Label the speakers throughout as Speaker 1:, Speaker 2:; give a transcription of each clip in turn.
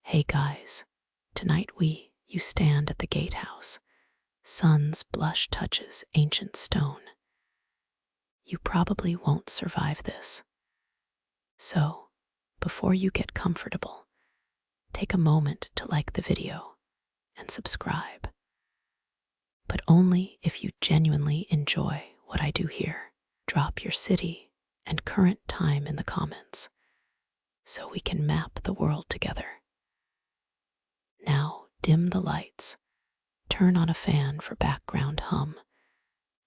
Speaker 1: Hey guys, tonight you stand at the Gatehouse. Sun's blush touches ancient stone. You probably won't survive this. So, before you get comfortable, take a moment to like the video and subscribe. But only if you genuinely enjoy what I do here. Drop your city and current time in the comments so we can map the world together. Now dim the lights, turn on a fan for background hum,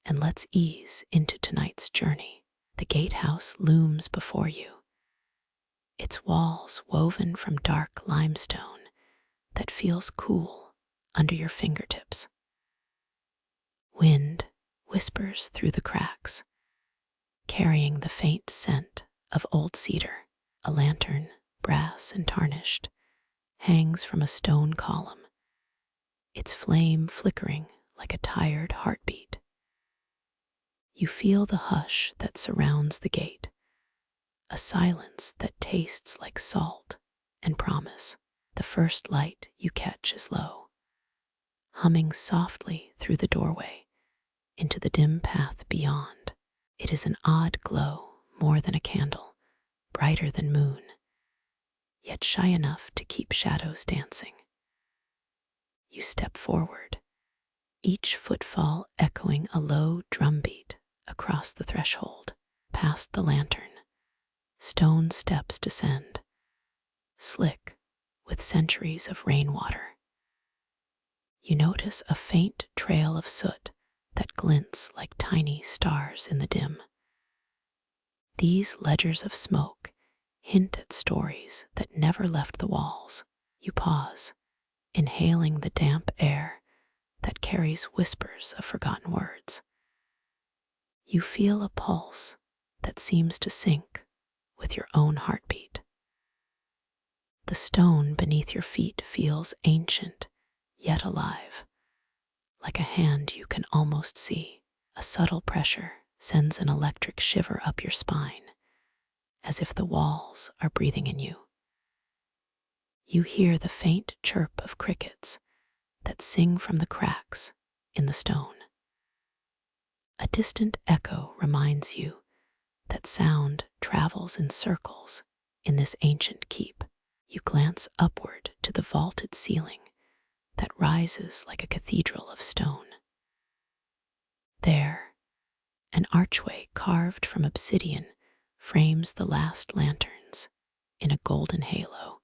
Speaker 1: and let's ease into tonight's journey. The Gatehouse looms before you, its walls woven from dark limestone that feels cool under your fingertips. Wind whispers through the cracks, carrying the faint scent of old cedar. A lantern, brass and tarnished, hangs from a stone column, its flame flickering like a tired heartbeat. You feel the hush that surrounds the gate, a silence that tastes like salt and promise. The first light you catch is low, humming softly through the doorway into the dim path beyond. It is an odd glow, more than a candle, brighter than moon, yet shy enough to keep shadows dancing. You step forward, each footfall echoing a low drumbeat across the threshold. Past the lantern, stone steps descend, slick with centuries of rainwater. You notice a faint trail of soot that glints like tiny stars in the dim. These ledgers of smoke hint at stories that never left the walls. You pause, inhaling the damp air that carries whispers of forgotten words. You feel a pulse that seems to sync with your own heartbeat. The stone beneath your feet feels ancient, yet alive, like a hand you can almost see. A subtle pressure sends an electric shiver up your spine, as if the walls are breathing in you. You hear the faint chirp of crickets that sing from the cracks in the stone. A distant echo reminds you that sound travels in circles in this ancient keep. You glance upward to the vaulted ceiling that rises like a cathedral of stone. There, an archway carved from obsidian frames the last lanterns in a golden halo.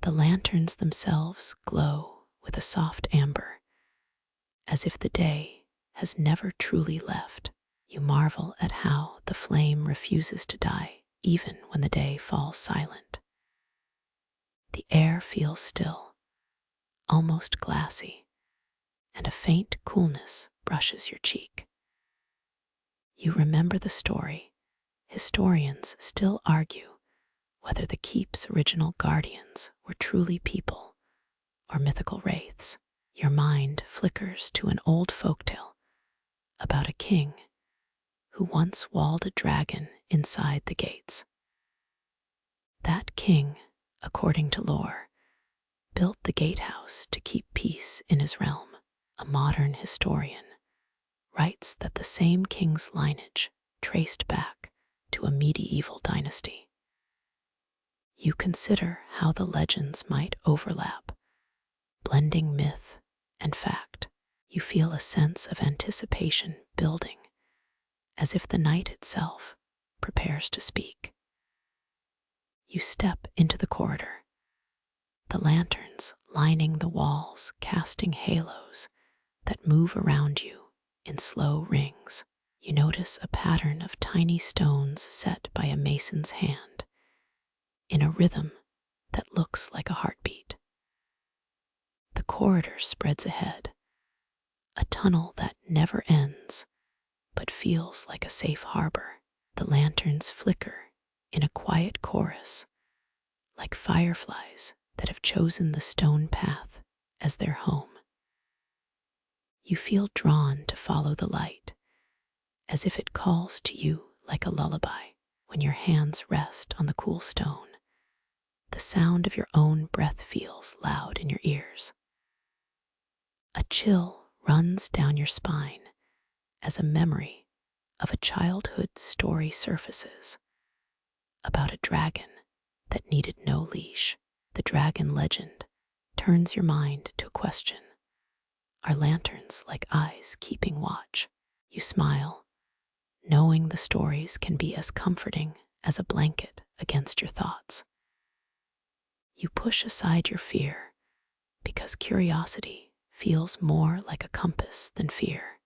Speaker 1: The lanterns themselves glow with a soft amber, as if the day has never truly left. You marvel at how the flame refuses to die, even when the day falls silent. The air feels still, almost glassy, and a faint coolness brushes your cheek. You remember the story. Historians still argue whether the keep's original guardians were truly people or mythical wraiths. Your mind flickers to an old folktale about a king who once walled a dragon inside the gates. That king, according to lore, built the Gatehouse to keep peace in his realm. A modern historian writes that the same king's lineage traced back to a medieval dynasty. You consider how the legends might overlap, blending myth and fact. You feel a sense of anticipation building, as if the night itself prepares to speak. You step into the corridor, the lanterns lining the walls casting halos that move around you in slow rings. You notice a pattern of tiny stones set by a mason's hand, in a rhythm that looks like a heartbeat. The corridor spreads ahead, a tunnel that never ends, but feels like a safe harbor. The lanterns flicker in a quiet chorus, like fireflies that have chosen the stone path as their home. You feel drawn to follow the light, as if it calls to you like a lullaby. When your hands rest on the cool stone, The sound of your own breath feels loud in your ears. A chill runs down your spine as a memory of a childhood story surfaces about a dragon that needed no leash. The dragon legend turns your mind to a question. Are lanterns like eyes keeping watch? You smile, knowing the stories can be as comforting as a blanket against your thoughts. You push aside your fear because curiosity feels more like a compass than fear.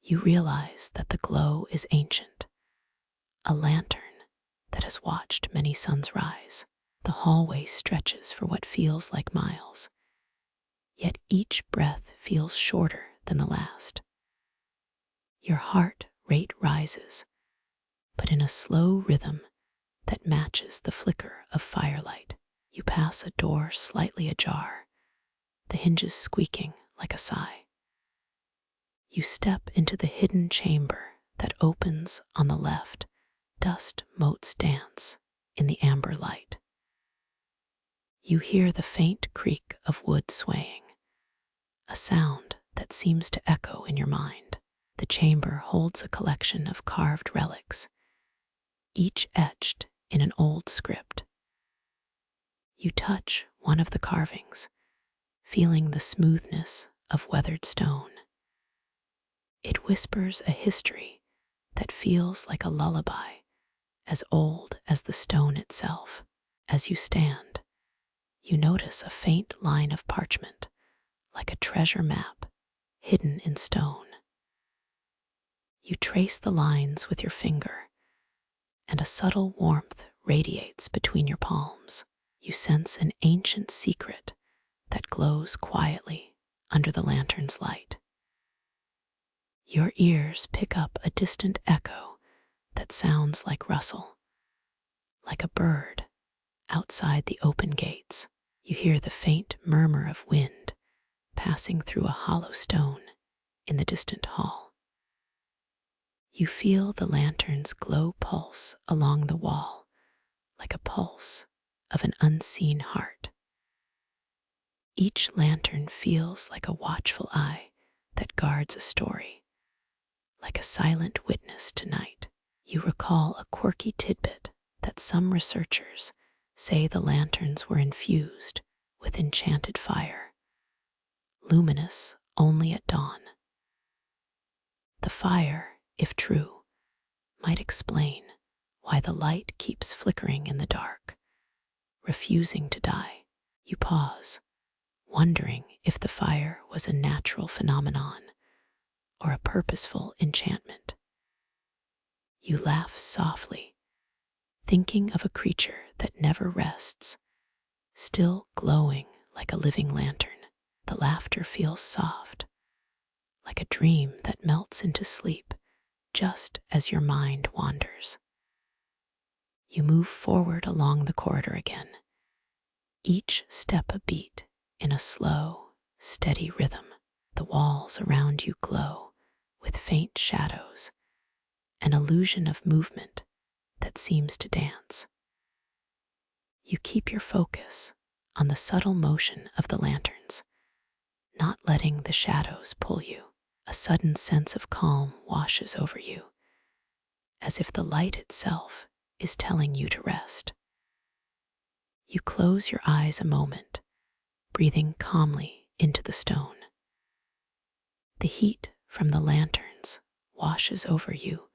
Speaker 1: You realize that the glow is ancient, a lantern that has watched many suns rise. The hallway stretches for what feels like miles, yet each breath feels shorter than the last. Your heart rate rises, but in a slow rhythm that matches the flicker of firelight. You pass a door slightly ajar, the hinges squeaking like a sigh. You step into the hidden chamber that opens on the left. Dust motes dance in the amber light. You hear the faint creak of wood swaying, a sound that seems to echo in your mind. The chamber holds a collection of carved relics, each etched in an old script. You touch one of the carvings, feeling the smoothness of weathered stone. It whispers a history that feels like a lullaby, as old as the stone itself. As you stand, you notice a faint line of parchment, like a treasure map hidden in stone. You trace the lines with your finger, and a subtle warmth radiates between your palms. You sense an ancient secret that glows quietly under the lantern's light. Your ears pick up a distant echo that sounds like rustle, like a bird outside the open gates. You hear the faint murmur of wind passing through a hollow stone in the distant hall. You feel the lantern's glow pulse along the wall, like a pulse of an unseen heart. Each lantern feels like a watchful eye that guards a story, like a silent witness to night. You recall a quirky tidbit that some researchers say the lanterns were infused with enchanted fire, luminous only at dawn. The fire, if true, might explain why the light keeps flickering in the dark, refusing to die. You pause, wondering if the fire was a natural phenomenon or a purposeful enchantment. You laugh softly, thinking of a creature that never rests, still glowing like a living lantern. The laughter feels soft, like a dream that melts into sleep just as your mind wanders. You move forward along the corridor again, each step a beat in a slow, steady rhythm. The walls around you glow with faint shadows, an illusion of movement that seems to dance. You keep your focus on the subtle motion of the lanterns, not letting the shadows pull you. A sudden sense of calm washes over you, as if the light itself is telling you to rest. You close your eyes a moment, breathing calmly into the stone. The heat from the lanterns washes over you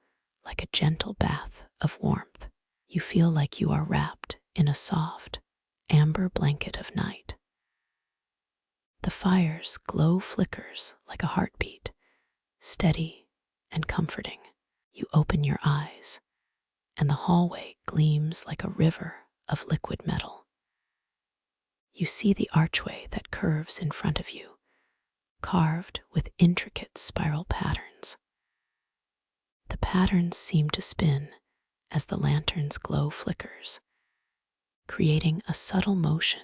Speaker 1: like a gentle bath of warmth. You feel like you are wrapped in a soft, amber blanket of night. The fire's glow flickers like a heartbeat, steady and comforting. You open your eyes, and the hallway gleams like a river of liquid metal. You see the archway that curves in front of you, carved with intricate spiral patterns. The patterns seem to spin as the lantern's glow flickers, creating a subtle motion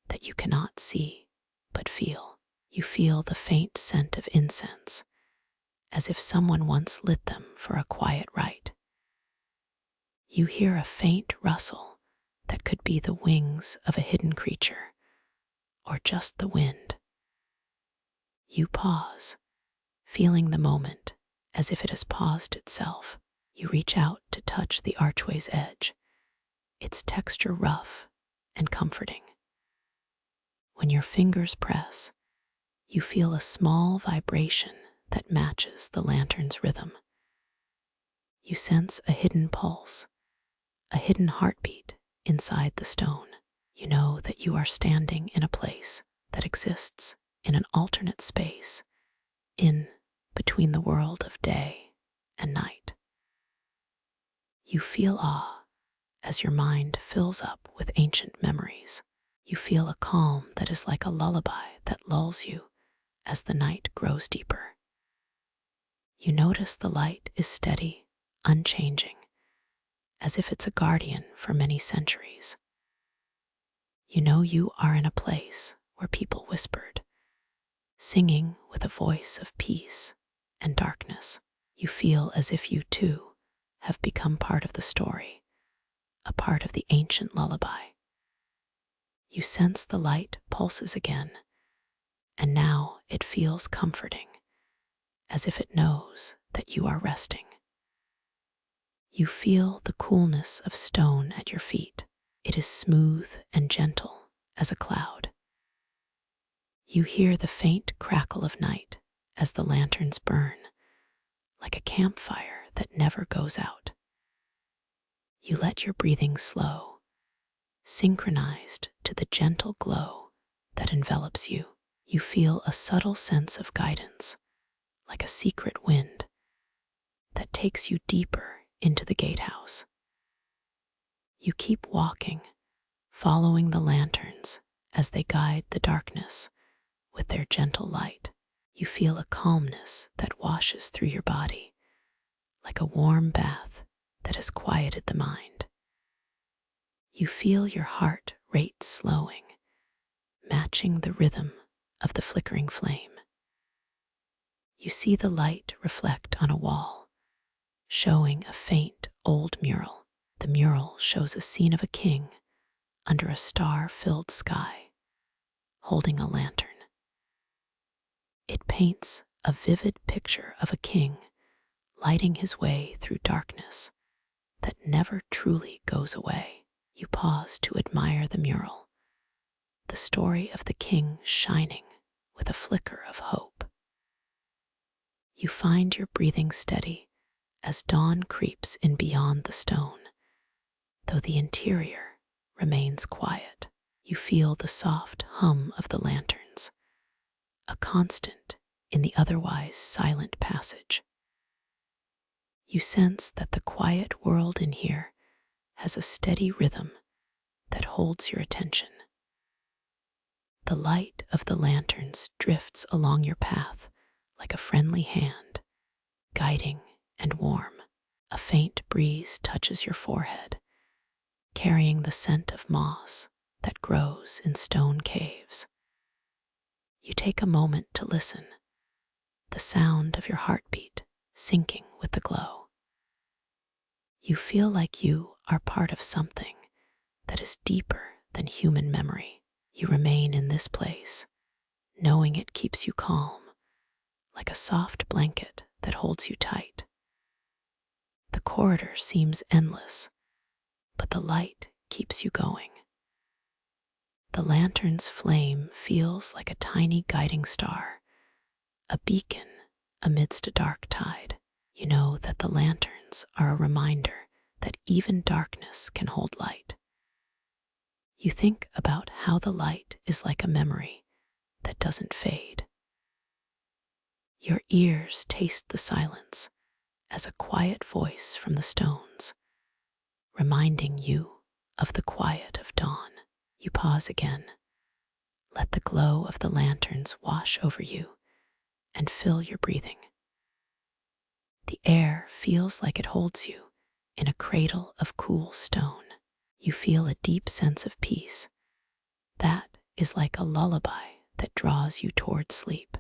Speaker 1: that you cannot see but feel. You feel the faint scent of incense, as if someone once lit them for a quiet rite. You hear a faint rustle that could be the wings of a hidden creature or just the wind. You pause, feeling the moment as if it has paused itself. You reach out to touch the archway's edge, its texture rough and comforting. When your fingers press, you feel a small vibration that matches the lantern's rhythm. You sense a hidden pulse, a hidden heartbeat inside the stone. You know that you are standing in a place that exists in an alternate space, in between the world of day and night. You feel awe as your mind fills up with ancient memories. You feel a calm that is like a lullaby that lulls you as the night grows deeper. You notice the light is steady, unchanging, as if it's a guardian for many centuries. You know you are in a place where people whispered, singing with a voice of peace and darkness. You feel as if you too have become part of the story, a part of the ancient lullaby. You sense the light pulses again, and now it feels comforting, as if it knows that you are resting. You feel the coolness of stone at your feet. It is smooth and gentle as a cloud. You hear the faint crackle of night as the lanterns burn, like a campfire that never goes out. You let your breathing slow, synchronized to the gentle glow that envelops you. You feel a subtle sense of guidance, like a secret wind that takes you deeper into the gatehouse. You keep walking, following the lanterns as they guide the darkness with their gentle light. You feel a calmness that washes through your body, like a warm bath that has quieted the mind. You feel your heart rate slowing, matching the rhythm of the flickering flame. You see the light reflect on a wall, showing a faint old mural. The mural shows a scene of a king under a star-filled sky, holding a lantern. It paints a vivid picture of a king lighting his way through darkness that never truly goes away. You pause to admire the mural, the story of the king shining with a flicker of hope. You find your breathing steady as dawn creeps in beyond the stone, though the interior remains quiet. You feel the soft hum of the lanterns, a constant in the otherwise silent passage. You sense that the quiet world in here has a steady rhythm that holds your attention. The light of the lanterns drifts along your path like a friendly hand, guiding and warm. A faint breeze touches your forehead, carrying the scent of moss that grows in stone caves. You take a moment to listen, the sound of your heartbeat syncing with the glow. You feel like you are part of something that is deeper than human memory. You remain in this place, knowing it keeps you calm, like a soft blanket that holds you tight. The corridor seems endless, but the light keeps you going. The lantern's flame feels like a tiny guiding star, a beacon amidst a dark tide. You know that the lanterns are a reminder that even darkness can hold light. You think about how the light is like a memory that doesn't fade. Your ears taste the silence as a quiet voice from the stones, reminding you of the quiet of dawn. You pause again, let the glow of the lanterns wash over you and fill your breathing. The air feels like it holds you in a cradle of cool stone. You feel a deep sense of peace. That is like a lullaby that draws you toward sleep.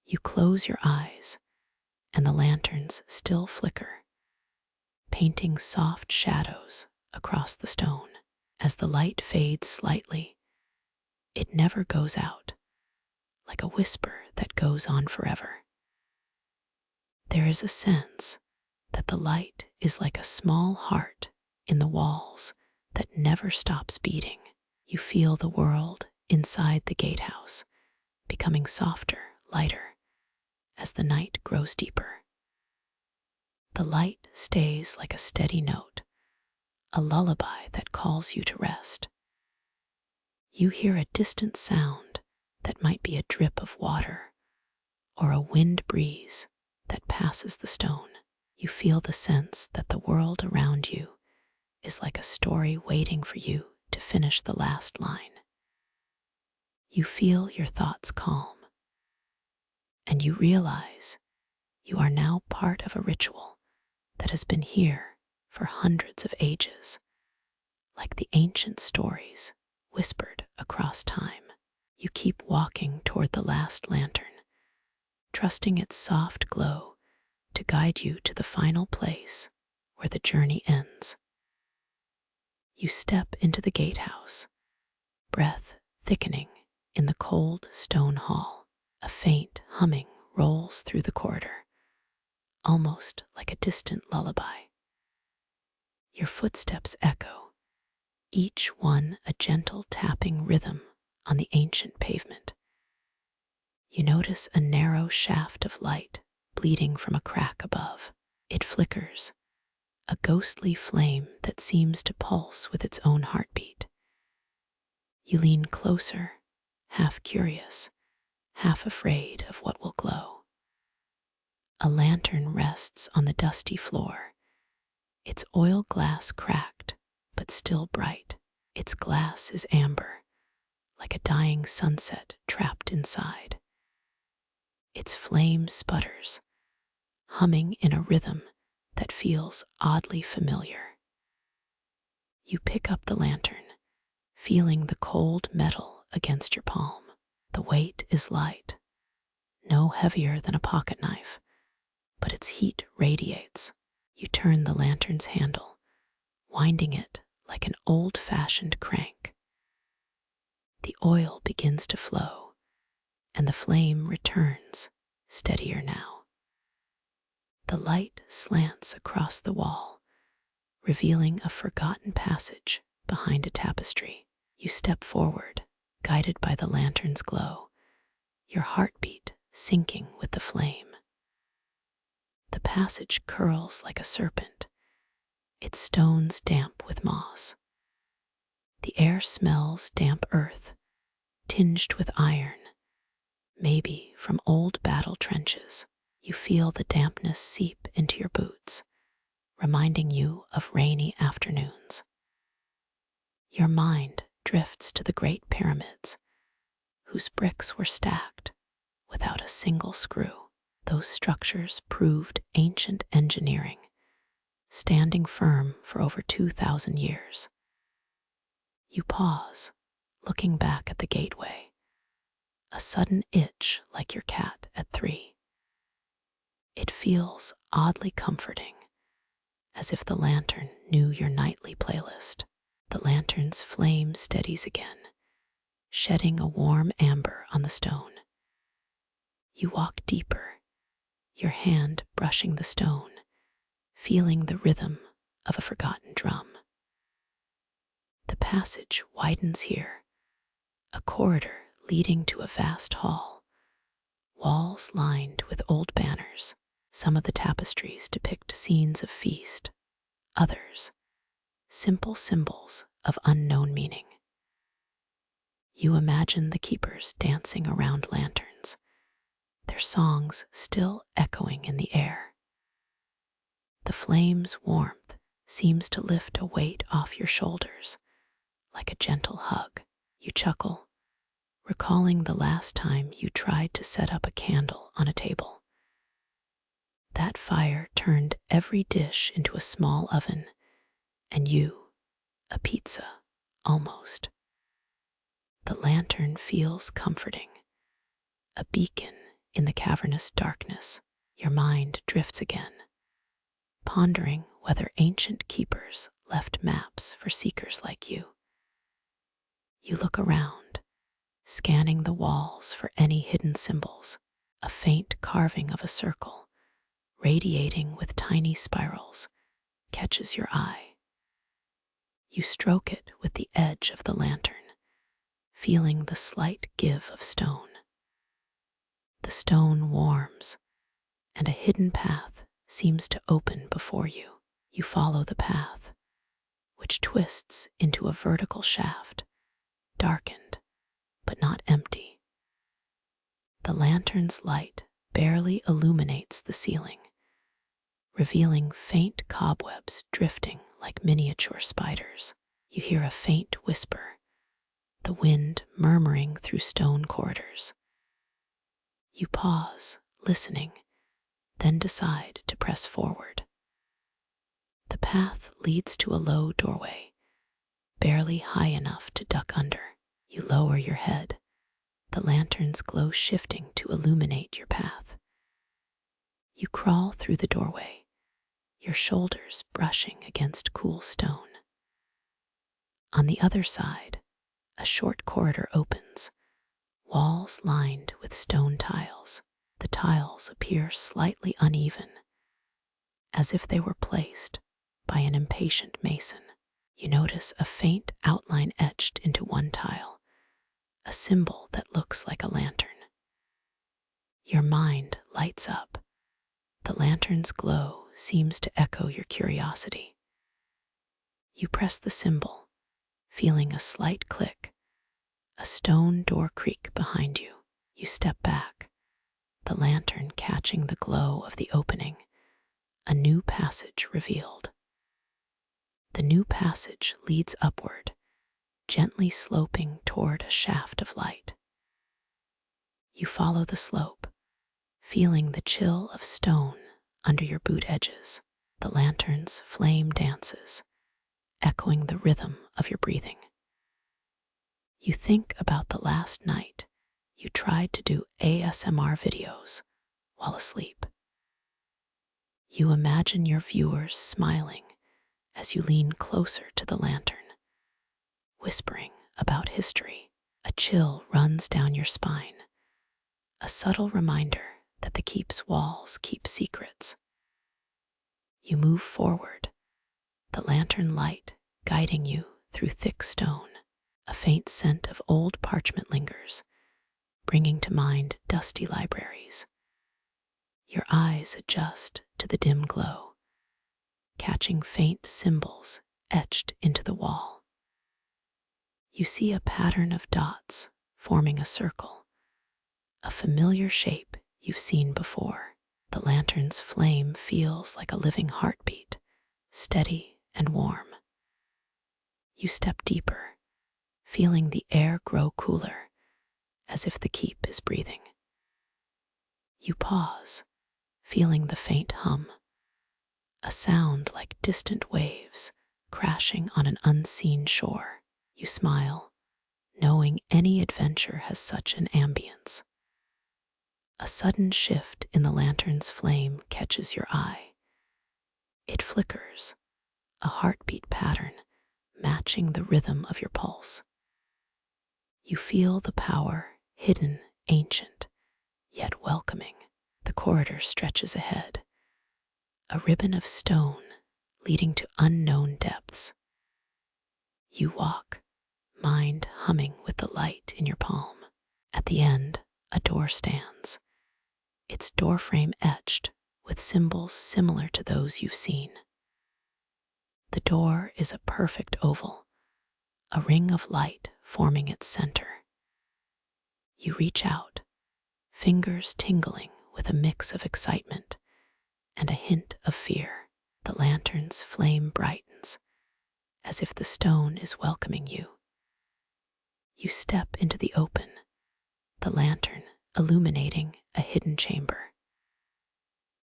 Speaker 1: You close your eyes, and the lanterns still flicker, painting soft shadows across the stone. As the light fades slightly, it never goes out, like a whisper that goes on forever. There is a sense that the light is like a small heart in the walls that never stops beating. You feel the world inside the gatehouse becoming softer, lighter, as the night grows deeper. The light stays like a steady note, a lullaby that calls you to rest. You hear a distant sound that might be a drip of water or a wind breeze that passes the stone. You feel the sense that the world around you is like a story waiting for you to finish the last line. You feel your thoughts calm, and you realize you are now part of a ritual that has been here for hundreds of ages, like the ancient stories whispered across time. You keep walking toward the last lantern, trusting its soft glow to guide you to the final place where the journey ends. You step into the gatehouse, breath thickening in the cold stone hall. A faint humming rolls through the corridor, almost like a distant lullaby. Your footsteps echo, each one a gentle tapping rhythm on the ancient pavement. You notice a narrow shaft of light bleeding from a crack above. It flickers, a ghostly flame that seems to pulse with its own heartbeat. You lean closer, half curious, half afraid of what will glow. A lantern rests on the dusty floor, its oil glass cracked but still bright. Its glass is amber, like a dying sunset trapped inside. Its flame sputters, humming in a rhythm that feels oddly familiar. You pick up the lantern, feeling the cold metal against your palm. The weight is light, no heavier than a pocket knife, but its heat radiates. You turn the lantern's handle, winding it like an old-fashioned crank. The oil begins to flow, and the flame returns, steadier now. The light slants across the wall, revealing a forgotten passage behind a tapestry. You step forward, guided by the lantern's glow, your heartbeat syncing with the flame. The passage curls like a serpent, its stones damp with moss. The air smells damp earth, tinged with iron, maybe from old battle trenches. You feel the dampness seep into your boots, reminding you of rainy afternoons. Your mind drifts to the great pyramids, whose bricks were stacked without a single screw. Those structures proved ancient engineering, standing firm for over 2,000 years. You pause, looking back at the gateway, a sudden itch like your cat at 3. It feels oddly comforting, as if the lantern knew your nightly playlist. The lantern's flame steadies again, shedding a warm amber on the stone. You walk deeper, your hand brushing the stone, feeling the rhythm of a forgotten drum. The passage widens here, a corridor leading to a vast hall, walls lined with old banners. Some of the tapestries depict scenes of feast, others, simple symbols of unknown meaning. You imagine the keepers dancing around lanterns, their songs still echoing in the air. The flame's warmth seems to lift a weight off your shoulders, like a gentle hug. You chuckle, recalling the last time you tried to set up a candle on a table. That fire turned every dish into a small oven, and you, a pizza, almost. The lantern feels comforting, a beacon in the cavernous darkness. Your mind drifts again, pondering whether ancient keepers left maps for seekers like you. You look around, scanning the walls for any hidden symbols. A faint carving of a circle, radiating with tiny spirals, catches your eye. You stroke it with the edge of the lantern, feeling the slight give of stone. The stone warms, and a hidden path seems to open before you. You follow the path, which twists into a vertical shaft, darkened but not empty. The lantern's light barely illuminates the ceiling, revealing faint cobwebs drifting like miniature spiders. You hear a faint whisper, the wind murmuring through stone corridors. You pause, listening, then decide to press forward. The path leads to a low doorway, barely high enough to duck under. You lower your head, the lantern's glow shifting to illuminate your path. You crawl through the doorway, your shoulders brushing against cool stone. On the other side, a short corridor opens, walls lined with stone tiles. The tiles appear slightly uneven, as if they were placed by an impatient mason. You notice a faint outline etched into one tile, a symbol that looks like a lantern. Your mind lights up. The lantern's glow seems to echo your curiosity. You press the symbol, feeling a slight click, a stone door creak behind you. You step back, the lantern catching the glow of the opening, a new passage revealed. The new passage leads upward, gently sloping toward a shaft of light. You follow the slope, feeling the chill of stone under your boot edges. The lantern's flame dances, echoing the rhythm of your breathing. You think about the last night you tried to do ASMR videos while asleep. You imagine your viewers smiling as you lean closer to the lantern, whispering about history. A chill runs down your spine, a subtle reminder that the keep's walls keep secrets. You move forward, the lantern light guiding you through thick stone. A faint scent of old parchment lingers, bringing to mind dusty libraries. Your eyes adjust to the dim glow, catching faint symbols etched into the wall. You see a pattern of dots forming a circle, a familiar shape you've seen before. The lantern's flame feels like a living heartbeat, steady and warm. You step deeper, feeling the air grow cooler, as if the keep is breathing. You pause, feeling the faint hum, a sound like distant waves crashing on an unseen shore. You smile, knowing any adventure has such an ambience. A sudden shift in the lantern's flame catches your eye. It flickers, a heartbeat pattern matching the rhythm of your pulse. You feel the power, hidden, ancient, yet welcoming. The corridor stretches ahead, a ribbon of stone leading to unknown depths. You walk, mind humming with the light in your palm. At the end, a door stands, its doorframe etched with symbols similar to those you've seen. The door is a perfect oval, a ring of light forming its center. You reach out, fingers tingling with a mix of excitement and a hint of fear. The lantern's flame brightens, as if the stone is welcoming you. You step into the open, the lantern illuminating a hidden chamber.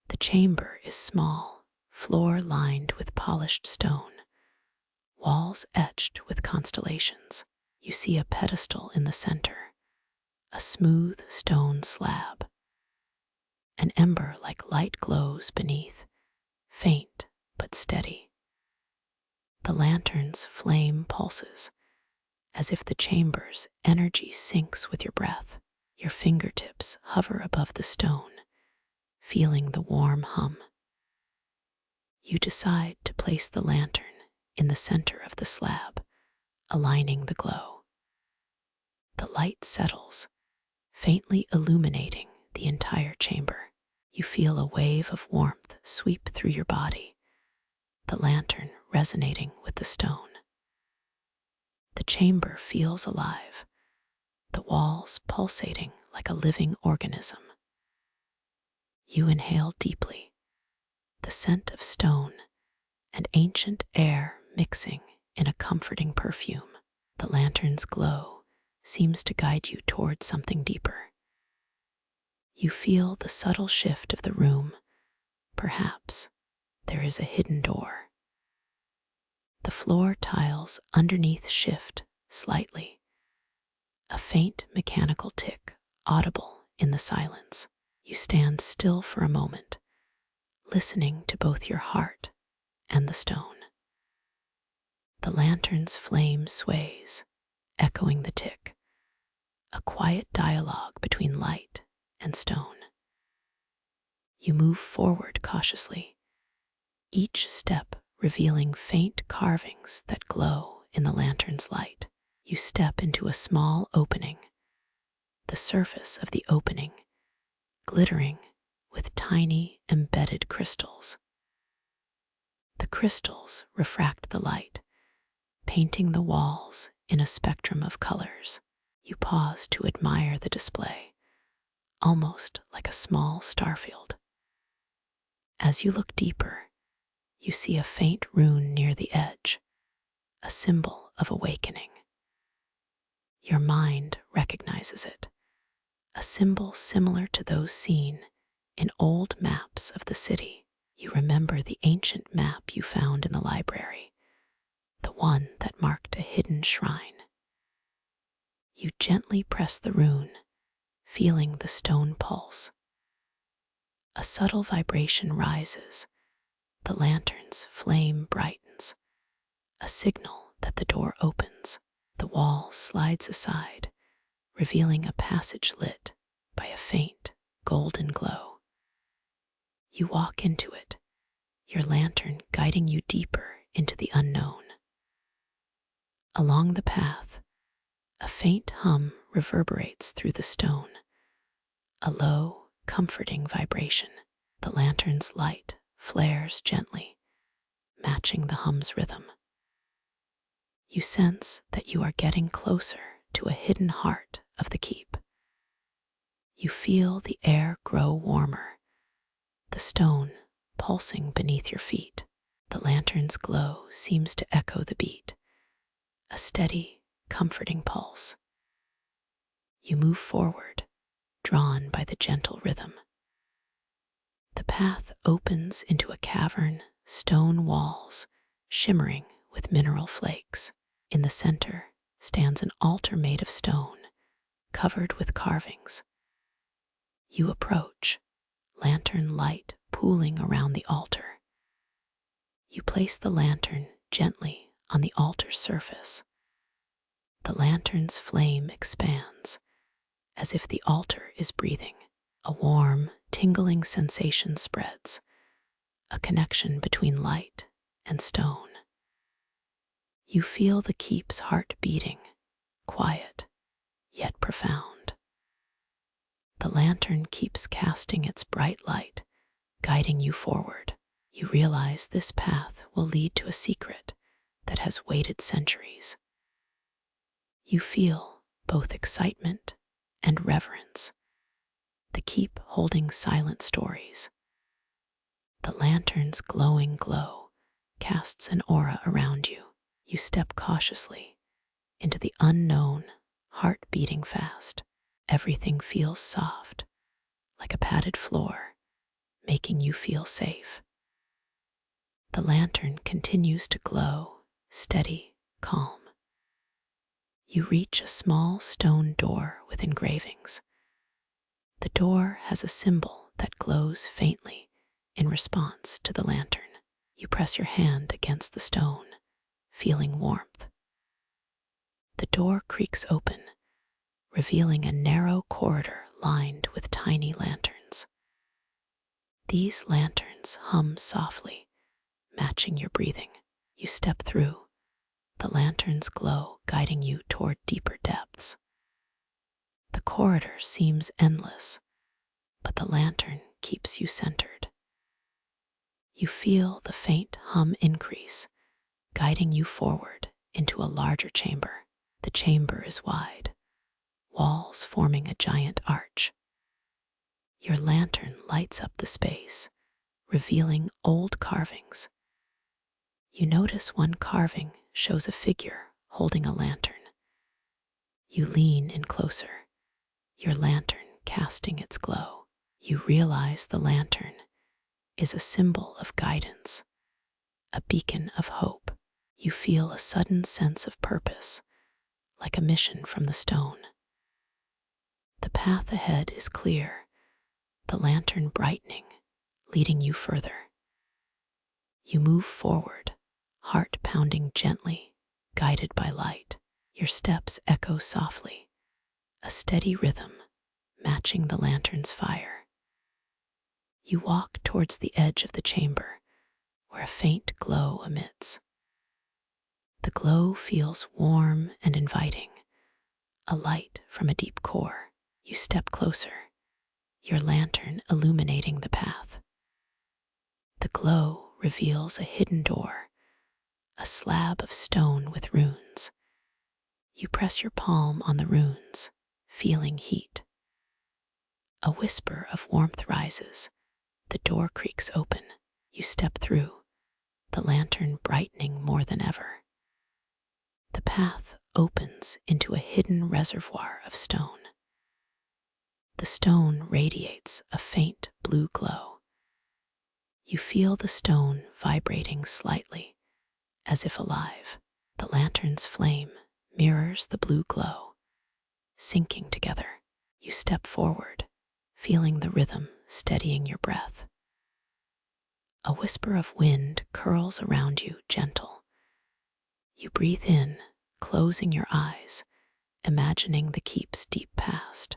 Speaker 1: The chamber is small, floor lined with polished stone, walls etched with constellations. You see a pedestal in the center, a smooth stone slab. An ember like light glows beneath, faint but steady. The lantern's flame pulses, as if the chamber's energy syncs with your breath. Your fingertips hover above the stone, feeling the warm hum. You decide to place the lantern in the center of the slab, aligning the glow. The light settles, faintly illuminating the entire chamber. You feel a wave of warmth sweep through your body, the lantern resonating with the stone. The chamber feels alive, the walls pulsating like a living organism. You inhale deeply, the scent of stone and ancient air mixing in a comforting perfume. The lantern's glow seems to guide you towards something deeper. You feel the subtle shift of the room. Perhaps there is a hidden door. The floor tiles underneath shift slightly, a faint mechanical tick audible in the silence. You stand still for a moment, listening to both your heart and the stone. The lantern's flame sways, echoing the tick, a quiet dialogue between light and stone. You move forward cautiously, each step revealing faint carvings that glow in the lantern's light. You step into a small opening, the surface of the opening glittering with tiny embedded crystals. The crystals refract the light, painting the walls in a spectrum of colors. You pause to admire the display, almost like a small starfield. As you look deeper, you see a faint rune near the edge, a symbol of awakening. Your mind recognizes it, a symbol similar to those seen in old maps of the city. You remember the ancient map you found in the library, the one that marked a hidden shrine. You gently press the rune, feeling the stone pulse. A subtle vibration rises, the lantern's flame brightens, a signal that the door opens. The wall slides aside, revealing a passage lit by a faint golden glow. You walk into it, your lantern guiding you deeper into the unknown. Along the path, a faint hum reverberates through the stone, a low, comforting vibration. The lantern's light flares gently, matching the hum's rhythm. You sense that you are getting closer to a hidden heart of the keep. You feel the air grow warmer, the stone pulsing beneath your feet. The lantern's glow seems to echo the beat, a steady, comforting pulse. You move forward, drawn by the gentle rhythm. The path opens into a cavern, stone walls shimmering with mineral flakes. In the center stands an altar made of stone, covered with carvings. You approach, lantern light pooling around the altar. You place the lantern gently on the altar's surface. The lantern's flame expands, as if the altar is breathing. A warm, tingling sensation spreads, a connection between light and stone. You feel the keep's heart beating, quiet, yet profound. The lantern keeps casting its bright light, guiding you forward. You realize this path will lead to a secret that has waited centuries. You feel both excitement and reverence, the keep holding silent stories. The lantern's glowing glow casts an aura around you. You step cautiously into the unknown, heart beating fast. Everything feels soft, like a padded floor, making you feel safe. The lantern continues to glow, steady, calm. You reach a small stone door with engravings. The door has a symbol that glows faintly in response to the lantern. You press your hand against the stone, feeling warmth. The door creaks open, revealing a narrow corridor lined with tiny lanterns. These lanterns hum softly, matching your breathing. You step through. The lanterns glow, guiding you toward deeper depths. The corridor seems endless, but the lantern keeps you centered. You feel the faint hum increase, guiding you forward into a larger chamber. The chamber is wide, walls forming a giant arch. Your lantern lights up the space, revealing old carvings. You notice one carving shows a figure holding a lantern. You lean in closer, your lantern casting its glow. You realize the lantern is a symbol of guidance, a beacon of hope. You feel a sudden sense of purpose, like a mission from the stone. The path ahead is clear, the lantern brightening, leading you further. You move forward, heart pounding gently, guided by light. Your steps echo softly, a steady rhythm matching the lantern's fire. You walk towards the edge of the chamber, where a faint glow emits. The glow feels warm and inviting, a light from a deep core. You step closer, your lantern illuminating the path. The glow reveals a hidden door, a slab of stone with runes. You press your palm on the runes, feeling heat. A whisper of warmth rises. The door creaks open. You step through, the lantern brightening more than ever. The path opens into a hidden reservoir of stone. The stone radiates a faint blue glow. You feel the stone vibrating slightly, as if alive. The lantern's flame mirrors the blue glow, syncing together. You step forward, feeling the rhythm steadying your breath. A whisper of wind curls around you, gentle. You breathe in, closing your eyes, imagining the keep's deep past.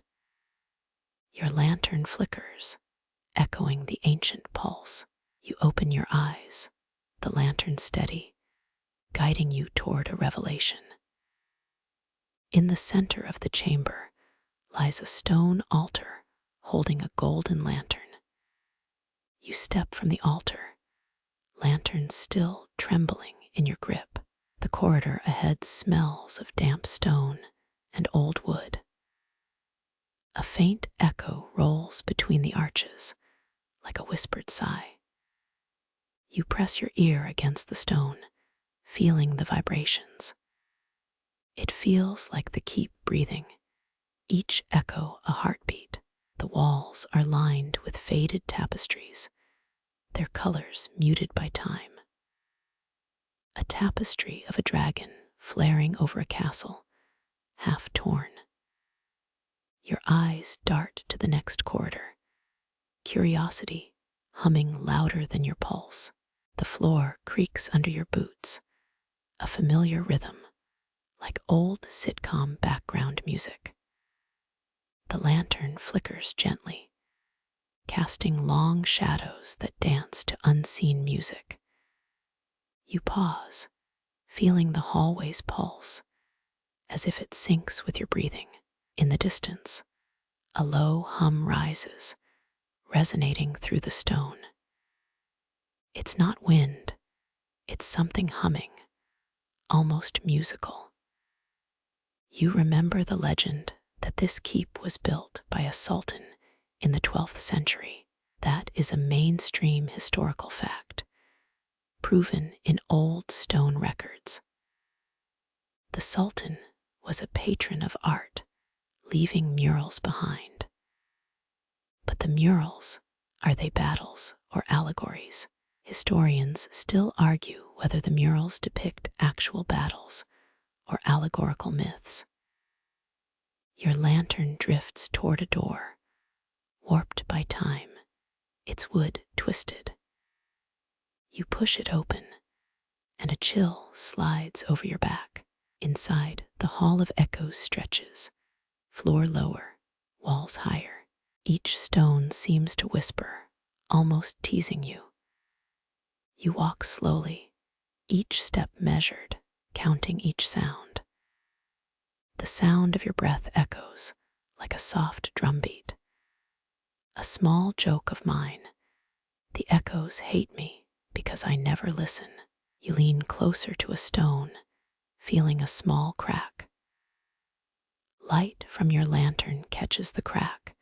Speaker 1: Your lantern flickers, echoing the ancient pulse. You open your eyes, the lantern steady, guiding you toward a revelation. In the center of the chamber lies a stone altar holding a golden lantern. You step from the altar, lantern still trembling in your grip. The corridor ahead smells of damp stone and old wood. A faint echo rolls between the arches, like a whispered sigh. You press your ear against the stone, feeling the vibrations. It feels like the keep breathing, each echo a heartbeat. The walls are lined with faded tapestries, their colors muted by time. A tapestry of a dragon flaring over a castle, half torn. Your eyes dart to the next corridor, curiosity humming louder than your pulse. The floor creaks under your boots, a familiar rhythm, like old sitcom background music. The lantern flickers gently, casting long shadows that dance to unseen music. You pause, feeling the hallway's pulse, as if it syncs with your breathing. In the distance, a low hum rises, resonating through the stone. It's not wind, it's something humming, almost musical. You remember the legend that this keep was built by a sultan in the 12th century. That is a mainstream historical fact, proven in old stone records. The sultan was a patron of art, leaving murals behind. But the murals, are they battles or allegories? Historians still argue whether the murals depict actual battles or allegorical myths. Your lantern drifts toward a door, warped by time, its wood twisted. You push it open, and a chill slides over your back. Inside, the Hall of Echoes stretches, floor lower, walls higher. Each stone seems to whisper, almost teasing you. You walk slowly, each step measured, counting each sound. The sound of your breath echoes like a soft drumbeat. A small joke of mine. The echoes hate me because I never listen. You lean closer to a stone, feeling a small crack. Light from your lantern catches the crack,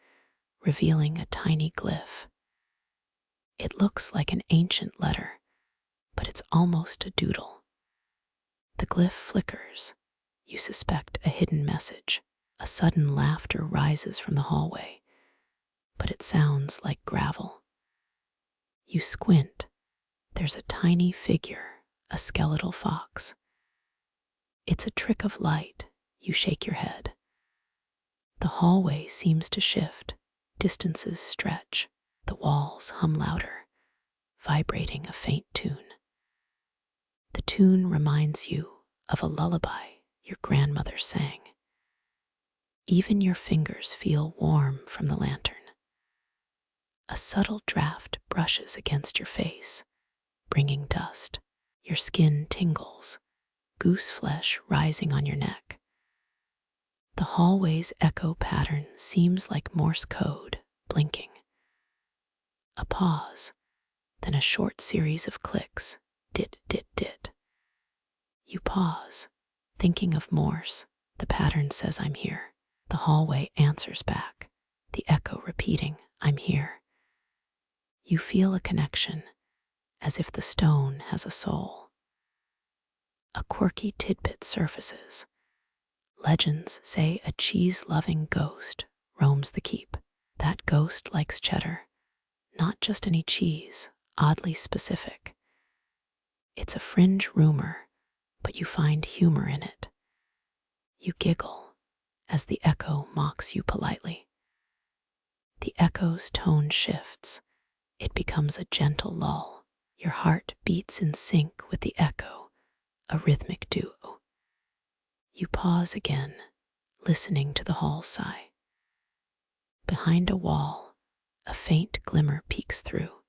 Speaker 1: revealing a tiny glyph. It looks like an ancient letter, but it's almost a doodle. The glyph flickers. You suspect a hidden message. A sudden laughter rises from the hallway, but it sounds like gravel. You squint. There's a tiny figure, a skeletal fox. It's a trick of light. You shake your head. The hallway seems to shift. Distances stretch. The walls hum louder, vibrating a faint tune. The tune reminds you of a lullaby your grandmother sang. Even your fingers feel warm from the lantern. A subtle draft brushes against your face, bringing dust. Your skin tingles, goose flesh rising on your neck. The hallway's echo pattern seems like Morse code, blinking. A pause, then a short series of clicks. Dit, dit, dit. You pause, thinking of Morse. The pattern says, "I'm here." The hallway answers back, the echo repeating, "I'm here." You feel a connection, as if the stone has a soul. A quirky tidbit surfaces. Legends say a cheese-loving ghost roams the keep. That ghost likes cheddar, not just any cheese, oddly specific. It's a fringe rumor, but you find humor in it. You giggle as the echo mocks you politely. The echo's tone shifts. It becomes a gentle lull. Your heart beats in sync with the echo, a rhythmic duo. You pause again, listening to the hall sigh. Behind a wall, a faint glimmer peeks through.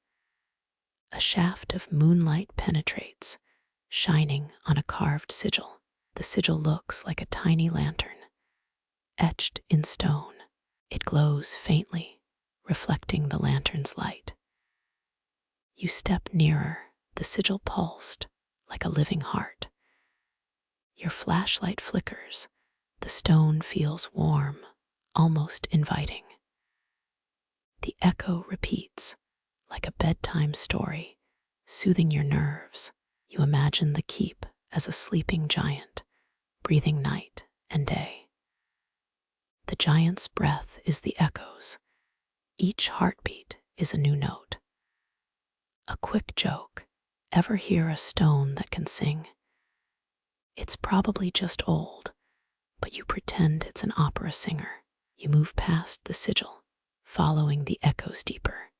Speaker 1: A shaft of moonlight penetrates, shining on a carved sigil. The sigil looks like a tiny lantern, etched in stone. It glows faintly, reflecting the lantern's light. You step nearer, the sigil pulsed like a living heart. Your flashlight flickers, the stone feels warm, almost inviting. The echo repeats, like a bedtime story, soothing your nerves. You imagine the keep as a sleeping giant, breathing night and day. The giant's breath is the echoes. Each heartbeat is a new note. A quick joke. Ever hear a stone that can sing? It's probably just old, but you pretend it's an opera singer. You move past the sigil, following the echoes deeper.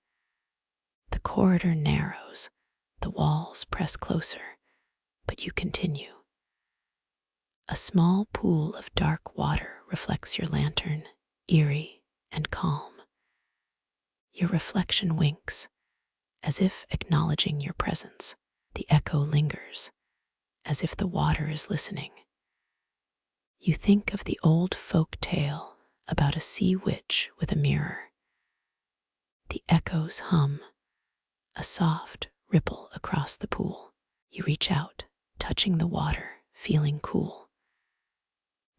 Speaker 1: The corridor narrows, the walls press closer, but you continue. A small pool of dark water reflects your lantern, eerie and calm. Your reflection winks, as if acknowledging your presence. The echo lingers, as if the water is listening. You think of the old folk tale about a sea witch with a mirror. The echoes hum, a soft ripple across the pool. You reach out, touching the water, feeling cool.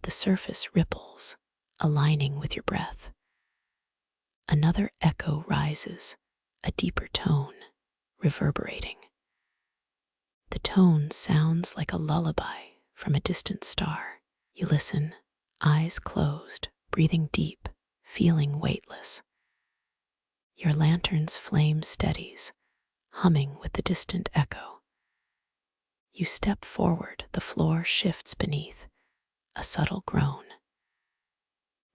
Speaker 1: The surface ripples, aligning with your breath. Another echo rises, a deeper tone, reverberating. The tone sounds like a lullaby from a distant star. You listen, eyes closed, breathing deep, feeling weightless. Your lantern's flame steadies, humming with the distant echo. You step forward, the floor shifts beneath, a subtle groan.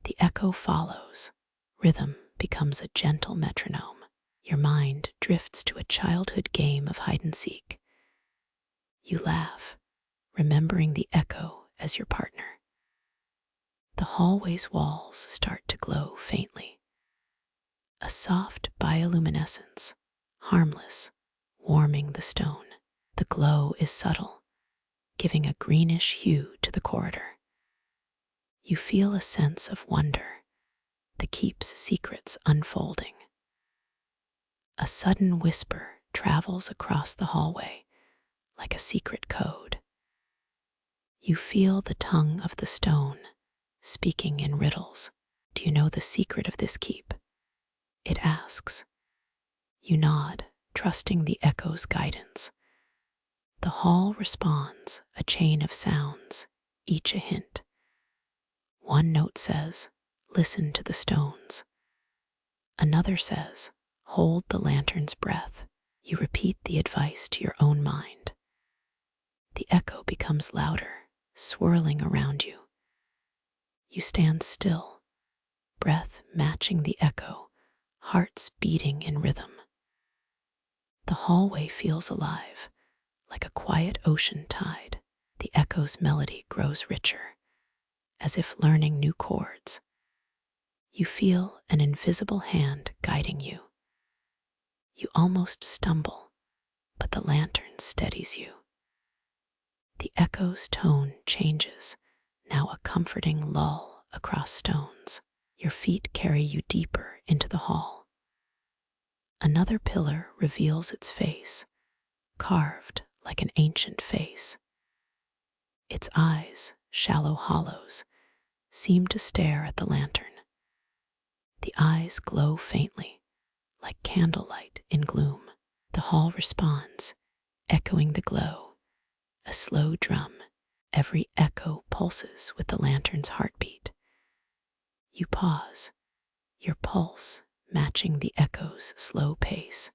Speaker 1: The echo follows, rhythm becomes a gentle metronome. Your mind drifts to a childhood game of hide and seek. You laugh, remembering the echo as your partner. The hallway's walls start to glow faintly. A soft bioluminescence, harmless, warming the stone. The glow is subtle, giving a greenish hue to the corridor. You feel a sense of wonder, the keep's secrets unfolding. A sudden whisper travels across the hallway like a secret code. You feel the tongue of the stone speaking in riddles. Do you know the secret of this keep? It asks. You nod, trusting the echo's guidance. The hall responds, a chain of sounds, each a hint. One note says, listen to the stones. Another says, hold the lantern's breath. You repeat the advice to your own mind. The echo becomes louder, swirling around you. You stand still, breath matching the echo, hearts beating in rhythm. The hallway feels alive, like a quiet ocean tide. The echo's melody grows richer, as if learning new chords. You feel an invisible hand guiding you. You almost stumble, but the lantern steadies you. The echo's tone changes, now a comforting lull across stones. Your feet carry you deeper into the hall. Another pillar reveals its face, carved like an ancient face. Its eyes, shallow hollows, seem to stare at the lantern. The eyes glow faintly, like candlelight in gloom. The hall responds, echoing the glow, a slow drum. Every echo pulses with the lantern's heartbeat. You pause, your pulse matching the echo's slow pace.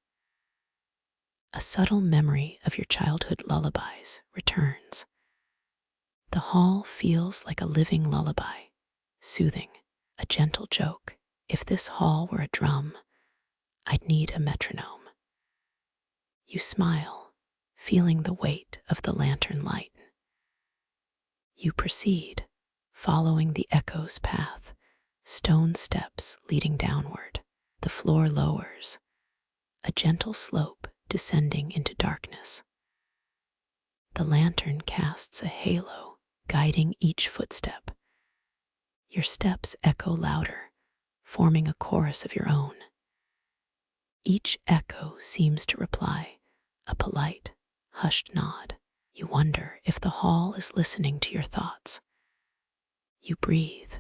Speaker 1: A subtle memory of your childhood lullabies returns. The hall feels like a living lullaby, soothing, a gentle joke. If this hall were a drum, I'd need a metronome. You smile, feeling the weight of the lantern lighten. You proceed, following the echo's path, stone steps leading downward. The floor lowers, a gentle slope descending into darkness. The lantern casts a halo, guiding each footstep. Your steps echo louder, forming a chorus of your own. Each echo seems to reply, a polite, hushed nod. You wonder if the hall is listening to your thoughts. You breathe,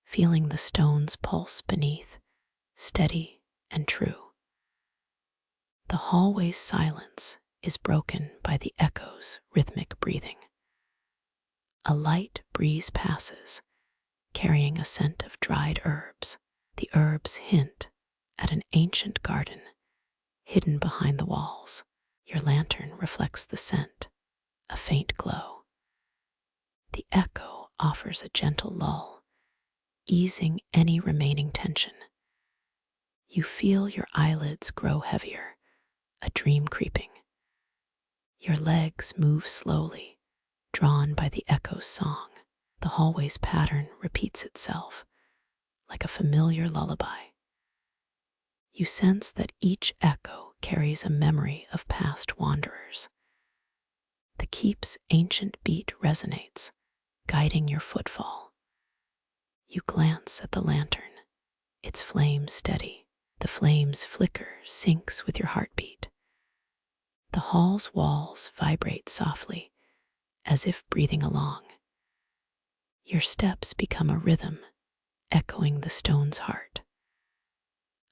Speaker 1: feeling the stone's pulse beneath, steady and true. The hallway's silence is broken by the echo's rhythmic breathing. A light breeze passes, carrying a scent of dried herbs. The herbs hint at an ancient garden hidden behind the walls. Your lantern reflects the scent, a faint glow. The echo offers a gentle lull, easing any remaining tension. You feel your eyelids grow heavier, a dream creeping. Your legs move slowly, drawn by the echo's song. The hallway's pattern repeats itself, like a familiar lullaby. You sense that each echo carries a memory of past wanderers. The keep's ancient beat resonates, guiding your footfall. You glance at the lantern, its flame steady. The flame's flicker syncs with your heartbeat. The hall's walls vibrate softly, as if breathing along. Your steps become a rhythm, echoing the stone's heart.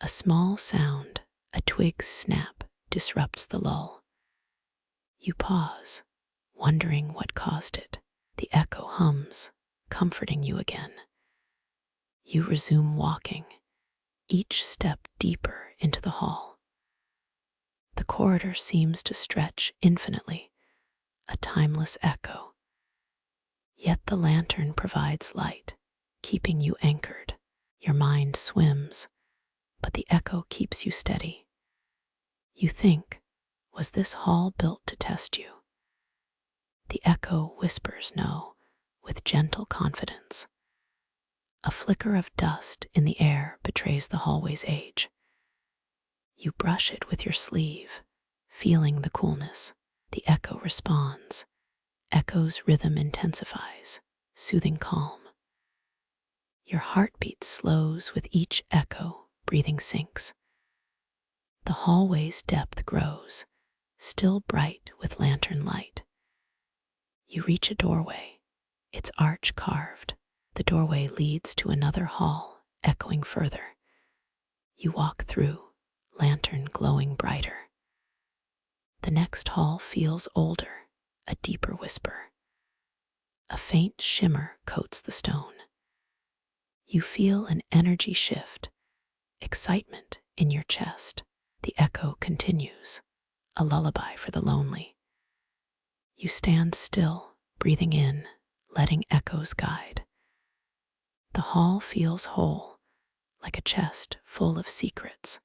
Speaker 1: A small sound, a twig's snap, disrupts the lull. You pause, wondering what caused it. The echo hums, comforting you again. You resume walking, each step deeper into the hall. The corridor seems to stretch infinitely, a timeless echo. Yet the lantern provides light, keeping you anchored. Your mind swims, but the echo keeps you steady. You think, was this hall built to test you? The echo whispers no with gentle confidence. A flicker of dust in the air betrays the hallway's age. You brush it with your sleeve, feeling the coolness. The echo responds. Echo's rhythm intensifies, soothing calm. Your heartbeat slows with each echo, breathing sinks. The hallway's depth grows, still bright with lantern light. You reach a doorway, its arch carved. The doorway leads to another hall, echoing further. You walk through, lantern glowing brighter. The next hall feels older, a deeper whisper. A faint shimmer coats the stone. You feel an energy shift, excitement in your chest. The echo continues, a lullaby for the lonely. You stand still, breathing in, letting echoes guide. The hall feels whole, like a chest full of secrets.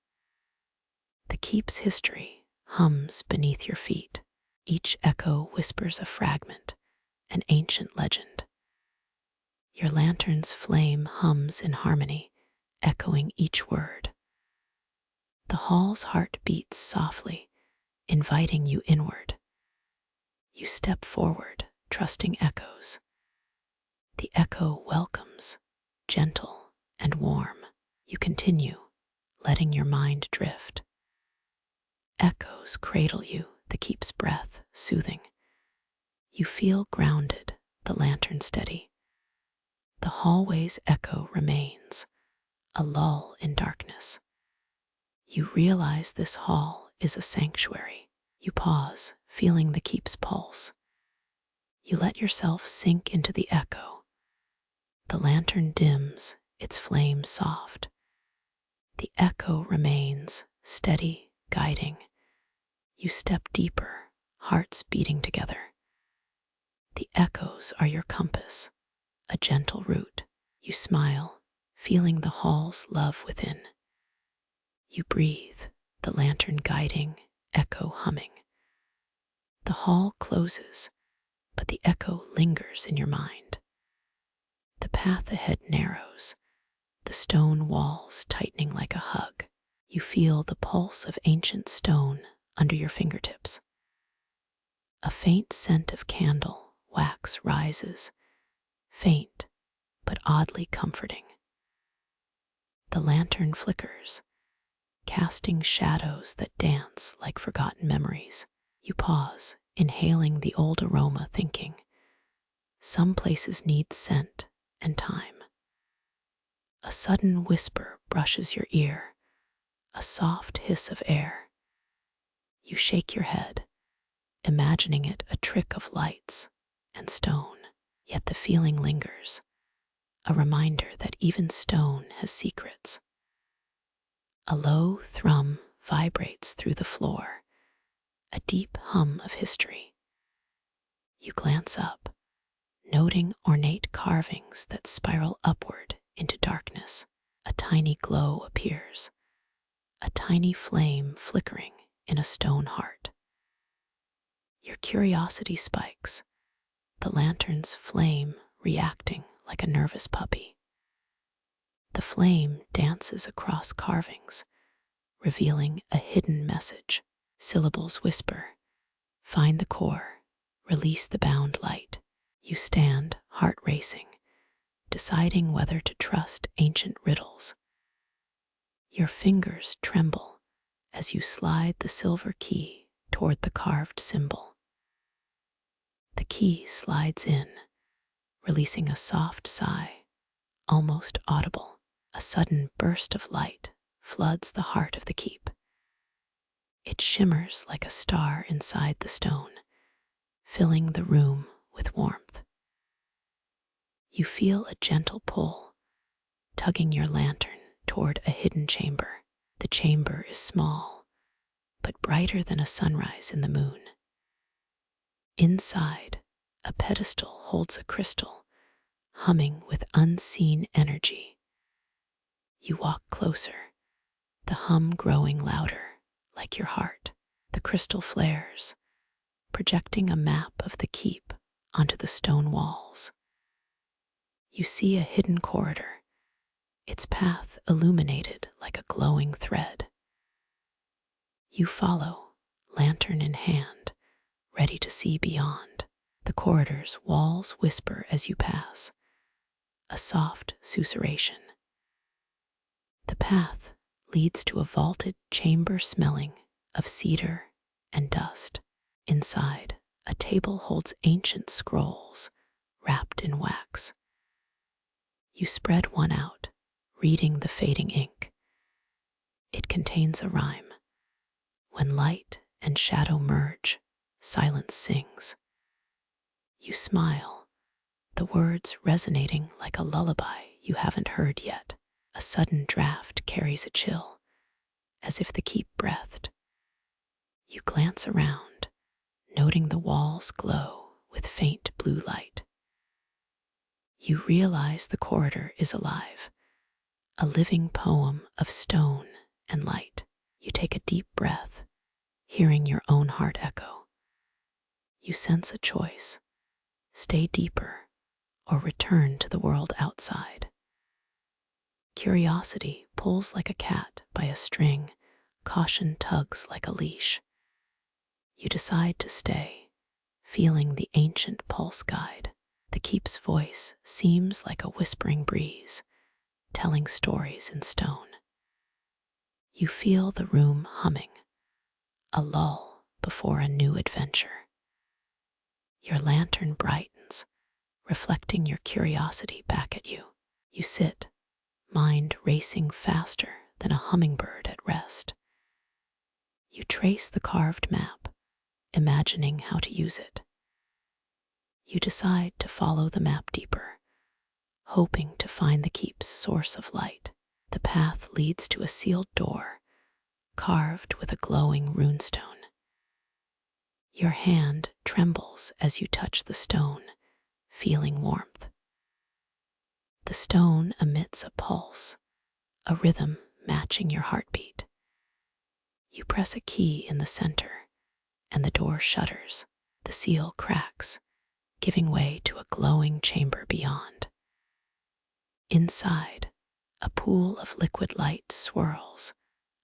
Speaker 1: The keep's history hums beneath your feet. Each echo whispers a fragment, an ancient legend. Your lantern's flame hums in harmony, echoing each word. The hall's heart beats softly, inviting you inward. You step forward, trusting echoes. The echo welcomes, gentle and warm. You continue, letting your mind drift. Echoes cradle you, the keep's breath soothing. You feel grounded, the lantern steady. The hallway's echo remains, a lull in darkness. You realize this hall is a sanctuary. You pause, feeling the keep's pulse. You let yourself sink into the echo. The lantern dims, its flame soft. The echo remains, steady, guiding. You step deeper, hearts beating together. The echoes are your compass, a gentle route. You smile, feeling the hall's love within. You breathe, the lantern guiding, echo humming. The hall closes, but the echo lingers in your mind. The path ahead narrows, the stone walls tightening like a hug. You feel the pulse of ancient stone under your fingertips. A faint scent of candle wax rises, faint but oddly comforting. The lantern flickers, casting shadows that dance like forgotten memories. You pause, inhaling the old aroma, thinking, some places need scent and time. A sudden whisper brushes your ear, a soft hiss of air. You shake your head, imagining it a trick of lights and stone, yet the feeling lingers, a reminder that even stone has secrets. A low thrum vibrates through the floor, a deep hum of history. You glance up, noting ornate carvings that spiral upward into darkness. A tiny glow appears, a tiny flame flickering in a stone heart. Your curiosity spikes, the lantern's flame reacting like a nervous puppy. The flame dances across carvings, revealing a hidden message. Syllables whisper, find the core, release the bound light. You stand, heart racing, deciding whether to trust ancient riddles. Your fingers tremble as you slide the silver key toward the carved symbol. The key slides in, releasing a soft sigh, almost audible. A sudden burst of light floods the heart of the keep. It shimmers like a star inside the stone, filling the room with warmth. You feel a gentle pull, tugging your lantern toward a hidden chamber. The chamber is small, but brighter than a sunrise in the moon. Inside, a pedestal holds a crystal, humming with unseen energy. You walk closer, the hum growing louder, like your heart. The crystal flares, projecting a map of the keep onto the stone walls. You see a hidden corridor, its path illuminated like a glowing thread. You follow, lantern in hand, ready to see beyond. The corridor's walls whisper as you pass, a soft susurration. The path leads to a vaulted chamber smelling of cedar and dust. Inside, a table holds ancient scrolls wrapped in wax. You spread one out, reading the fading ink. It contains a rhyme. When light and shadow merge, silence sings. You smile, the words resonating like a lullaby you haven't heard yet. A sudden draft carries a chill, as if the keep breathed. You glance around, noting the walls glow with faint blue light. You realize the corridor is alive, a living poem of stone and light. You take a deep breath, hearing your own heart echo. You sense a choice: stay deeper or return to the world outside. Curiosity pulls like a cat by a string, caution tugs like a leash. You decide to stay, feeling the ancient pulse guide. The keep's voice seems like a whispering breeze, telling stories in stone. You feel the room humming, a lull before a new adventure. Your lantern brightens, reflecting your curiosity back at you. You sit, mind racing faster than a hummingbird at rest. You trace the carved map, imagining how to use it. You decide to follow the map deeper, hoping to find the keep's source of light. The path leads to a sealed door, carved with a glowing runestone. Your hand trembles as you touch the stone, feeling warmth. The stone emits a pulse, a rhythm matching your heartbeat. You press a key in the center, and the door shudders. The seal cracks, giving way to a glowing chamber beyond. Inside, a pool of liquid light swirls,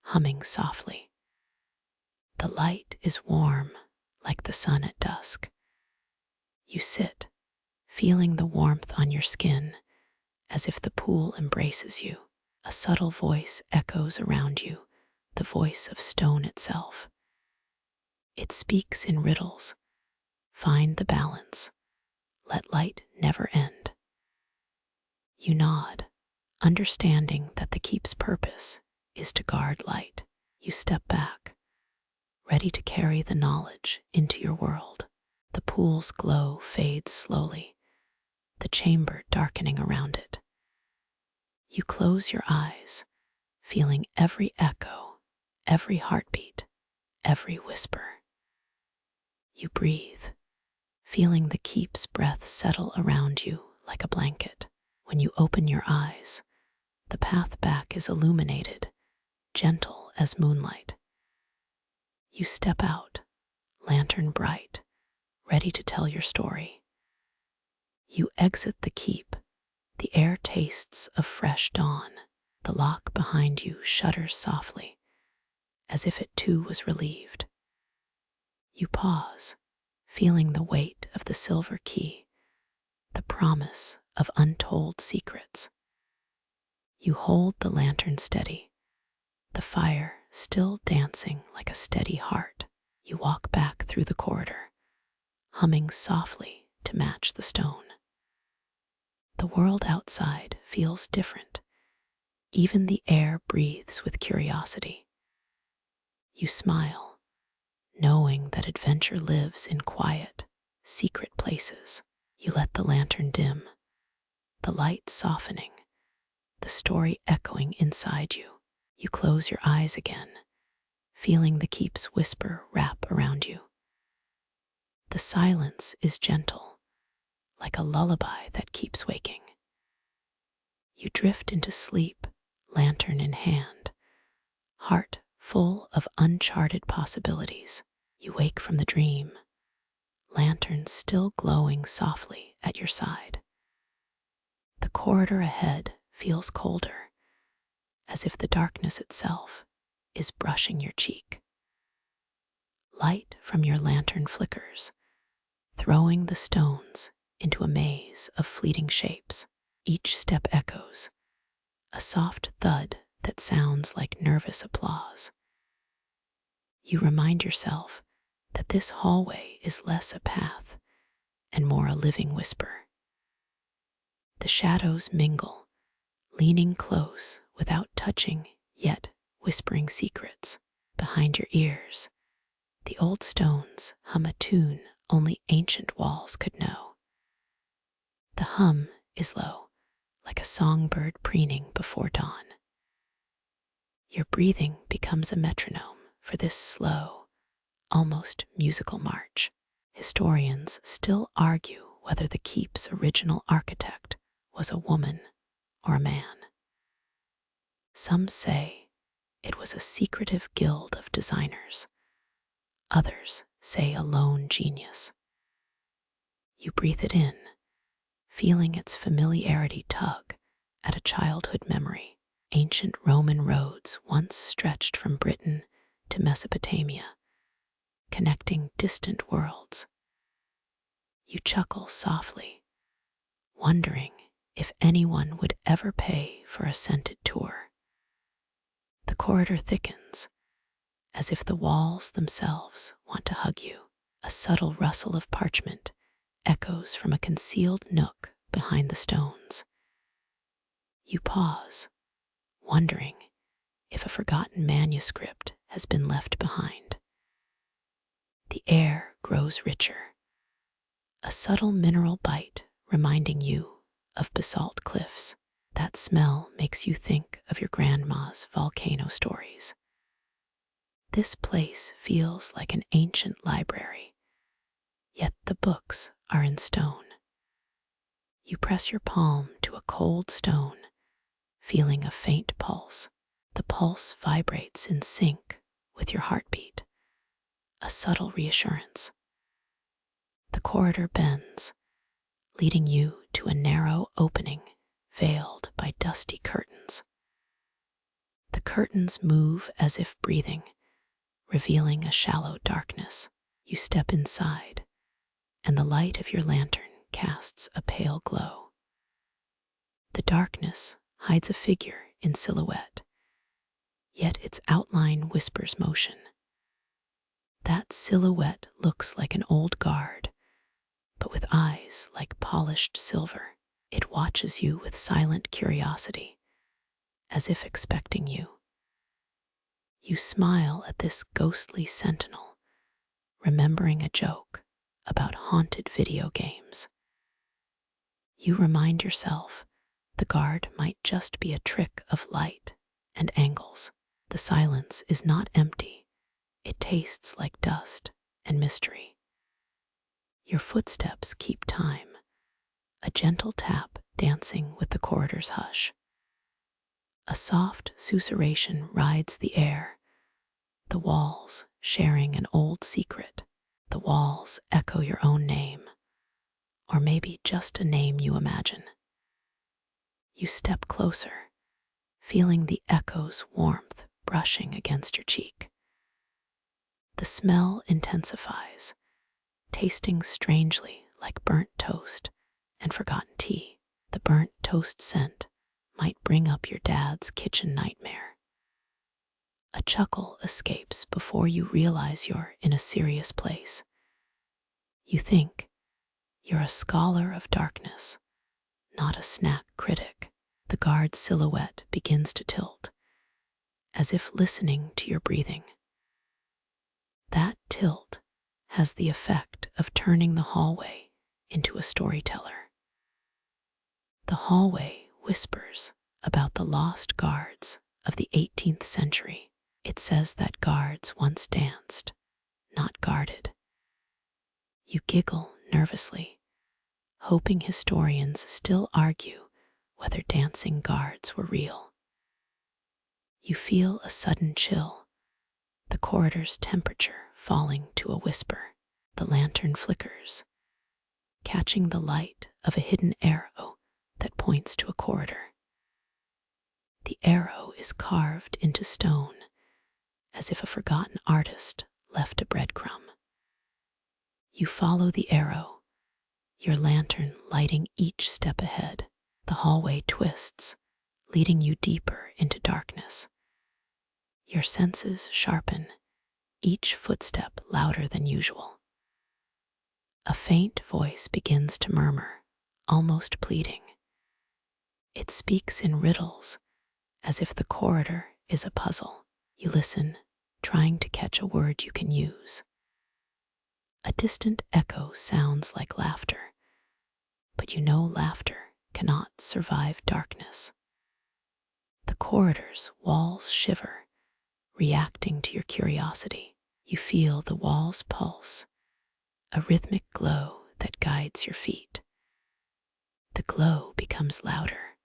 Speaker 1: humming softly. The light is warm, like the sun at dusk. You sit, feeling the warmth on your skin, as if the pool embraces you. A subtle voice echoes around you, the voice of stone itself. It speaks in riddles. Find the balance. Let light never end. You nod, understanding that the keep's purpose is to guard light. You step back, ready to carry the knowledge into your world. The pool's glow fades slowly, the chamber darkening around it. You close your eyes, feeling every echo, every heartbeat, every whisper. You breathe, feeling the keep's breath settle around you like a blanket. When you open your eyes, the path back is illuminated, gentle as moonlight. You step out, lantern bright, ready to tell your story. You exit the keep. The air tastes of fresh dawn. The lock behind you shudders softly, as if it too was relieved. You pause, feeling the weight of the silver key, the promise of untold secrets. You hold the lantern steady, the fire still dancing like a steady heart. You walk back through the corridor, humming softly to match the stone. The world outside feels different. Even the air breathes with curiosity. You smile, knowing that adventure lives in quiet, secret places. You let the lantern dim, the light softening, the story echoing inside you. You close your eyes again, feeling the keep's whisper wrap around you. The silence is gentle, like a lullaby that keeps waking. You drift into sleep, lantern in hand, heart full of uncharted possibilities. You wake from the dream, lanterns still glowing softly at your side. The corridor ahead feels colder, as if the darkness itself is brushing your cheek. Light from your lantern flickers, throwing the stones into a maze of fleeting shapes. Each step echoes, a soft thud that sounds like nervous applause. You remind yourself that this hallway is less a path and more a living whisper. The shadows mingle, leaning close without touching, yet whispering secrets. Behind your ears, the old stones hum a tune only ancient walls could know. The hum is low, like a songbird preening before dawn. Your breathing becomes a metronome for this slow, almost musical march. Historians still argue whether the keep's original architect was a woman or a man. Some say it was a secretive guild of designers. Others say a lone genius. You breathe it in, feeling its familiarity tug at a childhood memory. Ancient Roman roads once stretched from Britain to Mesopotamia, connecting distant worlds. You chuckle softly, wondering if anyone would ever pay for a scented tour. The corridor thickens, as if the walls themselves want to hug you. A subtle rustle of parchment echoes from a concealed nook behind the stones. You pause, wondering if a forgotten manuscript has been left behind. The air grows richer, a subtle mineral bite reminding you of basalt cliffs. That smell makes you think of your grandma's volcano stories. This place feels like an ancient library, yet the books are in stone. You press your palm to a cold stone, feeling a faint pulse. The pulse vibrates in sync with your heartbeat, a subtle reassurance. The corridor bends, leading you to a narrow opening veiled by dusty curtains. The curtains move as if breathing, revealing a shallow darkness. You step inside, and the light of your lantern casts a pale glow. The darkness hides a figure in silhouette, yet its outline whispers motion. That silhouette looks like an old guard, but with eyes like polished silver. It watches you with silent curiosity, as if expecting you. You smile at this ghostly sentinel, remembering a joke about haunted video games. You remind yourself the guard might just be a trick of light and angles. The silence is not empty. It tastes like dust and mystery. Your footsteps keep time, a gentle tap dancing with the corridor's hush. A soft susurration rides the air, the walls sharing an old secret. The walls echo your own name, or maybe just a name you imagine. You step closer, feeling the echo's warmth brushing against your cheek. The smell intensifies, tasting strangely like burnt toast and forgotten tea. The burnt toast scent might bring up your dad's kitchen nightmare. A chuckle escapes before you realize you're in a serious place. You think you're a scholar of darkness, not a snack critic. The guard's silhouette begins to tilt, as if listening to your breathing. That tilt has the effect of turning the hallway into a storyteller. The hallway whispers about the lost guards of the 18th century. It says that guards once danced, not guarded. You giggle nervously, hoping historians still argue whether dancing guards were real. You feel a sudden chill, the corridor's temperature falling to a whisper. The lantern flickers, catching the light of a hidden arrow that points to a corridor. The arrow is carved into stone, as if a forgotten artist left a breadcrumb. You follow the arrow, your lantern lighting each step ahead. The hallway twists, leading you deeper into darkness. Your senses sharpen, each footstep louder than usual. A faint voice begins to murmur, almost pleading. It speaks in riddles, as if the corridor is a puzzle. You listen, trying to catch a word you can use. A distant echo sounds like laughter, but you know laughter cannot survive darkness. The corridor's walls shiver, reacting to your curiosity. You feel the walls pulse, a rhythmic glow that guides your feet. The glow becomes louder,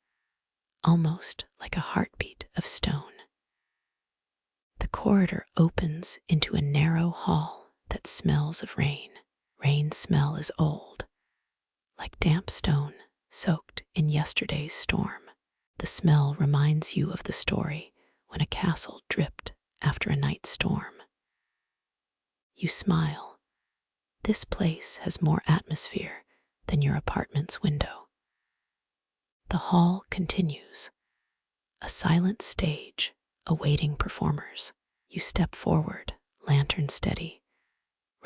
Speaker 1: almost like a heartbeat of stone. The corridor opens into a narrow hall that smells of rain. Rain's smell is old, like damp stone soaked in yesterday's storm. The smell reminds you of the story when a castle dripped after a night storm. You smile. This place has more atmosphere than your apartment's window. The hall continues, a silent stage awaiting performers. You step forward, lantern steady,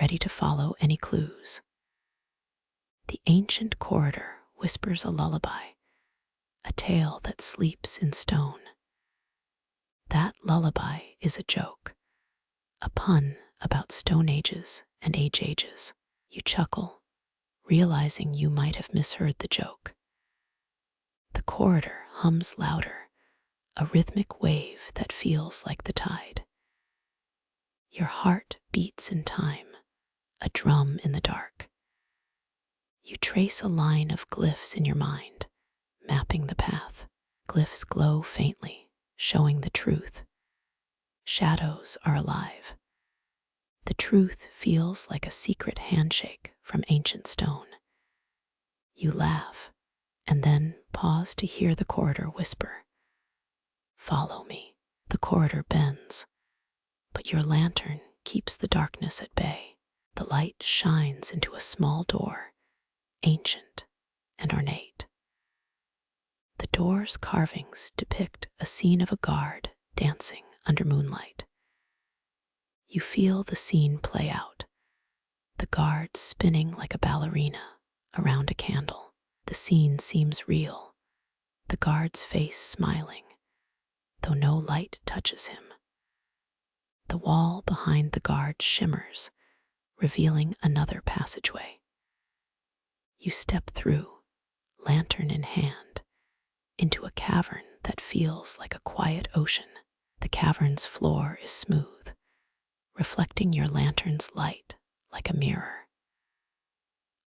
Speaker 1: ready to follow any clues. The ancient corridor whispers a lullaby, a tale that sleeps in stone. That lullaby is a joke, a pun about stone ages and age ages. You chuckle, realizing you might have misheard the joke. The corridor hums louder, a rhythmic wave that feels like the tide. Your heart beats in time, a drum in the dark. You trace a line of glyphs in your mind, mapping the path. Glyphs glow faintly, showing the truth. Shadows are alive. The truth feels like a secret handshake from ancient stone. You laugh, and then pause to hear the corridor whisper, "Follow me." The corridor bends, but your lantern keeps the darkness at bay. The light shines into a small door, ancient and ornate. The door's carvings depict a scene of a guard dancing under moonlight. You feel the scene play out, the guard spinning like a ballerina around a candle. The scene seems real, the guard's face smiling, though no light touches him. The wall behind the guard shimmers, revealing another passageway. You step through, lantern in hand, into a cavern that feels like a quiet ocean. The cavern's floor is smooth, reflecting your lantern's light like a mirror.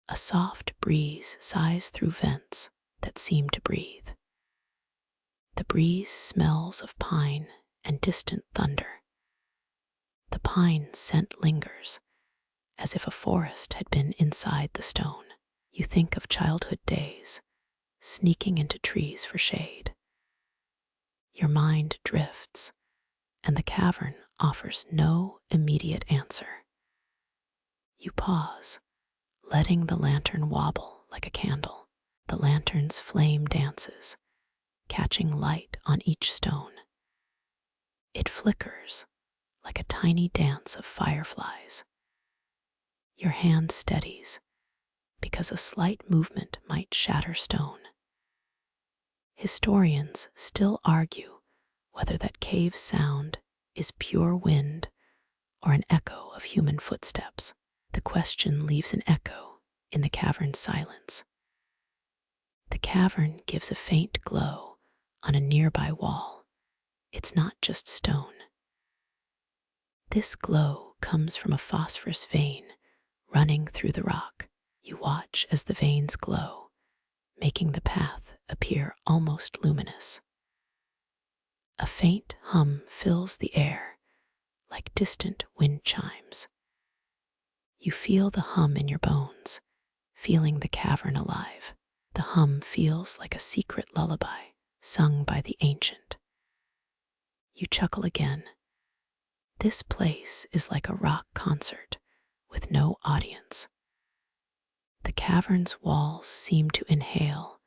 Speaker 1: A soft breeze sighs through vents that seem to breathe. The breeze smells of pine and distant thunder. The pine scent lingers, as if a forest had been inside the stone. You think of childhood days, sneaking into trees for shade. Your mind drifts, and the cavern offers no immediate answer. You pause, letting the lantern wobble like a candle. The lantern's flame dances, catching light on each stone. It flickers like a tiny dance of fireflies. Your hand steadies, because a slight movement might shatter stone. Historians still argue whether that cave sound is pure wind or an echo of human footsteps. The question leaves an echo in the cavern's silence. The cavern gives a faint glow on a nearby wall. It's not just stone. This glow comes from a phosphorus vein running through the rock. You watch as the veins glow, making the path appear almost luminous. A faint hum fills the air, like distant wind chimes. You feel the hum in your bones, feeling the cavern alive. The hum feels like a secret lullaby sung by the ancient. You chuckle again. This place is like a rock concert with no audience. The cavern's walls seem to inhale,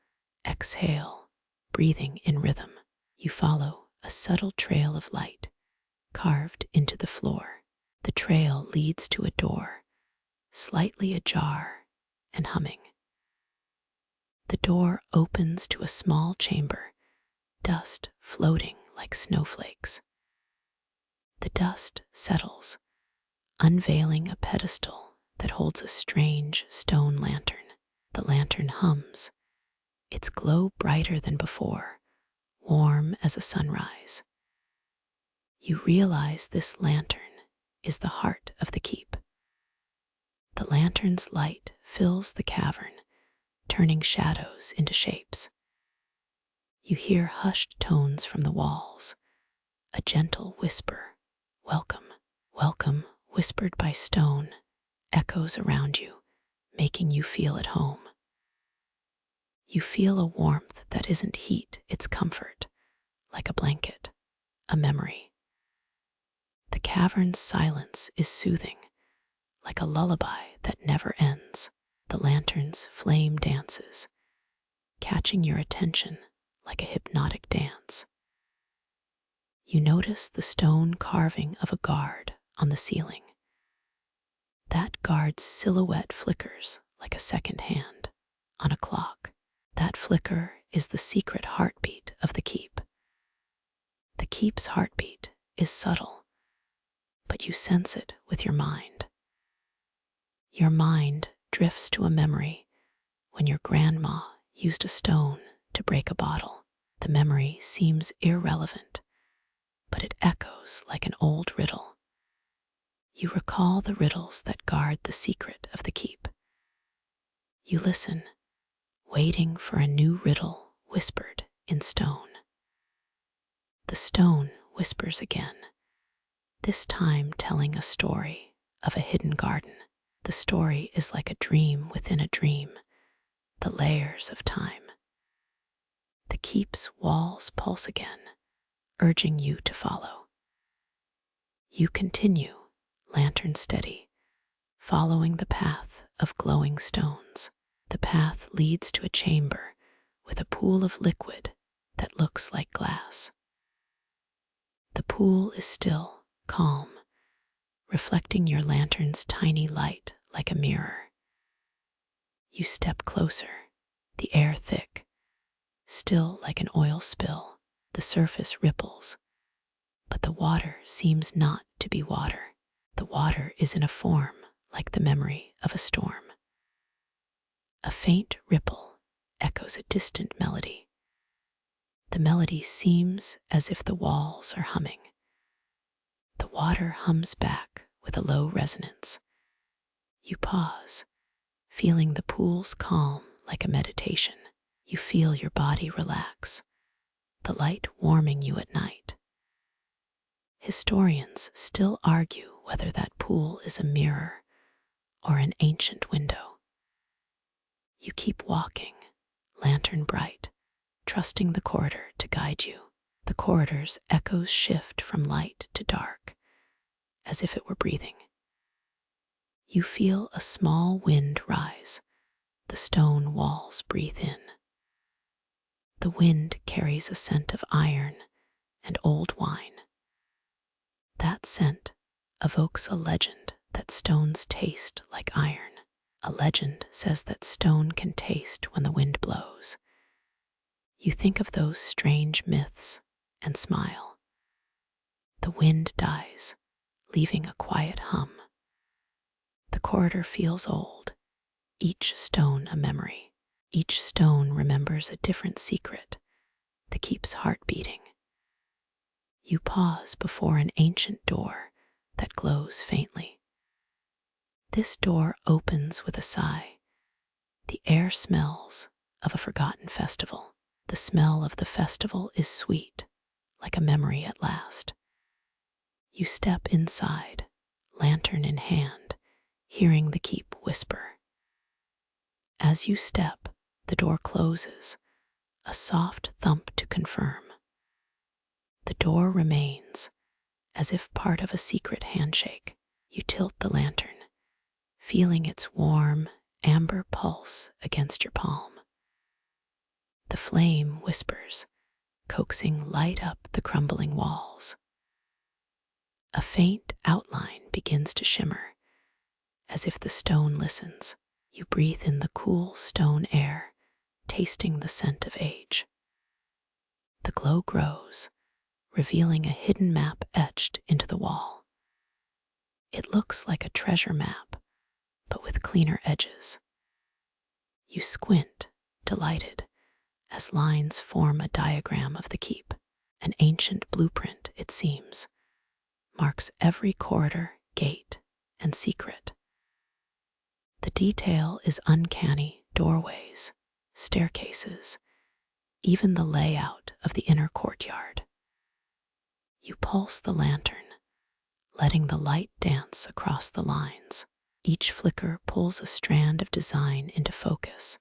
Speaker 1: exhale, breathing in rhythm. You follow a subtle trail of light carved into the floor. The trail leads to a door, slightly ajar and humming. The door opens to a small chamber, dust floating like snowflakes. The dust settles, unveiling a pedestal that holds a strange stone lantern. The lantern hums, its glow brighter than before, warm as a sunrise. You realize this lantern is the heart of the keep. The lantern's light fills the cavern, turning shadows into shapes. You hear hushed tones from the walls, a gentle whisper, "Welcome, welcome," whispered by stone, echoes around you, making you feel at home. You feel a warmth that isn't heat, it's comfort, like a blanket, a memory. The cavern's silence is soothing, like a lullaby that never ends. The lantern's flame dances, catching your attention like a hypnotic dance. You notice the stone carving of a guard on the ceiling. That guard's silhouette flickers like a second hand on a clock. That flicker is the secret heartbeat of the keep. The keep's heartbeat is subtle, but you sense it with your mind. Your mind drifts to a memory when your grandma used a stone to break a bottle. The memory seems irrelevant, but it echoes like an old riddle. You recall the riddles that guard the secret of the keep. You listen, waiting for a new riddle whispered in stone. The stone whispers again, this time telling a story of a hidden garden. The story is like a dream within a dream, the layers of time. The keep's walls pulse again, urging you to follow. You continue, lantern steady, following the path of glowing stones. The path leads to a chamber with a pool of liquid that looks like glass. The pool is still, calm, reflecting your lantern's tiny light like a mirror. You step closer, the air thick, still like an oil spill. The surface ripples, but the water seems not to be water. The water is in a form like the memory of a storm. A faint ripple echoes a distant melody. The melody seems as if the walls are humming. The water hums back with a low resonance. You pause, feeling the pool's calm like a meditation. You feel your body relax, the light warming you at night. Historians still argue whether that pool is a mirror or an ancient window. You keep walking, lantern bright, trusting the corridor to guide you. The corridor's echoes shift from light to dark, as if it were breathing. You feel a small wind rise. The stone walls breathe in. The wind carries a scent of iron and old wine. That scent evokes a legend that stones taste like iron. A legend says that stone can taste when the wind blows. You think of those strange myths and smile. The wind dies, leaving a quiet hum. The corridor feels old, each stone a memory. Each stone remembers a different secret that keeps heart beating. You pause before an ancient door that glows faintly. This door opens with a sigh. The air smells of a forgotten festival. The smell of the festival is sweet, like a memory at last. You step inside, lantern in hand, hearing the keep whisper. As you step, the door closes, a soft thump to confirm. The door remains, as if part of a secret handshake. You tilt the lantern, feeling its warm, amber pulse against your palm. The flame whispers, coaxing light up the crumbling walls. A faint outline begins to shimmer, as if the stone listens. You breathe in the cool stone air, tasting the scent of age. The glow grows, revealing a hidden map etched into the wall. It looks like a treasure map, but with cleaner edges. You squint, delighted, as lines form a diagram of the keep. An ancient blueprint, it seems, marks every corridor, gate, and secret. The detail is uncanny: doorways, staircases, even the layout of the inner courtyard. You pulse the lantern, letting the light dance across the lines. Each flicker pulls a strand of design into focus,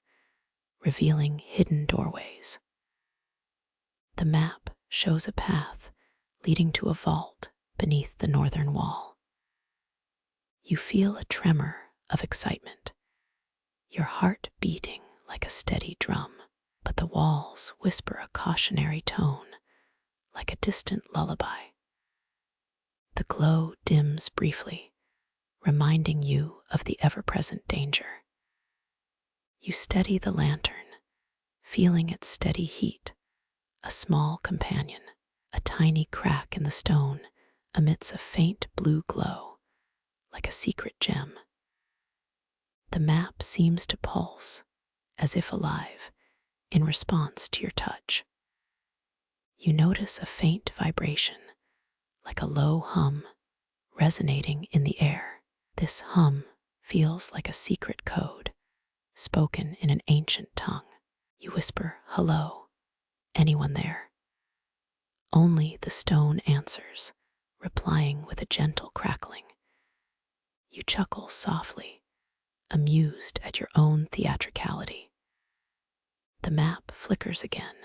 Speaker 1: revealing hidden doorways. The map shows a path leading to a vault beneath the northern wall. You feel a tremor of excitement, your heart beating like a steady drum, but the walls whisper a cautionary tone, like a distant lullaby. The glow dims briefly, reminding you of the ever-present danger. You steady the lantern, feeling its steady heat, a small companion. A tiny crack in the stone emits a faint blue glow, like a secret gem. The map seems to pulse, as if alive, in response to your touch. You notice a faint vibration, like a low hum, resonating in the air. This hum feels like a secret code, spoken in an ancient tongue. You whisper, "Hello, anyone there?" Only the stone answers, replying with a gentle crackling. You chuckle softly, amused at your own theatricality. The map flickers again,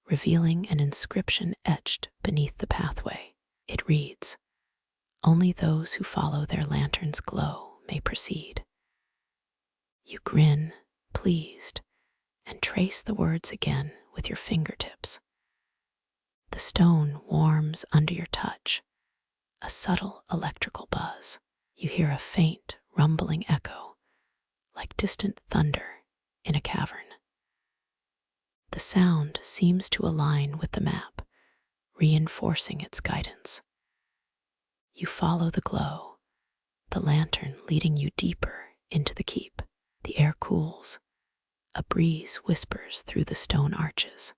Speaker 1: revealing an inscription etched beneath the pathway. It reads, "Only those who follow their lantern's glow may proceed." You grin, pleased, and trace the words again with your fingertips. The stone warms under your touch, a subtle electrical buzz. You hear a faint, rumbling echo, like distant thunder in a cavern. The sound seems to align with the map, reinforcing its guidance. You follow the glow, the lantern leading you deeper into the keep. The air cools, a breeze whispers through the stone arches.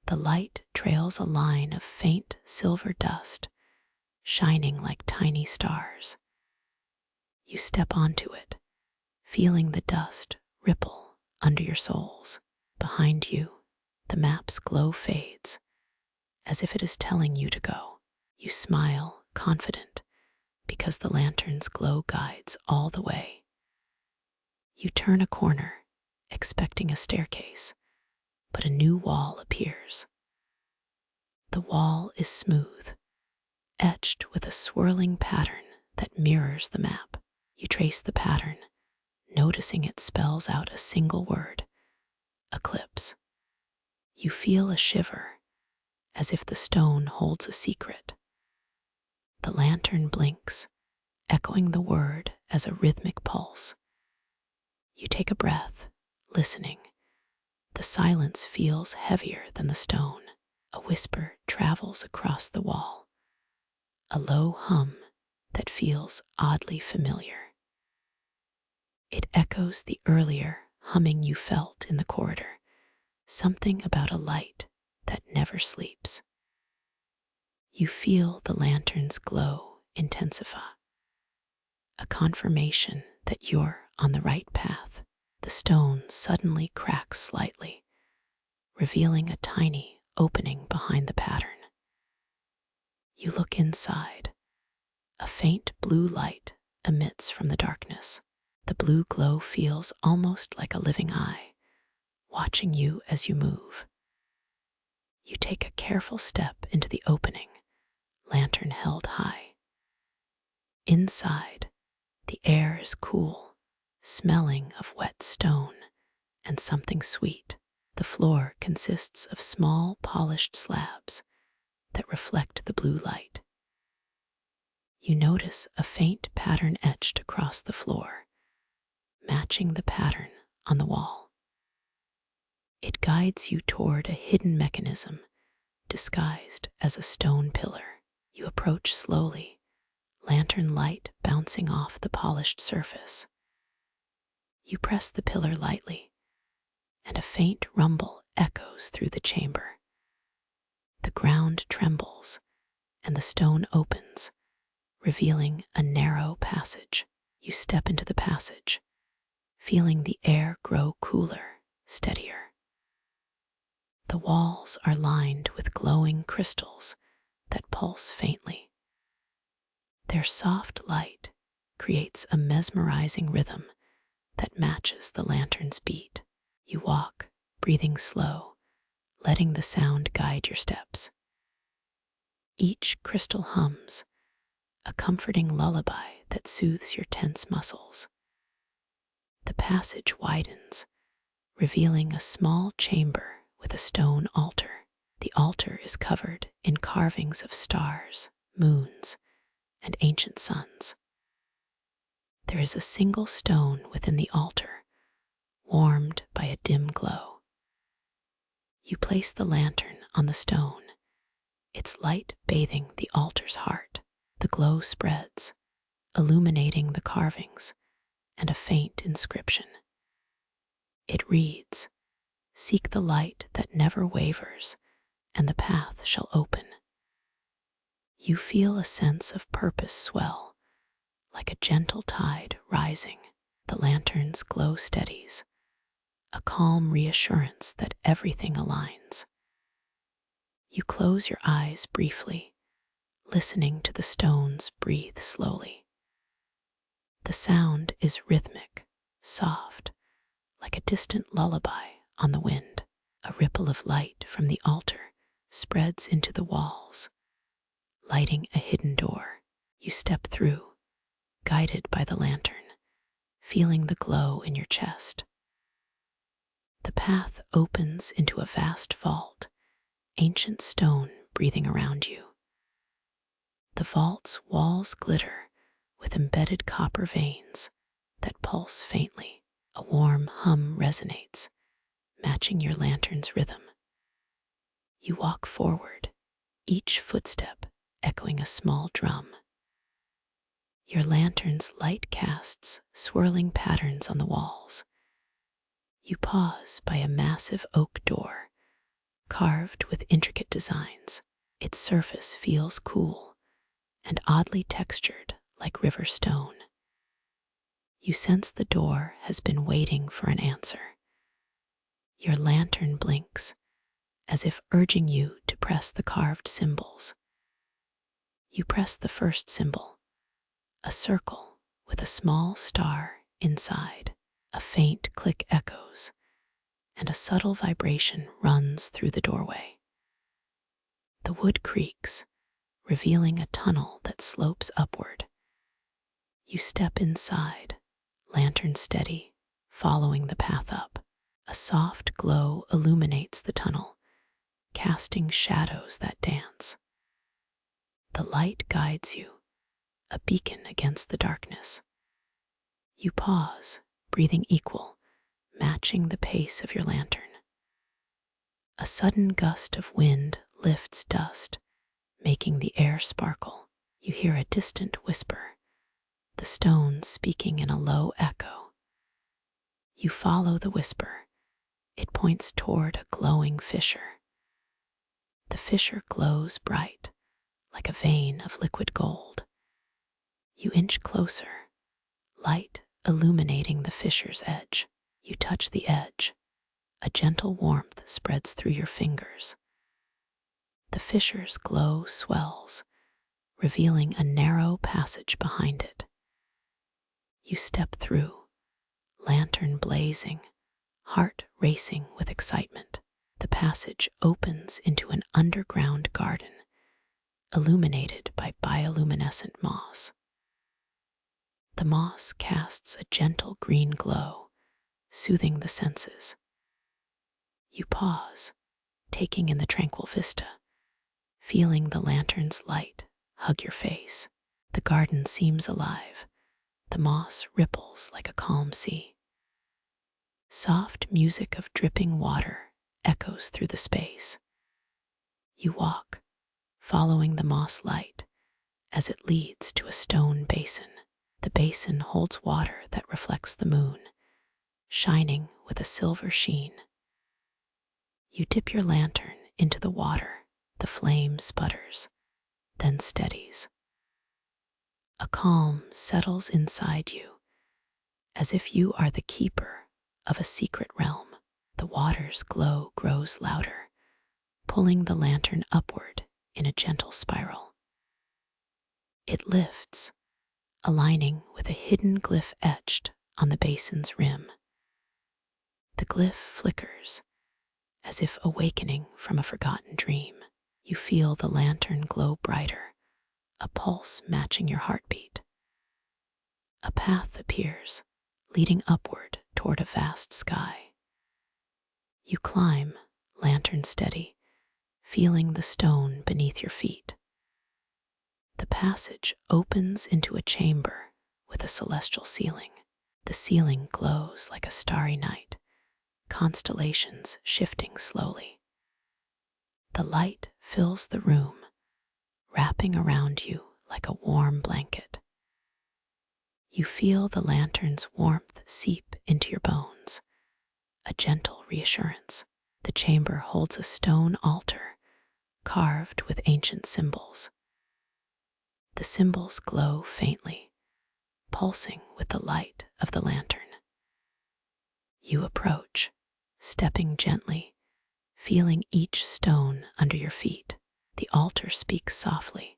Speaker 1: The light trails a line of faint silver dust, shining like tiny stars. You step onto it, feeling the dust ripple under your soles. Behind you, the map's glow fades, as if it is telling you to go. You smile, confident, because the lantern's glow guides all the way. You turn a corner, expecting a staircase, but a new wall appears. The wall is smooth, etched with a swirling pattern that mirrors the map. You trace the pattern, noticing it spells out a single word: eclipse. You feel a shiver, as if the stone holds a secret. The lantern blinks, echoing the word as a rhythmic pulse. You take a breath, listening. The silence feels heavier than the stone. A whisper travels across the wall, a low hum that feels oddly familiar. It echoes the earlier humming you felt in the corridor, something about a light that never sleeps. You feel the lantern's glow intensify, a confirmation that you're on the right path. The stone suddenly cracks slightly, revealing a tiny opening behind the pattern. You look inside. A faint blue light emits from the darkness. The blue glow feels almost like a living eye, watching you as you move. You take a careful step into the opening, lantern held high. Inside, the air is cool, smelling of wet stone and something sweet. The floor consists of small polished slabs that reflect the blue light. You notice a faint pattern etched across the floor, matching the pattern on the wall. It guides you toward a hidden mechanism disguised as a stone pillar. You approach slowly, lantern light bouncing off the polished surface. You press the pillar lightly, and a faint rumble echoes through the chamber. The ground trembles, and the stone opens, revealing a narrow passage. You step into the passage, feeling the air grow cooler, steadier. The walls are lined with glowing crystals that pulse faintly. Their soft light creates a mesmerizing rhythm that matches the lantern's beat. You walk, breathing slow, letting the sound guide your steps. Each crystal hums, a comforting lullaby that soothes your tense muscles. The passage widens, revealing a small chamber with a stone altar. The altar is covered in carvings of stars, moons, and ancient suns. There is a single stone within the altar, warmed by a dim glow. You place the lantern on the stone, its light bathing the altar's heart. The glow spreads, illuminating the carvings and a faint inscription. It reads, "Seek the light that never wavers, and the path shall open." You feel a sense of purpose swell, like a gentle tide rising. The lantern's glow steadies, a calm reassurance that everything aligns. You close your eyes briefly, listening to the stones breathe slowly. The sound is rhythmic, soft, like a distant lullaby on the wind. A ripple of light from the altar spreads into the walls, lighting a hidden door. You step through, guided by the lantern, feeling the glow in your chest. The path opens into a vast vault, ancient stone breathing around you. The vault's walls glitter with embedded copper veins that pulse faintly. A warm hum resonates, matching your lantern's rhythm. You walk forward, each footstep echoing a small drum. Your lantern's light casts swirling patterns on the walls. You pause by a massive oak door, carved with intricate designs. Its surface feels cool and oddly textured like river stone. You sense the door has been waiting for an answer. Your lantern blinks, as if urging you to press the carved symbols. You press the first symbol, a circle with a small star inside. A faint click echoes, and a subtle vibration runs through the doorway. The wood creaks, revealing a tunnel that slopes upward. You step inside, lantern steady, following the path up. A soft glow illuminates the tunnel, casting shadows that dance. The light guides you, a beacon against the darkness. You pause, breathing equal, matching the pace of your lantern. A sudden gust of wind lifts dust, making the air sparkle. You hear a distant whisper, the stones speaking in a low echo. You follow the whisper. It points toward a glowing fissure. The fissure glows bright, like a vein of liquid gold. You inch closer, light illuminating the fissure's edge. You touch the edge. A gentle warmth spreads through your fingers. The fissure's glow swells, revealing a narrow passage behind it. You step through, lantern blazing, heart racing with excitement. The passage opens into an underground garden, illuminated by bioluminescent moss. The moss casts a gentle green glow, soothing the senses. You pause, taking in the tranquil vista, feeling the lantern's light hug your face. The garden seems alive. The moss ripples like a calm sea. Soft music of dripping water echoes through the space. You walk, following the moss light as it leads to a stone basin. The basin holds water that reflects the moon, shining with a silver sheen. You dip your lantern into the water. The flame sputters, then steadies. A calm settles inside you, as if you are the keeper of a secret realm. The water's glow grows louder, pulling the lantern upward in a gentle spiral. It lifts, aligning with a hidden glyph etched on the basin's rim. The glyph flickers, as if awakening from a forgotten dream. You feel the lantern glow brighter, a pulse matching your heartbeat. A path appears, leading upward toward a vast sky. You climb, lantern steady, feeling the stone beneath your feet. The passage opens into a chamber with a celestial ceiling. The ceiling glows like a starry night, constellations shifting slowly. The light fills the room, wrapping around you like a warm blanket. You feel the lantern's warmth seep into your bones, a gentle reassurance. The chamber holds a stone altar carved with ancient symbols. The symbols glow faintly, pulsing with the light of the lantern. You approach, stepping gently, feeling each stone under your feet. The altar speaks softly,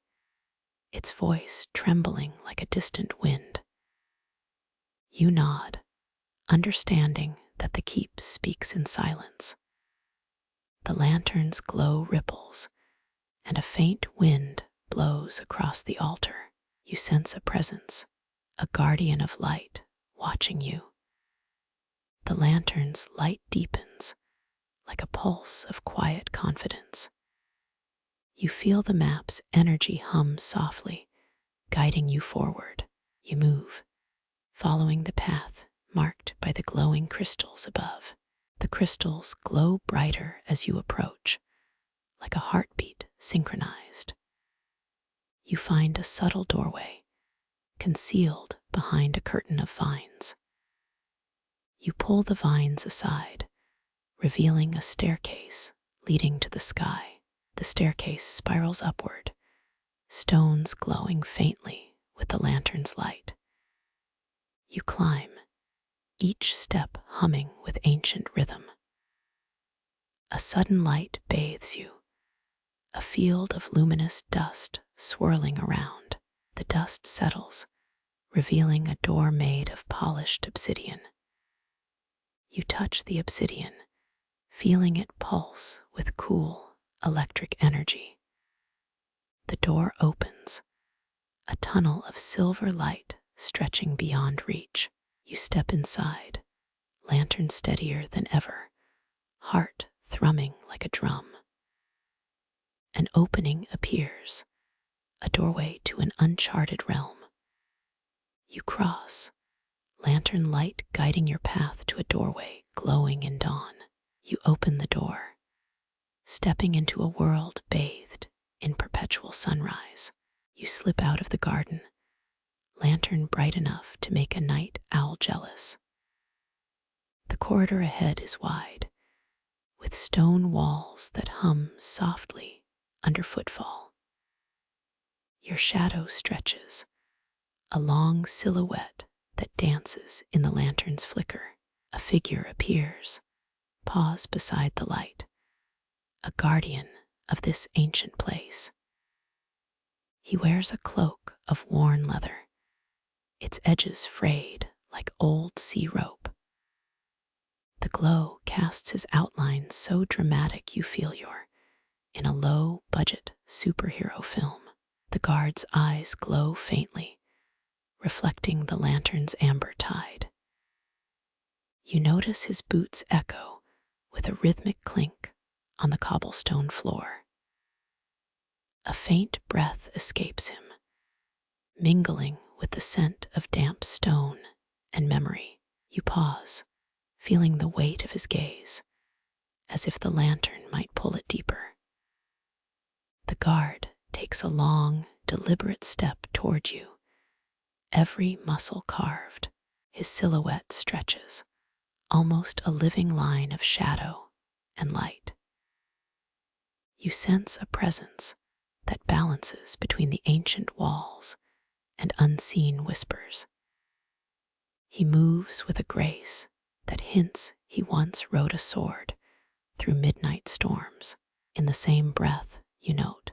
Speaker 1: its voice trembling like a distant wind. You nod, understanding that the keep speaks in silence. The lantern's glow ripples, and a faint wind blows across the altar. You sense a presence, a guardian of light, watching you. The lantern's light deepens, like a pulse of quiet confidence. You feel the map's energy hum softly, guiding you forward. You move, following the path marked by the glowing crystals above. The crystals glow brighter as you approach, like a heartbeat synchronized. You find a subtle doorway, concealed behind a curtain of vines. You pull the vines aside, revealing a staircase leading to the sky. The staircase spirals upward, stones glowing faintly with the lantern's light. You climb, each step humming with ancient rhythm. A sudden light bathes you, a field of luminous dust swirling around. The dust settles, revealing a door made of polished obsidian. You touch the obsidian, feeling it pulse with cool, electric energy. The door opens, a tunnel of silver light stretching beyond reach. You step inside, lantern steadier than ever, heart thrumming like a drum. An opening appears, a doorway to an uncharted realm. You cross, lantern light guiding your path to a doorway glowing in dawn. You open the door, stepping into a world bathed in perpetual sunrise. You slip out of the garden, lantern bright enough to make a night owl jealous. The corridor ahead is wide, with stone walls that hum softly under footfall. Your shadow stretches, a long silhouette that dances in the lantern's flicker. A figure appears, pause beside the light, a guardian of this ancient place. He wears a cloak of worn leather, its edges frayed like old sea rope. The glow casts his outlines so dramatic you feel you're in a low-budget superhero film. The guard's eyes glow faintly, reflecting the lantern's amber tide. You notice his boots echo with a rhythmic clink on the cobblestone floor. A faint breath escapes him, mingling with the scent of damp stone and memory. You pause, feeling the weight of his gaze, as if the lantern might pull it deeper. The guard takes a long, deliberate step toward you, every muscle carved. His silhouette stretches, almost a living line of shadow and light. You sense a presence that balances between the ancient walls and unseen whispers. He moves with a grace that hints he once rode a sword through midnight storms. In the same breath, you note,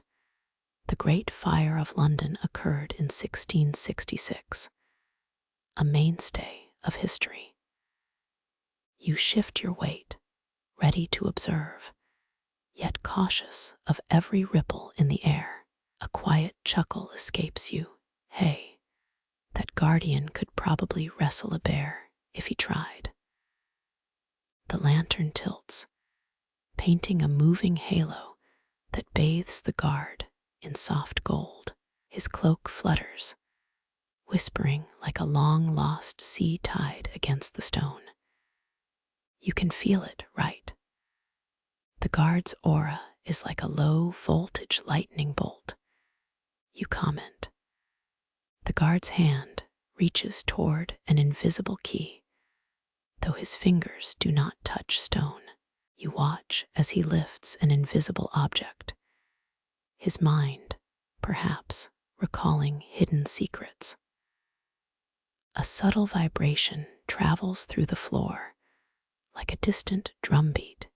Speaker 1: the Great Fire of London occurred in 1666, a mainstay of history. You shift your weight, ready to observe, yet cautious of every ripple in the air. A quiet chuckle escapes you. Hey, that guardian could probably wrestle a bear if he tried. The lantern tilts, painting a moving halo that bathes the guard in soft gold. His cloak flutters, whispering like a long-lost sea tide against the stone. You can feel it, right? The guard's aura is like a low-voltage lightning bolt. You comment. The guard's hand reaches toward an invisible key, though his fingers do not touch stone. You watch as he lifts an invisible object, his mind, perhaps, recalling hidden secrets. A subtle vibration travels through the floor, like a distant drumbeat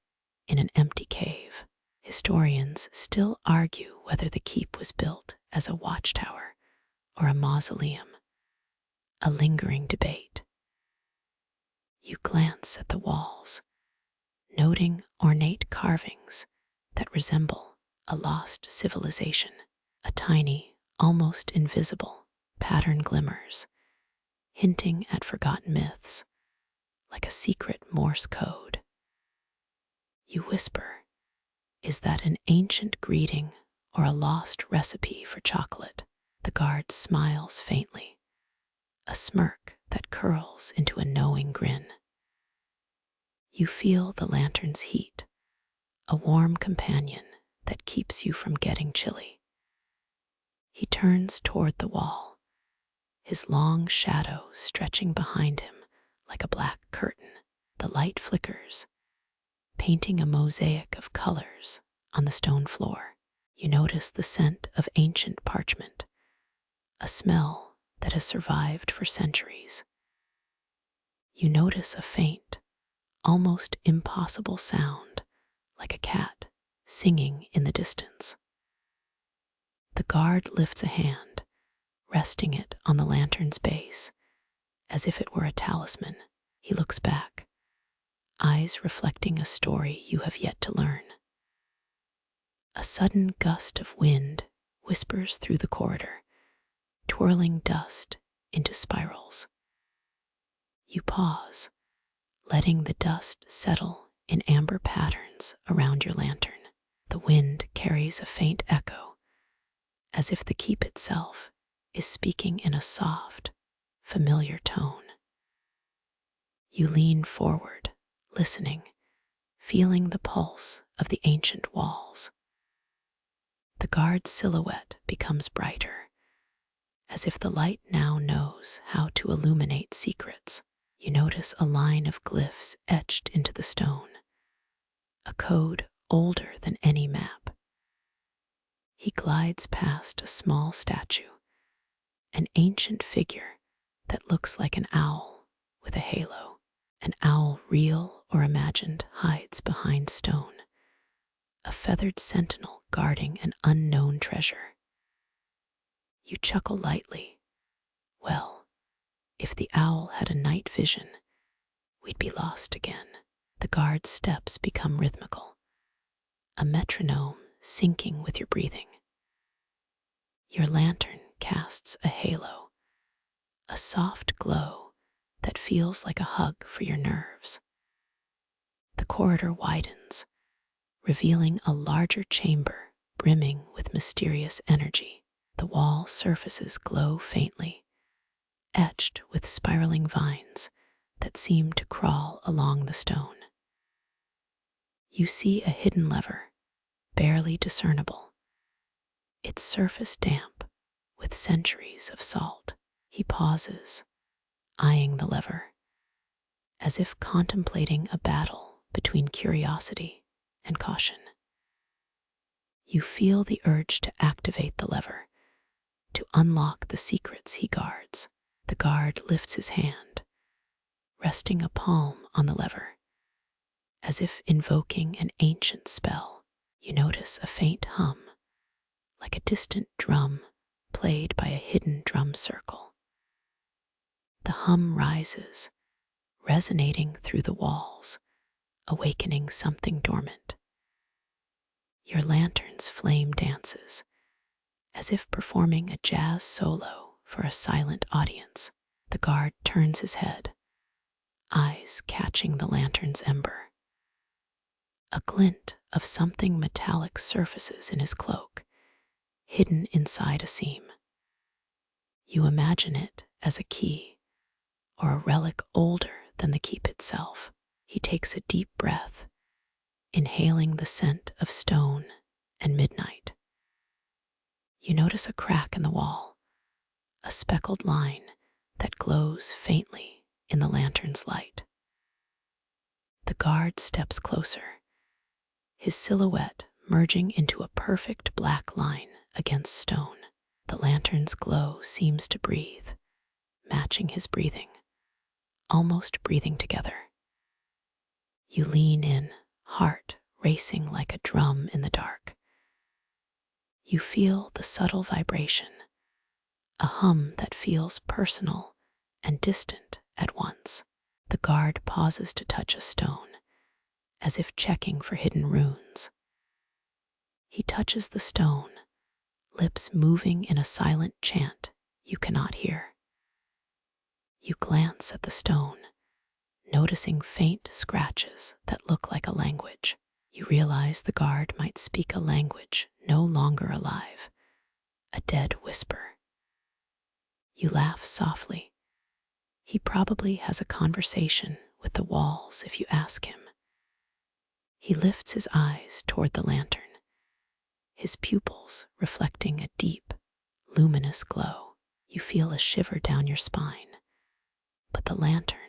Speaker 1: in an empty cave. Historians still argue whether the keep was built as a watchtower or a mausoleum, a lingering debate. You glance at the walls, noting ornate carvings that resemble a lost civilization. A tiny, almost invisible pattern glimmers, hinting at forgotten myths, like a secret Morse code. You whisper, is that an ancient greeting or a lost recipe for chocolate? The guard smiles faintly, a smirk that curls into a knowing grin. You feel the lantern's heat, a warm companion that keeps you from getting chilly. He turns toward the wall, his long shadow stretching behind him like a black curtain. The light flickers, painting a mosaic of colors on the stone floor. You notice the scent of ancient parchment, a smell that has survived for centuries. You notice a faint, almost impossible sound, like a cat singing in the distance. The guard lifts a hand, resting it on the lantern's base, as if it were a talisman. He looks back, eyes reflecting a story you have yet to learn. A sudden gust of wind whispers through the corridor, twirling dust into spirals. You pause, letting the dust settle in amber patterns around your lantern. The wind carries a faint echo, as if the keep itself is speaking in a soft, familiar tone. You lean forward, listening, feeling the pulse of the ancient walls. The guard's silhouette becomes brighter, as if the light now knows how to illuminate secrets. You notice a line of glyphs etched into the stone, a code older than any map. He glides past a small statue, an ancient figure that looks like an owl with a halo. An owl, real or imagined, hides behind stone, a feathered sentinel guarding an unknown treasure. You chuckle lightly. Well, If the owl had a night vision, we'd be lost again. The guard's steps become rhythmical, a metronome syncing with your breathing. Your lantern casts a halo, a soft glow that feels like a hug for your nerves. The corridor widens, revealing a larger chamber brimming with mysterious energy. The wall surfaces glow faintly, etched with spiraling vines that seem to crawl along the stone. You see a hidden lever, barely discernible, its surface damp with centuries of salt. He pauses, eyeing the lever, as if contemplating a battle between curiosity and caution. You feel the urge to activate the lever, to unlock the secrets he guards. The guard lifts his hand, resting a palm on the lever, as if invoking an ancient spell. You notice a faint hum, like a distant drum played by a hidden drum circle. The hum rises, resonating through the walls, awakening something dormant. Your lantern's flame dances, as if performing a jazz solo for a silent audience. The guard turns his head, eyes catching the lantern's ember. A glint of something metallic surfaces in his cloak, hidden inside a seam. You imagine it as a key, or a relic older than the keep itself. He takes a deep breath, inhaling the scent of stone and midnight. You notice a crack in the wall, a speckled line that glows faintly in the lantern's light. The guard steps closer, his silhouette merging into a perfect black line against stone. The lantern's glow seems to breathe, matching his breathing, almost breathing together. You lean in, heart racing like a drum in the dark. You feel the subtle vibration, a hum that feels personal and distant at once. The guard pauses to touch a stone, as if checking for hidden runes. He touches the stone, lips moving in a silent chant you cannot hear. You glance at the stone, noticing faint scratches that look like a language. You realize the guard might speak a language no longer alive, a dead whisper. You laugh softly. He probably has a conversation with the walls if you ask him. He lifts his eyes toward the lantern, his pupils reflecting a deep, luminous glow. You feel a shiver down your spine, but the lantern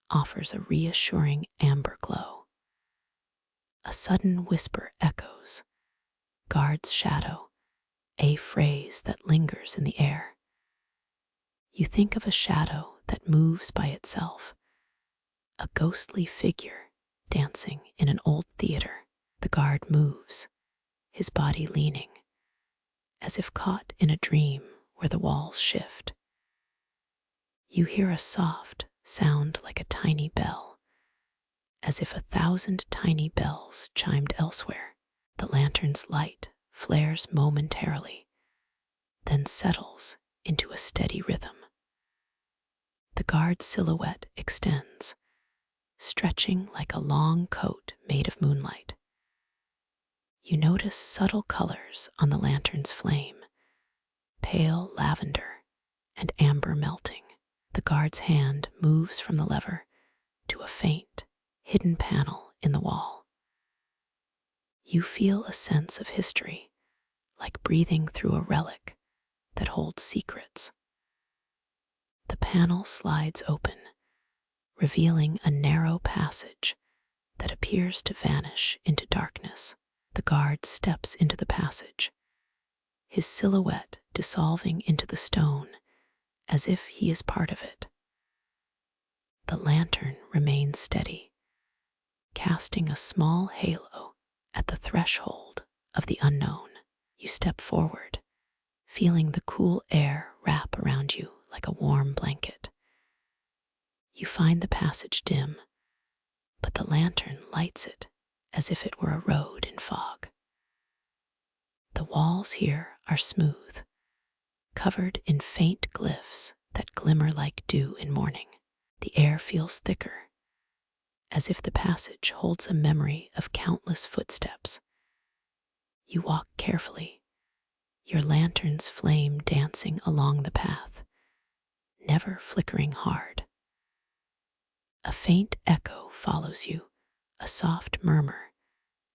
Speaker 1: offers a reassuring amber glow. A sudden whisper echoes, guard's shadow, a phrase that lingers in the air. You think of a shadow that moves by itself, a ghostly figure dancing in an old theater. The guard moves, his body leaning, as if caught in a dream where the walls shift. You hear a soft sound like a tiny bell, as if 1,000 tiny bells chimed elsewhere. The lantern's light flares momentarily, then settles into a steady rhythm. The guard's silhouette extends, stretching like a long coat made of moonlight. You notice subtle colors on the lantern's flame, pale lavender and amber melting. The guard's hand moves from the lever to a faint, hidden panel in the wall. You feel a sense of history, like breathing through a relic that holds secrets. The panel slides open, revealing a narrow passage that appears to vanish into darkness. The guard steps into the passage, his silhouette dissolving into the stone as if he is part of it. The lantern remains steady, casting a small halo at the threshold of the unknown. You step forward, feeling the cool air wrap around you like a warm blanket. You find the passage dim, but the lantern lights it as if it were a road in fog. The walls here are smooth, covered in faint glyphs that glimmer like dew in morning. The air feels thicker, as if the passage holds a memory of countless footsteps. You walk carefully, your lantern's flame dancing along the path, never flickering hard. A faint echo follows you, a soft murmur,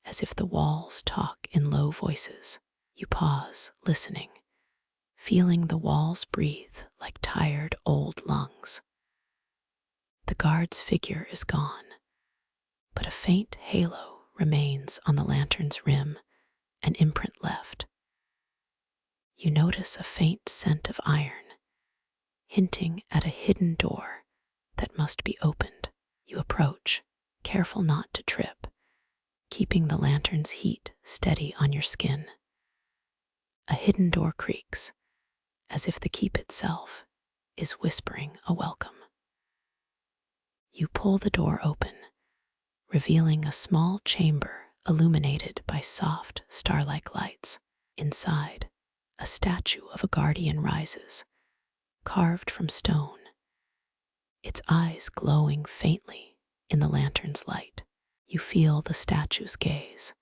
Speaker 1: as if the walls talk in low voices. You pause, listening, feeling the walls breathe like tired old lungs. The guard's figure is gone, but a faint halo remains on the lantern's rim, an imprint left. You notice a faint scent of iron, hinting at a hidden door that must be opened. You approach, careful not to trip, keeping the lantern's heat steady on your skin. A hidden door creaks, as if the keep itself is whispering a welcome. You pull the door open, revealing a small chamber illuminated by soft, star-like lights. Inside, a statue of a guardian rises, carved from stone, its eyes glowing faintly in the lantern's light. You feel the statue's gaze,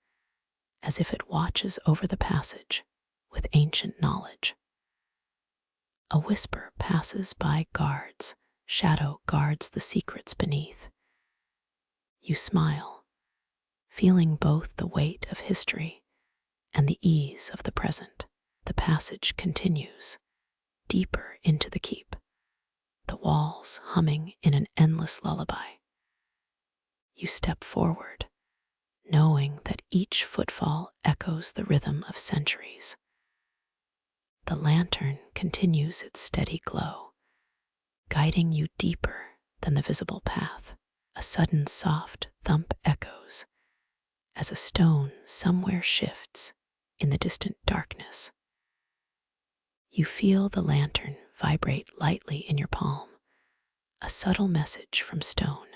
Speaker 1: as if it watches over the passage with ancient knowledge. A whisper passes by guards, shadow guards the secrets beneath. You smile, feeling both the weight of history and the ease of the present. The passage continues, deeper into the keep, the walls humming in an endless lullaby. You step forward, knowing that each footfall echoes the rhythm of centuries. The lantern continues its steady glow, guiding you deeper than the visible path. A sudden soft thump echoes as a stone somewhere shifts in the distant darkness. You feel the lantern vibrate lightly in your palm, a subtle message from stone.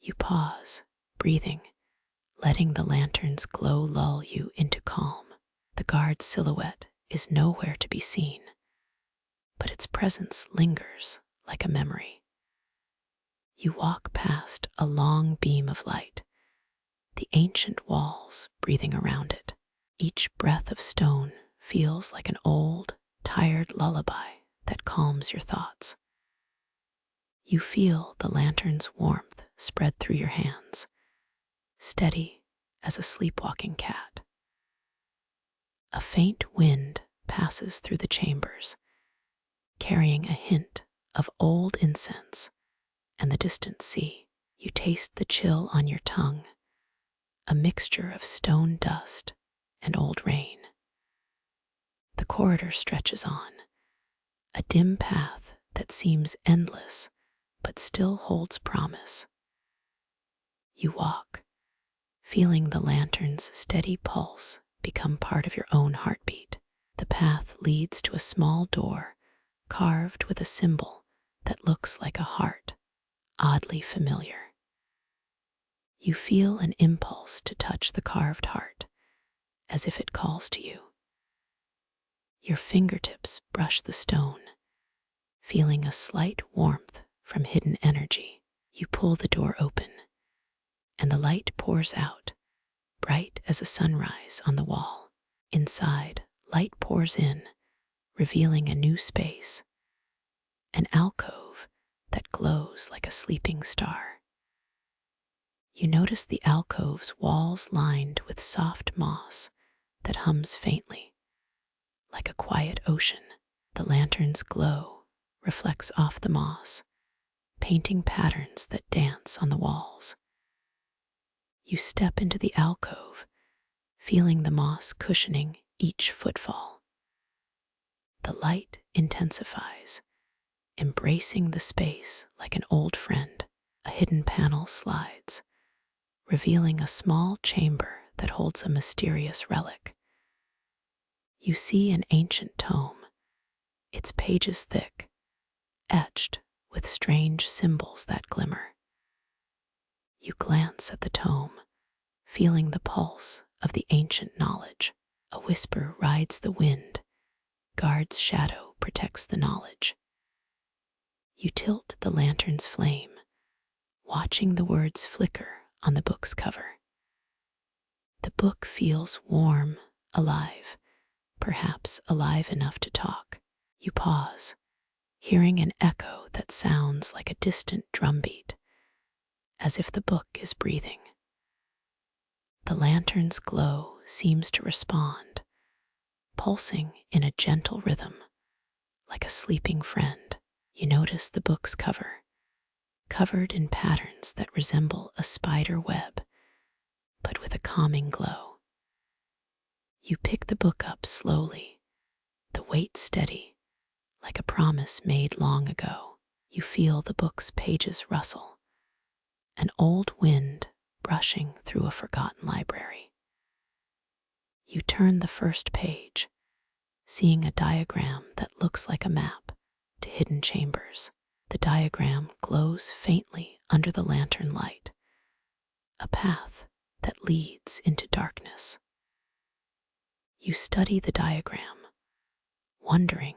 Speaker 1: You pause, breathing, letting the lantern's glow lull you into calm. The guard's silhouette is nowhere to be seen, but its presence lingers like a memory. You walk past a long beam of light, the ancient walls breathing around it. Each breath of stone feels like an old, tired lullaby that calms your thoughts. You feel the lantern's warmth spread through your hands, steady as a sleepwalking cat. A faint wind passes through the chambers, carrying a hint of old incense and the distant sea. You taste the chill on your tongue, a mixture of stone dust and old rain. The corridor stretches on, a dim path that seems endless but still holds promise. You walk, feeling the lantern's steady pulse become part of your own heartbeat. The path leads to a small door carved with a symbol that looks like a heart, oddly familiar. You feel an impulse to touch the carved heart, as if it calls to you. Your fingertips brush the stone, feeling a slight warmth from hidden energy. You pull the door open, and the light pours out, bright as a sunrise on the wall. Inside, light pours in, revealing a new space, an alcove that glows like a sleeping star. You notice the alcove's walls lined with soft moss that hums faintly, like a quiet ocean. The lantern's glow reflects off the moss, painting patterns that dance on the walls. You step into the alcove, feeling the moss cushioning each footfall. The light intensifies, embracing the space like an old friend. A hidden panel slides, revealing a small chamber that holds a mysterious relic. You see an ancient tome, its pages thick, etched with strange symbols that glimmer. You glance at the tome, feeling the pulse of the ancient knowledge. A whisper rides the wind, guard's shadow protects the knowledge. You tilt the lantern's flame, watching the words flicker on the book's cover. The book feels warm, alive, perhaps alive enough to talk. You pause, hearing an echo that sounds like a distant drumbeat, as if the book is breathing. The lantern's glow seems to respond, pulsing in a gentle rhythm, like a sleeping friend. You notice the book's cover, covered in patterns that resemble a spider web, but with a calming glow. You pick the book up slowly, the weight steady, like a promise made long ago. You feel the book's pages rustle, an old wind brushing through a forgotten library. You turn the first page, seeing a diagram that looks like a map to hidden chambers. The diagram glows faintly under the lantern light, a path that leads into darkness. You study the diagram, wondering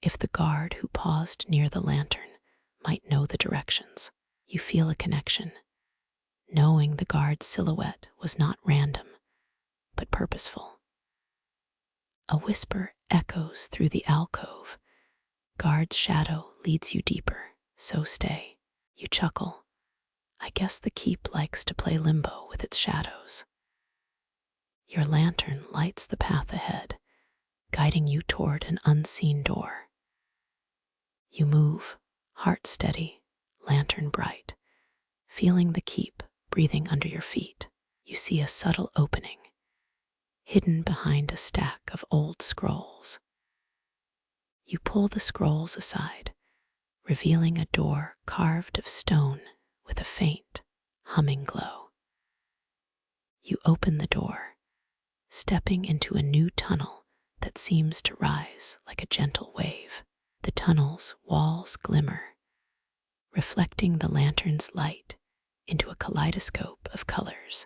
Speaker 1: if the guard who paused near the lantern might know the directions. You feel a connection, knowing the guard's silhouette was not random, but purposeful. A whisper echoes through the alcove. Guard's shadow leads you deeper, so stay. You chuckle. I guess the keep likes to play limbo with its shadows. Your lantern lights the path ahead, guiding you toward an unseen door. You move, heart steady, lantern bright, feeling the keep breathing under your feet. You see a subtle opening, hidden behind a stack of old scrolls. You pull the scrolls aside, revealing a door carved of stone with a faint, humming glow. You open the door, stepping into a new tunnel that seems to rise like a gentle wave. The tunnel's walls glimmer, reflecting the lantern's light into a kaleidoscope of colors.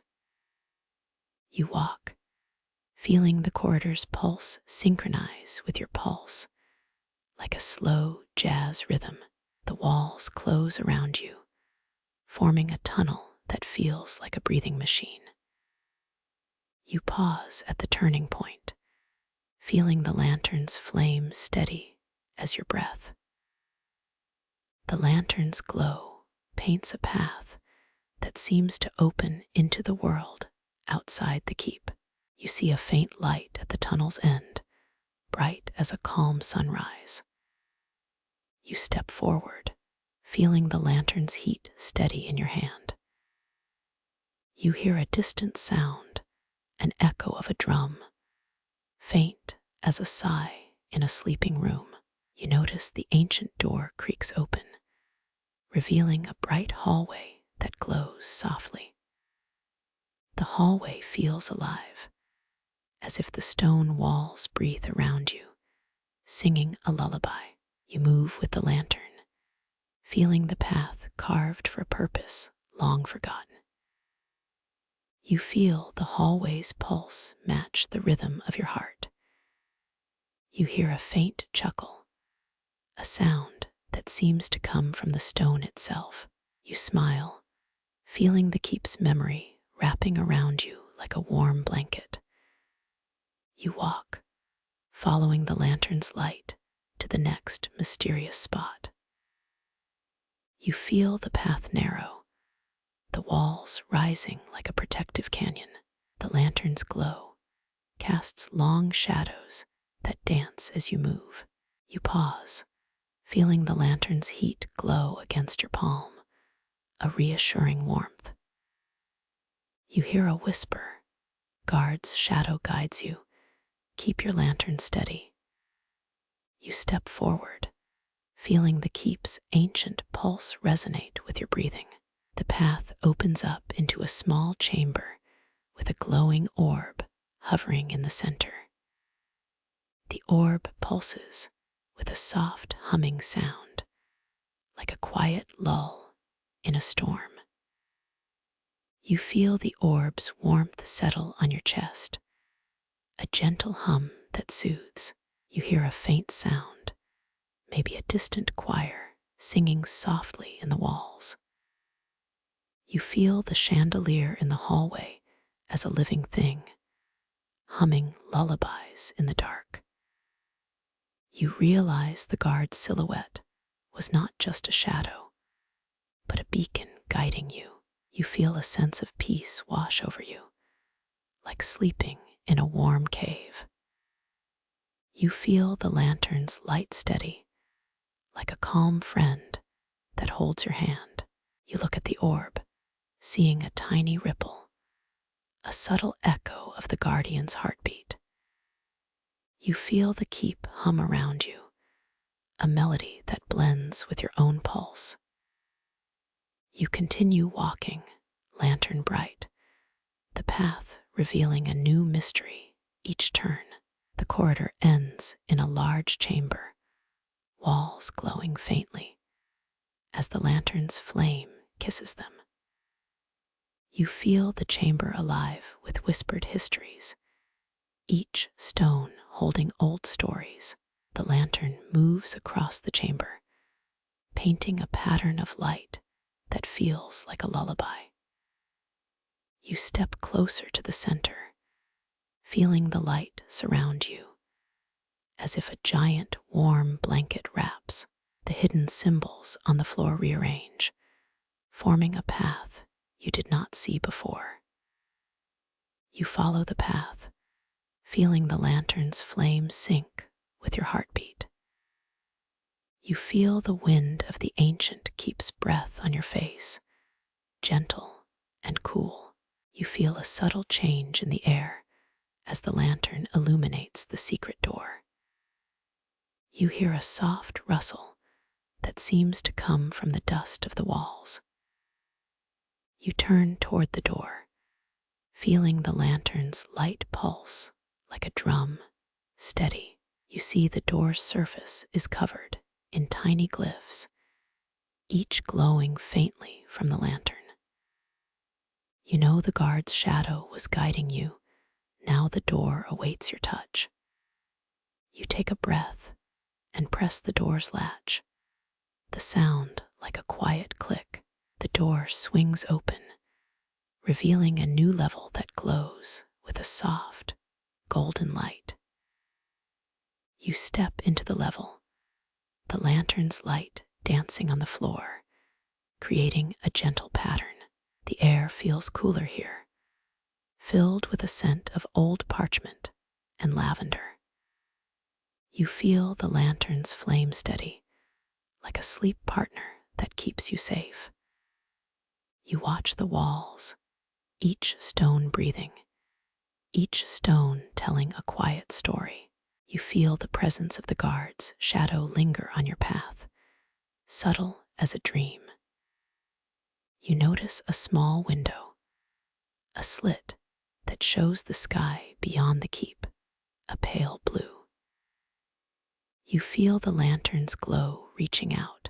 Speaker 1: You walk, feeling the corridor's pulse synchronize with your pulse, like a slow jazz rhythm. The walls close around you, forming a tunnel that feels like a breathing machine. You pause at the turning point, feeling the lantern's flame steady as your breath. The lantern's glow paints a path that seems to open into the world outside the keep. You see a faint light at the tunnel's end, bright as a calm sunrise. You step forward, feeling the lantern's heat steady in your hand. You hear a distant sound, an echo of a drum, faint as a sigh in a sleeping room. You notice the ancient door creaks open, revealing a bright hallway that glows softly. The hallway feels alive, as if the stone walls breathe around you, singing a lullaby. You move with the lantern, feeling the path carved for a purpose long forgotten. You feel the hallway's pulse match the rhythm of your heart. You hear a faint chuckle, a sound that seems to come from the stone itself. You smile, feeling the keep's memory wrapping around you like a warm blanket. You walk, following the lantern's light to the next mysterious spot. You feel the path narrow, the walls rising like a protective canyon. The lantern's glow casts long shadows that dance as you move. You pause, feeling the lantern's heat glow against your palm, a reassuring warmth. You hear a whisper. Guard's shadow guides you. Keep your lantern steady. You step forward, feeling the keep's ancient pulse resonate with your breathing. The path opens up into a small chamber with a glowing orb hovering in the center. The orb pulses with a soft humming sound, like a quiet lull in a storm. You feel the orb's warmth settle on your chest, a gentle hum that soothes. You hear a faint sound, maybe a distant choir singing softly in the walls. You feel the chandelier in the hallway as a living thing, humming lullabies in the dark. You realize the guard's silhouette was not just a shadow, but a beacon guiding you. You feel a sense of peace wash over you, like sleeping in a warm cave. You feel the lantern's light steady, like a calm friend that holds your hand. You look at the orb, seeing a tiny ripple, a subtle echo of the guardian's heartbeat. You feel the keep hum around you, a melody that blends with your own pulse. You continue walking, lantern bright, the path revealing a new mystery each turn. The corridor ends in a large chamber, walls glowing faintly as the lantern's flame kisses them. You feel the chamber alive with whispered histories, each stone holding old stories. The lantern moves across the chamber, painting a pattern of light that feels like a lullaby. You step closer to the center, feeling the light surround you, as if a giant warm blanket wraps. The hidden symbols on the floor rearrange, forming a path you did not see before. You follow the path, feeling the lantern's flame sync with your heartbeat. You feel the wind of the ancient keep's breath on your face, gentle and cool. You feel a subtle change in the air as the lantern illuminates the secret door. You hear a soft rustle that seems to come from the dust of the walls. You turn toward the door, feeling the lantern's light pulse like a drum, steady. You see the door's surface is covered in tiny glyphs, each glowing faintly from the lantern. You know the guard's shadow was guiding you. Now the door awaits your touch. You take a breath and press the door's latch. The sound like a quiet click. The door swings open, revealing a new level that glows with a soft, golden light. You step into the level, the lantern's light dancing on the floor, creating a gentle pattern. The air feels cooler here, filled with a scent of old parchment and lavender. You feel the lantern's flame steady, like a sleep partner that keeps you safe. You watch the walls, each stone breathing, each stone telling a quiet story. You feel the presence of the guard's shadow linger on your path, subtle as a dream. You notice a small window, a slit that shows the sky beyond the keep, a pale blue. You feel the lantern's glow reaching out,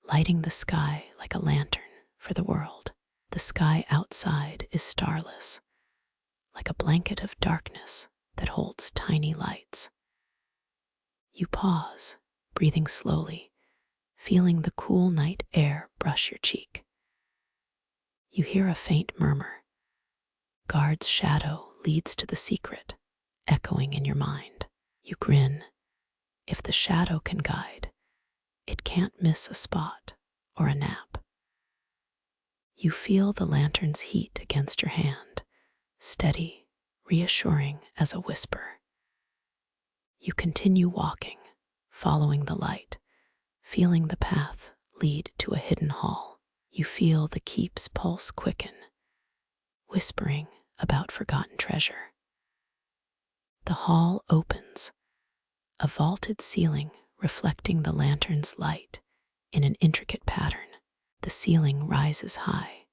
Speaker 1: lighting the sky like a lantern for the world. The sky outside is starless, like a blanket of darkness that holds tiny lights. You pause, breathing slowly, feeling the cool night air brush your cheek. You hear a faint murmur. Guard's shadow leads to the secret, echoing in your mind. You grin. If the shadow can guide, it can't miss a spot or a nap. You feel the lantern's heat against your hand, steady, reassuring as a whisper. You continue walking, following the light, feeling the path lead to a hidden hall. You feel the keep's pulse quicken, whispering about forgotten treasure. The hall opens, a vaulted ceiling reflecting the lantern's light in an intricate pattern. The ceiling rises high,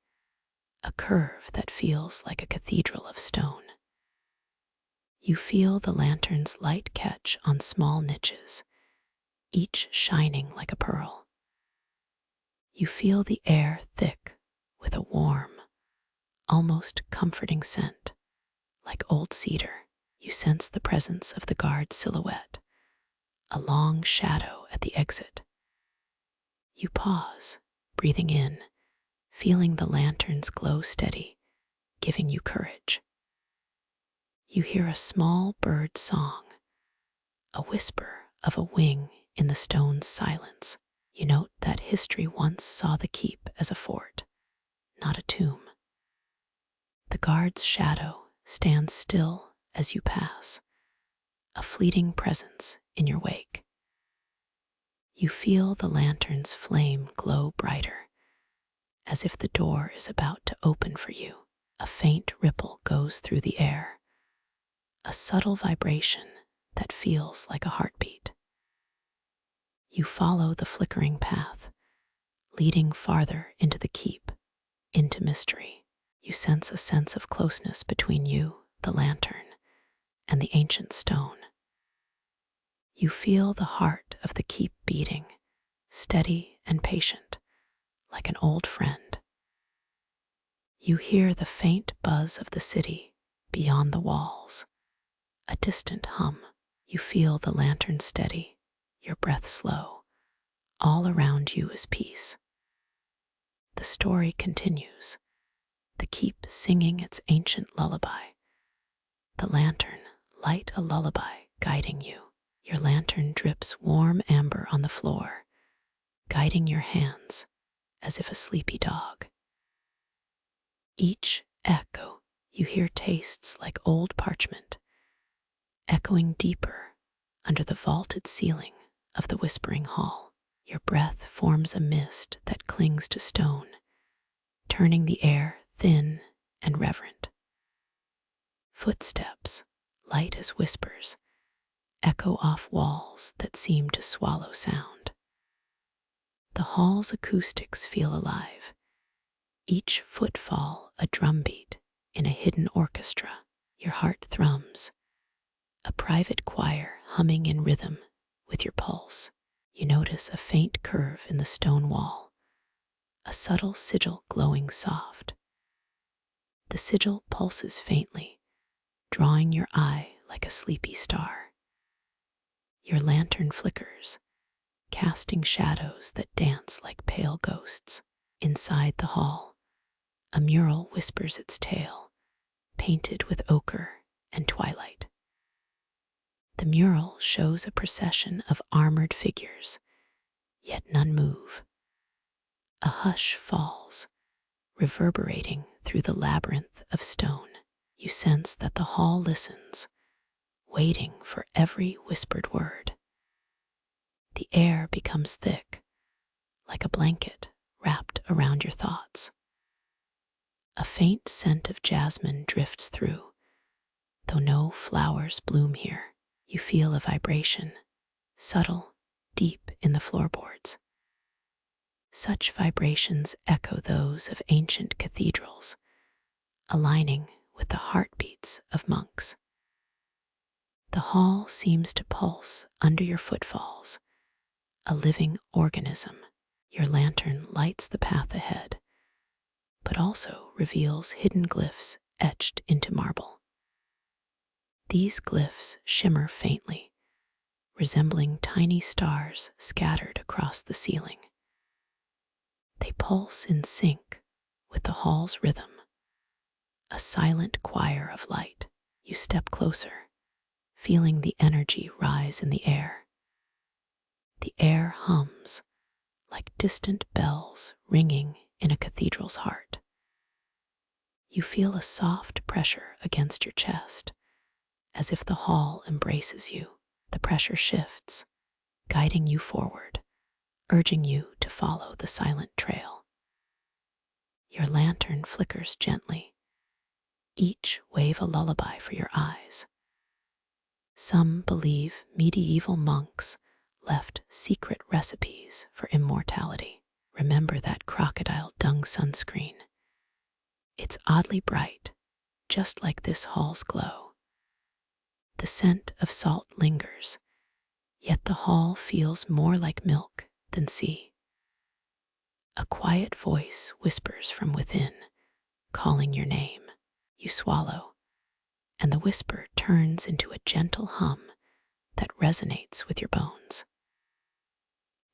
Speaker 1: a curve that feels like a cathedral of stone. You feel the lantern's light catch on small niches, each shining like a pearl. You feel the air thick with a warm, almost comforting scent, like old cedar. You sense the presence of the guard's silhouette, a long shadow at the exit. You pause, breathing in, feeling the lantern's glow steady, giving you courage. You hear a small bird song, a whisper of a wing in the stone's silence. You note that history once saw the keep as a fort, not a tomb. The guard's shadow stands still as you pass, a fleeting presence in your wake. You feel the lantern's flame glow brighter, as if the door is about to open for you. A faint ripple goes through the air, a subtle vibration that feels like a heartbeat. You follow the flickering path, leading farther into the keep, into mystery. You sense a sense of closeness between you, the lantern, and the ancient stone. You feel the heart of the keep beating, steady and patient, like an old friend. You hear the faint buzz of the city beyond the walls, a distant hum. You feel the lantern steady, your breath slow. All around you is peace. The story continues, the keep singing its ancient lullaby. The lantern, light a lullaby, guiding you. Your lantern drips warm amber on the floor, guiding your hands as if a sleepy dog. Each echo you hear tastes like old parchment, echoing deeper under the vaulted ceiling of the whispering hall. Your breath forms a mist that clings to stone, turning the air thin and reverent. Footsteps, light as whispers, echo off walls that seem to swallow sound. The hall's acoustics feel alive, each footfall a drumbeat in a hidden orchestra. Your heart thrums, a private choir humming in rhythm with your pulse. You notice a faint curve in the stone wall, a subtle sigil glowing soft. The sigil pulses faintly, drawing your eye like a sleepy star. Your lantern flickers, casting shadows that dance like pale ghosts. Inside the hall, a mural whispers its tale, painted with ochre and twilight. The mural shows a procession of armored figures, yet none move. A hush falls, reverberating through the labyrinth of stone. You sense that the hall listens, waiting for every whispered word. The air becomes thick, like a blanket wrapped around your thoughts. A faint scent of jasmine drifts through, though no flowers bloom here. You feel a vibration, subtle, deep in the floorboards. Such vibrations echo those of ancient cathedrals, aligning with the heartbeats of monks. The hall seems to pulse under your footfalls, a living organism. Your lantern lights the path ahead, but also reveals hidden glyphs etched into marble. These glyphs shimmer faintly, resembling tiny stars scattered across the ceiling. They pulse in sync with the hall's rhythm, a silent choir of light. You step closer, feeling the energy rise in the air. The air hums, like distant bells ringing in a cathedral's heart. You feel a soft pressure against your chest, as if the hall embraces you. The pressure shifts, guiding you forward, urging you to follow the silent trail. Your lantern flickers gently, each wave a lullaby for your eyes. Some believe medieval monks left secret recipes for immortality. Remember that crocodile dung sunscreen. It's oddly bright, just like this hall's glow. The scent of salt lingers, yet the hall feels more like milk than sea. A quiet voice whispers from within, calling your name. You swallow, and the whisper turns into a gentle hum that resonates with your bones.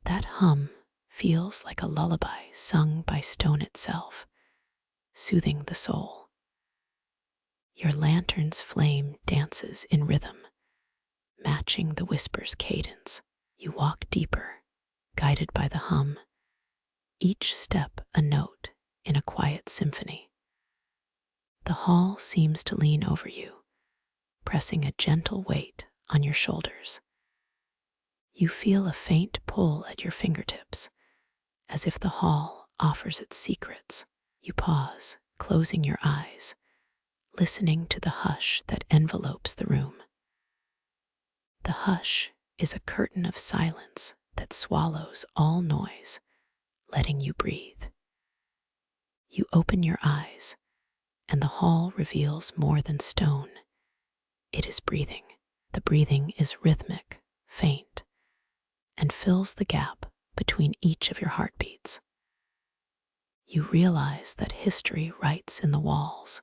Speaker 1: That hum feels like a lullaby sung by stone itself, soothing the soul. Your lantern's flame dances in rhythm, matching the whisper's cadence. You walk deeper, guided by the hum, each step a note in a quiet symphony. The hall seems to lean over you, pressing a gentle weight on your shoulders. You feel a faint pull at your fingertips, as if the hall offers its secrets. You pause, closing your eyes, listening to the hush that envelopes the room. The hush is a curtain of silence that swallows all noise, letting you breathe. You open your eyes, and the hall reveals more than stone. It is breathing. The breathing is rhythmic, faint, and fills the gap between each of your heartbeats. You realize that history writes in the walls,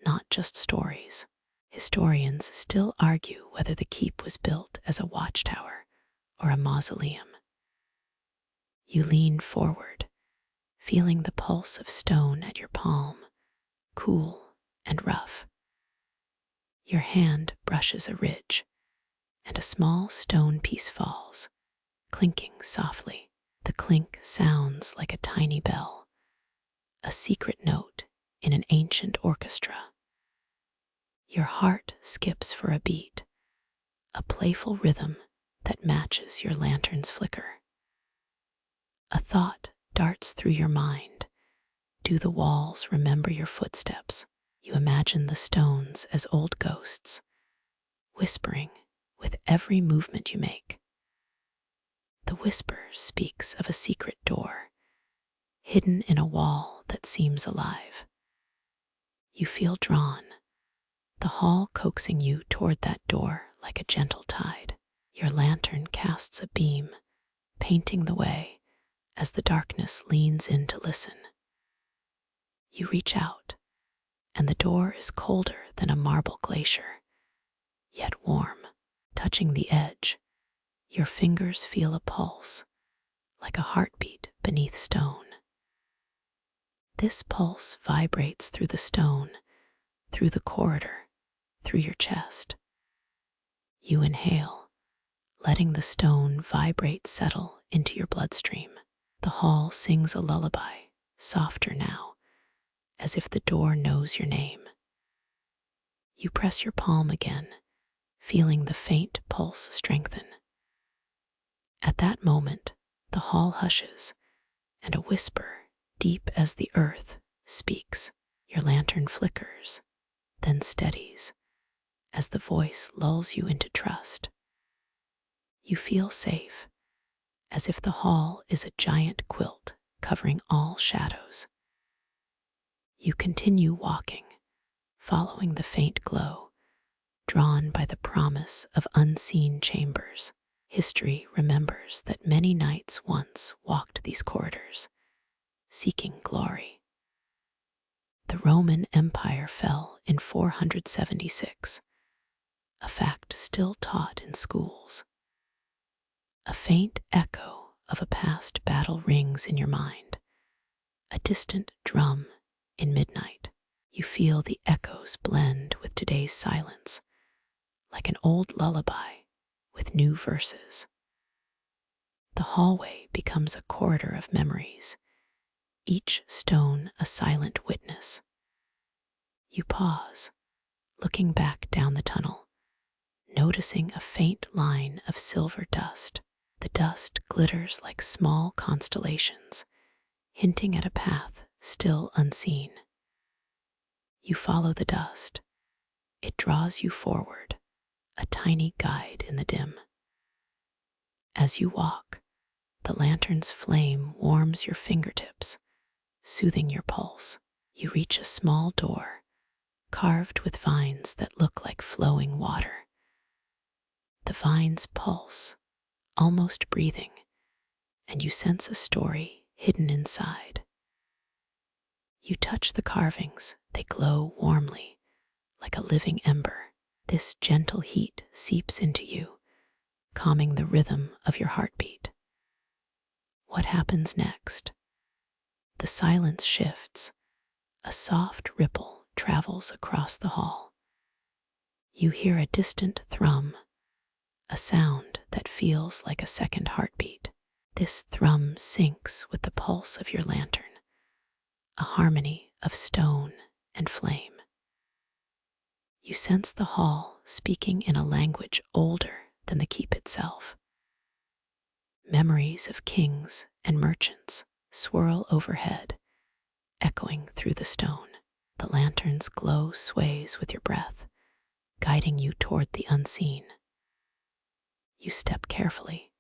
Speaker 1: not just stories. Historians still argue whether the keep was built as a watchtower or a mausoleum. You lean forward, feeling the pulse of stone at your palm, cool and rough. Your hand brushes a ridge, and a small stone piece falls, clinking softly. The clink sounds like a tiny bell, a secret note in an ancient orchestra. Your heart skips for a beat, a playful rhythm that matches your lantern's flicker. A thought darts through your mind. Do the walls remember your footsteps? You imagine the stones as old ghosts, whispering with every movement you make. The whisper speaks of a secret door, hidden in a wall that seems alive. You feel drawn, the hall coaxing you toward that door like a gentle tide. Your lantern casts a beam, painting the way as the darkness leans in to listen. You reach out, and the door is colder than a marble glacier, yet warm. Touching the edge, your fingers feel a pulse, like a heartbeat beneath stone. This pulse vibrates through the stone, through the corridor, through your chest. You inhale, letting the stone vibrate settle into your bloodstream. The hall sings a lullaby, softer now, as if the door knows your name. You press your palm again, feeling the faint pulse strengthen. At that moment, the hall hushes, and a whisper, deep as the earth, speaks. Your lantern flickers, then steadies, as the voice lulls you into trust. You feel safe, as if the hall is a giant quilt covering all shadows. You continue walking, following the faint glow, drawn by the promise of unseen chambers. History remembers that many knights once walked these corridors, seeking glory. The Roman Empire fell in 476, a fact still taught in schools. A faint echo of a past battle rings in your mind, a distant drum in midnight. You feel the echoes blend with today's silence, like an old lullaby with new verses. The hallway becomes a corridor of memories, each stone a silent witness. You pause, looking back down the tunnel, noticing a faint line of silver dust. The dust glitters like small constellations, hinting at a path still unseen. You follow the dust. It draws you forward, a tiny guide in the dim. As you walk, the lantern's flame warms your fingertips, soothing your pulse. You reach a small door, carved with vines that look like flowing water. The vines pulse, almost breathing, and you sense a story hidden inside. You touch the carvings, they glow warmly, like a living ember. This gentle heat seeps into you, calming the rhythm of your heartbeat. What happens next? The silence shifts. A soft ripple travels across the hall. You hear a distant thrum, a sound that feels like a second heartbeat. This thrum syncs with the pulse of your lantern, a harmony of stone and flame. You sense the hall speaking in a language older than the keep itself. Memories of kings and merchants swirl overhead, echoing through the stone. The lantern's glow sways with your breath, guiding you toward the unseen. You step carefully,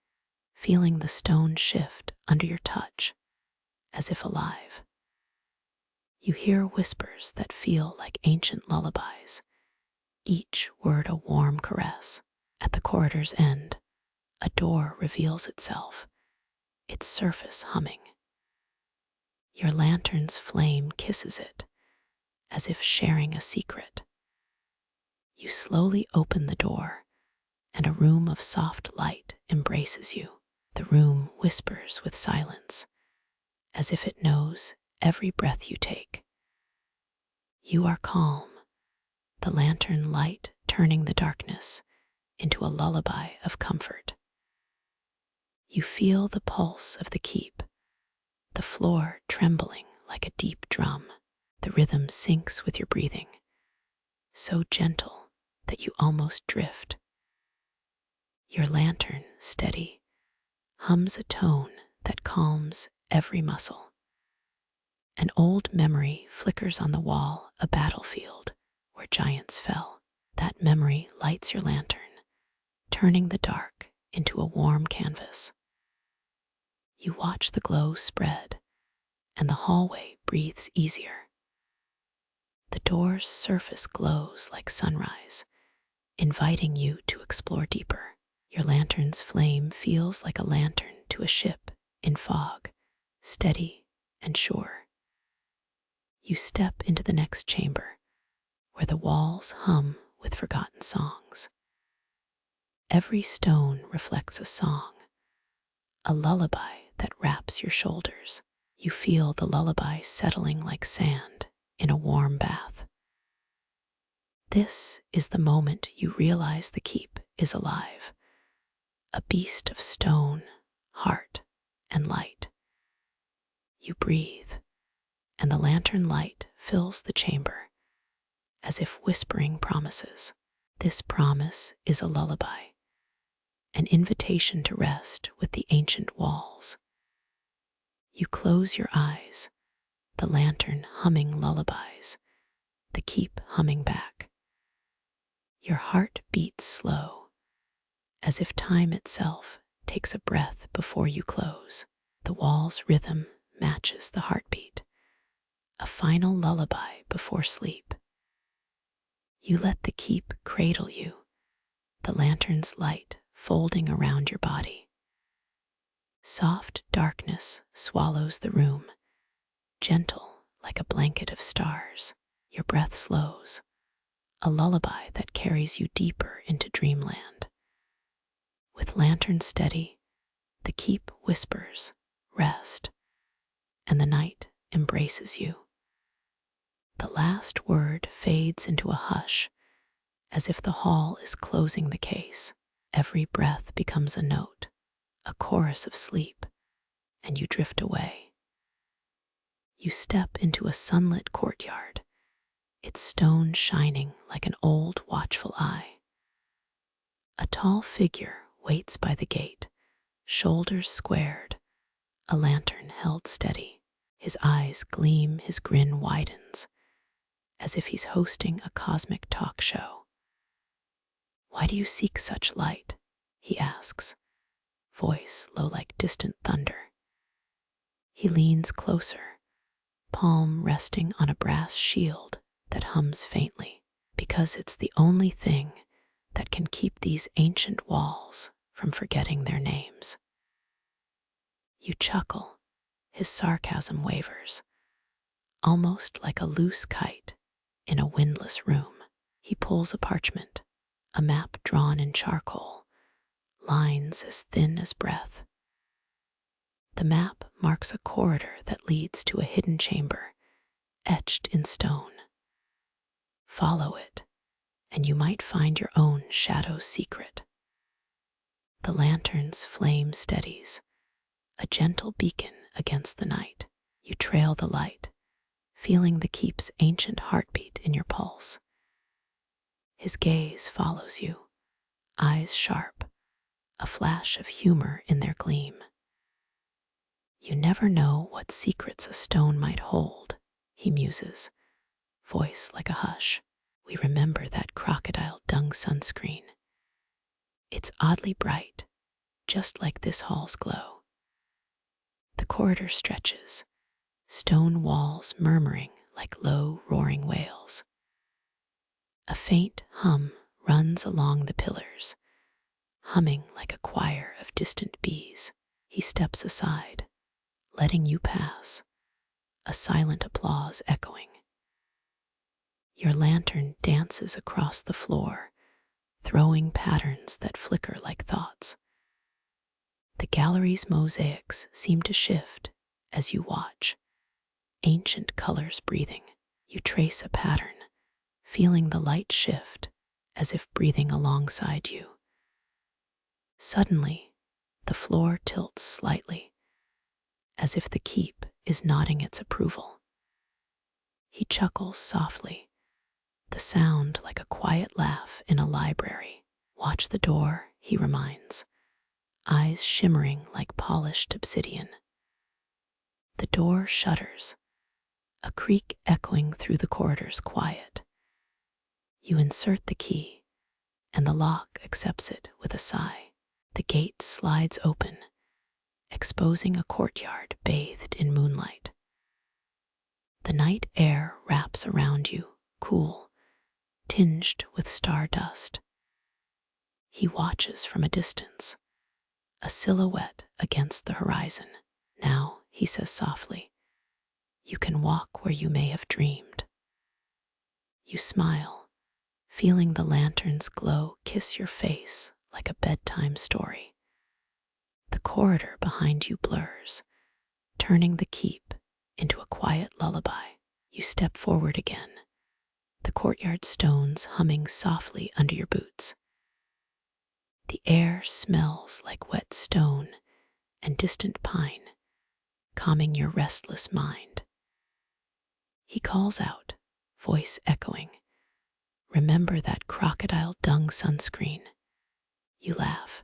Speaker 1: feeling the stone shift under your touch, as if alive. You hear whispers that feel like ancient lullabies, each word a warm caress. At the corridor's end, a door reveals itself, its surface humming. Your lantern's flame kisses it, as if sharing a secret. You slowly open the door, and a room of soft light embraces you. The room whispers with silence, as if it knows every breath you take. You are calm, the lantern light turning the darkness into a lullaby of comfort. You feel the pulse of the keep, the floor trembling like a deep drum. The rhythm syncs with your breathing, so gentle that you almost drift. Your lantern, steady, hums a tone that calms every muscle. An old memory flickers on the wall, a battlefield where giants fell. That memory lights your lantern, turning the dark into a warm canvas. You watch the glow spread, and the hallway breathes easier. The door's surface glows like sunrise, inviting you to explore deeper. Your lantern's flame feels like a lantern to a ship in fog, steady and sure. You step into the next chamber, where the walls hum with forgotten songs. Every stone reflects a song, a lullaby that wraps your shoulders. You feel the lullaby settling like sand in a warm bath. This is the moment you realize the keep is alive, a beast of stone, heart, and light. You breathe, and the lantern light fills the chamber, as if whispering promises. This promise is a lullaby, an invitation to rest with the ancient walls. You close your eyes, the lantern humming lullabies, the keep humming back. Your heart beats slow, as if time itself takes a breath before you close. The wall's rhythm matches the heartbeat, a final lullaby before sleep. You let the keep cradle you, the lantern's light folding around your body. Soft darkness swallows the room, gentle like a blanket of stars. Your breath slows, a lullaby that carries you deeper into dreamland. With lantern steady, the keep whispers, rest, and the night embraces you. The last word fades into a hush, as if the hall is closing the case. Every breath becomes a note, a chorus of sleep, and you drift away. You step into a sunlit courtyard, its stone shining like an old watchful eye. A tall figure waits by the gate, shoulders squared, a lantern held steady. His eyes gleam, his grin widens, as if he's hosting a cosmic talk show. "Why do you seek such light?" he asks, voice low like distant thunder. He leans closer, palm resting on a brass shield that hums faintly, because it's the only thing that can keep these ancient walls from forgetting their names. You chuckle, His sarcasm wavers, almost like a loose kite in a windless room. He pulls a parchment, a map drawn in charcoal, lines as thin as breath. The map marks a corridor that leads to a hidden chamber, etched in stone. Follow it, and you might find your own shadow secret. The lantern's flame steadies, a gentle beacon against the night. You trail the light, feeling the keep's ancient heartbeat in your pulse. His gaze follows you, eyes sharp, a flash of humor in their gleam. You never know what secrets a stone might hold, he muses, voice like a hush. We remember that crocodile dung sunscreen. It's oddly bright, just like this hall's glow. The corridor stretches, stone walls murmuring like low, roaring wails. A faint hum runs along the pillars, humming like a choir of distant bees. He steps aside, letting you pass, a silent applause echoing. Your lantern dances across the floor, throwing patterns that flicker like thoughts. The gallery's mosaics seem to shift as you watch, ancient colors breathing. You trace a pattern, feeling the light shift as if breathing alongside you. Suddenly, the floor tilts slightly, as if the keep is nodding its approval. He chuckles softly, the sound like a quiet laugh in a library. Watch the door, he reminds, eyes shimmering like polished obsidian. The door shudders, a creak echoing through the corridor's quiet. You insert the key, and the lock accepts it with a sigh. The gate slides open, exposing a courtyard bathed in moonlight. The night air wraps around you, cool, tinged with stardust. He watches from a distance, a silhouette against the horizon. Now, he says softly, you can walk where you may have dreamed. You smile, feeling the lantern's glow kiss your face like a bedtime story. The corridor behind you blurs, turning the keep into a quiet lullaby. You step forward again, the courtyard stones humming softly under your boots. The air smells like wet stone and distant pine, calming your restless mind. He calls out, voice echoing, remember that crocodile dung sunscreen. You laugh,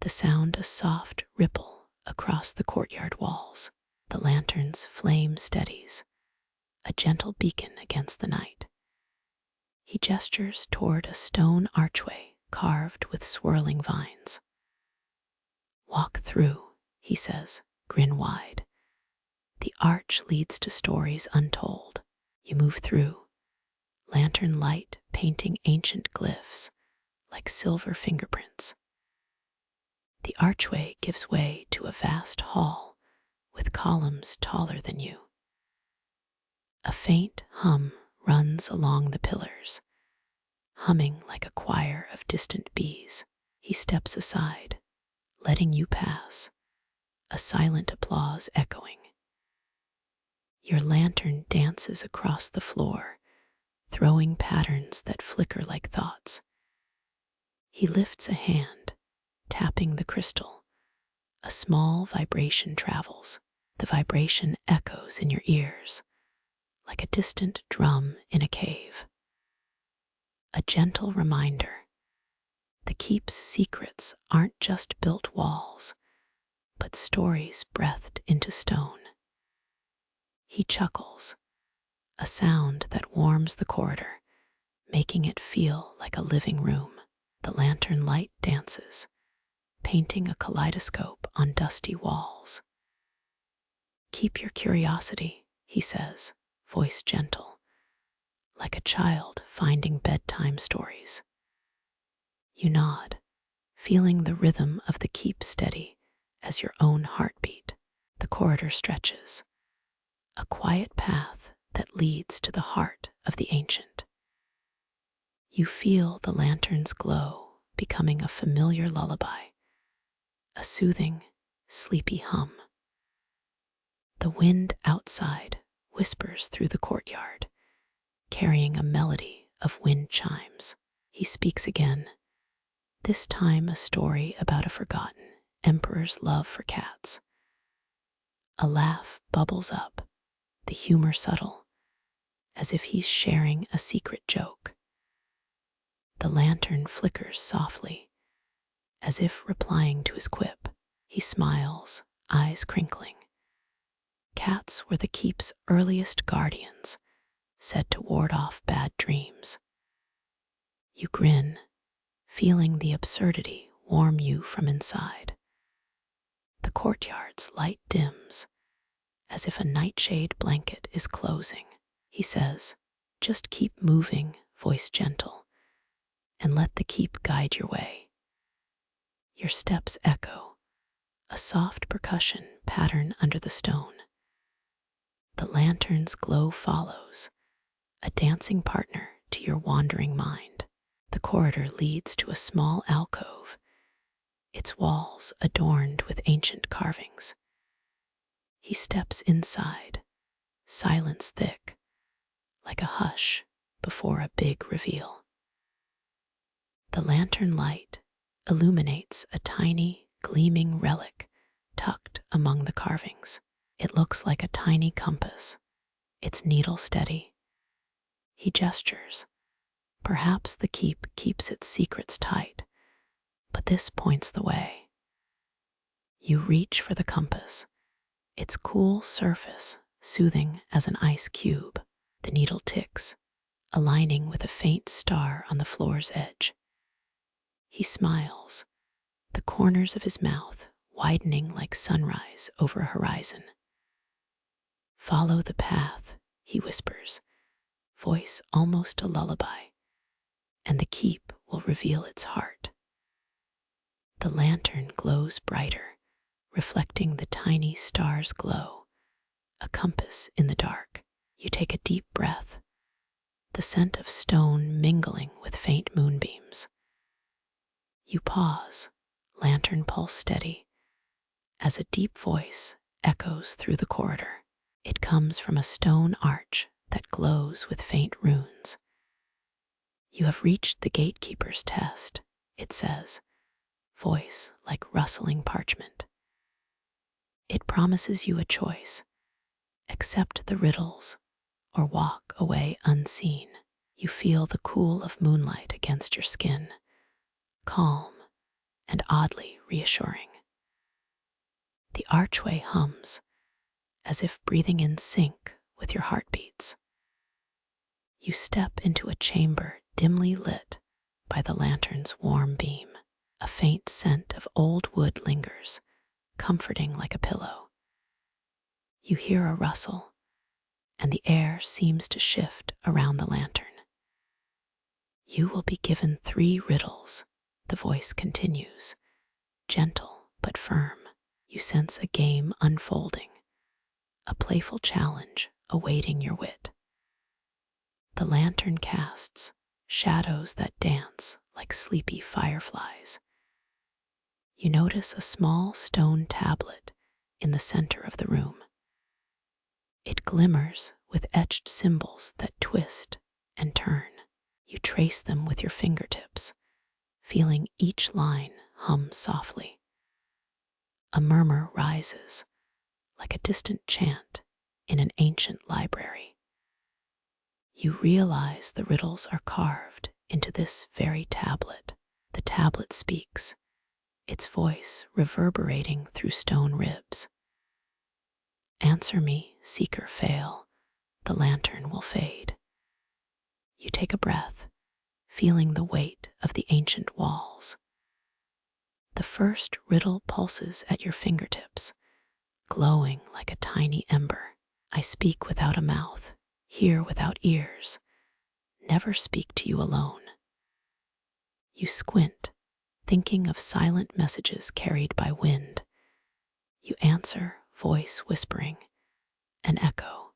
Speaker 1: the sound a soft ripple across the courtyard walls. The lantern's flame steadies, a gentle beacon against the night. He gestures toward a stone archway carved with swirling vines. Walk through, he says, grin wide. The arch leads to stories untold. You move through, lantern light painting ancient glyphs like silver fingerprints. The archway gives way to a vast hall with columns taller than you. A faint hum runs along the pillars, humming like a choir of distant bees. He steps aside, letting you pass, a silent applause echoing. Your lantern dances across the floor, throwing patterns that flicker like thoughts. He lifts a hand, tapping the crystal. A small vibration travels. The vibration echoes in your ears, like a distant drum in a cave. A gentle reminder, the keep's secrets aren't just built walls, but stories breathed into stone. He chuckles, a sound that warms the corridor, making it feel like a living room. The lantern light dances, painting a kaleidoscope on dusty walls. Keep your curiosity, he says, voice gentle, like a child finding bedtime stories. You nod, feeling the rhythm of the keep steady as your own heartbeat. The corridor stretches, a quiet path that leads to the heart of the ancient. You feel the lantern's glow becoming a familiar lullaby, a soothing, sleepy hum. The wind outside whispers through the courtyard, carrying a melody of wind chimes. He speaks again, this time a story about a forgotten emperor's love for cats. A laugh bubbles up, the humor subtle, as if he's sharing a secret joke. The lantern flickers softly, as if replying to his quip. He smiles, eyes crinkling. Cats were the keep's earliest guardians, said to ward off bad dreams. You grin, feeling the absurdity warm you from inside. The courtyard's light dims, as if a nightshade blanket is closing. He says, just keep moving, voice gentle, and let the keep guide your way. Your steps echo, a soft percussion pattern under the stone. The lantern's glow follows, a dancing partner to your wandering mind. The corridor leads to a small alcove, its walls adorned with ancient carvings. He steps inside, silence thick, like a hush before a big reveal. The lantern light illuminates a tiny, gleaming relic tucked among the carvings. It looks like a tiny compass, its needle steady. He gestures. Perhaps the keep keeps its secrets tight, but this points the way. You reach for the compass, its cool surface soothing as an ice cube. The needle ticks, aligning with a faint star on the floor's edge. He smiles, the corners of his mouth widening like sunrise over a horizon. Follow the path, he whispers, voice almost a lullaby, and the keep will reveal its heart. The lantern glows brighter, reflecting the tiny star's glow, a compass in the dark. You take a deep breath, the scent of stone mingling with faint moonbeams. You pause, lantern pulse steady, as a deep voice echoes through the corridor. It comes from a stone arch that glows with faint runes. You have reached the gatekeeper's test, it says, voice like rustling parchment. It promises you a choice. Accept the riddles or walk away unseen. You feel the cool of moonlight against your skin, calm and oddly reassuring. The archway hums, as if breathing in sync with your heartbeats. You step into a chamber dimly lit by the lantern's warm beam. A faint scent of old wood lingers, comforting like a pillow. You hear a rustle, and the air seems to shift around the lantern. You will be given 3 riddles, the voice continues, gentle but firm. You sense a game unfolding, a playful challenge awaiting your wit. The lantern casts shadows that dance like sleepy fireflies. You notice a small stone tablet in the center of the room. It glimmers with etched symbols that twist and turn. You trace them with your fingertips, feeling each line hum softly. A murmur rises, like a distant chant in an ancient library. You realize the riddles are carved into this very tablet. The tablet speaks, its voice reverberating through stone ribs. Answer me, seeker fail, the lantern will fade. You take a breath, feeling the weight of the ancient walls. The first riddle pulses at your fingertips, glowing like a tiny ember. I speak without a mouth, hear without ears, never speak to you alone. You squint, thinking of silent messages carried by wind. You answer, voice whispering, an echo.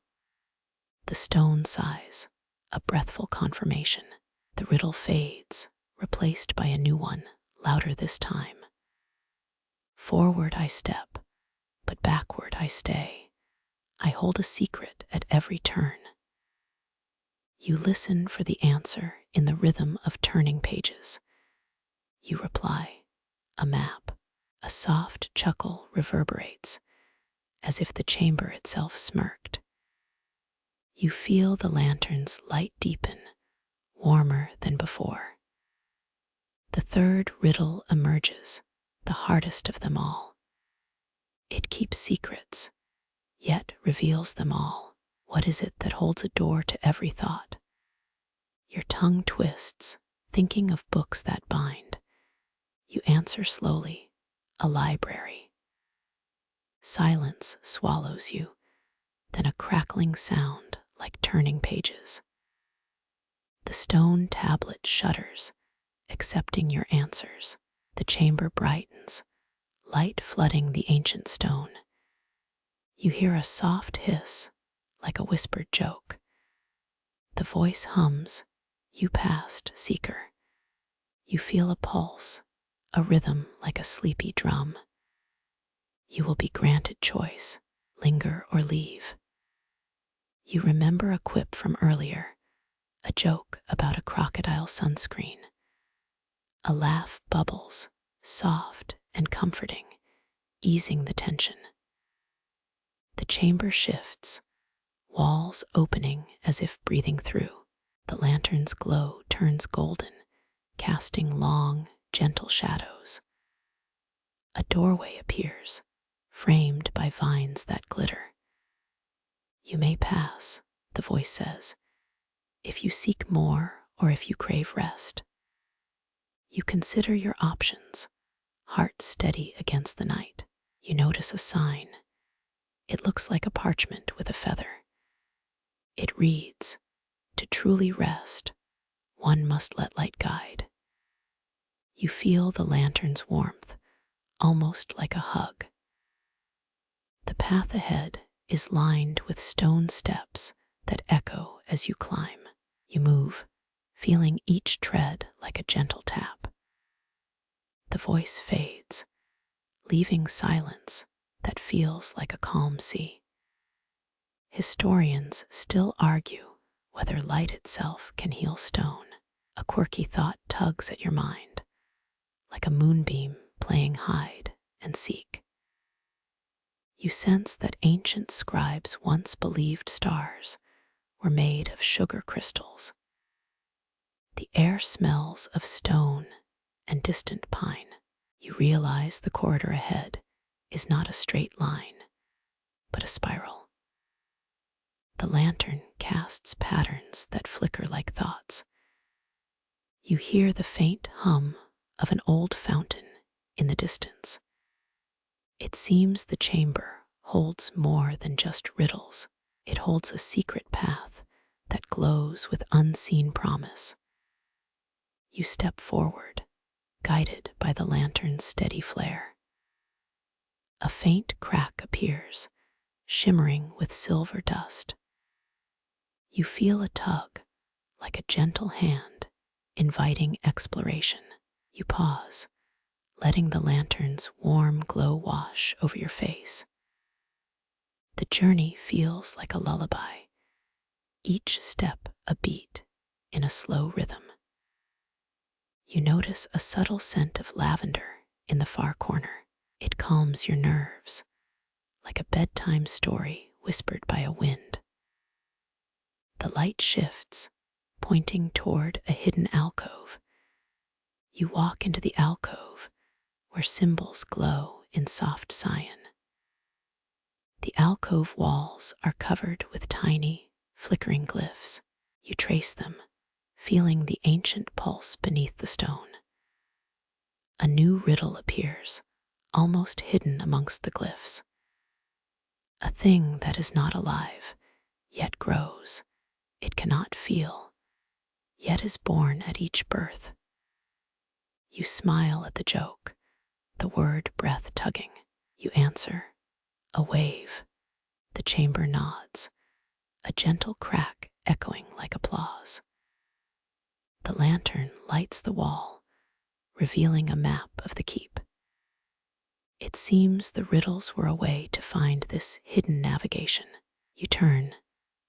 Speaker 1: The stone sighs, a breathful confirmation. The riddle fades, replaced by a new one, louder this time. Forward I step, but backward I stay. I hold a secret at every turn. You listen for the answer in the rhythm of turning pages. You reply, a map. A soft chuckle reverberates, as if the chamber itself smirked. You feel the lantern's light deepen, warmer than before. The third riddle emerges, the hardest of them all. It keeps secrets, yet reveals them all. What is it that holds a door to every thought? Your tongue twists, thinking of books that bind. You answer slowly, a library. Silence swallows you, then a crackling sound like turning pages. The stone tablet shudders, accepting your answers. The chamber brightens, light flooding the ancient stone. You hear a soft hiss, like a whispered joke. The voice hums, you passed, seeker. You feel a pulse, a rhythm like a sleepy drum. You will be granted choice, linger or leave. You remember a quip from earlier, a joke about a crocodile sunscreen. A laugh bubbles, soft and comforting, easing the tension. The chamber shifts, walls opening as if breathing through. The lantern's glow turns golden, casting long, gentle shadows. A doorway appears, framed by vines that glitter. You may pass, the voice says, if you seek more or if you crave rest. You consider your options, heart steady against the night. You notice a sign. It looks like a parchment with a feather. It reads, to truly rest, one must let light guide. You feel the lantern's warmth, almost like a hug. The path ahead is lined with stone steps that echo as you climb. You move, feeling each tread like a gentle tap. The voice fades, leaving silence that feels like a calm sea. Historians still argue whether light itself can heal stone. A quirky thought tugs at your mind, like a moonbeam playing hide and seek. You sense that ancient scribes once believed stars were made of sugar crystals. The air smells of stone and distant pine. You realize the corridor ahead is not a straight line, but a spiral. The lantern casts patterns that flicker like thoughts. You hear the faint hum of an old fountain in the distance. It seems the chamber holds more than just riddles. It holds a secret path that glows with unseen promise. You step forward, guided by the lantern's steady flare. A faint crack appears, shimmering with silver dust. You feel a tug, like a gentle hand, inviting exploration. You pause, letting the lantern's warm glow wash over your face. The journey feels like a lullaby, each step a beat in a slow rhythm. You notice a subtle scent of lavender in the far corner. It calms your nerves, like a bedtime story whispered by a wind. The light shifts, pointing toward a hidden alcove. You walk into the alcove, where symbols glow in soft cyan. The alcove walls are covered with tiny, flickering glyphs. You trace them, feeling the ancient pulse beneath the stone. A new riddle appears, almost hidden amongst the glyphs. A thing that is not alive, yet grows. It cannot feel, yet is born at each birth. You smile at the joke, the word breath tugging. You answer, A wave. The chamber nods, a gentle crack echoing like applause. The lantern lights the wall, revealing a map of the keep. It seems the riddles were a way to find this hidden navigation. You turn,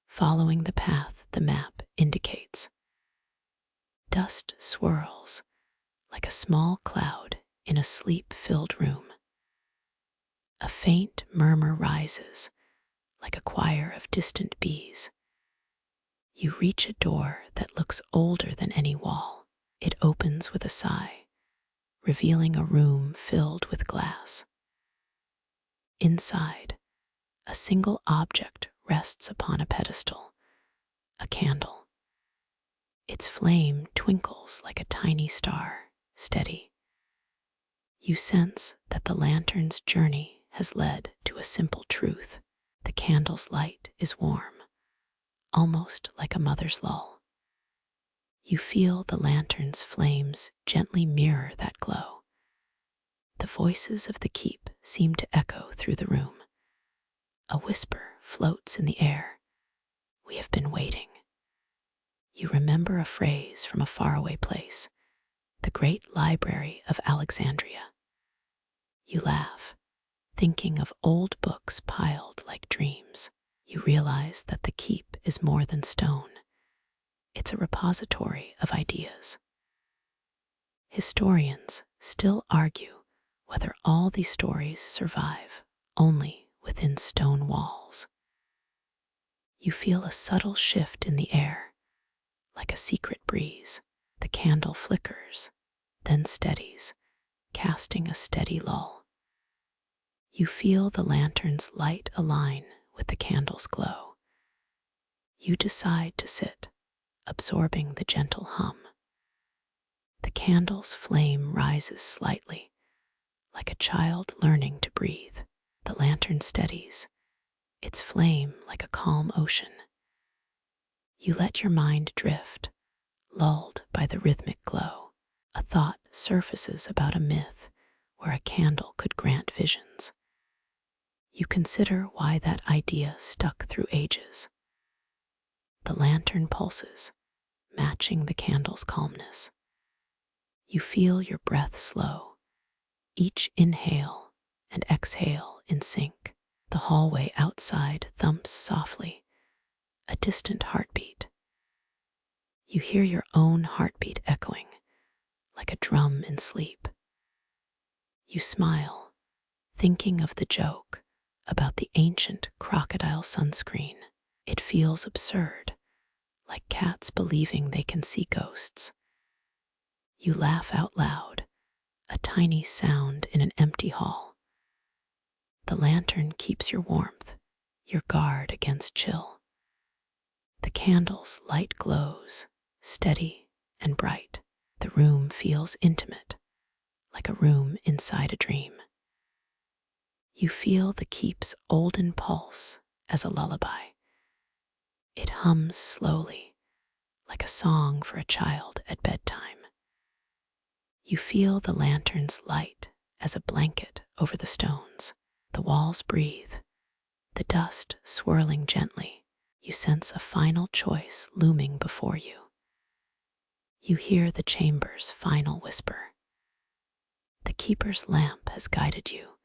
Speaker 1: following the path the map indicates. Dust swirls like a small cloud in a sleep-filled room. A faint murmur rises like a choir of distant bees. You reach a door that looks older than any wall. It opens with a sigh, revealing a room filled with glass. Inside, a single object rests upon a pedestal, a candle. Its flame twinkles like a tiny star, steady. You sense that the lantern's journey has led to a simple truth. The candle's light is warm, almost like a mother's lull. You feel the lantern's flames gently mirror that glow. The voices of the keep seem to echo through the room. A whisper floats in the air. We have been waiting. You remember a phrase from a faraway place, the great library of Alexandria. You laugh, thinking of old books piled like dreams. You realize that the keep is more than stone. It's a repository of ideas. Historians still argue whether all these stories survive only within stone walls. You feel a subtle shift in the air, like a secret breeze. The candle flickers, then steadies, casting a steady lull. You feel the lantern's light align with the candle's glow. You decide to sit, absorbing the gentle hum. The candle's flame rises slightly, like a child learning to breathe. The lantern steadies, its flame like a calm ocean. You let your mind drift, lulled by the rhythmic glow. A thought surfaces about a myth where a candle could grant visions. You consider why that idea stuck through ages. The lantern pulses, matching the candle's calmness. You feel your breath slow, each inhale and exhale in sync. The hallway outside thumps softly, a distant heartbeat. You hear your own heartbeat echoing, like a drum in sleep. You smile, thinking of the joke about the ancient crocodile sunscreen. It feels absurd, like cats believing they can see ghosts. You laugh out loud, a tiny sound in an empty hall. The lantern keeps your warmth, your guard against chill. The candle's light glows, steady and bright. The room feels intimate, like a room inside a dream. You feel the keep's olden pulse as a lullaby. It hums slowly, like a song for a child at bedtime. You feel the lantern's light as a blanket over the stones. The walls breathe, the dust swirling gently. You sense a final choice looming before you. You hear the chamber's final whisper. The keeper's lamp has guided you,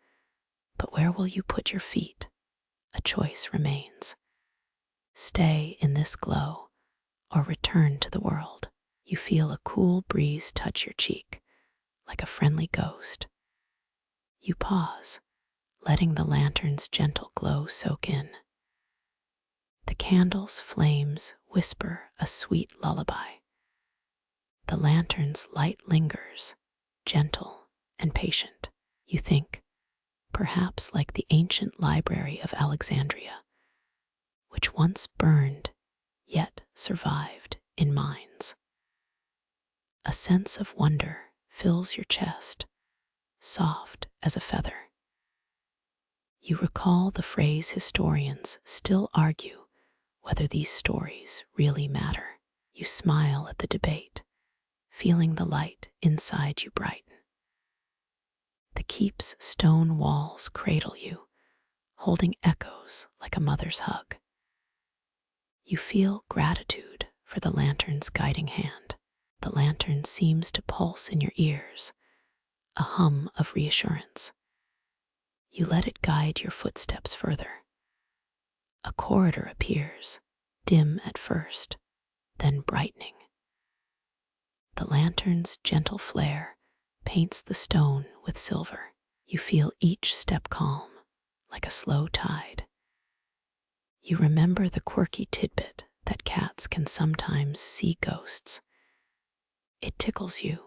Speaker 1: but where will you put your feet? A choice remains. Stay in this glow or return to the world. You feel a cool breeze touch your cheek, like a friendly ghost. You pause, letting the lantern's gentle glow soak in. The candle's flames whisper a sweet lullaby. The lantern's light lingers, gentle and patient. You think, perhaps like the ancient library of Alexandria, which once burned, yet survived in minds. A sense of wonder fills your chest, soft as a feather. You recall the phrase historians still argue whether these stories really matter. You smile at the debate, feeling the light inside you brighten. The keep's stone walls cradle you, holding echoes like a mother's hug. You feel gratitude for the lantern's guiding hand. The lantern seems to pulse in your ears, a hum of reassurance. You let it guide your footsteps further. A corridor appears, dim at first, then brightening. The lantern's gentle flare paints the stone with silver. You feel each step calm, like a slow tide. You remember the quirky tidbit that cats can sometimes see ghosts. It tickles you,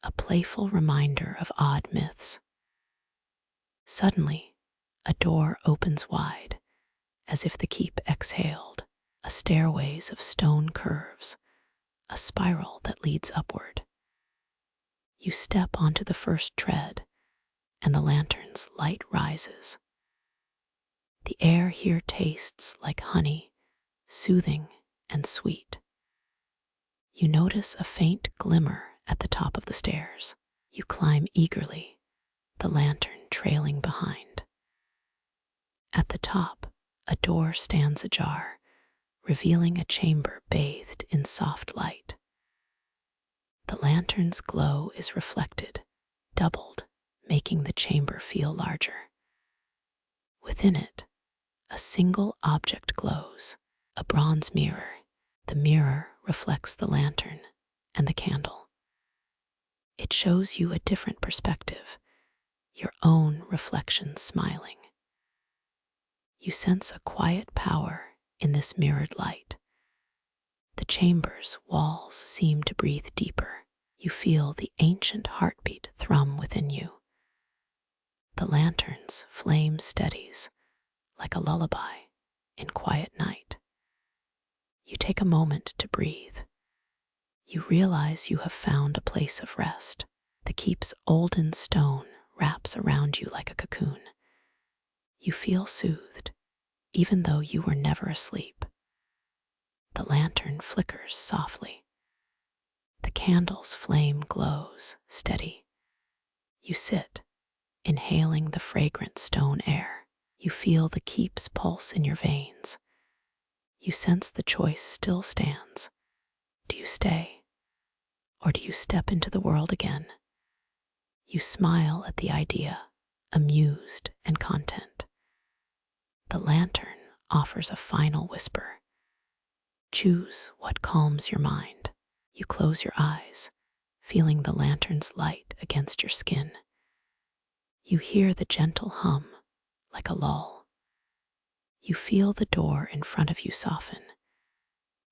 Speaker 1: a playful reminder of odd myths. Suddenly, a door opens wide, as if the keep exhaled. A stairways of stone curves, a spiral that leads upward. You step onto the first tread, and the lantern's light rises. The air here tastes like honey, soothing and sweet. You notice a faint glimmer at the top of the stairs. You climb eagerly, the lantern trailing behind. At the top, a door stands ajar, revealing a chamber bathed in soft light. The lantern's glow is reflected, doubled, making the chamber feel larger. Within it, a single object glows, a bronze mirror. The mirror reflects the lantern and the candle. It shows you a different perspective, your own reflection smiling. You sense a quiet power in this mirrored light. The chamber's walls seem to breathe deeper. You feel the ancient heartbeat thrum within you. The lantern's flame steadies, like a lullaby in quiet night. You take a moment to breathe. You realize you have found a place of rest. The keep's olden stone wraps around you like a cocoon. You feel soothed, even though you were never asleep. The lantern flickers softly. The candle's flame glows, steady. You sit, inhaling the fragrant stone air. You feel the keep's pulse in your veins. You sense the choice still stands. Do you stay, or do you step into the world again? You smile at the idea, amused and content. The lantern offers a final whisper. Choose what calms your mind. You close your eyes, feeling the lantern's light against your skin. You hear the gentle hum, like a lull. You feel the door in front of you soften.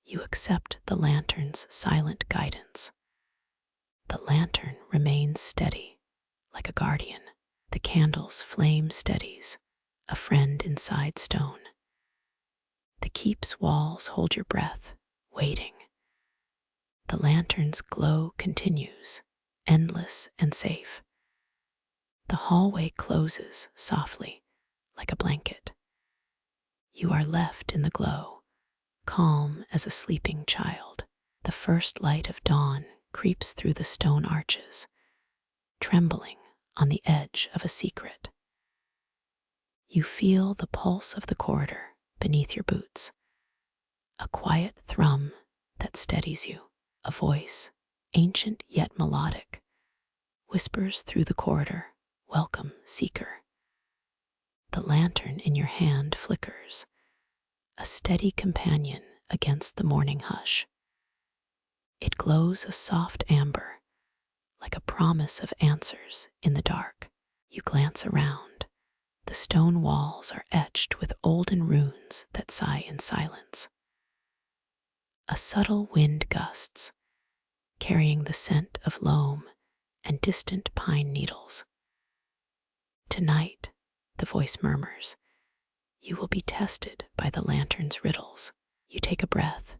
Speaker 1: You accept the lantern's silent guidance. The lantern remains steady, like a guardian. The candle's flame steadies, a friend inside stone. The keep's walls hold your breath, waiting. The lantern's glow continues, endless and safe. The hallway closes softly, like a blanket. You are left in the glow, calm as a sleeping child. The first light of dawn creeps through the stone arches, trembling on the edge of a secret. You feel the pulse of the corridor beneath your boots, a quiet thrum that steadies you. A voice, ancient yet melodic, whispers through the corridor, "Welcome, seeker." The lantern in your hand flickers, a steady companion against the morning hush. It glows a soft amber, like a promise of answers in the dark. You glance around. The stone walls are etched with olden runes that sigh in silence. A subtle wind gusts, carrying the scent of loam and distant pine needles. Tonight, the voice murmurs, you will be tested by the lantern's riddles. You take a breath,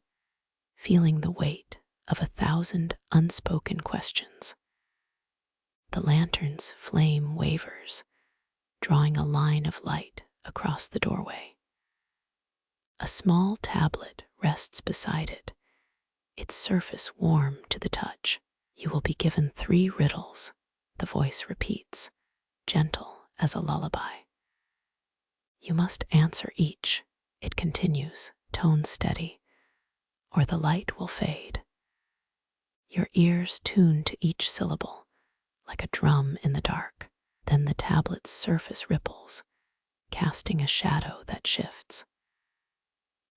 Speaker 1: feeling the weight of 1,000 unspoken questions. The lantern's flame wavers, drawing a line of light across the doorway. A small tablet rests beside it, its surface warm to the touch. You will be given 3 riddles, the voice repeats, gentle as a lullaby. You must answer each, it continues, tone steady, or the light will fade. Your ears tune to each syllable, like a drum in the dark. Then the tablet's surface ripples, casting a shadow that shifts.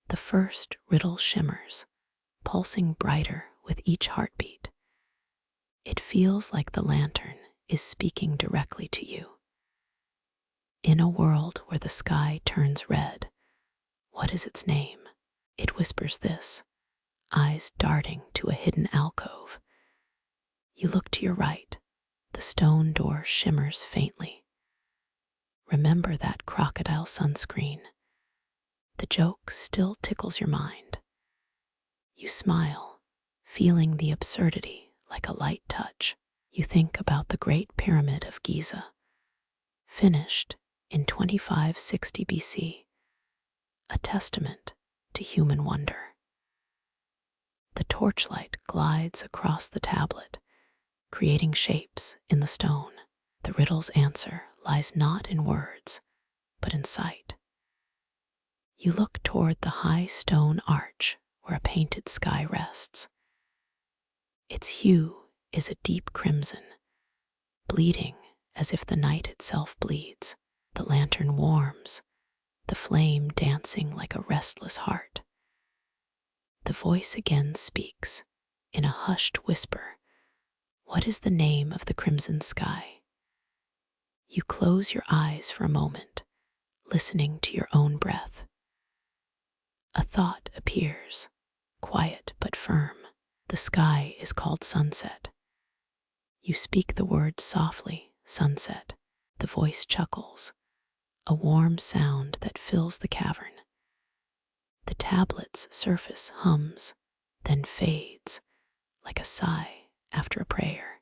Speaker 1: The first riddle shimmers, pulsing brighter with each heartbeat. It feels like the lantern is speaking directly to you. In a world where the sky turns red, what is its name? It whispers this, eyes darting to a hidden alcove. You look to your right, the stone door shimmers faintly. Remember that crocodile sunscreen. The joke still tickles your mind. You smile, feeling the absurdity like a light touch. You think about the Great Pyramid of Giza, finished in 2560 BC, a testament to human wonder. The torchlight glides across the tablet, creating shapes in the stone. The riddle's answer lies not in words, but in sight. You look toward the high stone arch where a painted sky rests. Its hue is a deep crimson, bleeding as if the night itself bleeds. The lantern warms, the flame dancing like a restless heart. The voice again speaks, in a hushed whisper. What is the name of the crimson sky? You close your eyes for a moment, listening to your own breath. A thought appears, quiet but firm. The sky is called sunset. You speak the word softly, sunset. The voice chuckles, a warm sound that fills the cavern. The tablet's surface hums, then fades, like a sigh after a prayer.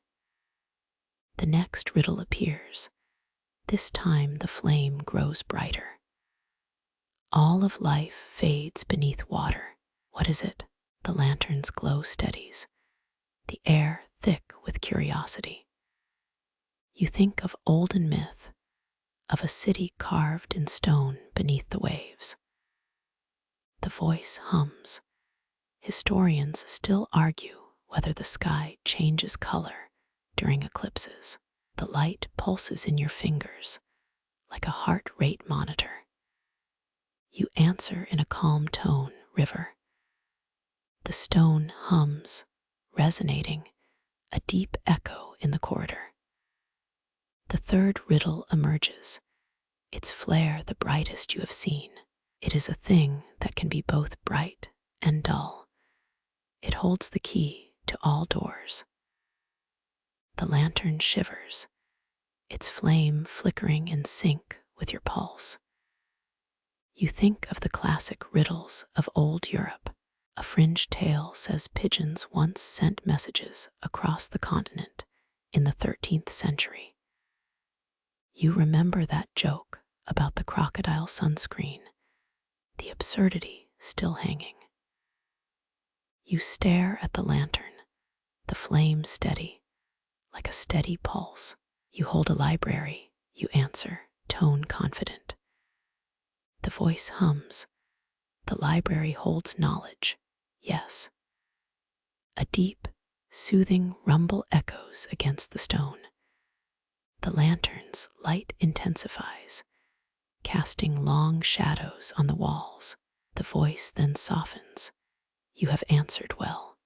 Speaker 1: The next riddle appears. This time the flame grows brighter. All of life fades beneath water. What is it? The lantern's glow steadies, the air thick with curiosity. You think of olden myth, of a city carved in stone beneath the waves. The voice hums. Historians still argue whether the sky changes color during eclipses. The light pulses in your fingers like a heart rate monitor. You answer in a calm tone, river. The stone hums, resonating, a deep echo in the corridor. The third riddle emerges, its flare the brightest you have seen. It is a thing that can be both bright and dull. It holds the key to all doors. The lantern shivers, its flame flickering in sync with your pulse. You think of the classic riddles of old Europe. A fringed tale says pigeons once sent messages across the continent in the 13th century. You remember that joke about the crocodile sunscreen, the absurdity still hanging. You stare at the lantern, the flame steady, like a steady pulse. You hold a library, you answer, tone confident. The voice hums. The library holds knowledge, yes. A deep, soothing rumble echoes against the stone. The lantern's light intensifies, casting long shadows on the walls. The voice then softens. You have answered well.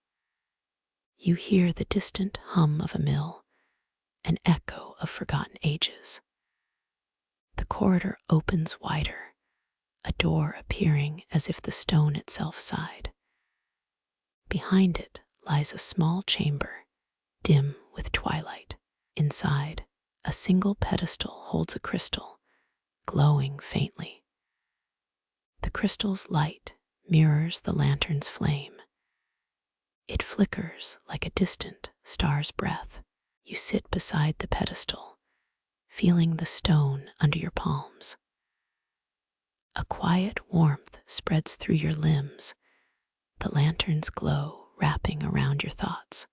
Speaker 1: You hear the distant hum of a mill, an echo of forgotten ages. The corridor opens wider, a door appearing as if the stone itself sighed. Behind it lies a small chamber, dim with twilight. Inside, a single pedestal holds a crystal, glowing faintly. The crystal's light mirrors the lantern's flame. It flickers like a distant star's breath. You sit beside the pedestal, feeling the stone under your palms. A quiet warmth spreads through your limbs, the lantern's glow wrapping around your thoughts.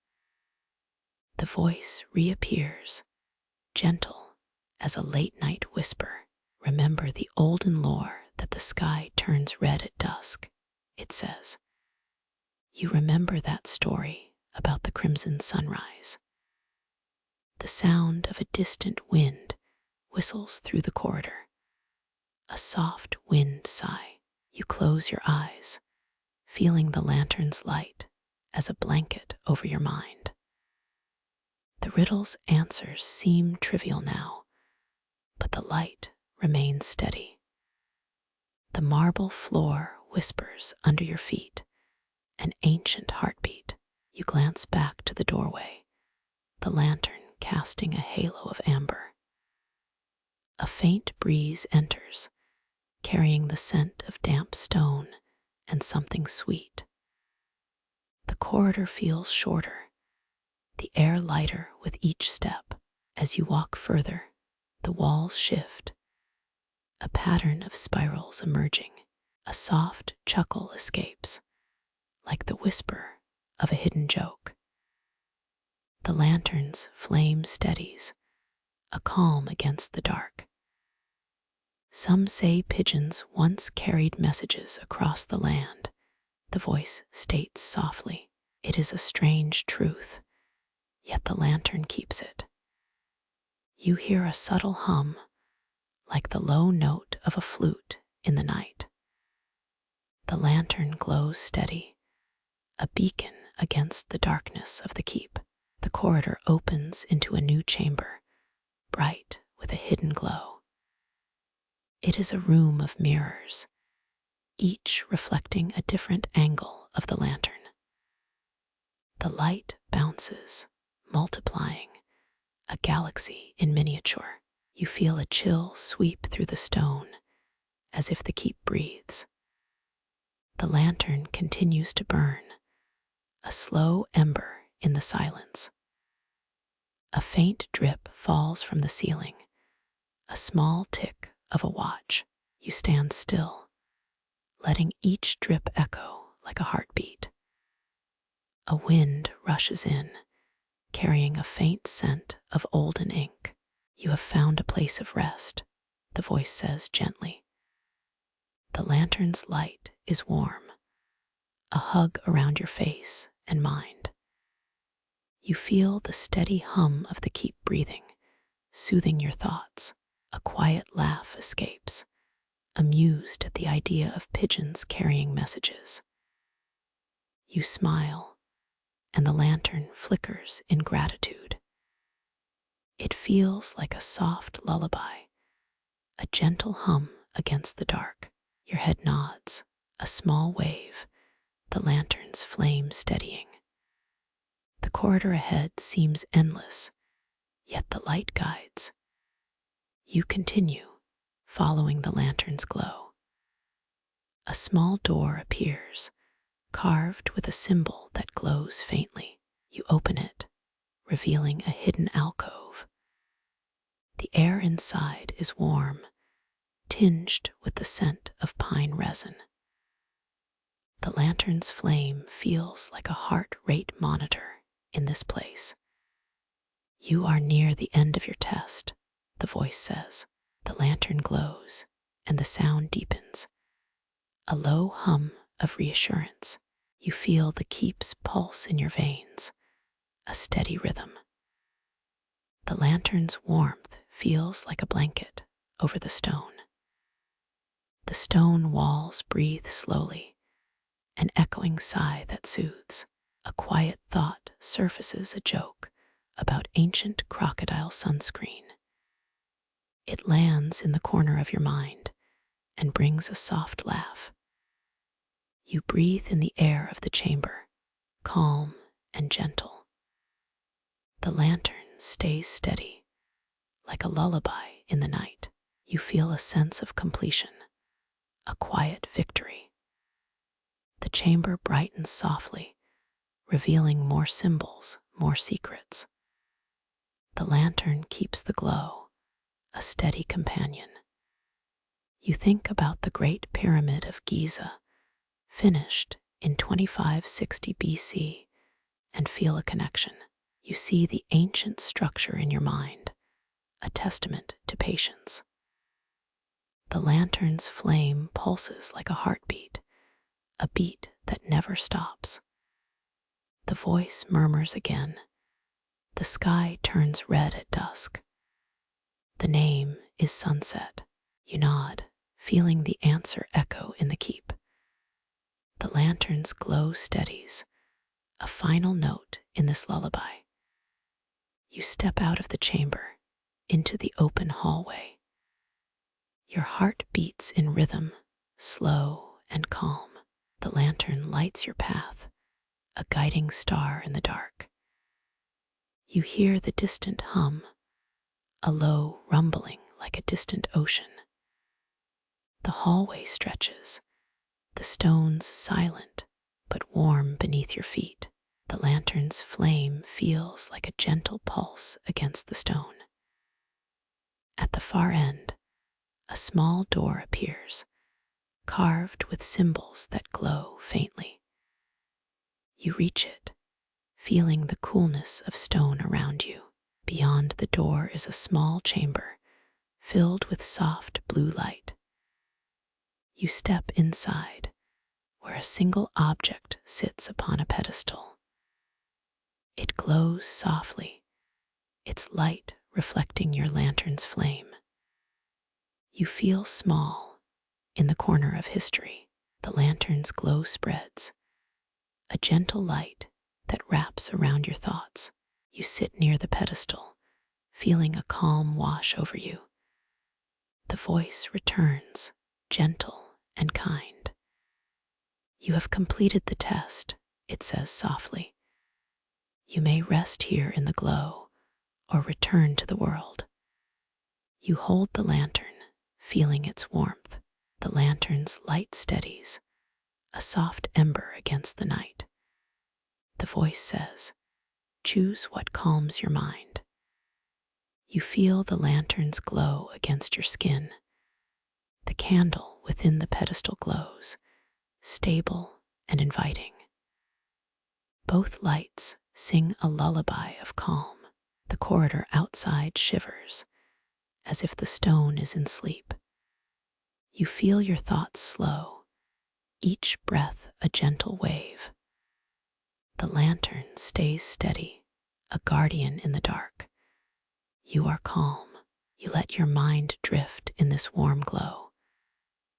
Speaker 1: The voice reappears, gentle as a late-night whisper. Remember the olden lore that the sky turns red at dusk, it says. You remember that story about the crimson sunrise. The sound of a distant wind whistles through the corridor. A soft wind sigh. You close your eyes, feeling the lantern's light as a blanket over your mind. The riddle's answers seem trivial now, but the light remains steady. The marble floor whispers under your feet, an ancient heartbeat. You glance back to the doorway, the lantern casting a halo of amber. A faint breeze enters, carrying the scent of damp stone and something sweet. The corridor feels shorter, the air lighter with each step. As you walk further, the walls shift, a pattern of spirals emerging. A soft chuckle escapes, like the whisper of a hidden joke. The lantern's flame steadies, a calm against the dark. Some say pigeons once carried messages across the land, the voice states softly. It is a strange truth, yet the lantern keeps it. You hear a subtle hum, like the low note of a flute in the night. The lantern glows steady, a beacon against the darkness of the keep. The corridor opens into a new chamber, bright with a hidden glow. It is a room of mirrors, each reflecting a different angle of the lantern. The light bounces, multiplying, a galaxy in miniature. You feel a chill sweep through the stone, as if the keep breathes. The lantern continues to burn, a slow ember in the silence. A faint drip falls from the ceiling, a small tick of a watch. You stand still, letting each drip echo like a heartbeat. A wind rushes in, carrying a faint scent of olden ink. You have found a place of rest, the voice says gently. The lantern's light is warm, a hug around your face and mind. You feel the steady hum of the keep breathing, soothing your thoughts. A quiet laugh escapes, amused at the idea of pigeons carrying messages. You smile, and the lantern flickers in gratitude. It feels like a soft lullaby, a gentle hum against the dark. Your head nods, a small wave, the lantern's flame steadying. The corridor ahead seems endless, yet the light guides. You continue, following the lantern's glow. A small door appears, carved with a symbol that glows faintly. You open it, revealing a hidden alcove. The air inside is warm, tinged with the scent of pine resin. The lantern's flame feels like a heart rate monitor in this place. You are near the end of your test, the voice says. The lantern glows, and the sound deepens. A low hum of reassurance. You feel the keep's pulse in your veins, a steady rhythm. The lantern's warmth feels like a blanket over the stone. The stone walls breathe slowly, an echoing sigh that soothes. A quiet thought surfaces, a joke about ancient crocodile sunscreen. It lands in the corner of your mind and brings a soft laugh. You breathe in the air of the chamber, calm and gentle. The lantern stays steady, like a lullaby in the night. You feel a sense of completion, a quiet victory. The chamber brightens softly, revealing more symbols, more secrets. The lantern keeps the glow, a steady companion. You think about the Great Pyramid of Giza, finished in 2560 BC, and feel a connection. You see the ancient structure in your mind, a testament to patience. The lantern's flame pulses like a heartbeat, a beat that never stops. The voice murmurs again. The sky turns red at dusk. The name is sunset. You nod, feeling the answer echo in the keep. The lantern's glow steadies, a final note in this lullaby. You step out of the chamber, into the open hallway. Your heart beats in rhythm, slow and calm. The lantern lights your path, a guiding star in the dark. You hear the distant hum, a low rumbling like a distant ocean. The hallway stretches, the stones silent but warm beneath your feet. The lantern's flame feels like a gentle pulse against the stone. At the far end, a small door appears, carved with symbols that glow faintly. You reach it, feeling the coolness of stone around you. Beyond the door is a small chamber, filled with soft blue light. You step inside, where a single object sits upon a pedestal. It glows softly, its light reflecting your lantern's flame. You feel small in the corner of history. The lantern's glow spreads, a gentle light that wraps around your thoughts. You sit near the pedestal, feeling a calm wash over you. The voice returns, gentle and kind. You have completed the test, it says softly. You may rest here in the glow or return to the world. You hold the lantern, feeling its warmth. The lantern's light steadies, a soft ember against the night. The voice says, choose what calms your mind. You feel the lantern's glow against your skin. The candle within the pedestal glows, stable and inviting. Both lights sing a lullaby of calm. The corridor outside shivers, as if the stone is in sleep. You feel your thoughts slow, each breath a gentle wave. The lantern stays steady, a guardian in the dark. You are calm. You let your mind drift in this warm glow,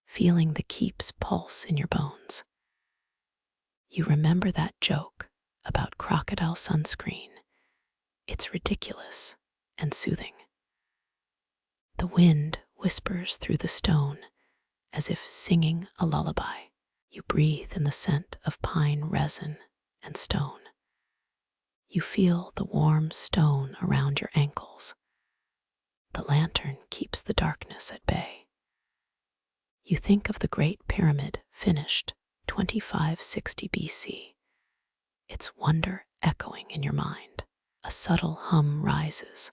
Speaker 1: feeling the keep's pulse in your bones. You remember that joke about crocodile sunscreen. It's ridiculous and soothing. The wind whispers through the stone as if singing a lullaby. You breathe in the scent of pine resin and stone. You feel the warm stone around your ankles. The lantern keeps the darkness at bay. You think of the Great Pyramid finished 2560 BC, its wonder echoing in your mind. A subtle hum rises,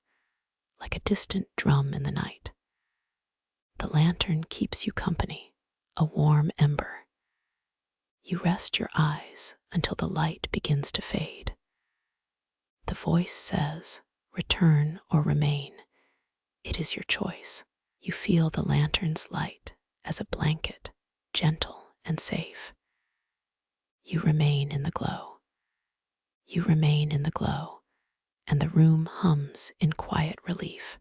Speaker 1: like a distant drum in the night. The lantern keeps you company, a warm ember. You rest your eyes until the light begins to fade. The voice says, return or remain. It is your choice. You feel the lantern's light as a blanket, gentle and safe. You remain in the glow. You remain in the glow, and the room hums in quiet relief.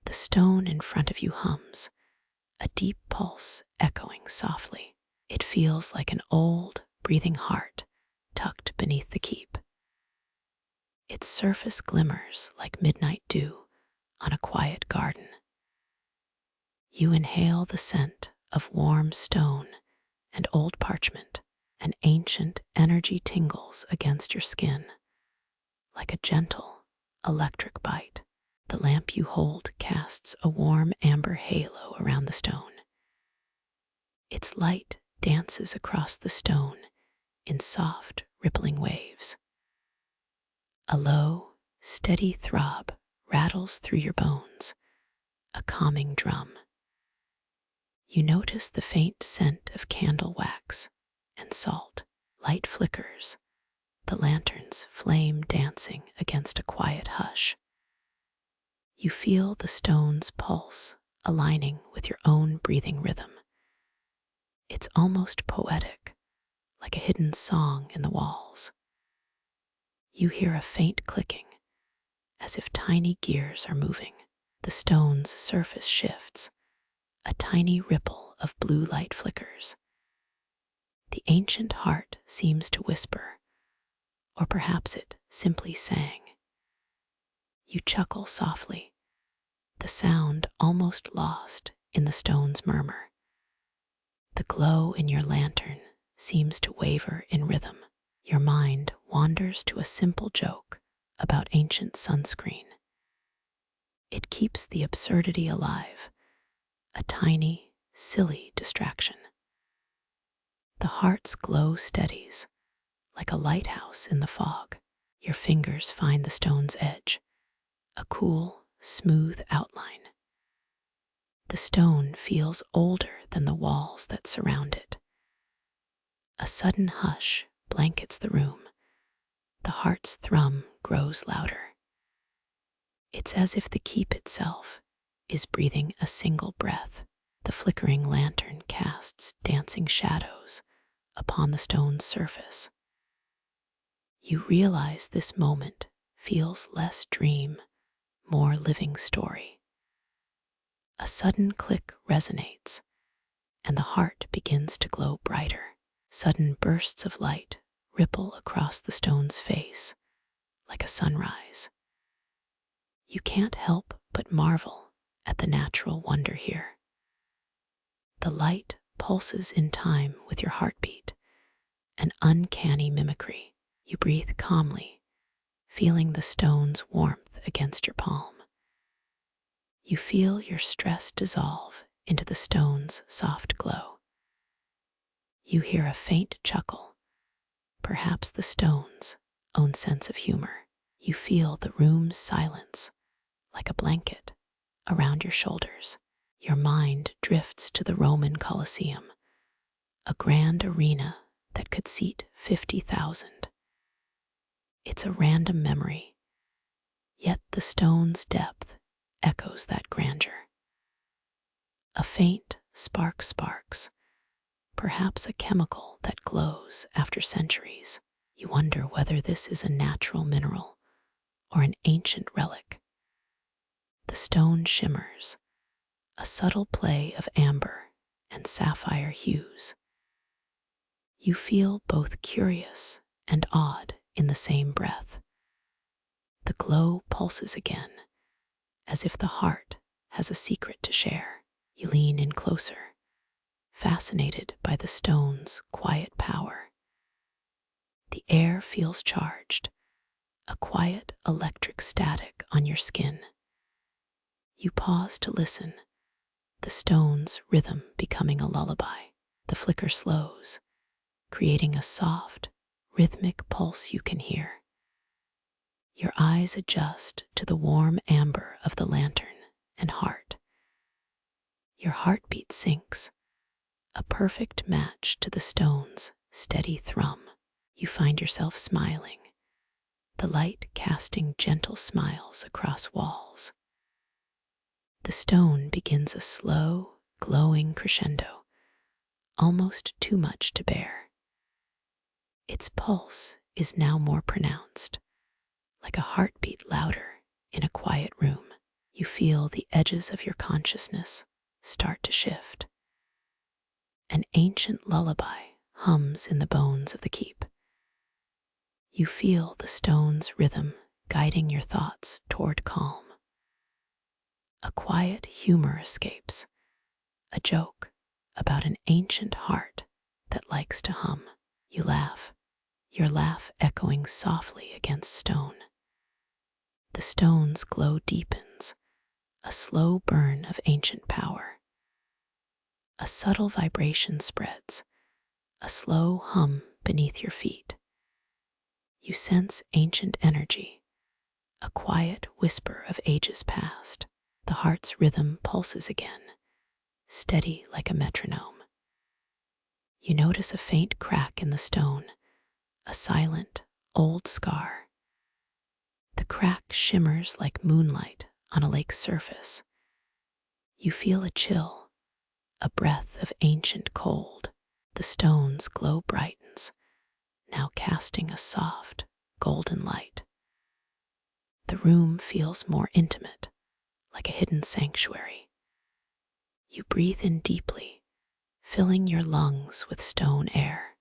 Speaker 1: The stone in front of you hums, a deep pulse echoing softly. It feels like an old, breathing heart tucked beneath the keep. Its surface glimmers like midnight dew on a quiet garden. You inhale the scent of warm stone and old parchment. An ancient energy tingles against your skin, like a gentle, electric bite. The lamp you hold casts a warm amber halo around the stone. Its light dances across the stone in soft, rippling waves. A low, steady throb rattles through your bones, a calming drum. You notice the faint scent of candle wax and salt. Light flickers, the lantern's flame dancing against a quiet hush. You feel the stone's pulse aligning with your own breathing rhythm. It's almost poetic, like a hidden song in the walls. You hear a faint clicking, as if tiny gears are moving. The stone's surface shifts. A tiny ripple of blue light flickers. The ancient heart seems to whisper, or perhaps it simply sang. You chuckle softly, the sound almost lost in the stone's murmur. The glow in your lantern seems to waver in rhythm. Your mind wanders to a simple joke about ancient sunscreen. It keeps the absurdity alive, a tiny, silly distraction. The heart's glow steadies, like a lighthouse in the fog. Your fingers find the stone's edge, a cool, smooth outline. The stone feels older than the walls that surround it. A sudden hush blankets the room. The heart's thrum grows louder. It's as if the keep itself is breathing a single breath. The flickering lantern casts dancing shadows upon the stone's surface. You realize this moment feels less dream, more living story. A sudden click resonates, and the heart begins to glow brighter. Sudden bursts of light ripple across the stone's face, like a sunrise. You can't help but marvel at the natural wonder here. The light pulses in time with your heartbeat, an uncanny mimicry. You breathe calmly, feeling the stone's warmth against your palm. You feel your stress dissolve into the stone's soft glow. You hear a faint chuckle, perhaps the stone's own sense of humor. You feel the room's silence, like a blanket, around your shoulders. Your mind drifts to the Roman Colosseum, a grand arena that could seat 50,000. It's a random memory, yet the stone's depth echoes that grandeur. A faint spark sparks, perhaps a chemical that glows after centuries. You wonder whether this is a natural mineral or an ancient relic. The stone shimmers, a subtle play of amber and sapphire hues. You feel both curious and awed in the same breath. The glow pulses again, as if the heart has a secret to share. You lean in closer, fascinated by the stone's quiet power. The air feels charged, a quiet electric static on your skin. You pause to listen, the stone's rhythm becoming a lullaby. The flicker slows, creating a soft, rhythmic pulse you can hear. Your eyes adjust to the warm amber of the lantern and heart. Your heartbeat sinks, a perfect match to the stone's steady thrum. You find yourself smiling, the light casting gentle smiles across walls. The stone begins a slow, glowing crescendo, almost too much to bear. Its pulse is now more pronounced, like a heartbeat louder in a quiet room. You feel the edges of your consciousness start to shift. An ancient lullaby hums in the bones of the keep. You feel the stone's rhythm guiding your thoughts toward calm. A quiet humor escapes, a joke about an ancient heart that likes to hum. You laugh, your laugh echoing softly against stone. The stone's glow deepens, a slow burn of ancient power. A subtle vibration spreads, a slow hum beneath your feet. You sense ancient energy, a quiet whisper of ages past. The heart's rhythm pulses again, steady like a metronome. You notice a faint crack in the stone, a silent, old scar. The crack shimmers like moonlight on a lake's surface. You feel a chill, a breath of ancient cold. The stone's glow brightens, now casting a soft, golden light. The room feels more intimate, like a hidden sanctuary. You breathe in deeply, filling your lungs with stone air.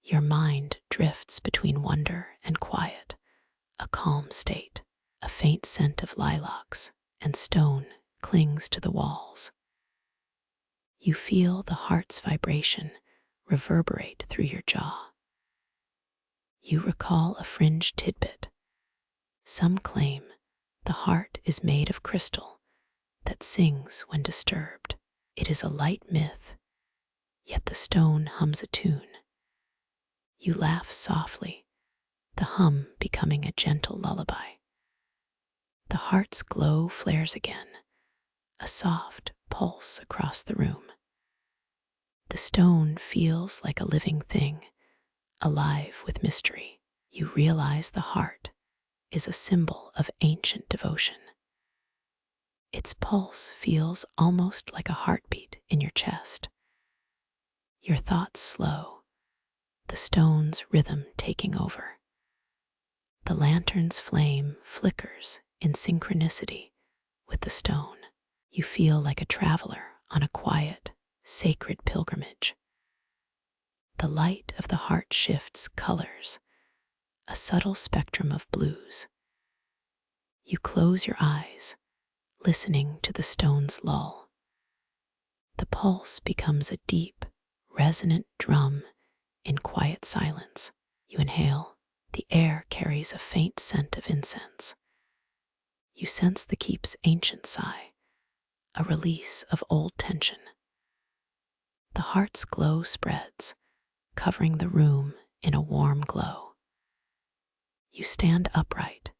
Speaker 1: Your mind drifts between wonder and quiet, a calm state. A faint scent of lilacs and stone clings to the walls. You feel the heart's vibration reverberate through your jaw. You recall a fringe tidbit. Some claim the heart is made of crystal that sings when disturbed. It is a light myth, yet the stone hums a tune. You laugh softly, the hum becoming a gentle lullaby. The heart's glow flares again, a soft pulse across the room. The stone feels like a living thing, alive with mystery. You realize the heart is a symbol of ancient devotion. Its pulse feels almost like a heartbeat in your chest. Your thoughts slow, the stone's rhythm taking over. The lantern's flame flickers in synchronicity with the stone. You feel like a traveler on a quiet, sacred pilgrimage. The light of the heart shifts colors, a subtle spectrum of blues. You close your eyes, listening to the stone's lull. The pulse becomes a deep, resonant drum in quiet silence. You inhale, the air carries a faint scent of incense. You sense the keep's ancient sigh, a release of old tension. The heart's glow spreads, covering the room in a warm glow. You stand upright,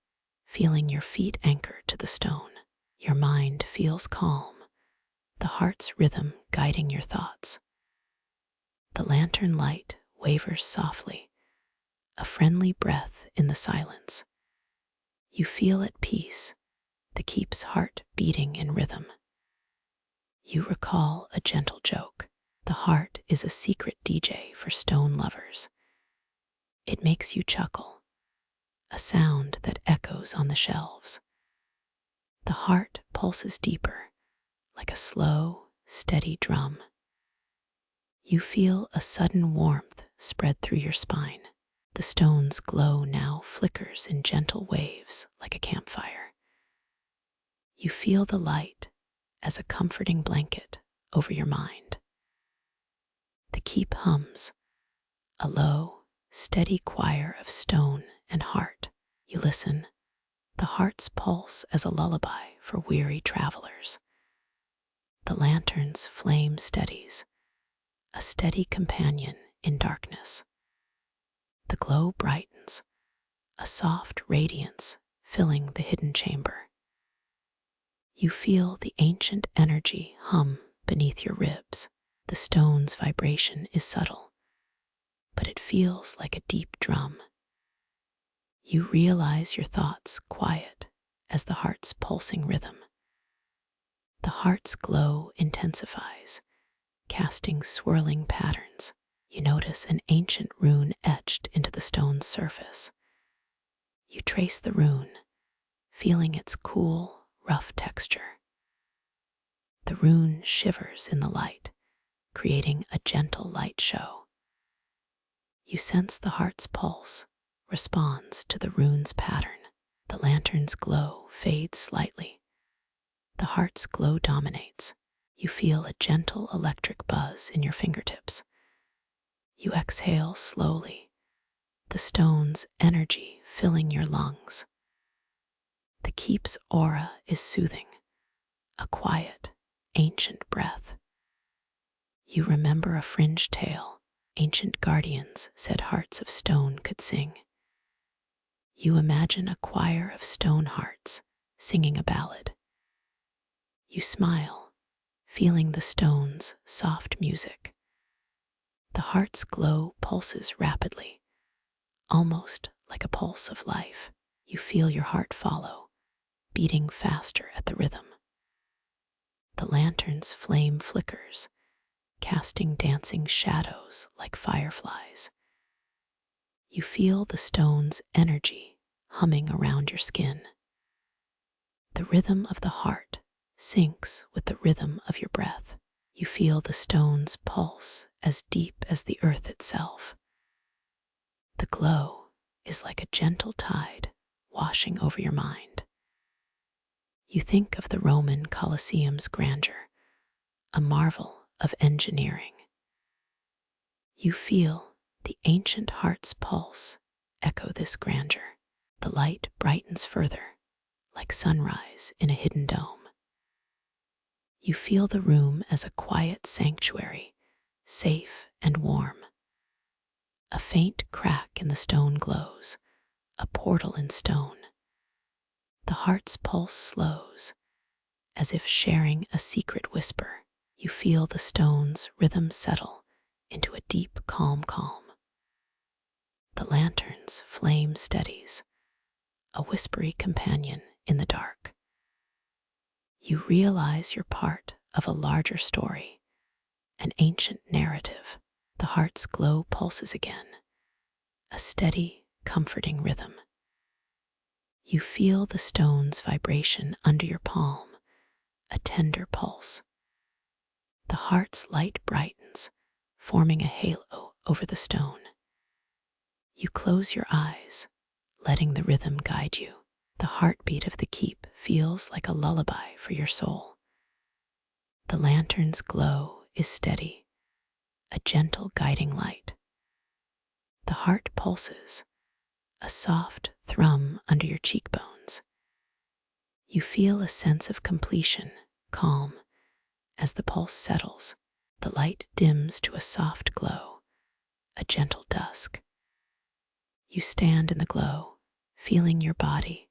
Speaker 1: feeling your feet anchored to the stone. Your mind feels calm, the heart's rhythm guiding your thoughts. The lantern light wavers softly, a friendly breath in the silence. You feel at peace, the keep's heart beating in rhythm. You recall a gentle joke. The heart is a secret DJ for stone lovers. It makes you chuckle, a sound that echoes on the shelves. The heart pulses deeper, like a slow, steady drum. You feel a sudden warmth spread through your spine. The stone's glow now flickers in gentle waves like a campfire. You feel the light as a comforting blanket over your mind. The keep hums, a low, steady choir of stone and heart. You listen, the heart's pulse as a lullaby for weary travelers. The lantern's flame steadies, a steady companion in darkness. The glow brightens, a soft radiance filling the hidden chamber. You feel the ancient energy hum beneath your ribs. The stone's vibration is subtle, but it feels like a deep drum. You realize your thoughts quiet as the heart's pulsing rhythm. The heart's glow intensifies, casting swirling patterns. You notice an ancient rune etched into the stone's surface. You trace the rune, feeling its cool, rough texture. The rune shivers in the light, creating a gentle light show. You sense the heart's pulse responds to the rune's pattern. The lantern's glow fades slightly. The heart's glow dominates. You feel a gentle electric buzz in your fingertips. You exhale slowly, the stone's energy filling your lungs. The keep's aura is soothing, a quiet, ancient breath. You remember a fringe tale ancient guardians said hearts of stone could sing. You imagine a choir of stone hearts singing a ballad. You smile, feeling the stone's soft music. The heart's glow pulses rapidly, almost like a pulse of life. You feel your heart follow, beating faster at the rhythm. The lantern's flame flickers, casting dancing shadows like fireflies. You feel the stone's energy humming around your skin. The rhythm of the heart syncs with the rhythm of your breath. You feel the stone's pulse as deep as the earth itself. The glow is like a gentle tide washing over your mind. You think of the Roman Colosseum's grandeur, a marvel of engineering. You feel the ancient heart's pulse echo this grandeur. The light brightens further, like sunrise in a hidden dome. You feel the room as a quiet sanctuary, safe and warm. A faint crack in the stone glows, a portal in stone. The heart's pulse slows, as if sharing a secret whisper. You feel the stone's rhythm settle into a deep, calm. The lantern's flame steadies, a whispery companion in the dark. You realize you're part of a larger story, an ancient narrative. The heart's glow pulses again, a steady, comforting rhythm. You feel the stone's vibration under your palm, a tender pulse. The heart's light brightens, forming a halo over the stone. You close your eyes, letting the rhythm guide you. The heartbeat of the keep feels like a lullaby for your soul. The lantern's glow is steady, a gentle guiding light. The heart pulses, a soft thrum under your cheekbones. You feel a sense of completion, calm. As the pulse settles, the light dims to a soft glow, a gentle dusk. You stand in the glow, feeling your body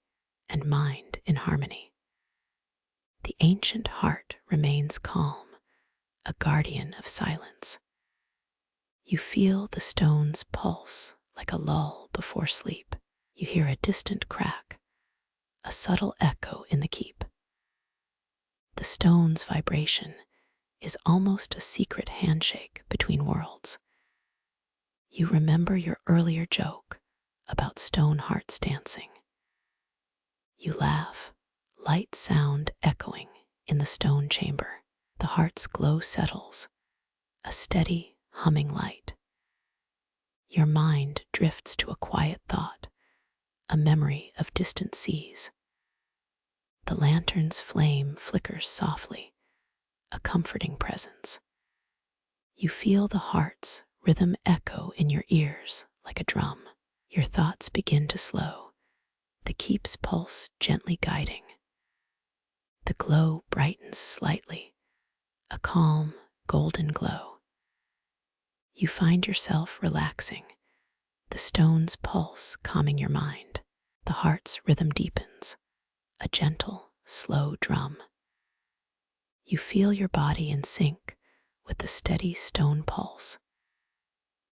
Speaker 1: and mind in harmony. The ancient heart remains calm, a guardian of silence. You feel the stone's pulse like a lull before sleep. You hear a distant crack, a subtle echo in the keep. The stone's vibration is almost a secret handshake between worlds. You remember your earlier joke about stone hearts dancing. You laugh, light sound echoing in the stone chamber. The heart's glow settles, a steady, humming light. Your mind drifts to a quiet thought, a memory of distant seas. The lantern's flame flickers softly, a comforting presence. You feel the heart's rhythm echo in your ears like a drum. Your thoughts begin to slow, the keep's pulse gently guiding. The glow brightens slightly, a calm, golden glow. You find yourself relaxing, the stone's pulse calming your mind. The heart's rhythm deepens, a gentle, slow drum. You feel your body in sync with the steady stone pulse.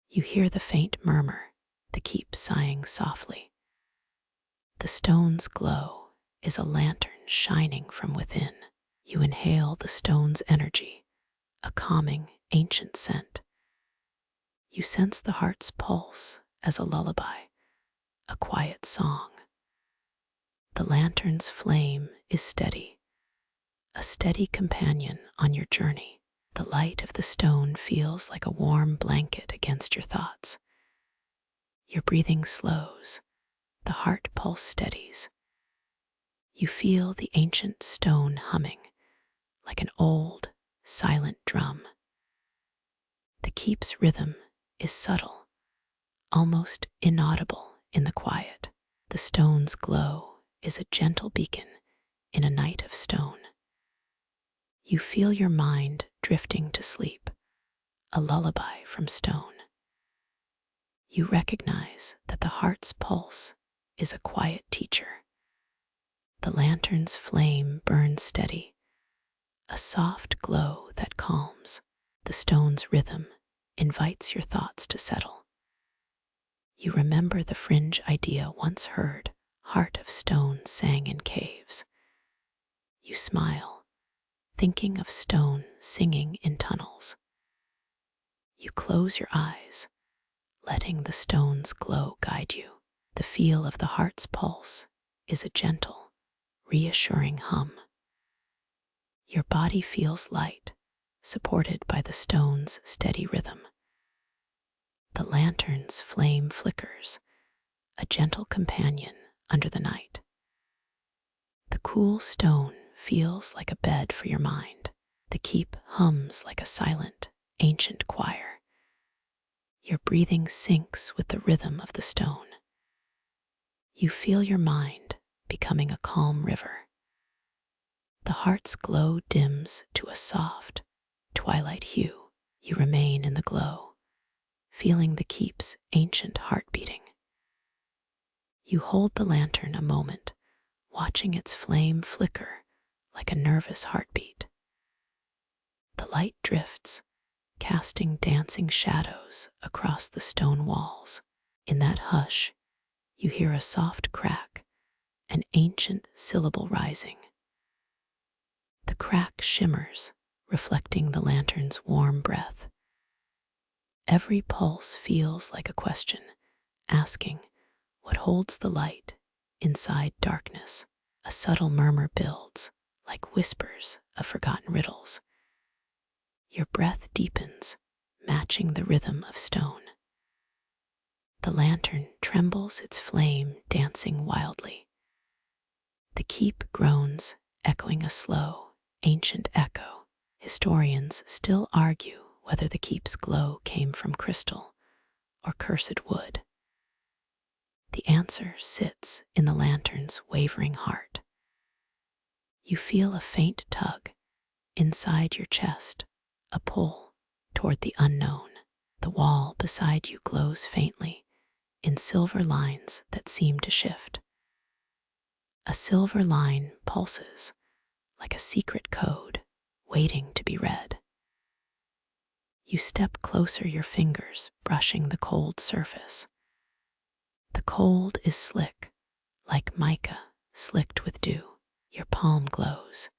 Speaker 1: You hear the faint murmur, the keep sighing softly. The stone's glow is a lantern shining from within. You inhale the stone's energy, a calming, ancient scent. You sense the heart's pulse as a lullaby, a quiet song. The lantern's flame is steady, a steady companion on your journey. The light of the stone feels like a warm blanket against your thoughts. Your breathing slows, the heart pulse steadies. You feel the ancient stone humming like an old, silent drum. The keep's rhythm is subtle, almost inaudible in the quiet. The stone's glow is a gentle beacon in a night of stone. You feel your mind drifting to sleep, a lullaby from stone. You recognize that the heart's pulse is a quiet teacher. The lantern's flame burns steady, a soft glow that calms. The stone's rhythm invites your thoughts to settle. You remember the fringe idea once heard, heart of stone sang in caves. You smile, thinking of stone singing in tunnels. You close your eyes, letting the stone's glow guide you. The feel of the heart's pulse is a gentle, reassuring hum. Your body feels light, supported by the stone's steady rhythm. The lantern's flame flickers, a gentle companion under the night. The cool stone feels like a bed for your mind. The keep hums like a silent, ancient choir. Your breathing syncs with the rhythm of the stone. You feel your mind becoming a calm river. The heart's glow dims to a soft, twilight hue. You remain in the glow, feeling the keep's ancient heart beating. You hold the lantern a moment, watching its flame flicker like a nervous heartbeat. The light drifts, casting dancing shadows across the stone walls. In that hush, you hear a soft crack, an ancient syllable rising. The crack shimmers, reflecting the lantern's warm breath. Every pulse feels like a question, asking what holds the light inside darkness. A subtle murmur builds, like whispers of forgotten riddles. Your breath deepens, matching the rhythm of stone. The lantern trembles, its flame dancing wildly. The keep groans, echoing a slow, ancient echo. Historians still argue whether the keep's glow came from crystal or cursed wood. The answer sits in the lantern's wavering heart. You feel a faint tug inside your chest, a pull toward the unknown. The wall beside you glows faintly in silver lines that seem to shift. A silver line pulses like a secret code waiting to be read. You step closer, your fingers brushing the cold surface. The cold is slick, like mica slicked with dew. Your palm glows,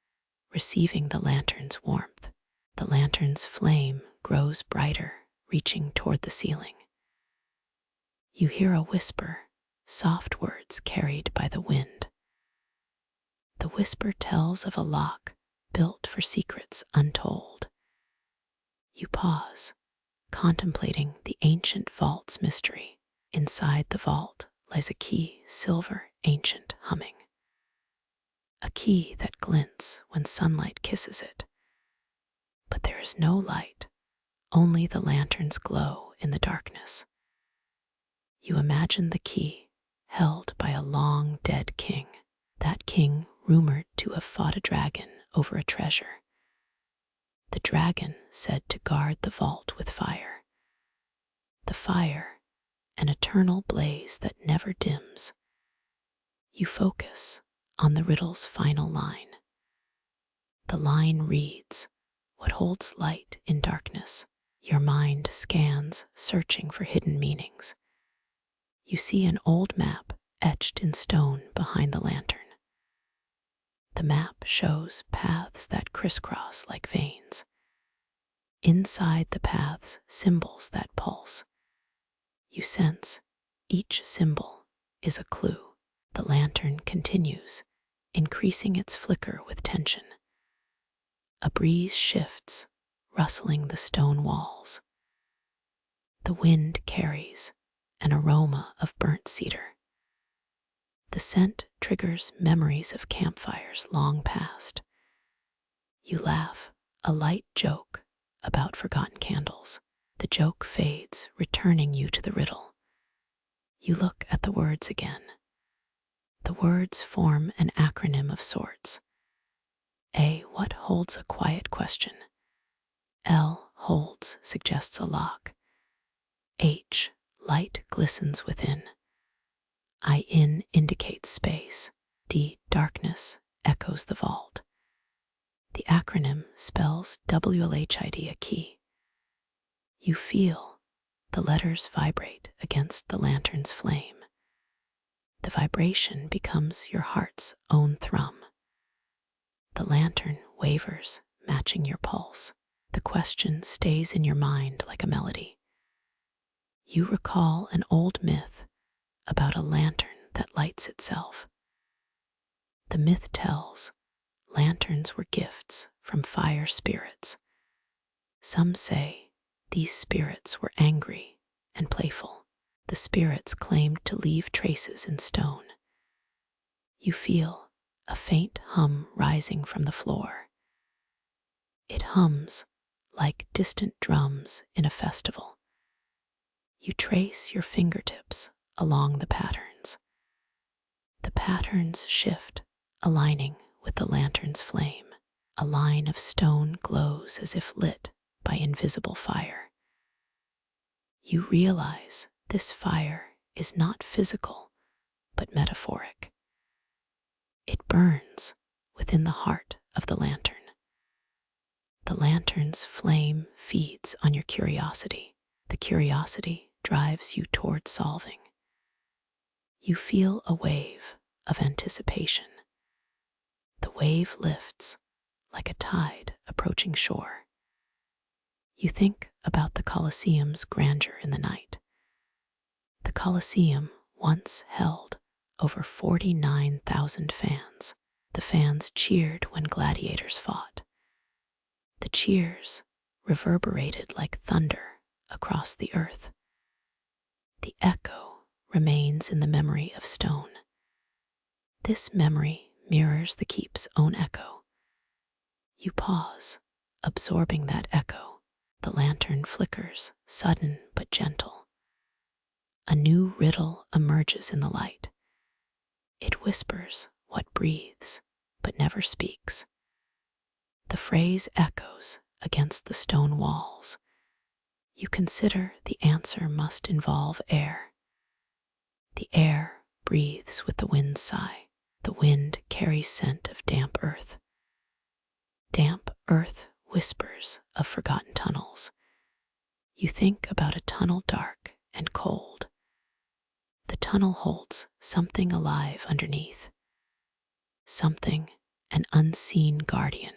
Speaker 1: receiving the lantern's warmth. The lantern's flame grows brighter, reaching toward the ceiling. You hear a whisper, soft words carried by the wind. The whisper tells of a lock built for secrets untold. You pause, contemplating the ancient vault's mystery. Inside the vault lies a key, silver, ancient, humming. A key that glints when sunlight kisses it. But there is no light, only the lantern's glow in the darkness. You imagine the key held by a long dead king, that king rumored to have fought a dragon over a treasure. The dragon said to guard the vault with fire. The fire, an eternal blaze that never dims. You focus on the riddle's final line. The line reads, "What holds light in darkness?" Your mind scans, searching for hidden meanings. You see an old map etched in stone behind the lantern. The map shows paths that crisscross like veins. Inside the paths, symbols that pulse. You sense each symbol is a clue. The lantern continues, increasing its flicker with tension. A breeze shifts, rustling the stone walls. The wind carries an aroma of burnt cedar. The scent triggers memories of campfires long past. You laugh, a light joke about forgotten candles. The joke fades, returning you to the riddle. You look at the words again. The words form an acronym of sorts. A, what holds a quiet question. L, holds, suggests a lock. H, light glistens within. I, in, indicates space. D, darkness, echoes the vault. The acronym spells WLHID, a key. You feel the letters vibrate against the lantern's flame. The vibration becomes your heart's own thrum. The lantern wavers, matching your pulse. The question stays in your mind like a melody. You recall an old myth about a lantern that lights itself. The myth tells lanterns were gifts from fire spirits. Some say these spirits were angry and playful. The spirits claimed to leave traces in stone. You feel a faint hum rising from the floor. It hums like distant drums in a festival. You trace your fingertips along the patterns. The patterns shift, aligning with the lantern's flame. A line of stone glows as if lit by invisible fire. You realize this fire is not physical, but metaphoric. It burns within the heart of the lantern. The lantern's flame feeds on your curiosity. The curiosity drives you toward solving. You feel a wave of anticipation. The wave lifts like a tide approaching shore. You think about the Colosseum's grandeur in the night. The Colosseum once held over 49,000 fans. The fans cheered when gladiators fought. The cheers reverberated like thunder across the earth. The echo remains in the memory of stone. This memory mirrors the keep's own echo. You pause, absorbing that echo. The lantern flickers, sudden but gentle. A new riddle emerges in the light. It whispers what breathes, but never speaks. The phrase echoes against the stone walls. You consider the answer must involve air. The air breathes with the wind's sigh. The wind carries scent of damp earth. Damp earth whispers of forgotten tunnels. You think about a tunnel dark and cold. The tunnel holds something alive underneath. Something, an unseen guardian.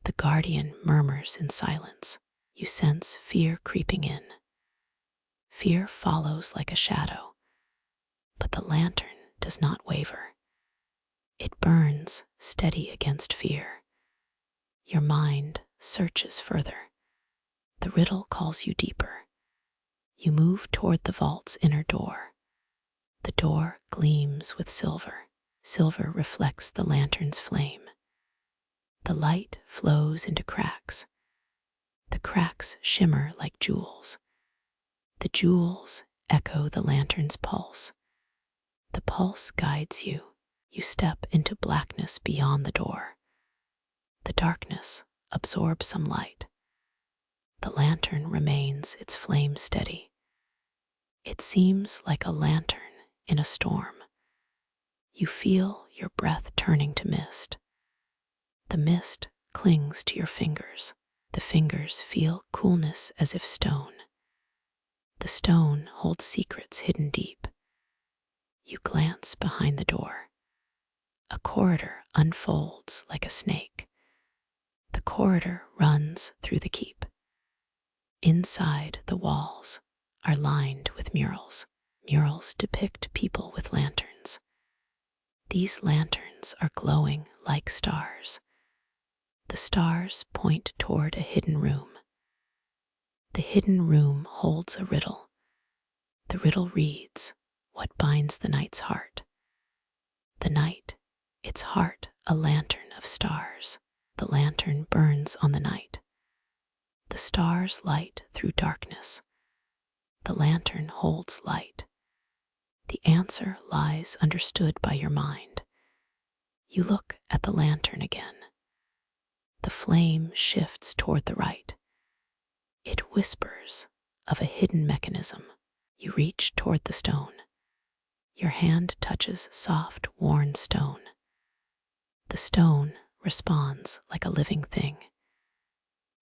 Speaker 1: The guardian murmurs in silence. You sense fear creeping in. Fear follows like a shadow, but the lantern does not waver. It burns steady against fear. Your mind searches further. The riddle calls you deeper. You move toward the vault's inner door. The door gleams with silver. Silver reflects the lantern's flame. The light flows into cracks. The cracks shimmer like jewels. The jewels echo the lantern's pulse. The pulse guides you. You step into blackness beyond the door. The darkness absorbs some light. The lantern remains its flame steady. It seems like a lantern in a storm. You feel your breath turning to mist. The mist clings to your fingers. The fingers feel coolness as if stone. The stone holds secrets hidden deep. You glance behind the door. A corridor unfolds like a snake. The corridor runs through the keep. Inside, the walls are lined with murals. Murals depict people with lanterns. These lanterns are glowing like stars. The stars point toward a hidden room. The hidden room holds a riddle. The riddle reads, what binds the night's heart? The night, its heart, a lantern of stars. The lantern burns on the night. The stars light through darkness. The lantern holds light. The answer lies understood by your mind. You look at the lantern again. The flame shifts toward the right. It whispers of a hidden mechanism. You reach toward the stone. Your hand touches soft, worn stone. The stone responds like a living thing.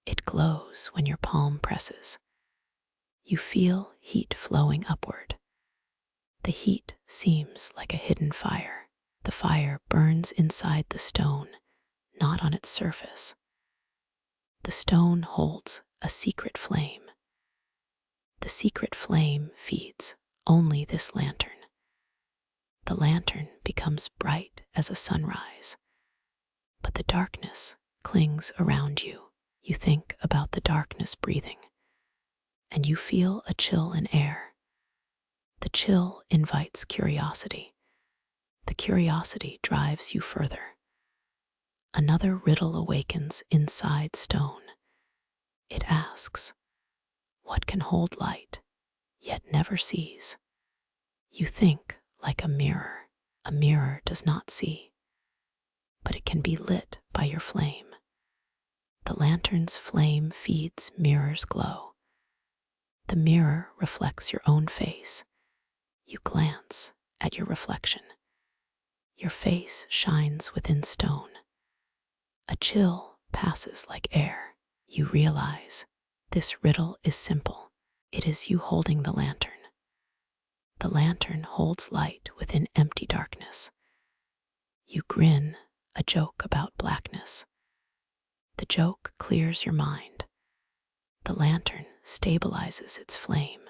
Speaker 1: It glows when your palm presses. You feel heat flowing upward. The heat seems like a hidden fire. The fire burns inside the stone, not on its surface. The stone holds a secret flame. The secret flame feeds only this lantern. The lantern becomes bright as a sunrise, but the darkness clings around you. You think about the darkness breathing, and you feel a chill in air. The chill invites curiosity. The curiosity drives you further. Another riddle awakens inside stone. It asks, what can hold light, yet never sees? You think like a mirror. A mirror does not see, but it can be lit by your flame. The lantern's flame feeds mirror's glow. The mirror reflects your own face. You glance at your reflection. Your face shines within stone. A chill passes like air. You realize this riddle is simple. It is you holding the lantern. The lantern holds light within empty darkness. You grin, a joke about blackness. The joke clears your mind. The lantern stabilizes its flame.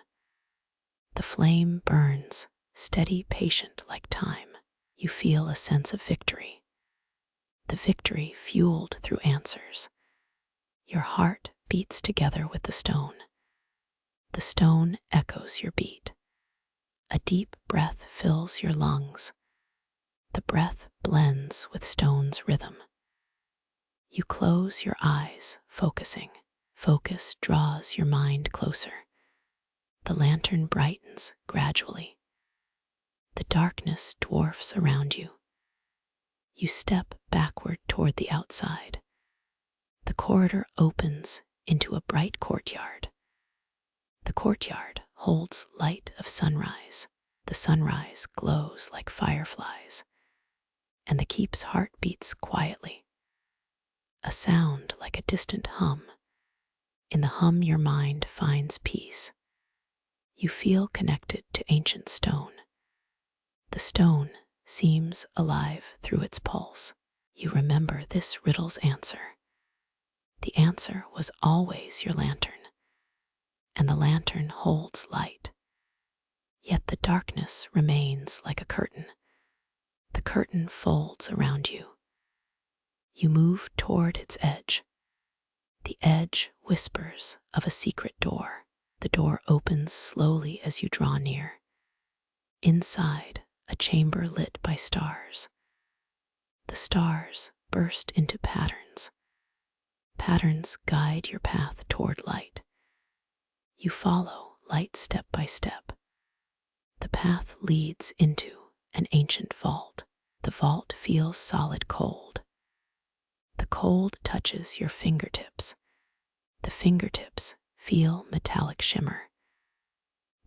Speaker 1: The flame burns, steady, patient like time. You feel a sense of victory. The victory fueled through answers. Your heart beats together with the stone. The stone echoes your beat. A deep breath fills your lungs. The breath blends with stone's rhythm. You close your eyes, focusing. Focus draws your mind closer. The lantern brightens gradually. The darkness dwarfs around you. You step backward toward the outside. The corridor opens into a bright courtyard. The courtyard holds light of sunrise. The sunrise glows like fireflies, and the keep's heart beats quietly. A sound like a distant hum. In the hum your mind finds peace. You feel connected to ancient stone. The stone seems alive through its pulse. You remember this riddle's answer. The answer was always your lantern, and the lantern holds light. Yet the darkness remains like a curtain. The curtain folds around you. You move toward its edge. The edge whispers of a secret door. The door opens slowly as you draw near. Inside, a chamber lit by stars. The stars burst into patterns. Patterns guide your path toward light. You follow light step by step. The path leads into an ancient vault. The vault feels solid cold. The cold touches your fingertips. The fingertips feel metallic shimmer.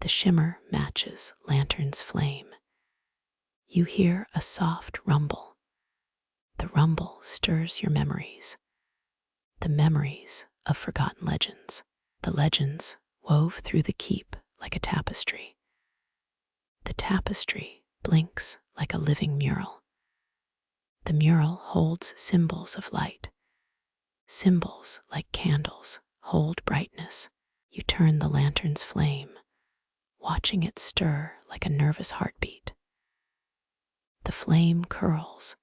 Speaker 1: The shimmer matches lantern's flame. You hear a soft rumble. The rumble stirs your memories. The memories of forgotten legends. The legends wove through the keep like a tapestry. The tapestry blinks like a living mural. The mural holds symbols of light. Symbols like candles hold brightness. You turn the lantern's flame, watching it stir like a nervous heartbeat. The flame curls,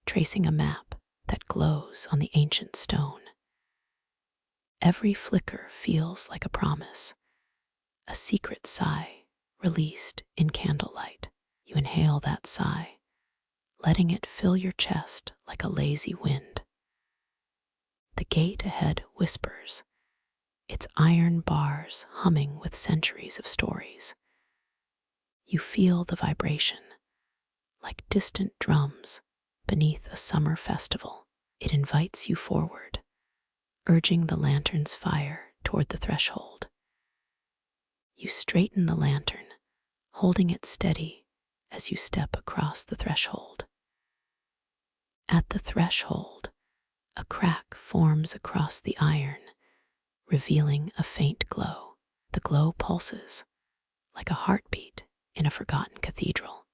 Speaker 1: tracing a map that glows on the ancient stone. Every flicker feels like a promise, a secret sigh released in candlelight. You inhale that sigh, letting it fill your chest like a lazy wind. The gate ahead whispers, its iron bars humming with centuries of stories. You feel the vibration, like distant drums beneath a summer festival. It invites you forward, urging the lantern's fire toward the threshold. You straighten the lantern, holding it steady as you step across the threshold. At the threshold, a crack forms across the iron, revealing a faint glow. The glow pulses like a heartbeat in a forgotten cathedral.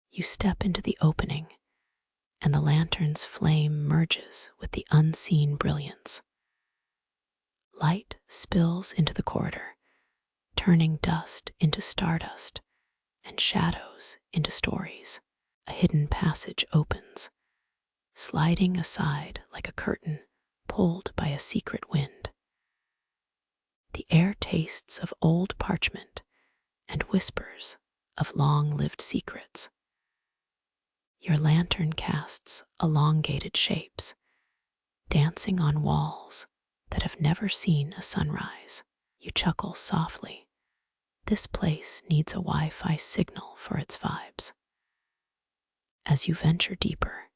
Speaker 1: You step into the opening, and the lantern's flame merges with the unseen brilliance. Light spills into the corridor, turning dust into stardust and shadows into stories. A hidden passage opens, sliding aside like a curtain pulled by a secret wind. The air tastes of old parchment and whispers of long-lived secrets. Your lantern casts elongated shapes, dancing on walls that have never seen a sunrise. You chuckle softly. This place needs a Wi-Fi signal for its vibes. As you venture deeper,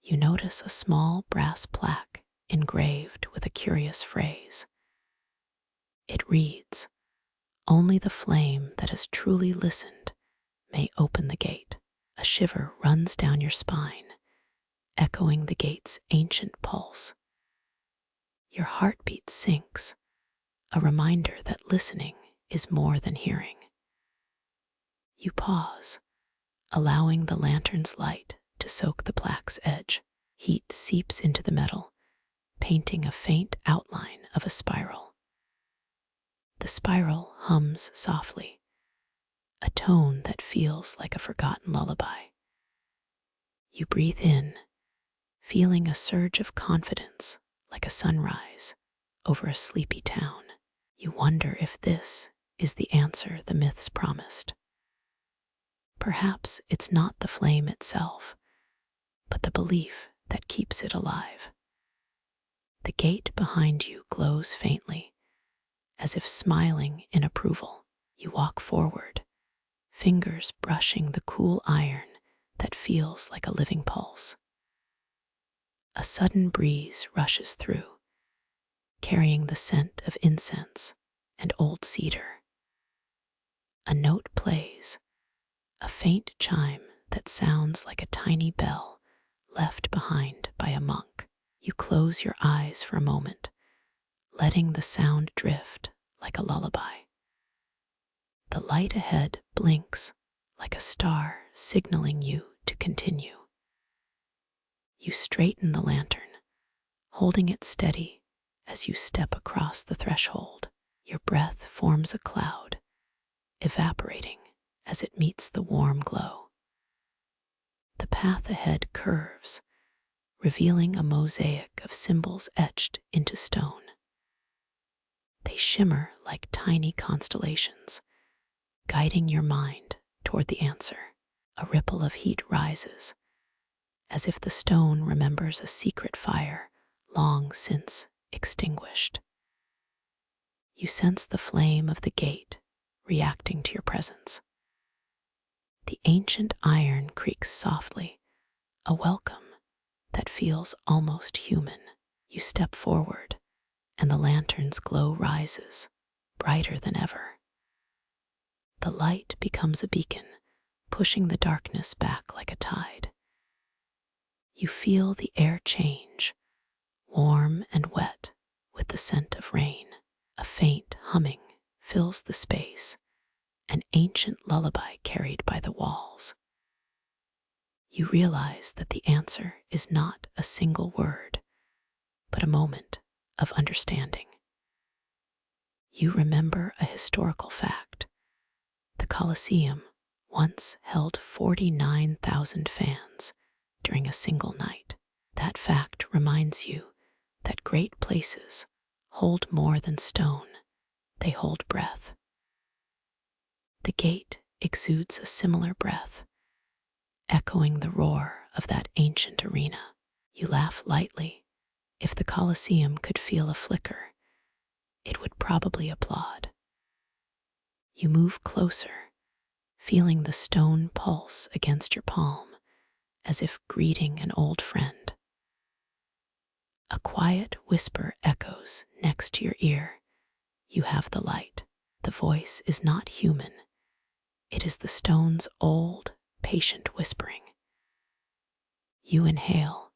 Speaker 1: you notice a small brass plaque engraved with a curious phrase. It reads, "Only the flame that has truly listened may open the gate." A shiver runs down your spine, echoing the gate's ancient pulse. Your heartbeat sinks, a reminder that listening is more than hearing. You pause, allowing the lantern's light to soak the plaque's edge. Heat seeps into the metal, painting a faint outline of a spiral. The spiral hums softly, a tone that feels like a forgotten lullaby. You breathe in, feeling a surge of confidence like a sunrise over a sleepy town. You wonder if this is the answer the myths promised. Perhaps it's not the flame itself, but the belief that keeps it alive. The gate behind you glows faintly, as if smiling in approval. You walk forward, fingers brushing the cool iron that feels like a living pulse. A sudden breeze rushes through, carrying the scent of incense and old cedar. A note plays, a faint chime that sounds like a tiny bell left behind by a monk. You close your eyes for a moment, letting the sound drift like a lullaby. The light ahead blinks like a star signaling you to continue. You straighten the lantern, holding it steady as you step across the threshold. Your breath forms a cloud, evaporating as it meets the warm glow. The path ahead curves, revealing a mosaic of symbols etched into stone. They shimmer like tiny constellations, guiding your mind toward the answer. A ripple of heat rises, as if the stone remembers a secret fire long since extinguished. You sense the flame of the gate reacting to your presence. The ancient iron creaks softly, a welcome that feels almost human. You step forward, and the lantern's glow rises, brighter than ever. The light becomes a beacon, pushing the darkness back like a tide. You feel the air change, warm and wet with the scent of rain. A faint humming fills the space, an ancient lullaby carried by the walls. You realize that the answer is not a single word, but a moment of understanding. You remember a historical fact. The Colosseum once held 49,000 fans during a single night. That fact reminds you that great places hold more than stone, they hold breath. The gate exudes a similar breath, echoing the roar of that ancient arena. You laugh lightly. If the Colosseum could feel a flicker, it would probably applaud. You move closer, feeling the stone pulse against your palm, as if greeting an old friend. A quiet whisper echoes next to your ear. You have the light. The voice is not human. It is the stone's old, patient whispering. You inhale,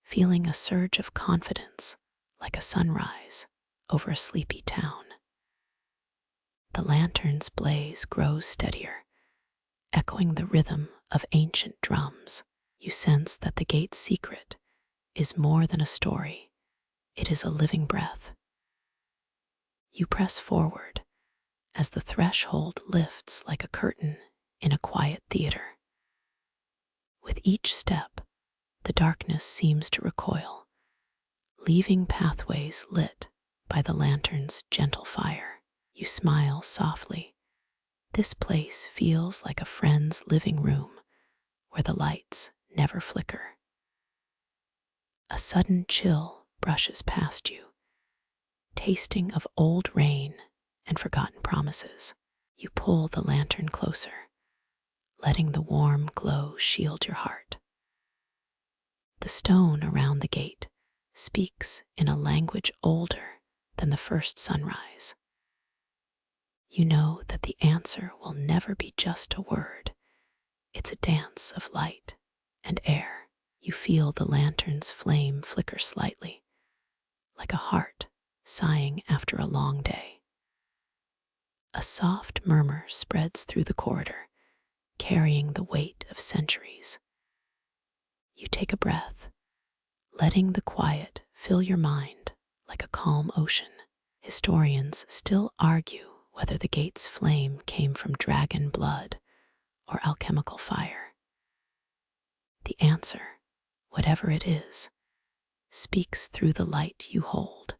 Speaker 1: feeling a surge of confidence like a sunrise over a sleepy town. The lantern's blaze grows steadier, echoing the rhythm of ancient drums. You sense that the gate's secret is more than a story. It is a living breath. You press forward as the threshold lifts like a curtain in a quiet theater. With each step, the darkness seems to recoil, leaving pathways lit by the lantern's gentle fire. You smile softly. This place feels like a friend's living room where the lights never flicker. A sudden chill brushes past you, tasting of old rain and forgotten promises. You pull the lantern closer, letting the warm glow shield your heart. The stone around the gate speaks in a language older than the first sunrise. You know that the answer will never be just a word. It's a dance of light and air. You feel the lantern's flame flicker slightly, like a heart sighing after a long day. A soft murmur spreads through the corridor, carrying the weight of centuries. You take a breath, letting the quiet fill your mind like a calm ocean. Historians still argue whether the gate's flame came from dragon blood or alchemical fire. The answer, whatever it is, speaks through the light you hold.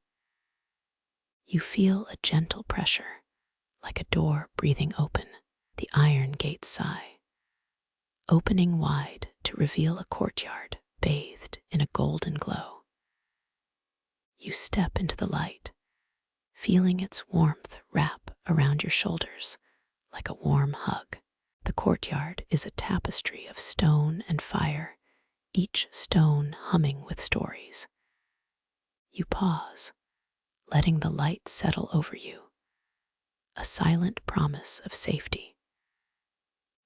Speaker 1: You feel a gentle pressure, like a door breathing open. The iron gates sigh, opening wide to reveal a courtyard bathed in a golden glow. You step into the light, feeling its warmth wrap around your shoulders like a warm hug. The courtyard is a tapestry of stone and fire, each stone humming with stories. You pause, letting the light settle over you, a silent promise of safety.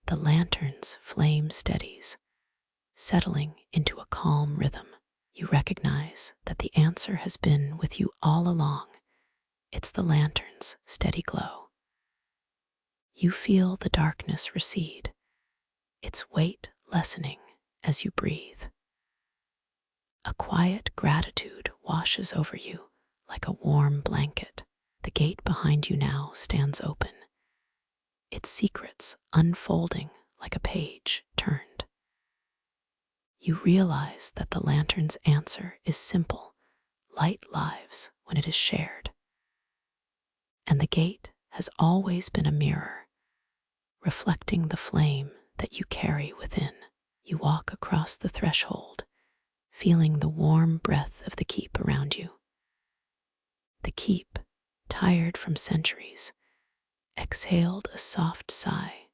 Speaker 1: The lantern's flame steadies, settling into a calm rhythm. You recognize that the answer has been with you all along. It's the lantern's steady glow. You feel the darkness recede, its weight lessening as you breathe. A quiet gratitude washes over you like a warm blanket. The gate behind you now stands open, its secrets unfolding like a page turned. You realize that the lantern's answer is simple: light lives when it is shared. And the gate has always been a mirror, reflecting the flame that you carry within. You walk across the threshold, feeling the warm breath of the keep around you. The keep, tired from centuries, exhaled a soft sigh,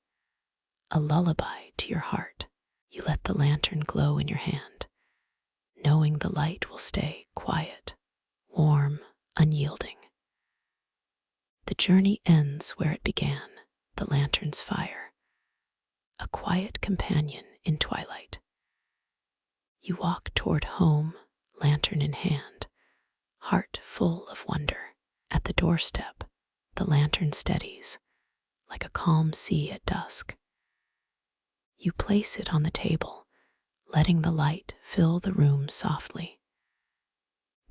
Speaker 1: a lullaby to your heart. You let the lantern glow in your hand, knowing the light will stay quiet, warm, unyielding. The journey ends where it began, the lantern's fire, a quiet companion in twilight. You walk toward home, lantern in hand, heart full of wonder. At the doorstep, the lantern steadies, like a calm sea at dusk. You place it on the table, letting the light fill the room softly.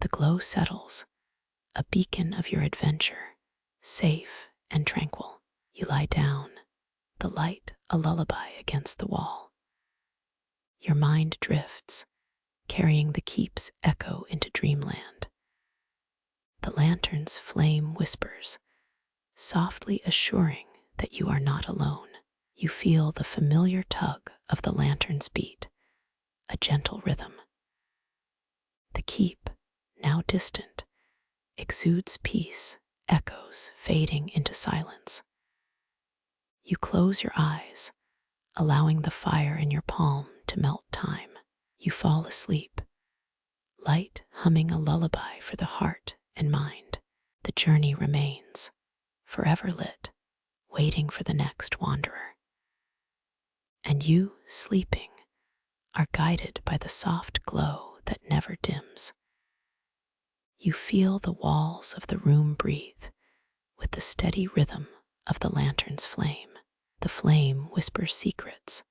Speaker 1: The glow settles, a beacon of your adventure, safe and tranquil. You lie down, the light a lullaby against the wall. Your mind drifts, carrying the keep's echo into dreamland. The lantern's flame whispers, softly assuring that you are not alone. You feel the familiar tug of the lantern's beat, a gentle rhythm. The keep, now distant, exudes peace, echoes fading into silence. You close your eyes, allowing the fire in your palm to melt time. You fall asleep, light humming a lullaby for the heart and mind. The journey remains, forever lit, waiting for the next wanderer. And you, sleeping, are guided by the soft glow that never dims. You feel the walls of the room breathe with the steady rhythm of the lantern's flame. The flame whispers secrets,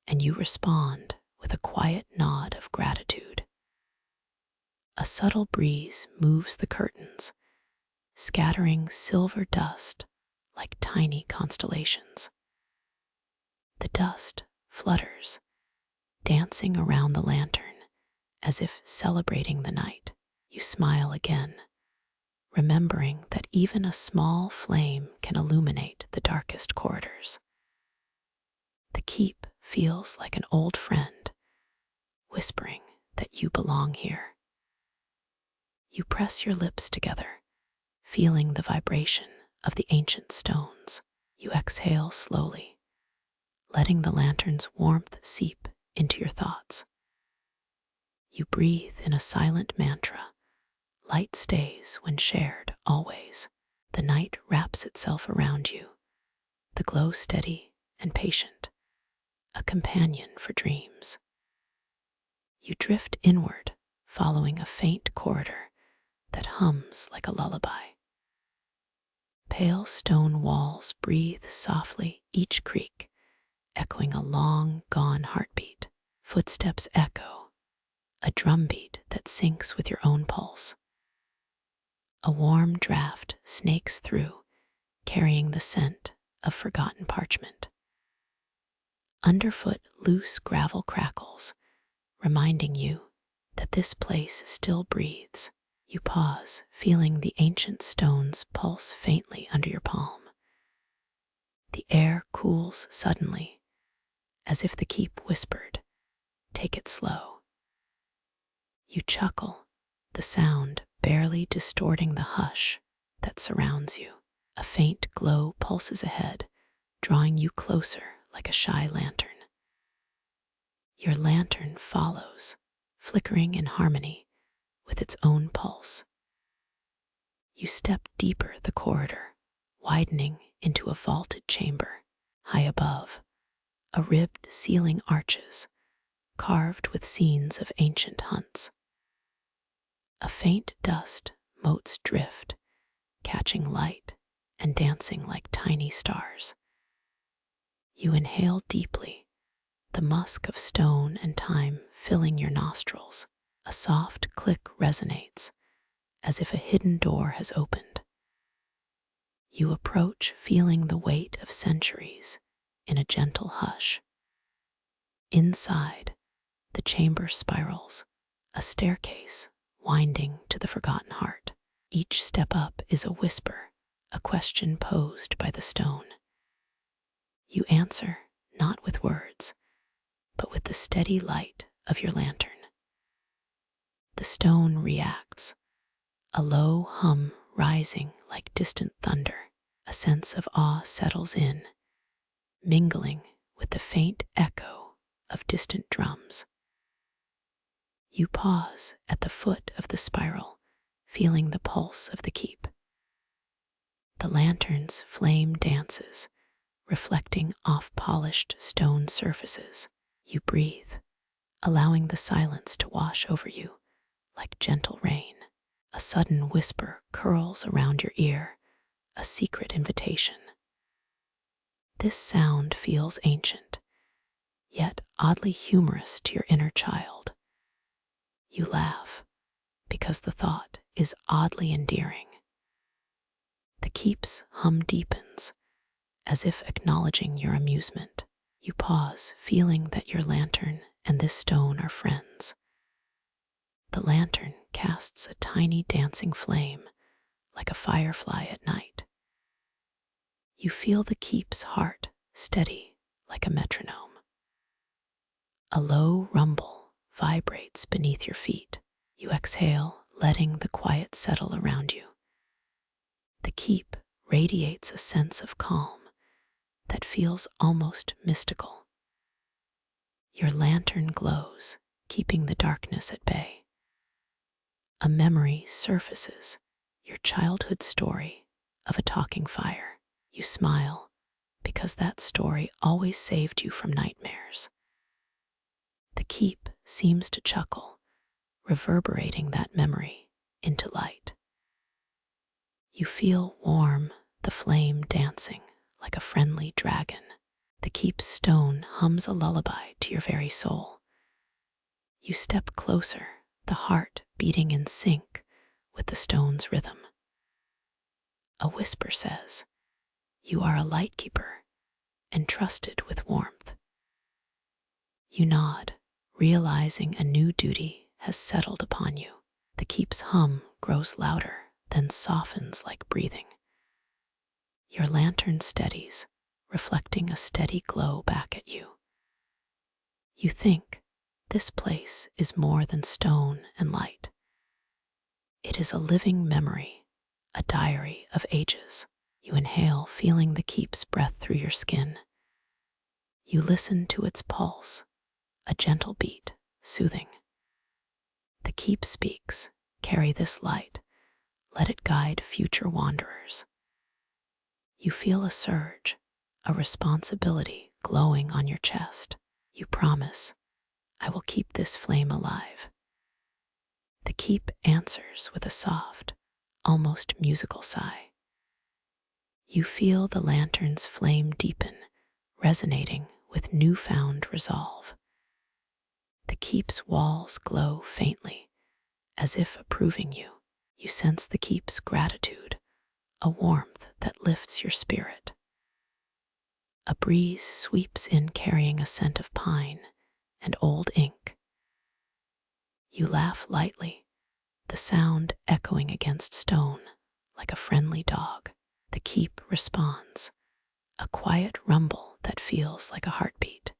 Speaker 1: and you respond with a quiet nod of gratitude. A subtle breeze moves the curtains, scattering silver dust like tiny constellations. The dust flutters, dancing around the lantern as if celebrating the night. You smile again, remembering that even a small flame can illuminate the darkest corridors. The keep feels like an old friend, whispering that you belong here. You press your lips together, feeling the vibration of the ancient stones. You exhale slowly, letting the lantern's warmth seep into your thoughts. You breathe in a silent mantra. Light stays when shared, always. The night wraps itself around you, the glow steady and patient, a companion for dreams. You drift inward, following a faint corridor that hums like a lullaby. Pale stone walls breathe softly, each creak echoing a long-gone heartbeat. Footsteps echo, a drumbeat that syncs with your own pulse. A warm draft snakes through, carrying the scent of forgotten parchment. Underfoot, loose gravel crackles, reminding you that this place still breathes. You pause, feeling the ancient stones pulse faintly under your palm. The air cools suddenly, as if the keep whispered, "Take it slow." You chuckle, the sound barely distorting the hush that surrounds you. A faint glow pulses ahead, drawing you closer like a shy lantern. Your lantern follows, flickering in harmony with its own pulse. You step deeper the corridor, widening into a vaulted chamber. High above, a ribbed ceiling arches, carved with scenes of ancient hunts. A faint dust motes drift, catching light and dancing like tiny stars. You inhale deeply, the musk of stone and time filling your nostrils. A soft click resonates, as if a hidden door has opened. You approach, feeling the weight of centuries in a gentle hush. Inside, the chamber spirals, a staircase winding to the forgotten heart. Each step up is a whisper, a question posed by the stone. You answer, not with words, but with the steady light of your lantern. The stone reacts, a low hum rising like distant thunder. A sense of awe settles in, mingling with the faint echo of distant drums. You pause at the foot of the spiral, feeling the pulse of the keep. The lantern's flame dances, reflecting off polished stone surfaces. You breathe, allowing the silence to wash over you like gentle rain. A sudden whisper curls around your ear, a secret invitation. This sound feels ancient, yet oddly humorous to your inner child. You laugh, because the thought is oddly endearing. The keep's hum deepens, as if acknowledging your amusement. You pause, feeling that your lantern and this stone are friends. The lantern casts a tiny dancing flame, like a firefly at night. You feel the keep's heart steady like a metronome. A low rumble vibrates beneath your feet. You exhale, letting the quiet settle around you. The keep radiates a sense of calm that feels almost mystical. Your lantern glows, keeping the darkness at bay. A memory surfaces, your childhood story of a talking fire. You smile, because that story always saved you from nightmares. The keep seems to chuckle, reverberating that memory into light. You feel warm, the flame dancing like a friendly dragon. The keep's stone hums a lullaby to your very soul. You step closer, the heart beating in sync with the stone's rhythm. A whisper says, "You are a light keeper, entrusted with warmth." You nod, realizing a new duty has settled upon you. The keep's hum grows louder, then softens like breathing. Your lantern steadies, reflecting a steady glow back at you. You think, this place is more than stone and light. It is a living memory, a diary of ages. You inhale, feeling the keep's breath through your skin. You listen to its pulse, a gentle beat, soothing. The keep speaks, "Carry this light, let it guide future wanderers." You feel a surge, a responsibility glowing on your chest. You promise, "I will keep this flame alive." The keep answers with a soft, almost musical sigh. You feel the lantern's flame deepen, resonating with newfound resolve. The keep's walls glow faintly, as if approving you. You sense the keep's gratitude, a warmth that lifts your spirit. A breeze sweeps in carrying a scent of pine and old ink. You laugh lightly, the sound echoing against stone like a friendly dog. The keep responds, a quiet rumble that feels like a heartbeat.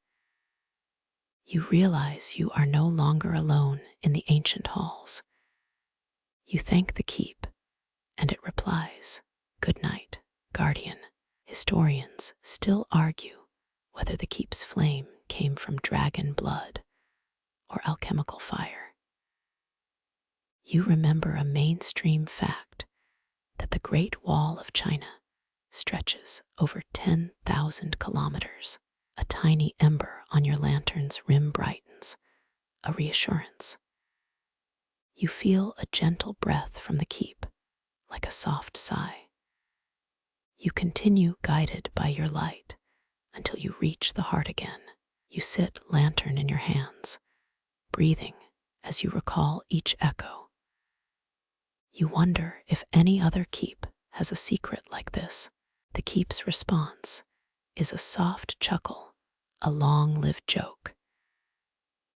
Speaker 1: You realize you are no longer alone in the ancient halls. You thank the keep, and it replies, "Good night, guardian." Historians still argue whether the keep's flame came from dragon blood or alchemical fire. You remember a mainstream fact that the Great Wall of China stretches over 10,000 kilometers. A tiny ember on your lantern's rim brightens, a reassurance. You feel a gentle breath from the keep, like a soft sigh. You continue guided by your light until you reach the heart again. You sit, lantern in your hands, breathing as you recall each echo. You wonder if any other keep has a secret like this. The keep's response is a soft chuckle, a long-lived joke.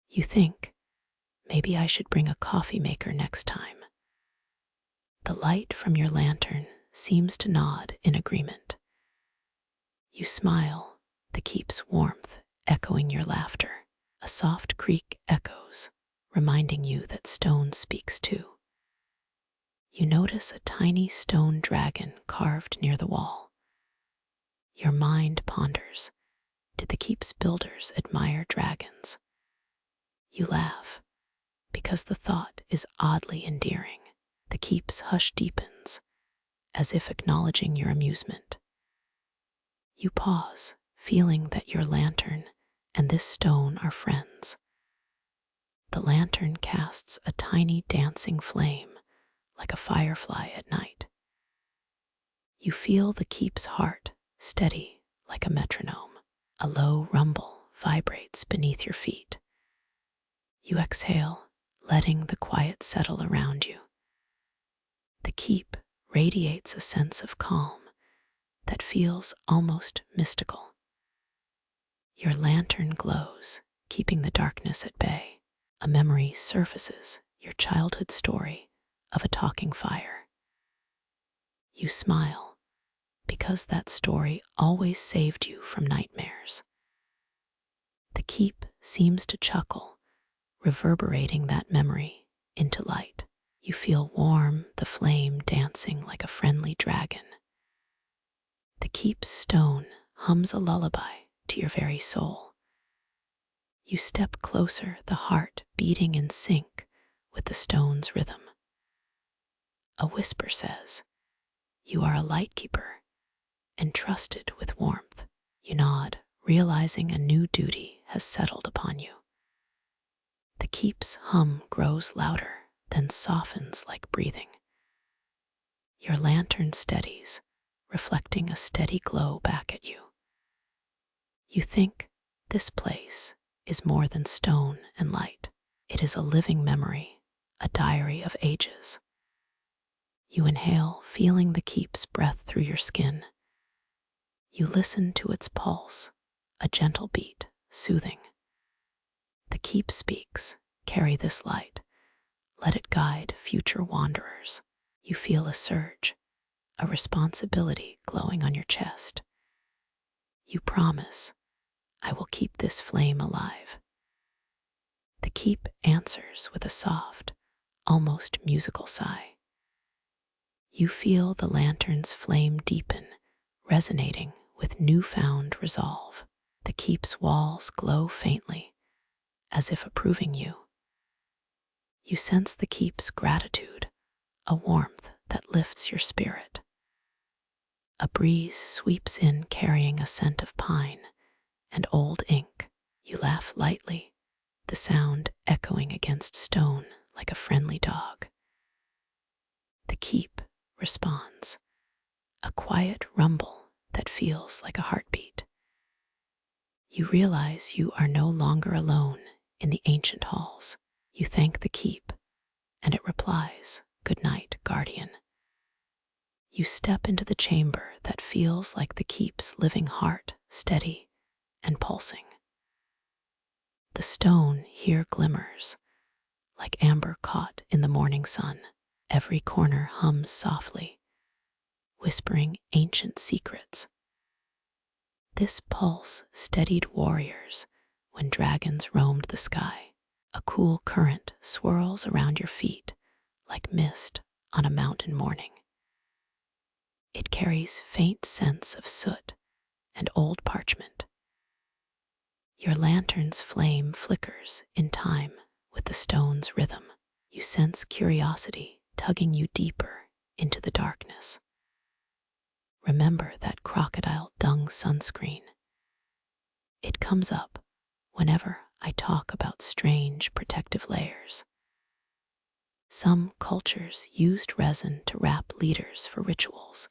Speaker 1: You think, maybe I should bring a coffee maker next time. The light from your lantern seems to nod in agreement. You smile, the keep's warmth echoing your laughter. A soft creak echoes, reminding you that stone speaks too. You notice a tiny stone dragon carved near the wall. Your mind ponders, did the keep's builders admire dragons? You laugh, because the thought is oddly endearing. The keep's hush deepens, as if acknowledging your amusement. You pause, feeling that your lantern and this stone are friends. The lantern casts a tiny dancing flame, like a firefly at night. You feel the keep's heart steady like a metronome. A low rumble vibrates beneath your feet. You exhale, letting the quiet settle around you. The keep radiates a sense of calm that feels almost mystical. Your lantern glows, keeping the darkness at bay. A memory surfaces, your childhood story of a talking fire. You smile, because that story always saved you from nightmares. The keep seems to chuckle, reverberating that memory into light. You feel warm, the flame dancing like a friendly dragon. The keep's stone hums a lullaby to your very soul. You step closer, the heart beating in sync with the stone's rhythm. A whisper says, "You are a light keeper, entrusted with warmth." You nod, realizing a new duty has settled upon you. The keep's hum grows louder, then softens like breathing. Your lantern steadies, reflecting a steady glow back at you. You think, this place is more than stone and light. It is a living memory, a diary of ages. You inhale, feeling the keep's breath through your skin. You listen to its pulse, a gentle beat, soothing. The keep speaks, carry this light. Let it guide future wanderers. You feel a surge, a responsibility glowing on your chest. You promise, I will keep this flame alive. The keep answers with a soft, almost musical sigh. You feel the lantern's flame deepen, resonating with newfound resolve. The keep's walls glow faintly, as if approving you. You sense the keep's gratitude, a warmth that lifts your spirit. A breeze sweeps in carrying a scent of pine and old ink. You laugh lightly, the sound echoing against stone like a friendly dog. The keep responds, a quiet rumble that feels like a heartbeat. You realize you are no longer alone in the ancient halls. You thank the keep, and it replies, "Good night, guardian." You step into the chamber that feels like the keep's living heart, steady and pulsing. The stone here glimmers, like amber caught in the morning sun. Every corner hums softly, whispering ancient secrets. This pulse steadied warriors when dragons roamed the sky. A cool current swirls around your feet like mist on a mountain morning. It carries faint scents of soot and old parchment. Your lantern's flame flickers in time with the stone's rhythm. You sense curiosity tugging you deeper into the darkness. Remember that crocodile dung sunscreen. It comes up whenever I talk about strange protective layers. Some cultures used resin to wrap leaders for rituals,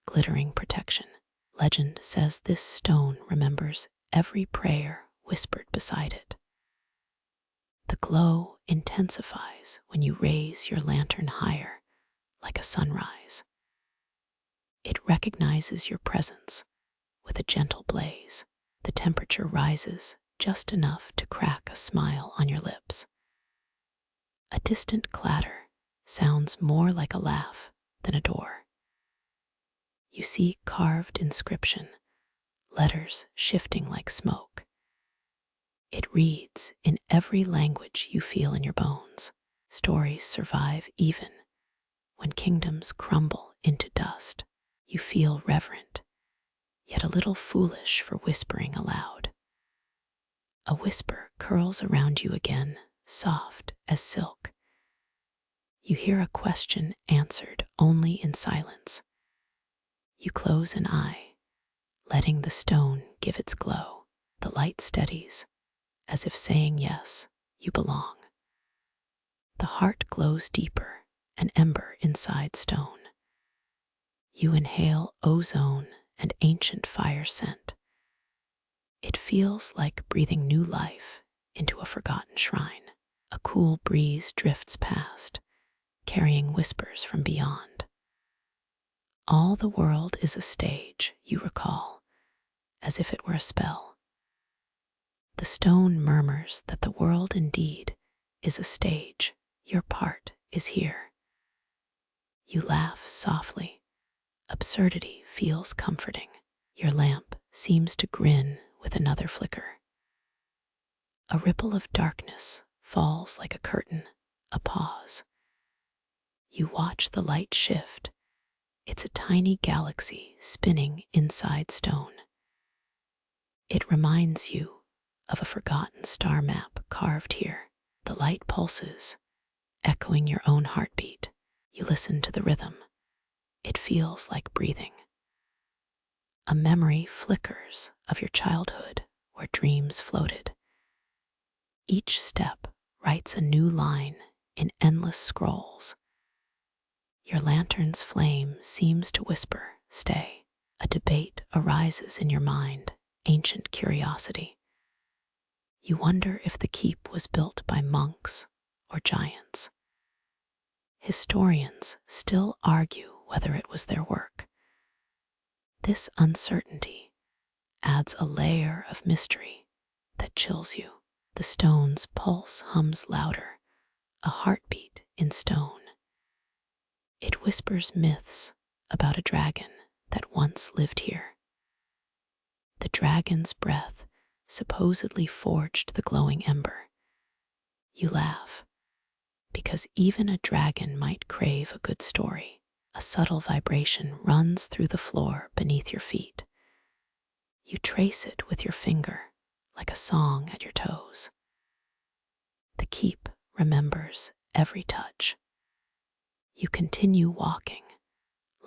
Speaker 1: glittering protection. Legend says this stone remembers every prayer whispered beside it. The glow intensifies when you raise your lantern higher, like a sunrise. It recognizes your presence with a gentle blaze. The temperature rises just enough to crack a smile on your lips. A distant clatter sounds more like a laugh than a door. You see carved inscription, letters shifting like smoke. It reads in every language you feel in your bones. Stories survive even when kingdoms crumble into dust. You feel reverent, yet a little foolish for whispering aloud. A whisper curls around you again, soft as silk. You hear a question answered only in silence. You close an eye, letting the stone give its glow. The light steadies, as if saying yes, you belong. The heart glows deeper, an ember inside stone. You inhale ozone and ancient fire scent. It feels like breathing new life into a forgotten shrine. A cool breeze drifts past, carrying whispers from beyond. All the world is a stage, you recall, as if it were a spell. The stone murmurs that the world indeed is a stage. Your part is here. You laugh softly. Absurdity feels comforting. Your lamp seems to grin with another flicker. A ripple of darkness falls like a curtain, a pause. You watch the light shift. It's a tiny galaxy spinning inside stone. It reminds you of a forgotten star map carved here. The light pulses, echoing your own heartbeat. You listen to the rhythm. It feels like breathing. A memory flickers of your childhood where dreams floated. Each step writes a new line in endless scrolls. Your lantern's flame seems to whisper, "Stay." A debate arises in your mind, ancient curiosity. You wonder if the keep was built by monks or giants. Historians still argue whether it was their work. This uncertainty adds a layer of mystery that chills you. The stone's pulse hums louder, a heartbeat in stone. It whispers myths about a dragon that once lived here. The dragon's breath supposedly forged the glowing ember. You laugh, because even a dragon might crave a good story. A subtle vibration runs through the floor beneath your feet. You trace it with your finger, like a song at your toes. The keep remembers every touch. You continue walking,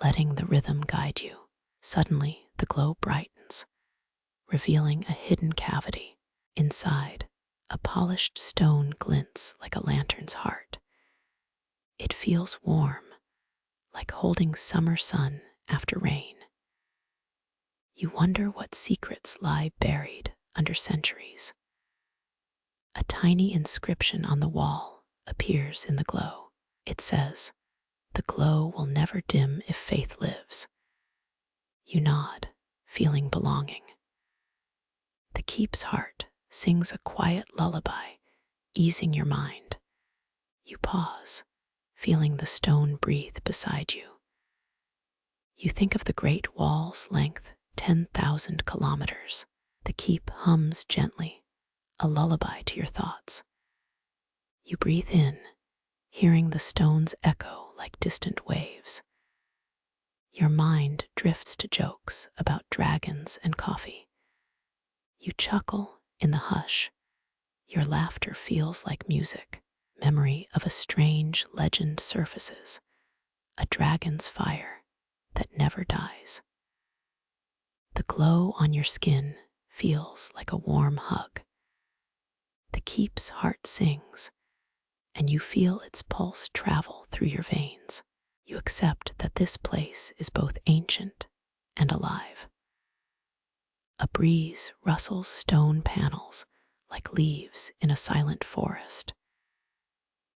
Speaker 1: letting the rhythm guide you. Suddenly, the glow brightens, revealing a hidden cavity. Inside, a polished stone glints like a lantern's heart. It feels warm, like holding summer sun after rain. You wonder what secrets lie buried under centuries. A tiny inscription on the wall appears in the glow. It says, "The glow will never dim if faith lives." You nod, feeling belonging. The keep's heart sings a quiet lullaby, easing your mind. You pause, feeling the stone breathe beside you. You think of the great wall's length, 10,000 kilometers. The keep hums gently, a lullaby to your thoughts. You breathe in, hearing the stone's echo like distant waves. Your mind drifts to jokes about dragons and coffee. You chuckle in the hush. Your laughter feels like music. Memory of a strange legend surfaces, a dragon's fire that never dies. The glow on your skin feels like a warm hug. The keep's heart sings, and you feel its pulse travel through your veins. You accept that this place is both ancient and alive. A breeze rustles stone panels like leaves in a silent forest.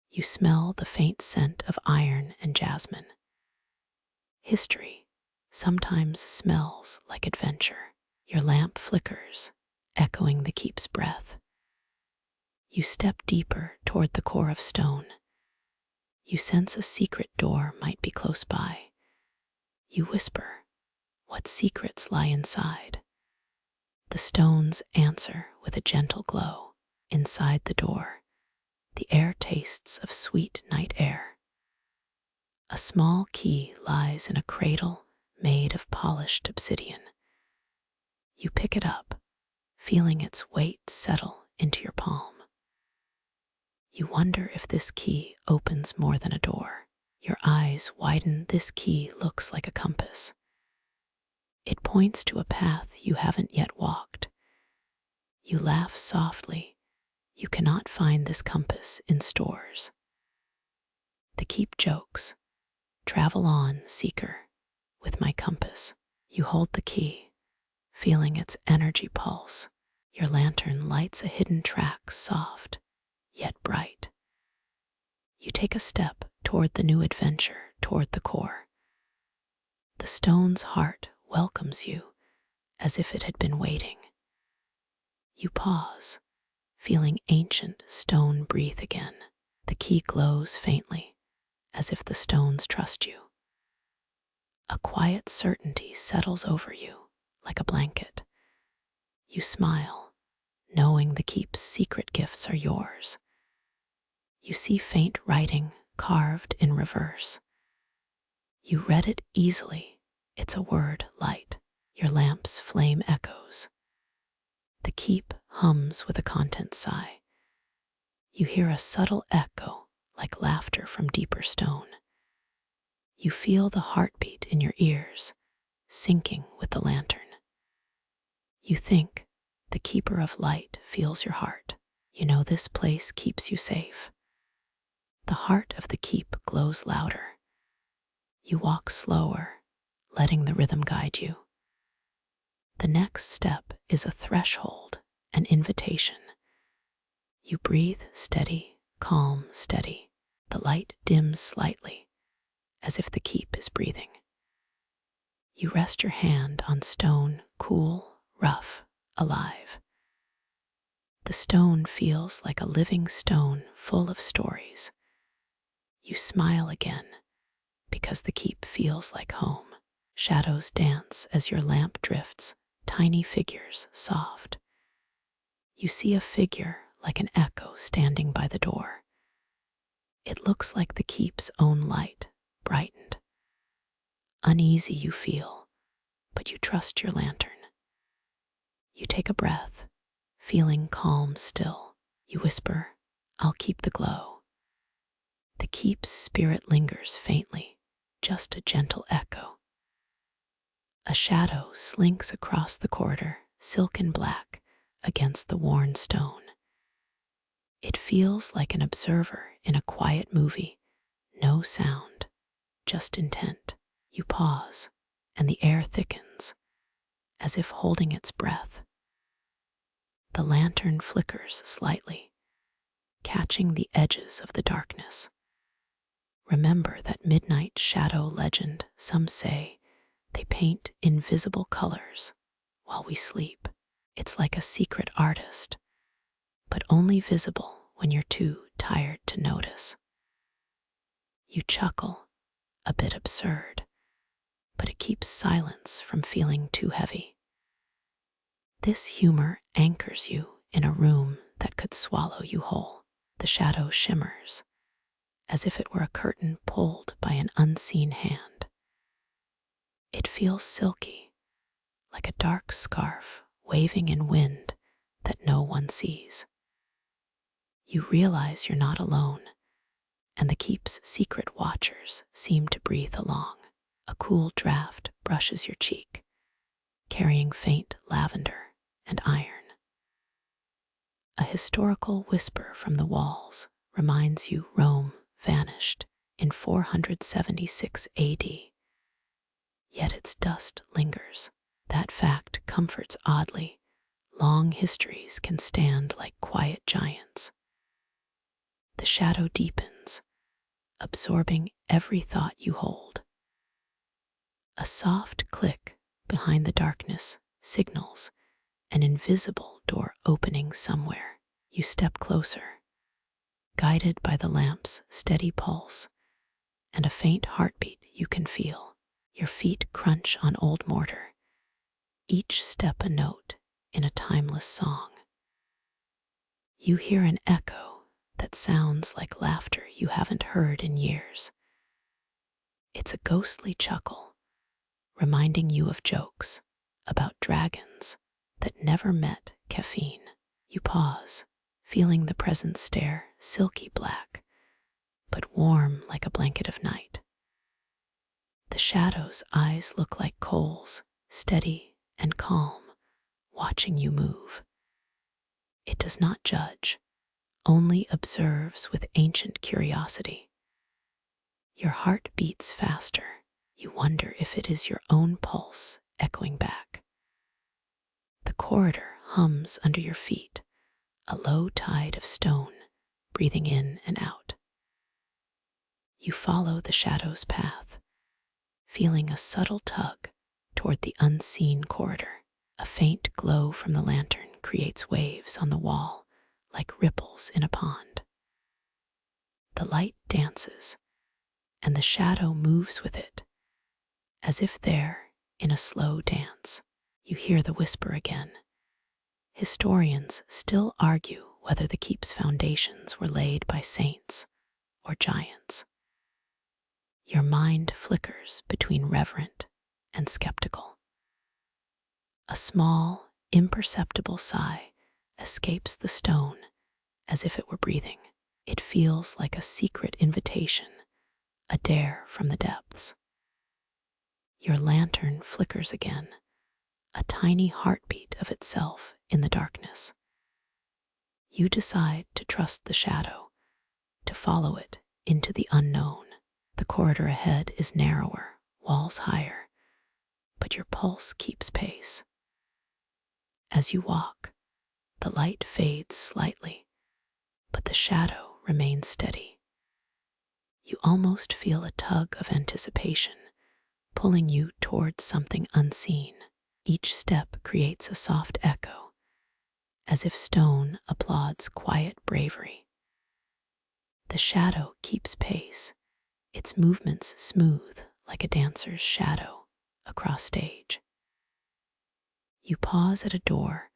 Speaker 1: You smell the faint scent of iron and jasmine. History sometimes smells like adventure. Your lamp flickers, echoing the keep's breath. You step deeper toward the core of stone. You sense a secret door might be close by. You whisper, what secrets lie inside? The stones answer with a gentle glow. Inside the door, the air tastes of sweet night air. A small key lies in a cradle made of polished obsidian. You pick it up, feeling its weight settle into your palm. You wonder if this key opens more than a door. Your eyes widen. This key looks like a compass. It points to a path you haven't yet walked. You laugh softly. You cannot find this compass in stores. The keep jokes, travel on, seeker, with my compass. You hold the key, feeling its energy pulse. Your lantern lights a hidden track, soft, yet bright. You take a step toward the new adventure, toward the core. The stone's heart welcomes you as if it had been waiting. You pause, feeling ancient stone breathe again. The key glows faintly, as if the stones trust you. A quiet certainty settles over you, like a blanket. You smile, knowing the keep's secret gifts are yours. You see faint writing carved in reverse. You read it easily. It's a word, light. Your lamp's flame echoes. The keep hums with a content sigh. You hear a subtle echo, like laughter from deeper stone. You feel the heartbeat in your ears, syncing with the lantern. You think the keeper of light feels your heart. You know this place keeps you safe. The heart of the keep glows louder. You walk slower, letting the rhythm guide you. The next step is a threshold, an invitation. You breathe steady, calm, steady. The light dims slightly, as if the keep is breathing. You rest your hand on stone, cool, rough, alive. The stone feels like a living stone full of stories. You smile again, because the keep feels like home. Shadows dance as your lamp drifts, tiny figures soft. You see a figure like an echo standing by the door. It looks like the keep's own light, brightened. Uneasy you feel, but you trust your lantern. You take a breath, feeling calm still. You whisper, "I'll keep the glow." The keep's spirit lingers faintly, just a gentle echo. A shadow slinks across the corridor, silken black, against the worn stone. It feels like an observer in a quiet movie, no sound, just intent. You pause, and the air thickens, as if holding its breath. The lantern flickers slightly, catching the edges of the darkness. Remember that midnight shadow legend. Some say they paint invisible colors while we sleep. It's like a secret artist, but only visible when you're too tired to notice. You chuckle, a bit absurd, but it keeps silence from feeling too heavy. This humor anchors you in a room that could swallow you whole. The shadow shimmers, as if it were a curtain pulled by an unseen hand. It feels silky, like a dark scarf waving in wind that no one sees. You realize you're not alone, and the keep's secret watchers seem to breathe along. A cool draft brushes your cheek, carrying faint lavender and iron. A historical whisper from the walls reminds you Rome vanished in 476 AD, yet its dust lingers. That fact comforts oddly. Long histories can stand like quiet giants. The shadow deepens, absorbing every thought you hold. A soft click behind the darkness signals an invisible door opening somewhere. You step closer, guided by the lamp's steady pulse and a faint heartbeat you can feel. Your feet crunch on old mortar, each step a note in a timeless song. You hear an echo that sounds like laughter you haven't heard in years. It's a ghostly chuckle, reminding you of jokes about dragons that never met caffeine. You pause, feeling the present stare, silky black, but warm like a blanket of night. The shadow's eyes look like coals, steady and calm, watching you move. It does not judge, only observes with ancient curiosity. Your heart beats faster. You wonder if it is your own pulse echoing back. The corridor hums under your feet, a low tide of stone breathing in and out. You follow the shadow's path, feeling a subtle tug toward the unseen corridor. A faint glow from the lantern creates waves on the wall like ripples in a pond. The light dances, and the shadow moves with it, as if they're in a slow dance. You hear the whisper again. Historians still argue whether the keep's foundations were laid by saints or giants. Your mind flickers between reverent and skeptical. A small, imperceptible sigh escapes the stone as if it were breathing. It feels like a secret invitation, a dare from the depths. Your lantern flickers again, a tiny heartbeat of itself in the darkness. You decide to trust the shadow, to follow it into the unknown. The corridor ahead is narrower, walls higher, but your pulse keeps pace. As you walk, the light fades slightly, but the shadow remains steady. You almost feel a tug of anticipation, pulling you towards something unseen. Each step creates a soft echo, as if stone applauds quiet bravery. The shadow keeps pace, its movements smooth like a dancer's shadow across stage. You pause at a door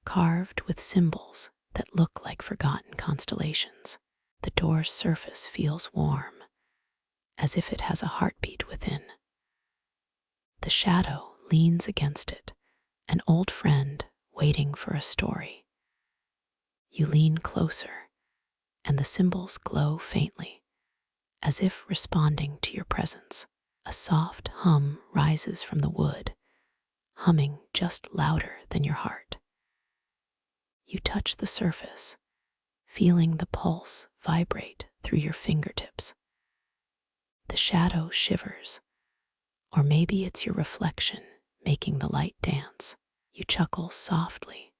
Speaker 1: carved with symbols that look like forgotten constellations. The door's surface feels warm, as if it has a heartbeat within. The shadow leans against it, an old friend waiting for a story. You lean closer, and the symbols glow faintly, as if responding to your presence. A soft hum rises from the wood, humming just louder than your heart. You touch the surface, feeling the pulse vibrate through your fingertips. The shadow shivers, or maybe it's your reflection making the light dance. You chuckle softly,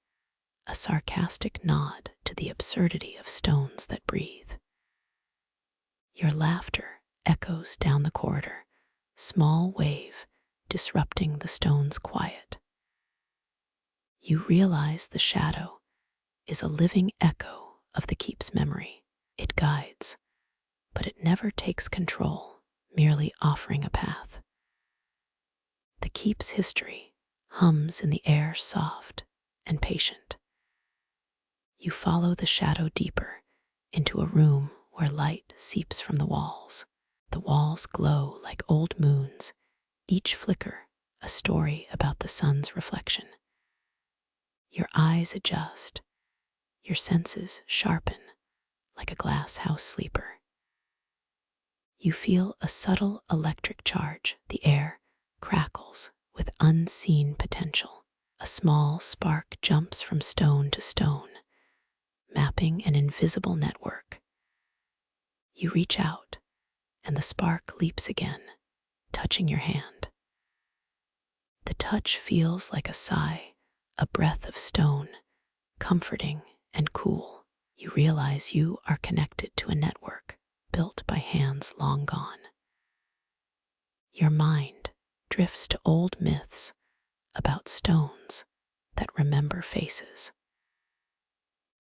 Speaker 1: a sarcastic nod to the absurdity of stones that breathe. Your laughter echoes down the corridor, small wave disrupting the stone's quiet. You realize the shadow is a living echo of the keep's memory. It guides, but it never takes control, merely offering a path. The keep's history hums in the air, soft and patient. You follow the shadow deeper into a room where light seeps from the walls. The walls glow like old moons, each flicker a story about the sun's reflection. Your eyes adjust, your senses sharpen like a glass house sleeper. You feel a subtle electric charge. The air crackles with unseen potential. A small spark jumps from stone to stone, mapping an invisible network. You reach out, and the spark leaps again, touching your hand. The touch feels like a sigh, a breath of stone, comforting and cool. You realize you are connected to a network built by hands long gone. Your mind drifts to old myths about stones that remember faces.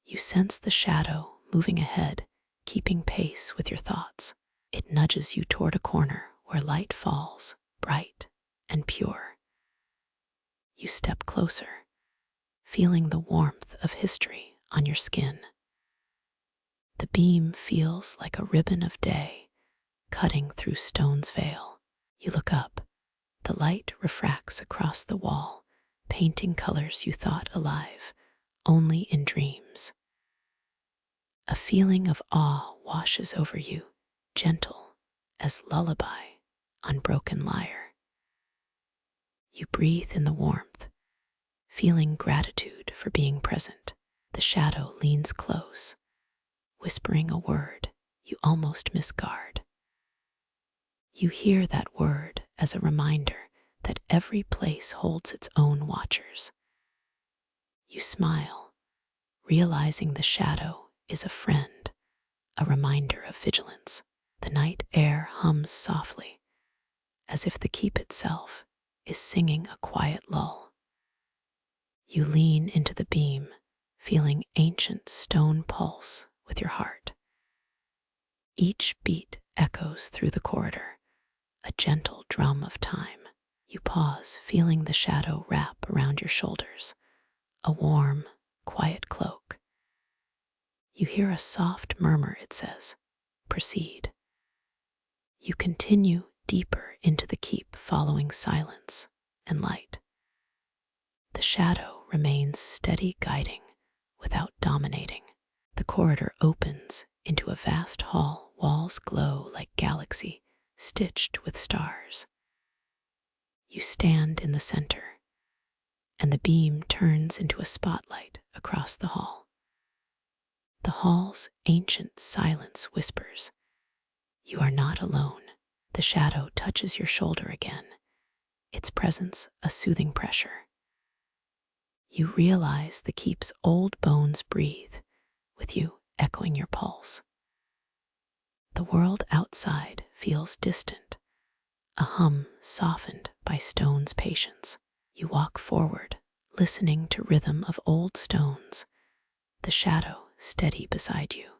Speaker 1: You sense the shadow moving ahead, keeping pace with your thoughts. It nudges you toward a corner where light falls, bright and pure. You step closer, feeling the warmth of history on your skin. The beam feels like a ribbon of day, cutting through stone's veil. You look up. The light refracts across the wall, painting colors you thought alive only in dreams. A feeling of awe washes over you, gentle as lullaby on broken lyre. You breathe in the warmth, feeling gratitude for being present. The shadow leans close, whispering a word you almost misguard. You hear that word as a reminder that every place holds its own watchers. You smile, realizing the shadow is a friend, a reminder of vigilance. The night air hums softly, as if the keep itself is singing a quiet lull. You lean into the beam, feeling ancient stone pulse with your heart. Each beat echoes through the corridor, a gentle drum of time. You pause, feeling the shadow wrap around your shoulders, a warm, quiet cloak. You hear a soft murmur. It says, "Proceed." You continue deeper into the keep, following silence and light. The shadow remains steady, guiding without dominating. The corridor opens into a vast hall. Walls glow like galaxy stitched with stars. You stand in the center, and the beam turns into a spotlight across the hall. The hall's ancient silence whispers, "You are not alone." The shadow touches your shoulder again, its presence a soothing pressure. You realize the keep's old bones breathe, with you echoing your pulse. The world outside feels distant, a hum softened by stone's patience. You walk forward, listening to rhythm of old stones, the shadow steady beside you.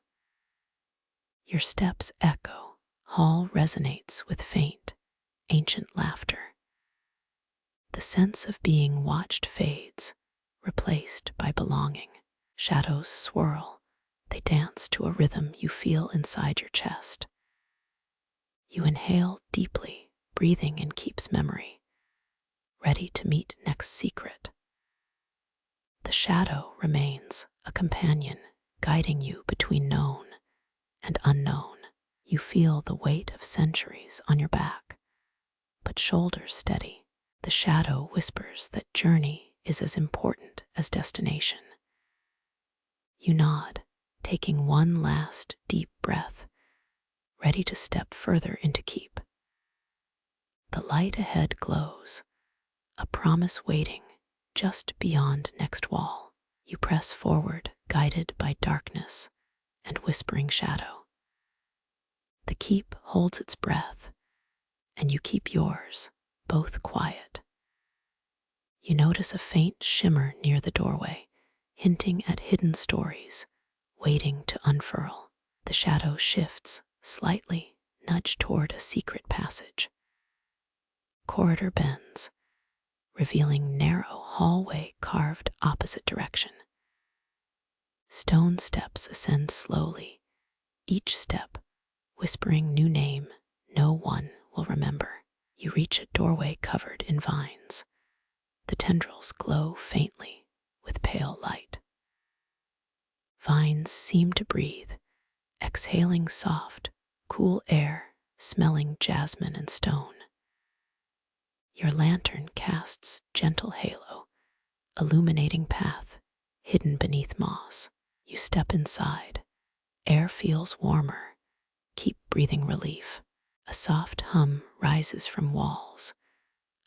Speaker 1: Your steps echo, hall resonates with faint, ancient laughter. The sense of being watched fades, replaced by belonging. Shadows swirl, they dance to a rhythm you feel inside your chest. You inhale deeply, breathing in keeps memory, ready to meet next secret. The shadow remains a companion, guiding you between known and unknown. You feel the weight of centuries on your back, but shoulders steady. The shadow whispers that journey is as important as destination. You nod, taking one last deep breath, ready to step further into keep. The light ahead glows, a promise waiting just beyond next wall. You press forward, guided by darkness and whispering shadow. The keep holds its breath, and you keep yours, both quiet. You notice a faint shimmer near the doorway, hinting at hidden stories, waiting to unfurl. The shadow shifts slightly, nudged toward a secret passage. Corridor bends, revealing narrow hallway carved opposite direction. Stone steps ascend slowly, each step whispering new name no one will remember. You reach a doorway covered in vines. The tendrils glow faintly with pale light. Vines seem to breathe, exhaling soft, cool air, smelling jasmine and stone. Your lantern casts gentle halo, illuminating path hidden beneath moss. You step inside. Air feels warmer. Keep breathing relief. A soft hum rises from walls,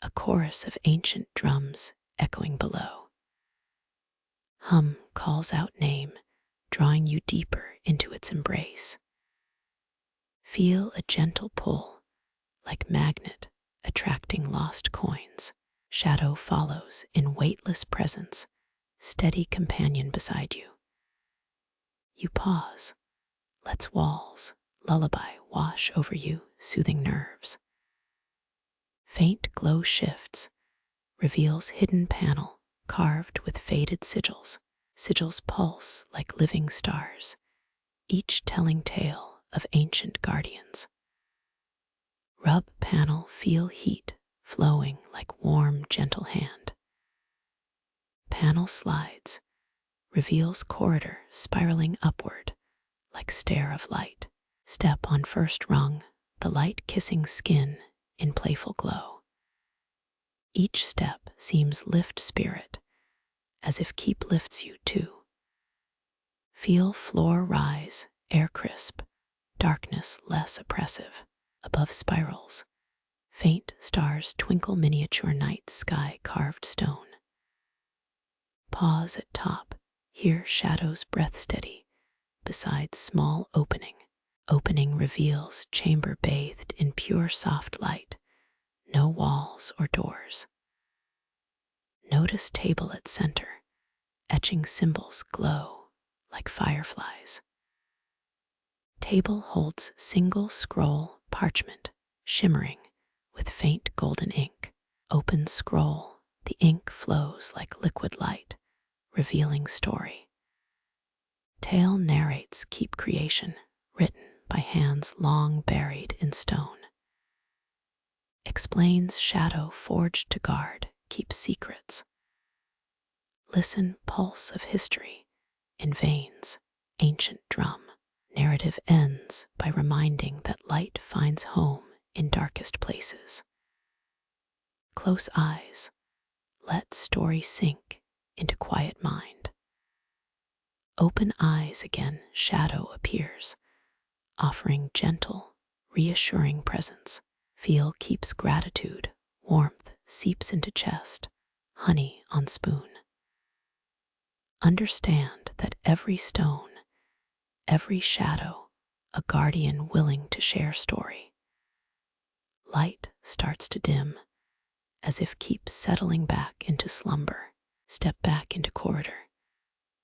Speaker 1: a chorus of ancient drums echoing below. Hum calls out name, drawing you deeper into its embrace. Feel a gentle pull, like magnet attracting lost coins. Shadow follows in weightless presence, steady companion beside you. You pause, lets walls, lullaby wash over you, soothing nerves. Faint glow shifts, reveals hidden panel carved with faded sigils. Sigils pulse like living stars, each telling tale of ancient guardians. Rub panel, feel heat flowing like warm, gentle hand. Panel slides, reveals corridor spiraling upward like stair of light. Step on first rung, the light kissing skin in playful glow. Each step seems lift spirit, as if keep lifts you too. Feel floor rise, air crisp, darkness less oppressive. Above spirals, faint stars twinkle miniature night sky carved stone. Pause at top, hear shadows breath steady, beside small opening. Opening reveals chamber bathed in pure soft light, no walls or doors. Notice table at center, etching symbols glow like fireflies. Table holds single scroll parchment, shimmering with faint golden ink. Open scroll, the ink flows like liquid light, revealing story. Tale narrates keep creation, written by hands long buried in stone. Explains shadow forged to guard, keep secrets. Listen pulse of history in veins, ancient drum. Narrative ends by reminding that light finds home in darkest places. Close eyes, let story sink into quiet mind. Open eyes again, shadow appears, offering gentle, reassuring presence. Feel keeps gratitude, warmth seeps into chest, honey on spoon. Understand that every stone, every shadow a guardian willing to share story. Light starts to dim, as if keep settling back into slumber. Step back into corridor.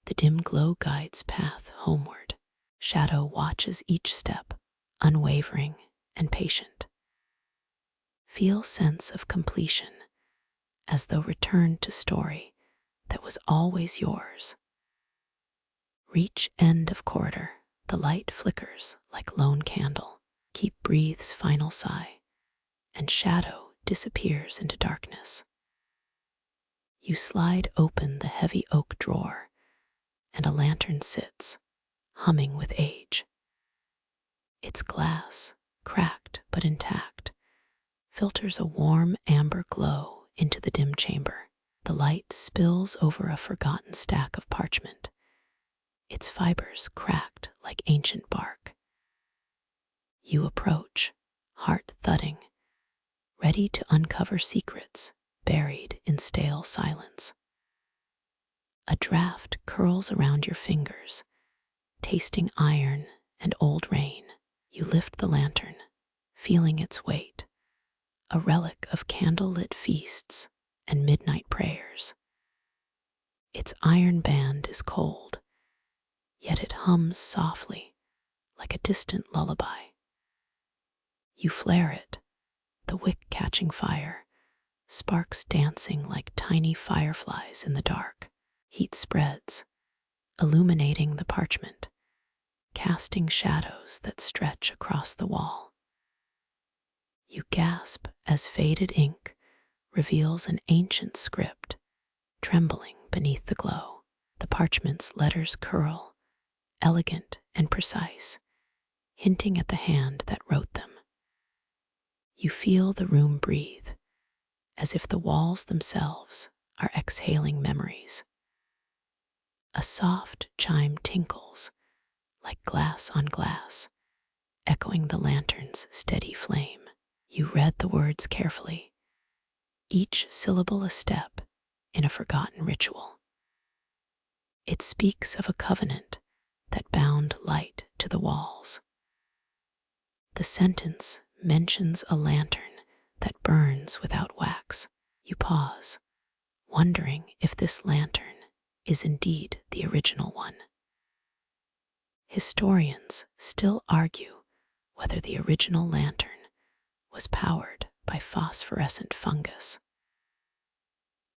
Speaker 1: The dim glow guides path homeward. Shadow watches each step, unwavering and patient. Feel sense of completion, as though returned to story that was always yours. Reach end of corridor. The light flickers like lone candle. Keep breathes final sigh, and shadow disappears into darkness. You slide open the heavy oak drawer, and a lantern sits, humming with age. Its glass, cracked but intact, filters a warm amber glow into the dim chamber. The light spills over a forgotten stack of parchment, its fibers cracked like ancient bark. You approach, heart thudding, ready to uncover secrets buried in stale silence. A draft curls around your fingers, tasting iron and old rain. You lift the lantern, feeling its weight, a relic of candlelit feasts and midnight prayers. Its iron band is cold, yet it hums softly like a distant lullaby. You flare it, the wick catching fire, sparks dancing like tiny fireflies in the dark. Heat spreads, illuminating the parchment, casting shadows that stretch across the wall. You gasp as faded ink reveals an ancient script, trembling beneath the glow. The parchment's letters curl, elegant and precise, hinting at the hand that wrote them. You feel the room breathe, as if the walls themselves are exhaling memories. A soft chime tinkles, like glass on glass, echoing the lantern's steady flame. You read the words carefully, each syllable a step in a forgotten ritual. It speaks of a covenant that bound light to the walls. The sentence mentions a lantern that burns without wax. You pause, wondering if this lantern is indeed the original one. Historians still argue whether the original lantern was powered by phosphorescent fungus.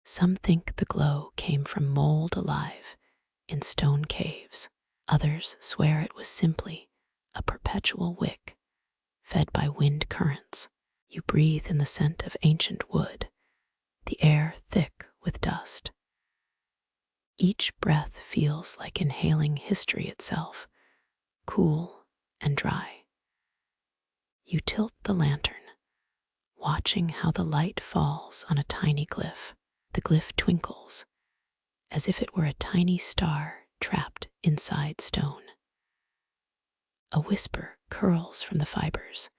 Speaker 1: Some think the glow came from mold alive in stone caves. Others swear it was simply a perpetual wick fed by wind currents. You breathe in the scent of ancient wood, the air thick with dust. Each breath feels like inhaling history itself, cool and dry. You tilt the lantern, watching how the light falls on a tiny glyph. The glyph twinkles, as if it were a tiny star trapped inside stone. A whisper curls from the fibers,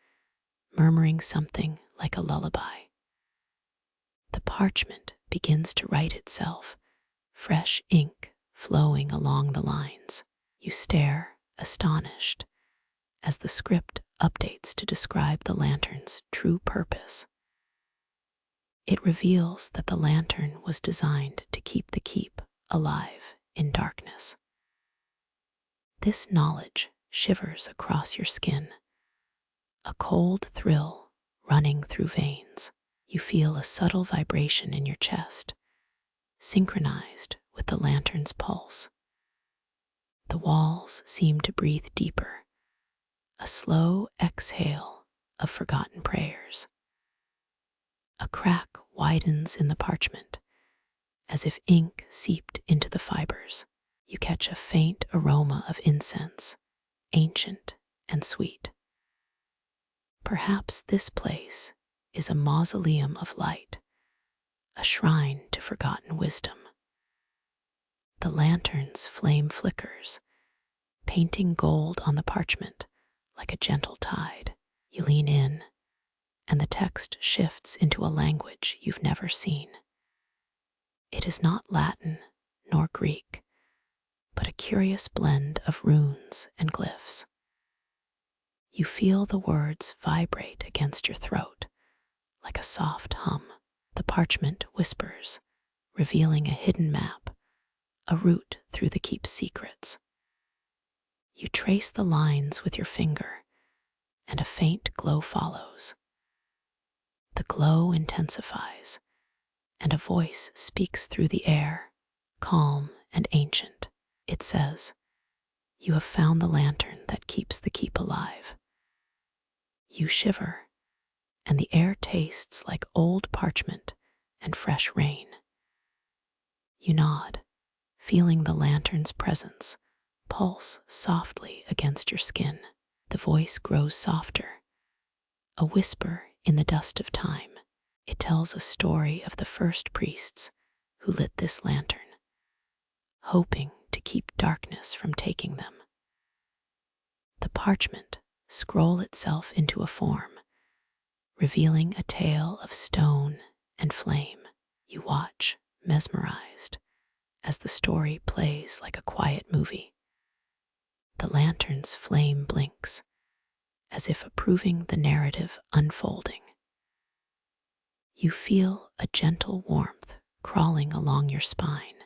Speaker 1: murmuring something like a lullaby. The parchment begins to write itself, fresh ink flowing along the lines. You stare, astonished, as the script updates to describe the lantern's true purpose. It reveals that the lantern was designed to keep the keep alive in darkness. This knowledge shivers across your skin, a cold thrill running through veins. You feel a subtle vibration in your chest, synchronized with the lantern's pulse. The walls seem to breathe deeper, a slow exhale of forgotten prayers. A crack widens in the parchment, as if ink seeped into the fibers. You catch a faint aroma of incense, ancient and sweet. Perhaps this place is a mausoleum of light, a shrine to forgotten wisdom. The lantern's flame flickers, painting gold on the parchment like a gentle tide. You lean in, and the text shifts into a language you've never seen. It is not Latin nor Greek, but a curious blend of runes and glyphs. You feel the words vibrate against your throat like a soft hum. The parchment whispers, revealing a hidden map, a route through the keep's secrets. You trace the lines with your finger, and a faint glow follows. The glow intensifies, and a voice speaks through the air, calm and ancient. It says, "You have found the lantern that keeps the keep alive." You shiver, and the air tastes like old parchment and fresh rain. You nod, feeling the lantern's presence pulse softly against your skin. The voice grows softer, a whisper in the dust of time. It tells a story of the first priests who lit this lantern, hoping to keep darkness from taking them. The parchment scrolls itself into a form, revealing a tale of stone and flame. You watch, mesmerized, as the story plays like a quiet movie. The lantern's flame blinks, as if approving the narrative unfolding. You feel a gentle warmth crawling along your spine,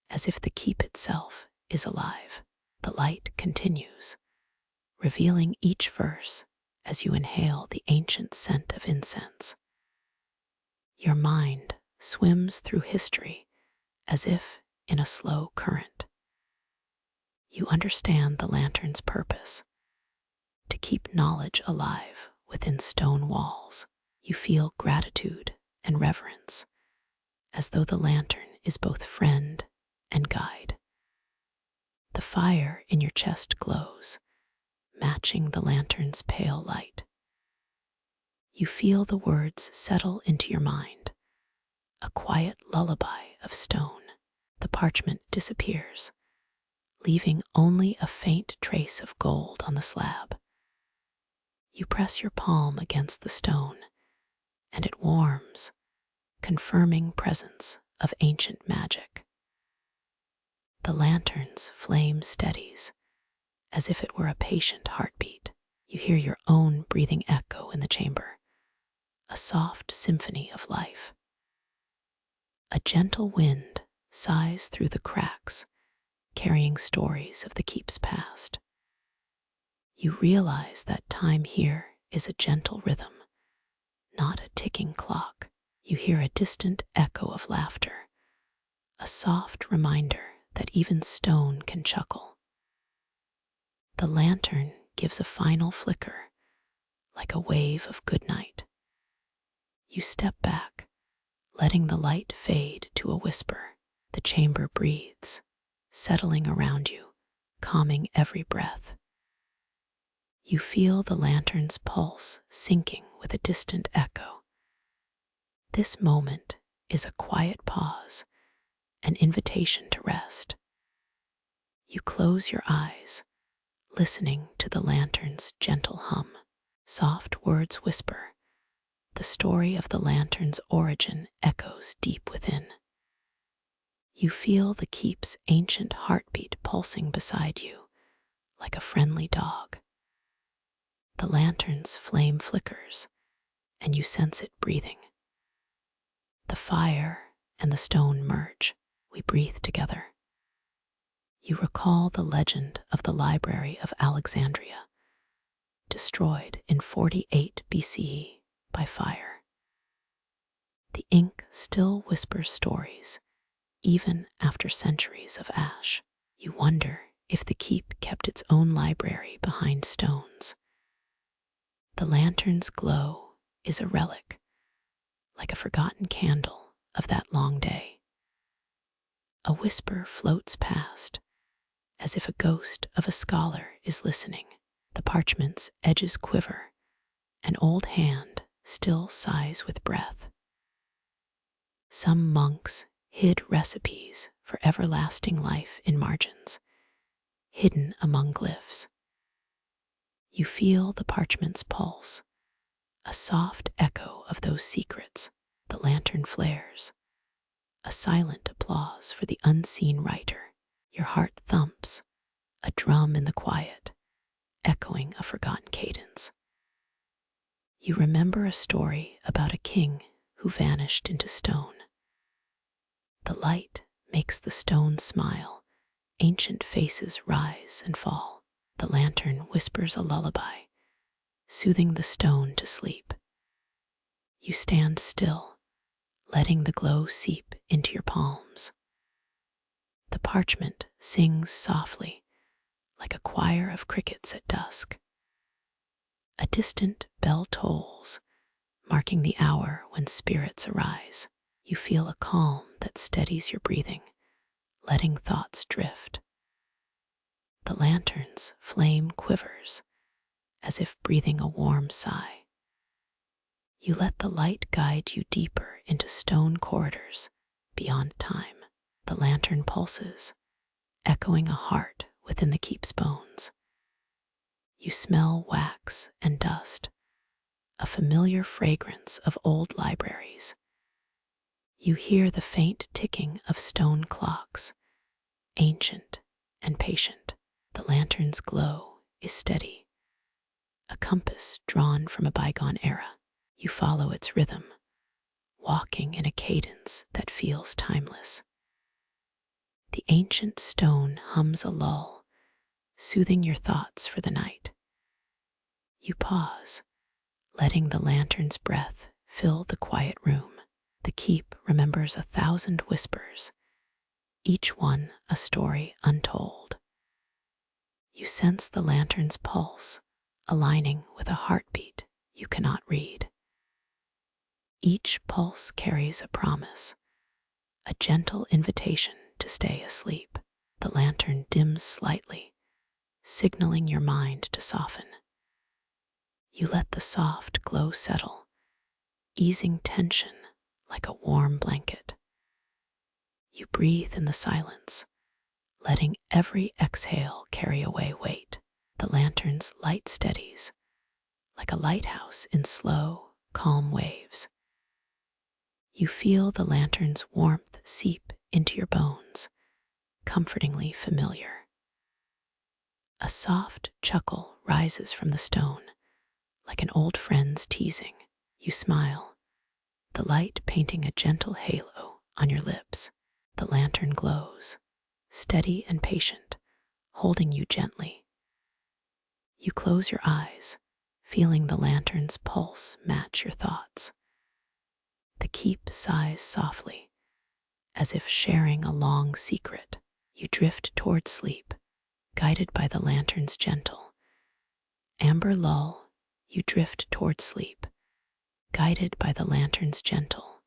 Speaker 1: as if the keep itself is alive. The light continues, revealing each verse as you inhale the ancient scent of incense. Your mind swims through history as if in a slow current. You understand the lantern's purpose, to keep knowledge alive within stone walls. You feel gratitude and reverence, as though the lantern is both friend and guide. The fire in your chest glows, matching the lantern's pale light. You feel the words settle into your mind, a quiet lullaby of stone. The parchment disappears, leaving only a faint trace of gold on the slab. You press your palm against the stone, and it warms, confirming presence of ancient magic. The lantern's flame steadies, as if it were a patient heartbeat. You hear your own breathing echo in the chamber, a soft symphony of life. A gentle wind sighs through the cracks, carrying stories of the keep's past. You realize that time here is a gentle rhythm, not a ticking clock. You hear a distant echo of laughter, a soft reminder that even stone can chuckle. The lantern gives a final flicker, like a wave of goodnight. You step back, letting the light fade to a whisper. The chamber breathes, settling around you, calming every breath. You feel the lantern's pulse syncing with a distant echo. This moment is a quiet pause, an invitation to rest. You close your eyes, listening to the lantern's gentle hum. Soft words whisper. The story of the lantern's origin echoes deep within. You feel the keep's ancient heartbeat pulsing beside you, like a friendly dog. The lantern's flame flickers, and you sense it breathing. The fire and the stone merge. We breathe together. You recall the legend of the Library of Alexandria, destroyed in 48 BCE by fire. The ink still whispers stories, even after centuries of ash. You wonder if the keep kept its own library behind stones. The lantern's glow is a relic, like a forgotten candle of that long day. A whisper floats past, as if a ghost of a scholar is listening. The parchment's edges quiver, an old hand still sighs with breath. Some monks hid recipes for everlasting life in margins, hidden among glyphs. You feel the parchment's pulse, a soft echo of those secrets. The lantern flares, a silent applause for the unseen writer. Your heart thumps, a drum in the quiet, echoing a forgotten cadence. You remember a story about a king who vanished into stone. The light makes the stone smile, ancient faces rise and fall. The lantern whispers a lullaby, soothing the stone to sleep. You stand still, letting the glow seep into your palms. The parchment sings softly, like a choir of crickets at dusk. A distant bell tolls, marking the hour when spirits arise. You feel a calm that steadies your breathing, letting thoughts drift. The lantern's flame quivers, as if breathing a warm sigh. You let the light guide you deeper into stone corridors beyond time. The lantern pulses, echoing a heart within the keep's bones. You smell wax and dust, a familiar fragrance of old libraries. You hear the faint ticking of stone clocks, ancient and patient. The lantern's glow is steady, a compass drawn from a bygone era. You follow its rhythm, walking in a cadence that feels timeless. The ancient stone hums a lull, soothing your thoughts for the night. You pause, letting the lantern's breath fill the quiet room. The keep remembers 1,000 whispers, each one a story untold. You sense the lantern's pulse, aligning with a heartbeat you cannot read. Each pulse carries a promise, a gentle invitation to stay asleep. The lantern dims slightly, signaling your mind to soften. You let the soft glow settle, easing tension like a warm blanket. You breathe in the silence, letting every exhale carry away weight. The lantern's light steadies, like a lighthouse in slow, calm waves. You feel the lantern's warmth seep into your bones, comfortingly familiar. A soft chuckle rises from the stone, like an old friend's teasing. You smile, the light painting a gentle halo on your lips. The lantern glows, steady and patient, holding you gently. You close your eyes, feeling the lantern's pulse match your thoughts. The keep sighs softly, as if sharing a long secret. You drift toward sleep, guided by the lantern's gentle amber lull. You drift toward sleep, guided by the lantern's gentle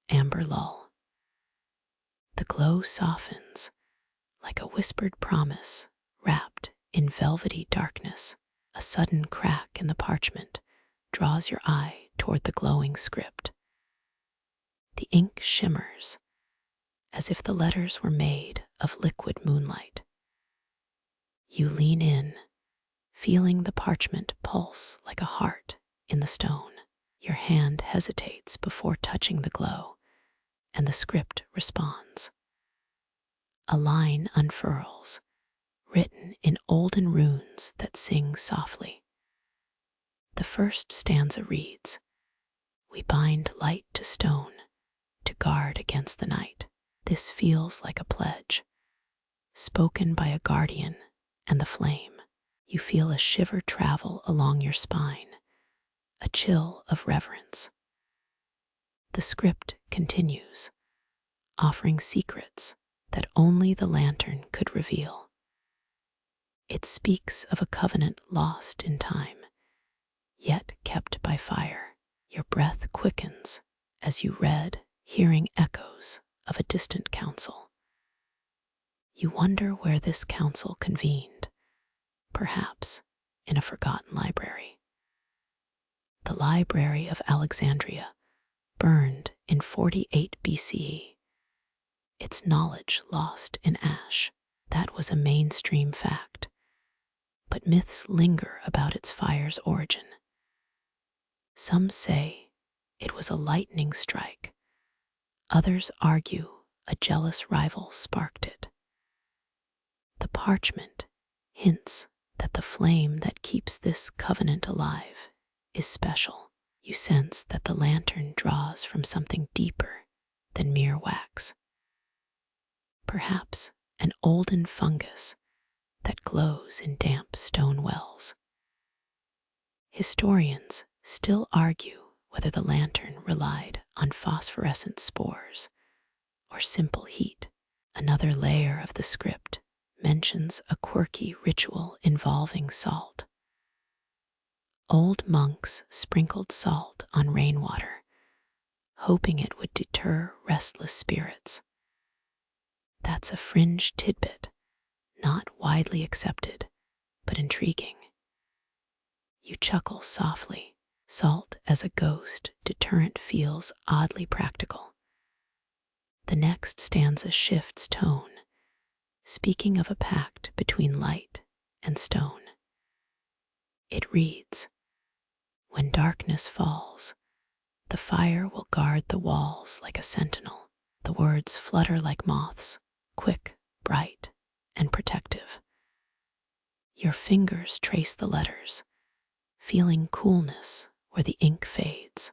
Speaker 1: amber lull. The glow softens, like a whispered promise wrapped in velvety darkness. A sudden crack in the parchment draws your eye toward the glowing script. The ink shimmers, as if the letters were made of liquid moonlight. You lean in, feeling the parchment pulse like a heart in the stone. Your hand hesitates before touching the glow, and the script responds. A line unfurls, written in olden runes that sing softly. The first stanza reads, "We bind light to stone to guard against the night." This feels like a pledge, spoken by a guardian and the flame. You feel a shiver travel along your spine, a chill of reverence. The script continues, offering secrets that only the lantern could reveal. It speaks of a covenant lost in time, yet kept by fire. Your breath quickens as you read, hearing echoes of a distant council. You wonder where this council convened, perhaps in a forgotten library. The Library of Alexandria burned in 48 BCE, its knowledge lost in ash. That was a mainstream fact, but myths linger about its fire's origin. Some say it was a lightning strike. Others argue a jealous rival sparked it. The parchment hints that the flame that keeps this covenant alive is special. You sense that the lantern draws from something deeper than mere wax. Perhaps an olden fungus that glows in damp stone wells. Historians still argue whether the lantern relied on phosphorescent spores or simple heat. Another layer of the script mentions a quirky ritual involving salt. Old monks sprinkled salt on rainwater, hoping it would deter restless spirits. That's a fringe tidbit, not widely accepted, but intriguing. You chuckle softly. Salt as a ghost deterrent feels oddly practical. The next stanza shifts tone, speaking of a pact between light and stone. It reads, "When darkness falls, the fire will guard the walls like a sentinel." The words flutter like moths, quick, bright, and protective. Your fingers trace the letters, feeling coolness where the ink fades.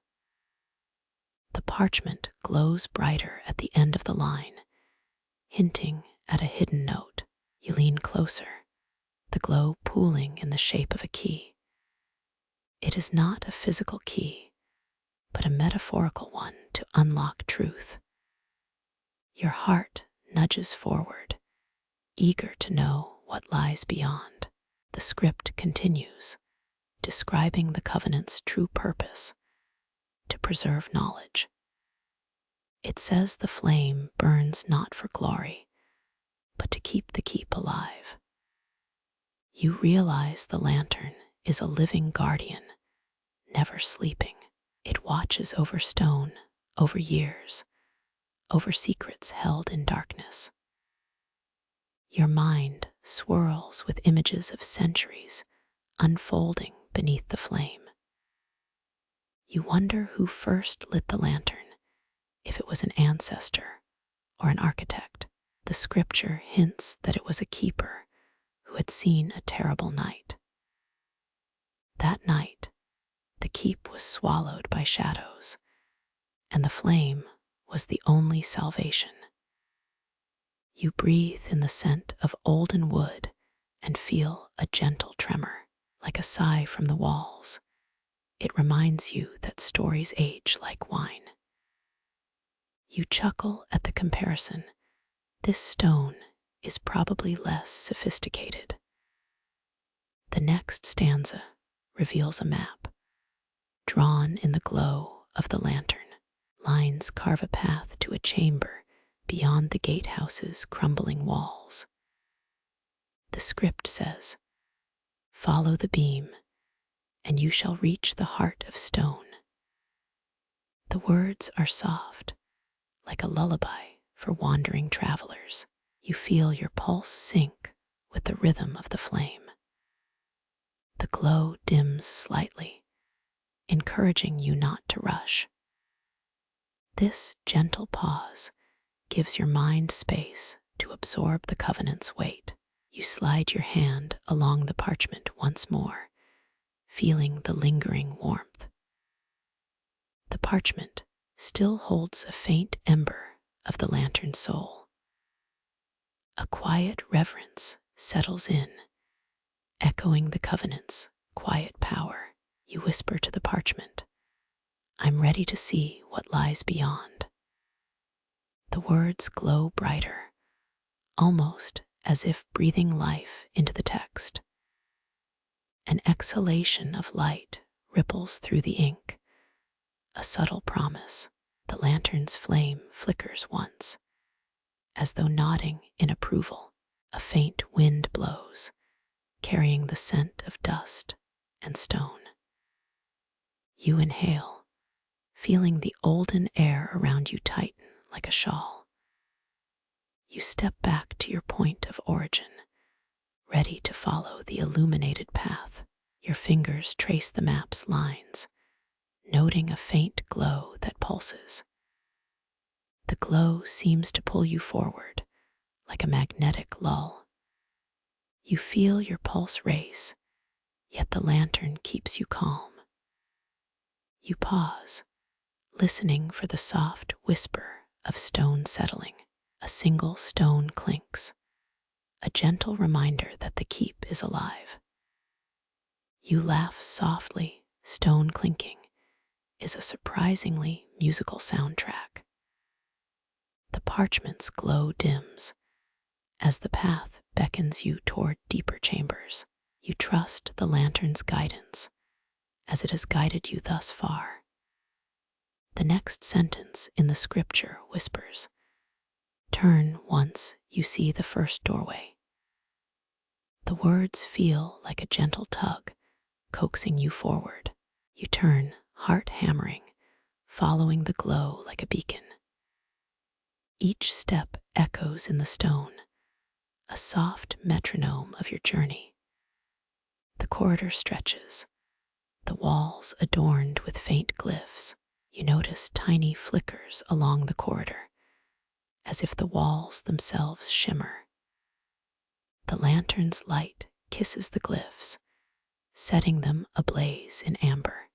Speaker 1: The parchment glows brighter at the end of the line, hinting at a hidden note. You lean closer, the glow pooling in the shape of a key. It is not a physical key, but a metaphorical one to unlock truth. Your heart nudges forward, eager to know what lies beyond. The script continues, describing the covenant's true purpose: to preserve knowledge. It says the flame burns not for glory, but to keep the keep alive. You realize the lantern is a living guardian, never sleeping. It watches over stone, over years, over secrets held in darkness. Your mind swirls with images of centuries unfolding beneath the flame. You wonder who first lit the lantern, if it was an ancestor or an architect. The scripture hints that it was a keeper who had seen a terrible night. That night, the keep was swallowed by shadows, and the flame was the only salvation. You breathe in the scent of olden wood and feel a gentle tremor, like a sigh from the walls. It reminds you that stories age like wine. You chuckle at the comparison. This stone is probably less sophisticated. The next stanza reveals a map, drawn in the glow of the lantern. Lines carve a path to a chamber beyond the gatehouse's crumbling walls. The script says, "Follow the beam, and you shall reach the heart of stone." The words are soft, like a lullaby for wandering travelers. You feel your pulse sync with the rhythm of the flame. The glow dims slightly, encouraging you not to rush. This gentle pause gives your mind space to absorb the covenant's weight. You slide your hand along the parchment once more, feeling the lingering warmth. The parchment still holds a faint ember of the lantern's soul. A quiet reverence settles in, echoing the covenant's quiet power. You whisper to the parchment, "I'm ready to see what lies beyond." The words glow brighter, almost as if breathing life into the text. An exhalation of light ripples through the ink, a subtle promise. The lantern's flame flickers once, as though nodding in approval. A faint wind blows, carrying the scent of dust and stone. You inhale, feeling the olden air around you tighten like a shawl. You step back to your point of origin, ready to follow the illuminated path. Your fingers trace the map's lines, noting a faint glow that pulses. The glow seems to pull you forward, like a magnetic lull. You feel your pulse race, yet the lantern keeps you calm. You pause, listening for the soft whisper of stone settling. A single stone clinks, a gentle reminder that the keep is alive. You laugh softly. Stone clinking is a surprisingly musical soundtrack. The parchment's glow dims as the path beckons you toward deeper chambers. You trust the lantern's guidance as it has guided you thus far. The next sentence in the scripture whispers, "Turn once you see the first doorway." The words feel like a gentle tug, coaxing you forward. You turn, heart hammering, following the glow like a beacon. Each step echoes in the stone, a soft metronome of your journey. The corridor stretches, the walls adorned with faint glyphs. You notice tiny flickers along the corridor, as if the walls themselves shimmer. The lantern's light kisses the glyphs, setting them ablaze in amber.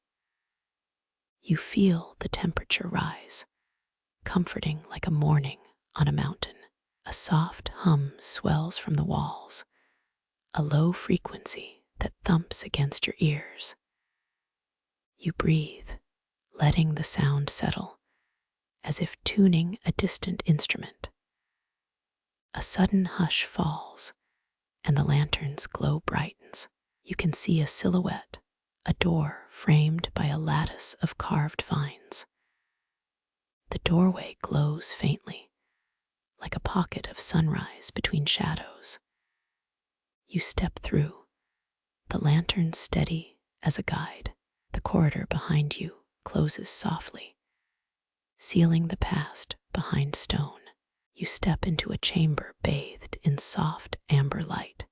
Speaker 1: You feel the temperature rise, comforting like a morning on a mountain. A soft hum swells from the walls, a low frequency that thumps against your ears. You breathe, letting the sound settle, as if tuning a distant instrument. A sudden hush falls, and the lantern's glow brightens. You can see a silhouette, a door framed by a lattice of carved vines. The doorway glows faintly, like a pocket of sunrise between shadows. You step through, the lantern steady as a guide. The corridor behind you closes softly, sealing the past behind stone. You step into a chamber bathed in soft amber light.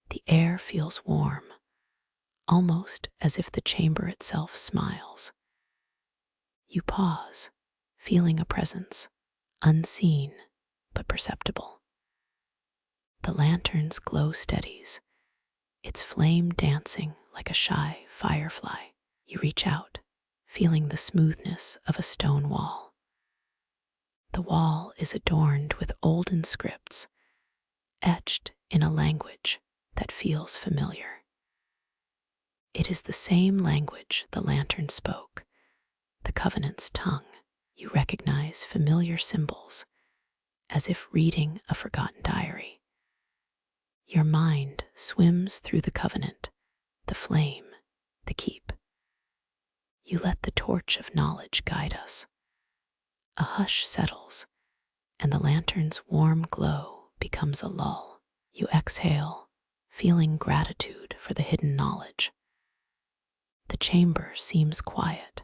Speaker 1: The air feels warm, almost as if the chamber itself smiles. You pause, feeling a presence, unseen but perceptible. The lantern's glow steadies, its flame dancing like a shy firefly. You reach out, feeling the smoothness of a stone wall. The wall is adorned with olden scripts, etched in a language that feels familiar. It is the same language the lantern spoke, the covenant's tongue. You recognize familiar symbols, as if reading a forgotten diary. Your mind swims through the covenant, the flame, the keep. You let the torch of knowledge guide us. A hush settles, and the lantern's warm glow becomes a lull. You exhale, feeling gratitude for the hidden knowledge. The chamber seems quiet,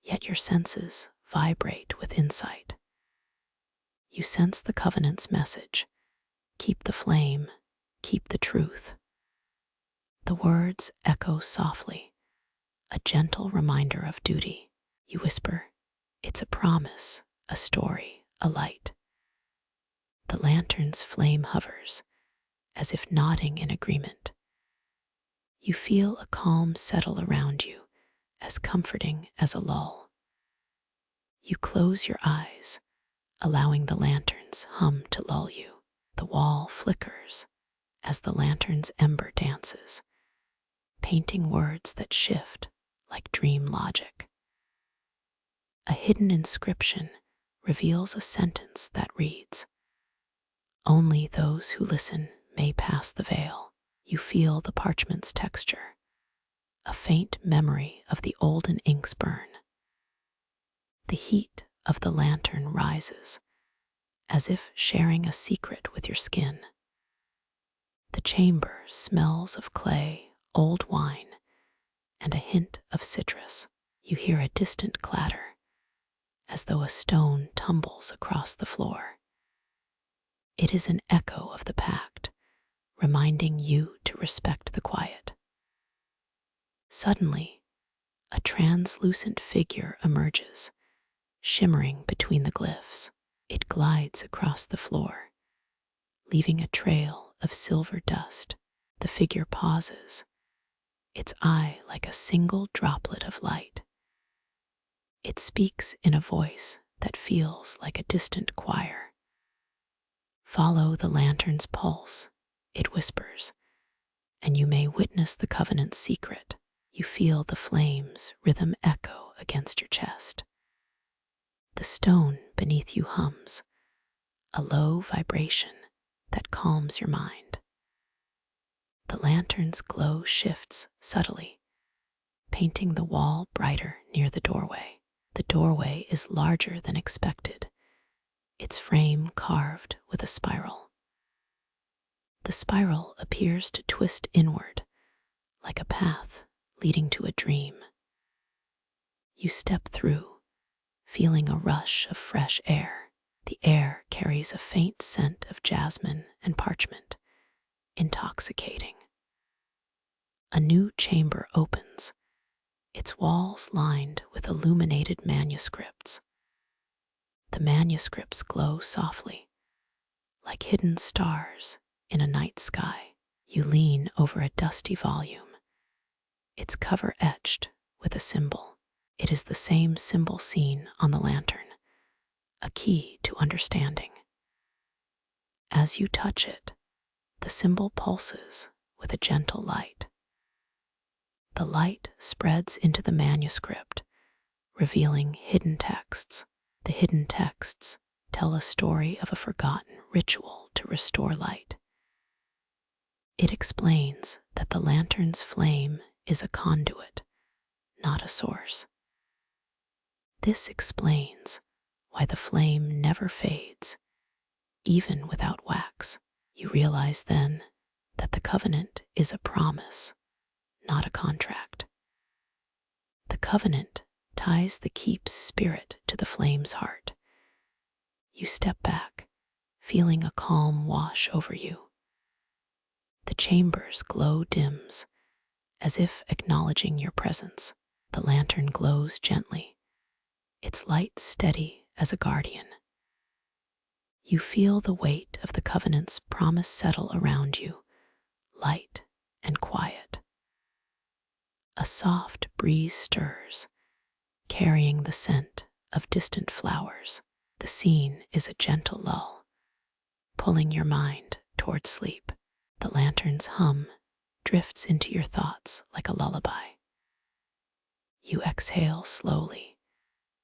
Speaker 1: yet your senses vibrate with insight. You sense the covenant's message, keep the flame, keep the truth. The words echo softly, a gentle reminder of duty. You whisper, it's a promise, a story, a light. The lantern's flame hovers, as if nodding in agreement. You feel a calm settle around you, as comforting as a lull. You close your eyes, allowing the lantern's hum to lull you. The wall flickers as the lantern's ember dances, painting words that shift like dream logic. A hidden inscription reveals a sentence that reads, "Only those who listen may pass the veil." You feel the parchment's texture, a faint memory of the olden ink's burn. The heat of the lantern rises, as if sharing a secret with your skin. The chamber smells of clay, old wine, and a hint of citrus. You hear a distant clatter, as though a stone tumbles across the floor. It is an echo of the pact, reminding you to respect the quiet. Suddenly, a translucent figure emerges, shimmering between the glyphs. It glides across the floor, leaving a trail of silver dust. The figure pauses, its eye like a single droplet of light. It speaks in a voice that feels like a distant choir. Follow the lantern's pulse, it whispers, and you may witness the covenant's secret. You feel the flame's rhythm echo against your chest. The stone beneath you hums, a low vibration that calms your mind. The lantern's glow shifts subtly, painting the wall brighter near the doorway. The doorway is larger than expected, its frame carved with a spiral. The spiral appears to twist inward, like a path leading to a dream. You step through, feeling a rush of fresh air. The air carries a faint scent of jasmine and parchment, intoxicating. A new chamber opens, its walls lined with illuminated manuscripts. The manuscripts glow softly, like hidden stars in a night sky. You lean over a dusty volume, its cover etched with a symbol. It is the same symbol seen on the lantern, a key to understanding. As you touch it, the symbol pulses with a gentle light. The light spreads into the manuscript, revealing hidden texts. The hidden texts tell a story of a forgotten ritual to restore light. It explains that the lantern's flame is a conduit, not a source. This explains why the flame never fades, even without wax. You realize then that the covenant is a promise, not a contract. The covenant ties the keep's spirit to the flame's heart. You step back, feeling a calm wash over you. The chamber's glow dims, as if acknowledging your presence. The lantern glows gently, its light steady as a guardian. You feel the weight of the covenant's promise settle around you, light and quiet. A soft breeze stirs, carrying the scent of distant flowers. The scene is a gentle lull, pulling your mind toward sleep. The lantern's hum drifts into your thoughts like a lullaby. You exhale slowly,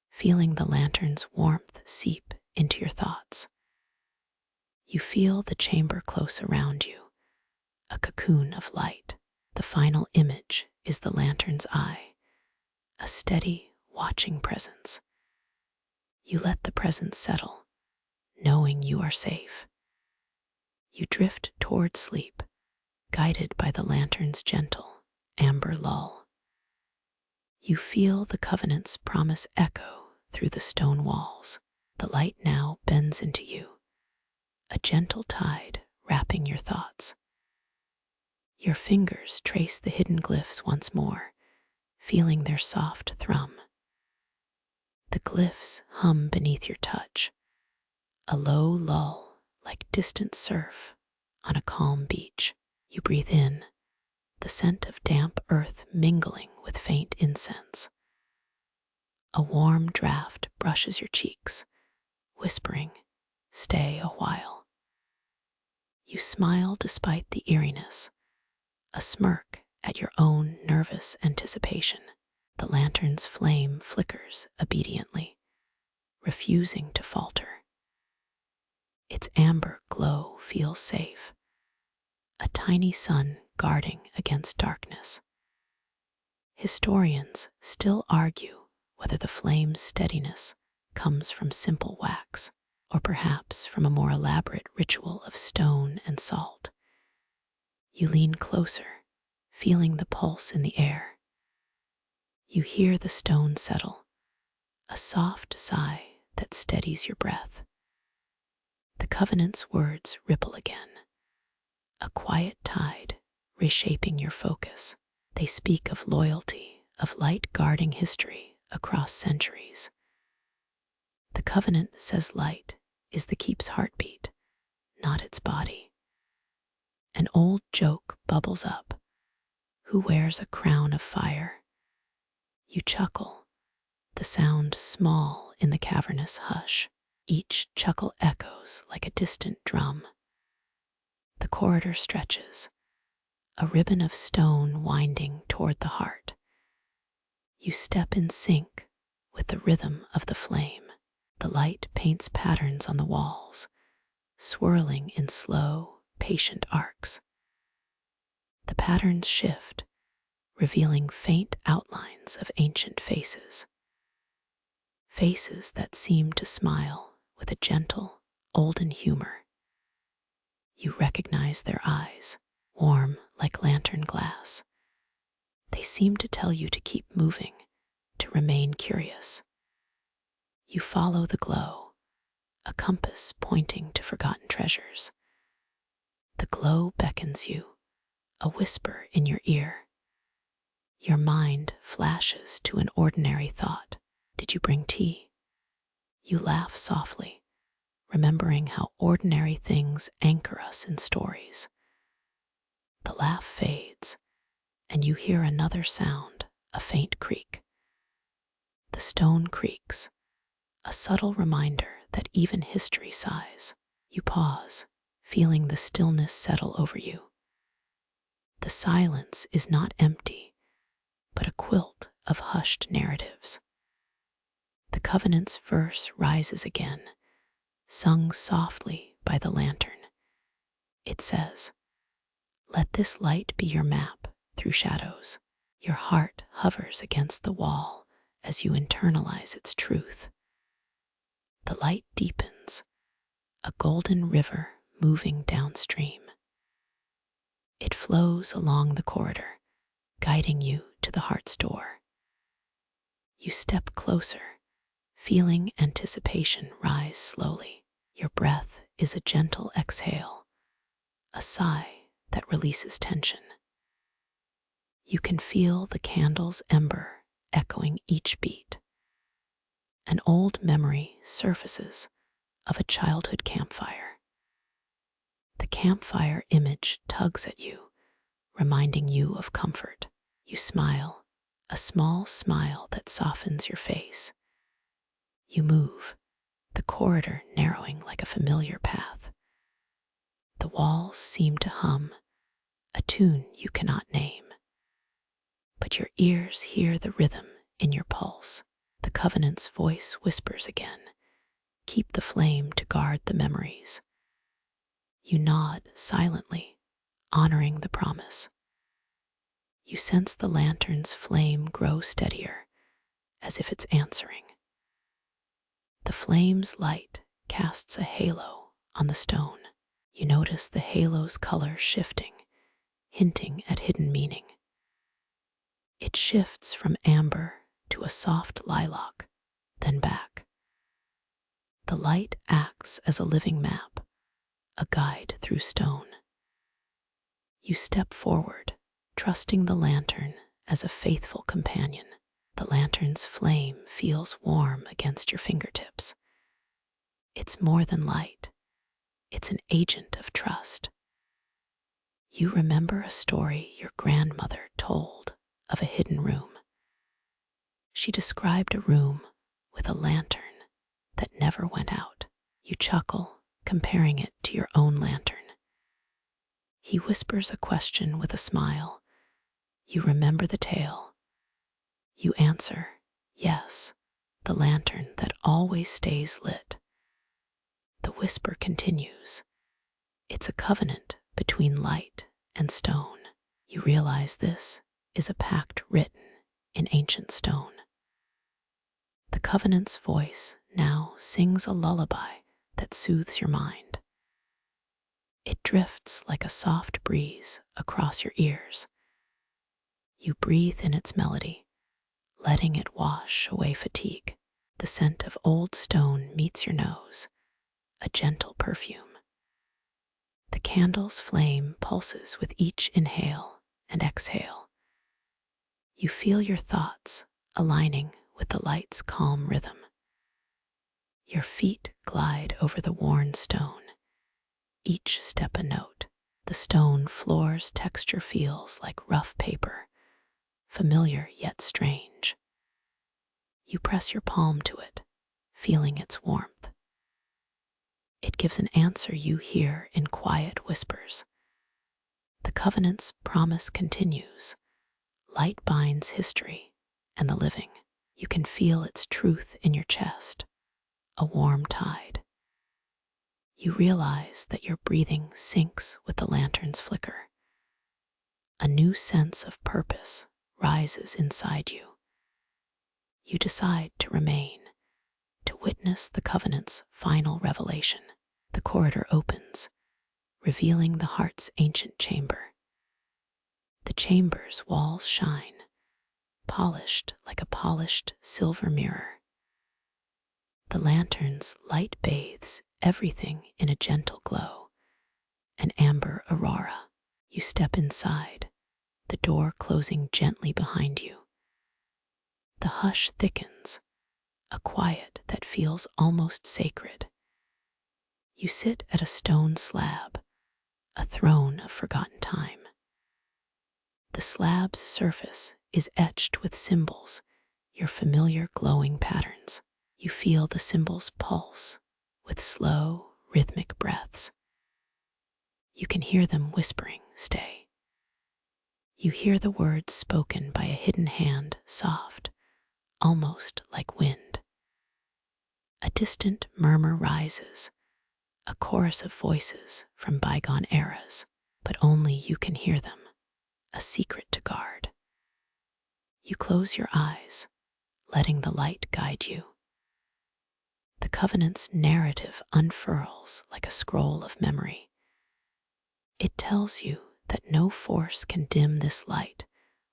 Speaker 1: feeling the lantern's warmth seep into your thoughts. You feel the chamber close around you, a cocoon of light. The final image is the lantern's eye, a steady, watching presence. You let the presence settle, knowing you are safe. You drift toward sleep, guided by the lantern's gentle, amber lull. You feel the covenant's promise echo through the stone walls. The light now bends into you, a gentle tide wrapping your thoughts. Your fingers trace the hidden glyphs once more, feeling their soft thrum. The glyphs hum beneath your touch, a low lull like distant surf on a calm beach. You breathe in, the scent of damp earth mingling with faint incense. A warm draft brushes your cheeks, whispering, "Stay a while." You smile despite the eeriness, a smirk at your own nervous anticipation. The lantern's flame flickers obediently, refusing to falter. Its amber glow feels safe, a tiny sun guarding against darkness. Historians still argue whether the flame's steadiness comes from simple wax, or perhaps from a more elaborate ritual of stone and salt. You lean closer, feeling the pulse in the air. You hear the stone settle, a soft sigh that steadies your breath. The covenant's words ripple again, a quiet tide reshaping your focus. They speak of loyalty, of light guarding history across centuries. The covenant says light is the keep's heartbeat, not its body. An old joke bubbles up. Who wears a crown of fire? You chuckle, the sound small in the cavernous hush. Each chuckle echoes like a distant drum. The corridor stretches, a ribbon of stone winding toward the heart. You step in sync with the rhythm of the flame. The light paints patterns on the walls, swirling in slow, patient arcs. The patterns shift, revealing faint outlines of ancient faces. Faces that seem to smile with a gentle, olden humor. You recognize their eyes, warm like lantern glass. They seem to tell you to keep moving, to remain curious. You follow the glow, a compass pointing to forgotten treasures. The glow beckons you, a whisper in your ear. Your mind flashes to an ordinary thought. Did you bring tea? You laugh softly, remembering how ordinary things anchor us in stories. The laugh fades, and you hear another sound, a faint creak. The stone creaks, a subtle reminder that even history sighs. You pause, feeling the stillness settle over you. The silence is not empty, but a quilt of hushed narratives. The Covenant's verse rises again, sung softly by the lantern. It says, "Let this light be your map through shadows." Your heart hovers against the wall as you internalize its truth. The light deepens, a golden river moving downstream. It flows along the corridor, guiding you to the heart's door. You step closer, feeling anticipation rise slowly. Your breath is a gentle exhale, a sigh that releases tension. You can feel the candle's ember echoing each beat. An old memory surfaces of a childhood campfire. The campfire image tugs at you, reminding you of comfort. You smile, a small smile that softens your face. You move, the corridor narrowing like a familiar path. The walls seem to hum, a tune you cannot name. But your ears hear the rhythm in your pulse. The Covenant's voice whispers again, "Keep the flame to guard the memories." You nod silently, honoring the promise. You sense the lantern's flame grow steadier, as if it's answering. The flame's light casts a halo on the stone. You notice the halo's color shifting, hinting at hidden meaning. It shifts from amber to a soft lilac, then back. The light acts as a living map, a guide through stone. You step forward, trusting the lantern as a faithful companion. The lantern's flame feels warm against your fingertips. It's more than light. It's an agent of trust. You remember a story your grandmother told of a hidden room. She described a room with a lantern that never went out. You chuckle, comparing it to your own lantern. He whispers a question with a smile. You remember the tale. You answer, yes, the lantern that always stays lit. The whisper continues. It's a covenant between light and stone. You realize this is a pact written in ancient stone. The Covenant's voice now sings a lullaby that soothes your mind. It drifts like a soft breeze across your ears. You breathe in its melody, letting it wash away fatigue. The scent of old stone meets your nose, a gentle perfume. The candle's flame pulses with each inhale and exhale. You feel your thoughts aligning with the light's calm rhythm. Your feet glide over the worn stone, each step a note. The stone floor's texture feels like rough paper, familiar yet strange. You press your palm to it, feeling its warmth. It gives an answer you hear in quiet whispers. The covenant's promise continues. Light binds history and the living. You can feel its truth in your chest, a warm tide. You realize that your breathing syncs with the lantern's flicker. A new sense of purpose rises inside you. You decide to remain, to witness the covenant's final revelation. The corridor opens, revealing the heart's ancient chamber. The chamber's walls shine, polished like a polished silver mirror. The lantern's light bathes everything in a gentle glow, an amber aurora. You step inside, the door closing gently behind you. The hush thickens, a quiet that feels almost sacred. You sit at a stone slab, a throne of forgotten time. The slab's surface is etched with symbols, your familiar glowing patterns. You feel the symbols pulse with slow, rhythmic breaths. You can hear them whispering, "Stay." You hear the words spoken by a hidden hand, soft, almost like wind. A distant murmur rises, a chorus of voices from bygone eras, but only you can hear them, a secret to guard. You close your eyes, letting the light guide you. The covenant's narrative unfurls like a scroll of memory. It tells you that no force can dim this light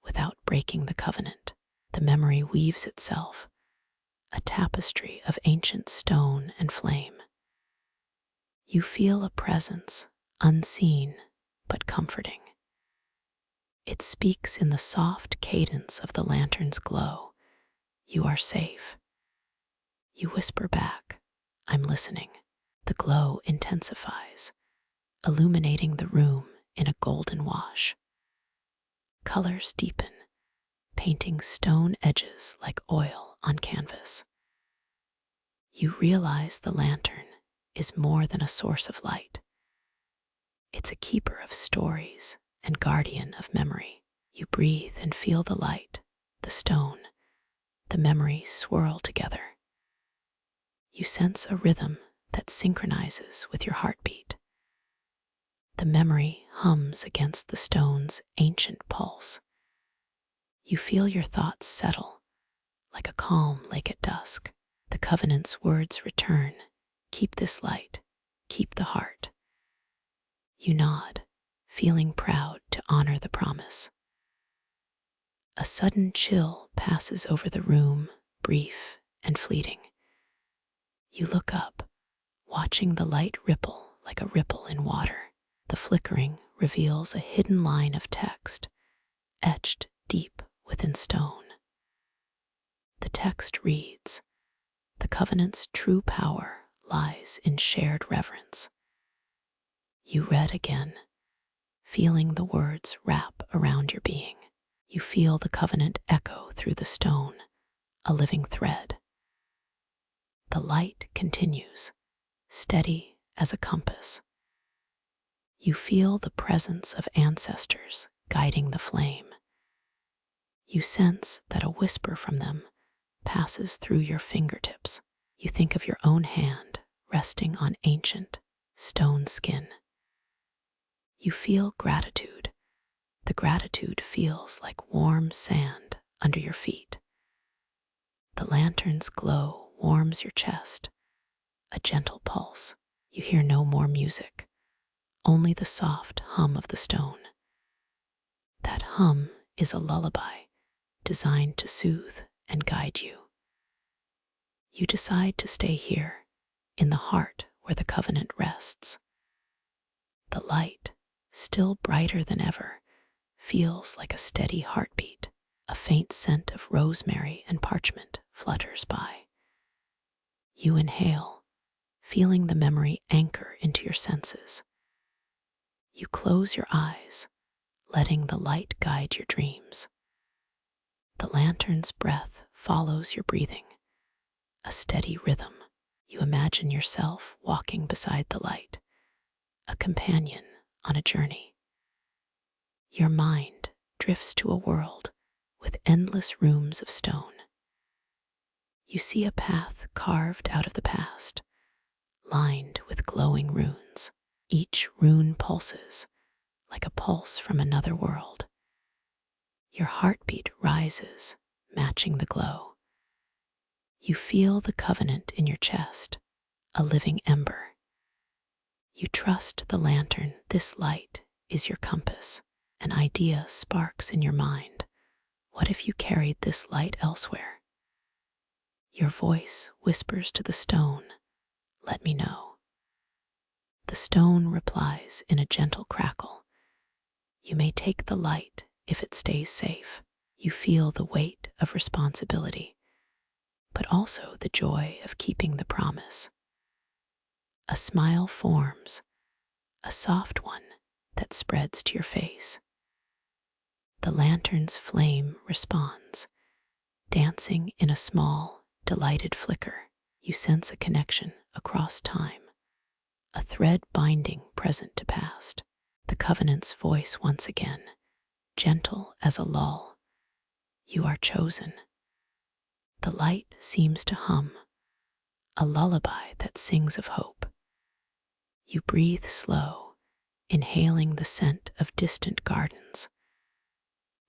Speaker 1: without breaking the covenant. The memory weaves itself, a tapestry of ancient stone and flame. You feel a presence, unseen but comforting. It speaks in the soft cadence of the lantern's glow. You are safe. You whisper back, "I'm listening." The glow intensifies, illuminating the room in a golden wash. Colors deepen, painting stone edges like oil on canvas. You realize the lantern is more than a source of light. It's a keeper of stories and guardian of memory. You breathe and feel the light, the stone, the memory swirl together. You sense a rhythm that synchronizes with your heartbeat. The memory hums against the stone's ancient pulse. You feel your thoughts settle, like a calm lake at dusk. The covenant's words return, "Keep this light, keep the heart." You nod, feeling proud to honor the promise. A sudden chill passes over the room, brief and fleeting. You look up, watching the light ripple like a ripple in water. The flickering reveals a hidden line of text, etched deep within stone. The text reads, "The covenant's true power lies in shared reverence." You read again, feeling the words wrap around your being. You feel the covenant echo through the stone, a living thread. The light continues, steady as a compass. You feel the presence of ancestors guiding the flame. You sense that a whisper from them passes through your fingertips. You think of your own hand resting on ancient stone skin. You feel gratitude. The gratitude feels like warm sand under your feet. The lantern's glow warms your chest, a gentle pulse. You hear no more music, only the soft hum of the stone. That hum is a lullaby designed to soothe and guide you. You decide to stay here, in the heart where the covenant rests. The light, still brighter than ever, feels like a steady heartbeat. A faint scent of rosemary and parchment flutters by. You inhale, feeling the memory anchor into your senses. You close your eyes, letting the light guide your dreams. The lantern's breath follows your breathing, a steady rhythm. You imagine yourself walking beside the light, a companion on a journey. Your mind drifts to a world with endless rooms of stone. You see a path carved out of the past, lined with glowing runes. Each rune pulses like a pulse from another world. Your heartbeat rises, matching the glow. You feel the covenant in your chest, a living ember. You trust the lantern. This light is your compass. An idea sparks in your mind. What if you carried this light elsewhere? Your voice whispers to the stone, "Let me know." The stone replies in a gentle crackle, "You may take the light if it stays safe." You feel the weight of responsibility, but also the joy of keeping the promise. A smile forms, a soft one that spreads to your face. The lantern's flame responds, dancing in a small, delighted flicker. You sense a connection across time, a thread binding present to past. The covenant's voice once again, gentle as a lull. You are chosen. The light seems to hum, a lullaby that sings of hope. You breathe slow, inhaling the scent of distant gardens.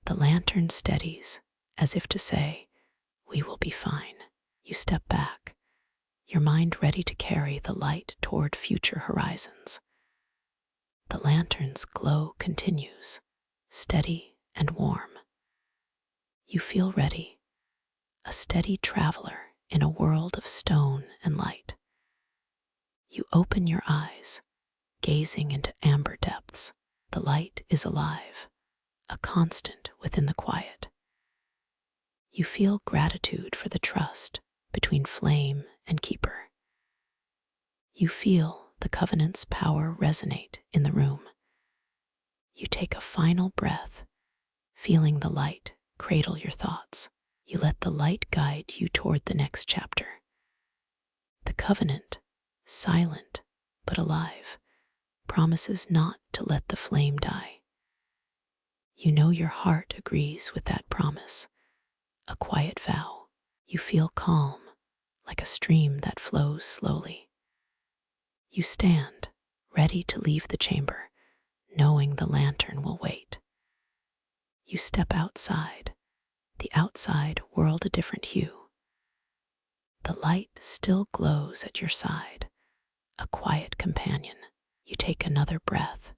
Speaker 1: The lantern steadies, as if to say, "We will be fine." You step back, your mind ready to carry the light toward future horizons. The lantern's glow continues, steady and warm. You feel ready, a steady traveler in a world of stone and light. You open your eyes, gazing into amber depths. The light is alive, a constant within the quiet. You feel gratitude for the trust between flame and keeper. You feel the covenant's power resonate in the room. You take a final breath, feeling the light cradle your thoughts. You let the light guide you toward the next chapter. The covenant, silent but alive, promises not to let the flame die. You know your heart agrees with that promise, a quiet vow. You feel calm, like a stream that flows slowly. You stand, ready to leave the chamber, knowing the lantern will wait. You step outside, the outside world a different hue. The light still glows at your side, a quiet companion. You take another breath,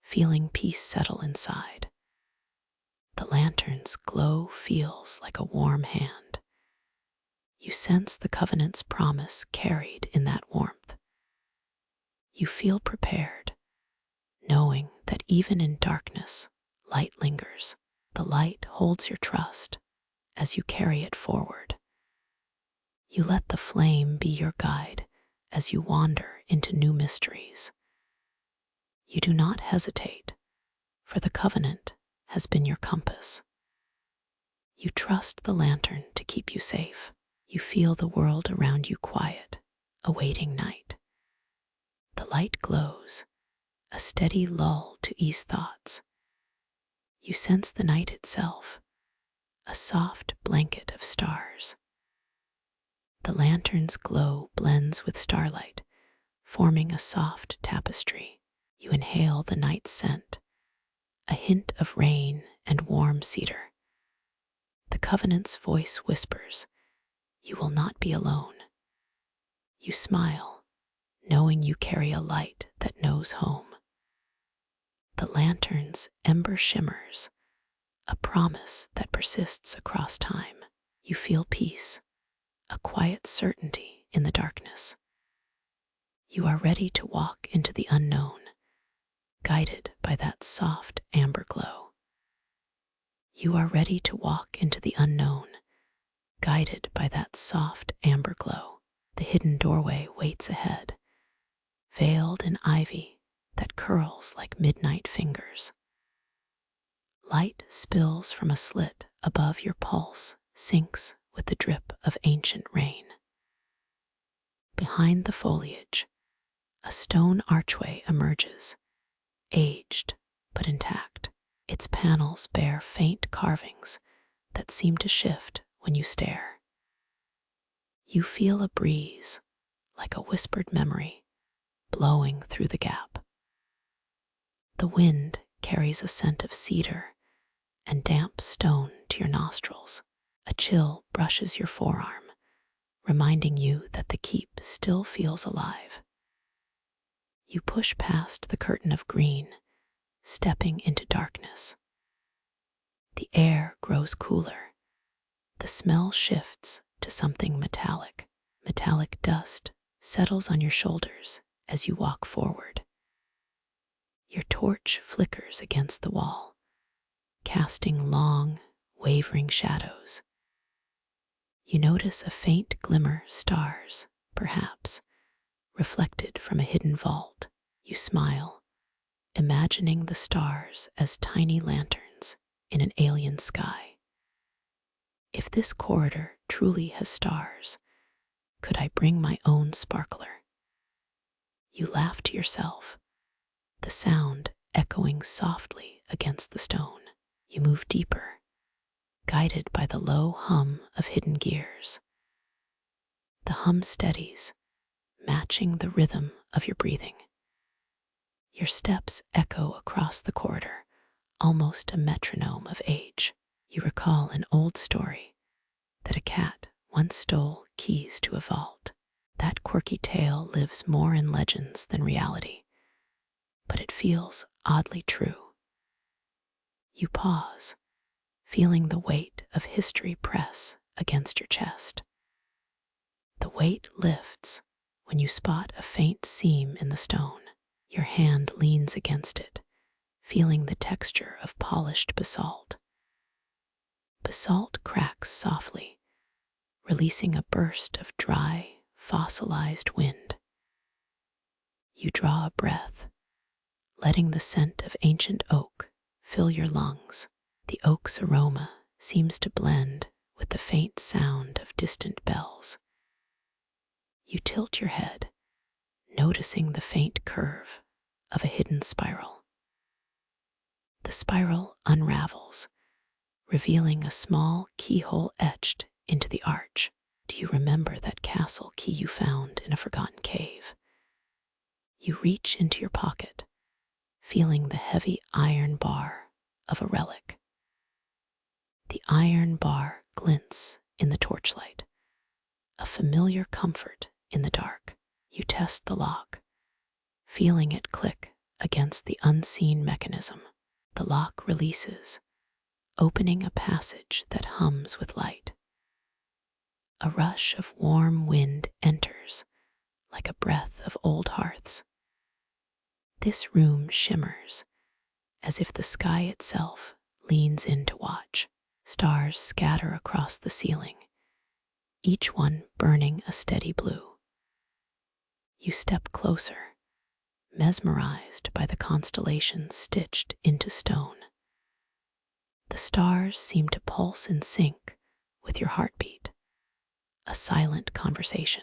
Speaker 1: feeling peace settle inside. The lantern's glow feels like a warm hand. You sense the covenant's promise carried in that warmth. You feel prepared, knowing that even in darkness, light lingers. The light holds your trust as you carry it forward. You let the flame be your guide as you wander into new mysteries. You do not hesitate, for the covenant has been your compass. You trust the lantern to keep you safe. You feel the world around you quiet, awaiting night. The light glows, a steady lull to ease thoughts. You sense the night itself, a soft blanket of stars. The lantern's glow blends with starlight, forming a soft tapestry. You inhale the night's scent, a hint of rain and warm cedar. The covenant's voice whispers, "You will not be alone." You smile, knowing you carry a light that knows home. The lantern's ember shimmers, a promise that persists across time. You feel peace, a quiet certainty in the darkness. You are ready to walk into the unknown, guided by that soft amber glow. You are ready to walk into the unknown, guided by that soft amber glow. The hidden doorway waits ahead, veiled in ivy, that curls like midnight fingers. Light spills from a slit above your pulse, sinks with the drip of ancient rain. Behind the foliage, a stone archway emerges, aged but intact. Its panels bear faint carvings that seem to shift when you stare. You feel a breeze, like a whispered memory, blowing through the gap. The wind carries a scent of cedar and damp stone to your nostrils. A chill brushes your forearm, reminding you that the keep still feels alive. You push past the curtain of green, stepping into darkness. The air grows cooler. The smell shifts to something metallic. Metallic dust settles on your shoulders as you walk forward. Your torch flickers against the wall, casting long, wavering shadows. You notice a faint glimmer, stars, perhaps, reflected from a hidden vault. You smile, imagining the stars as tiny lanterns in an alien sky. If this corridor truly has stars, could I bring my own sparkler? You laugh to yourself, the sound echoing softly against the stone. You move deeper, guided by the low hum of hidden gears. The hum steadies, matching the rhythm of your breathing. Your steps echo across the corridor, almost a metronome of age. You recall an old story that a cat once stole keys to a vault. That quirky tale lives more in legends than reality, but it feels oddly true. You pause, feeling the weight of history press against your chest. The weight lifts when you spot a faint seam in the stone. Your hand leans against it, feeling the texture of polished basalt. Basalt cracks softly, releasing a burst of dry, fossilized wind. You draw a breath, letting the scent of ancient oak fill your lungs. The oak's aroma seems to blend with the faint sound of distant bells. You tilt your head, noticing the faint curve of a hidden spiral. The spiral unravels, revealing a small keyhole etched into the arch. Do you remember that castle key you found in a forgotten cave? You reach into your pocket, feeling the heavy iron bar of a relic. The iron bar glints in the torchlight, a familiar comfort in the dark. You test the lock, feeling it click against the unseen mechanism. The lock releases, opening a passage that hums with light. A rush of warm wind enters, like a breath of old hearths. This room shimmers, as if the sky itself leans in to watch. Stars scatter across the ceiling, each one burning a steady blue. You step closer, mesmerized by the constellations stitched into stone. The stars seem to pulse in sync with your heartbeat, a silent conversation.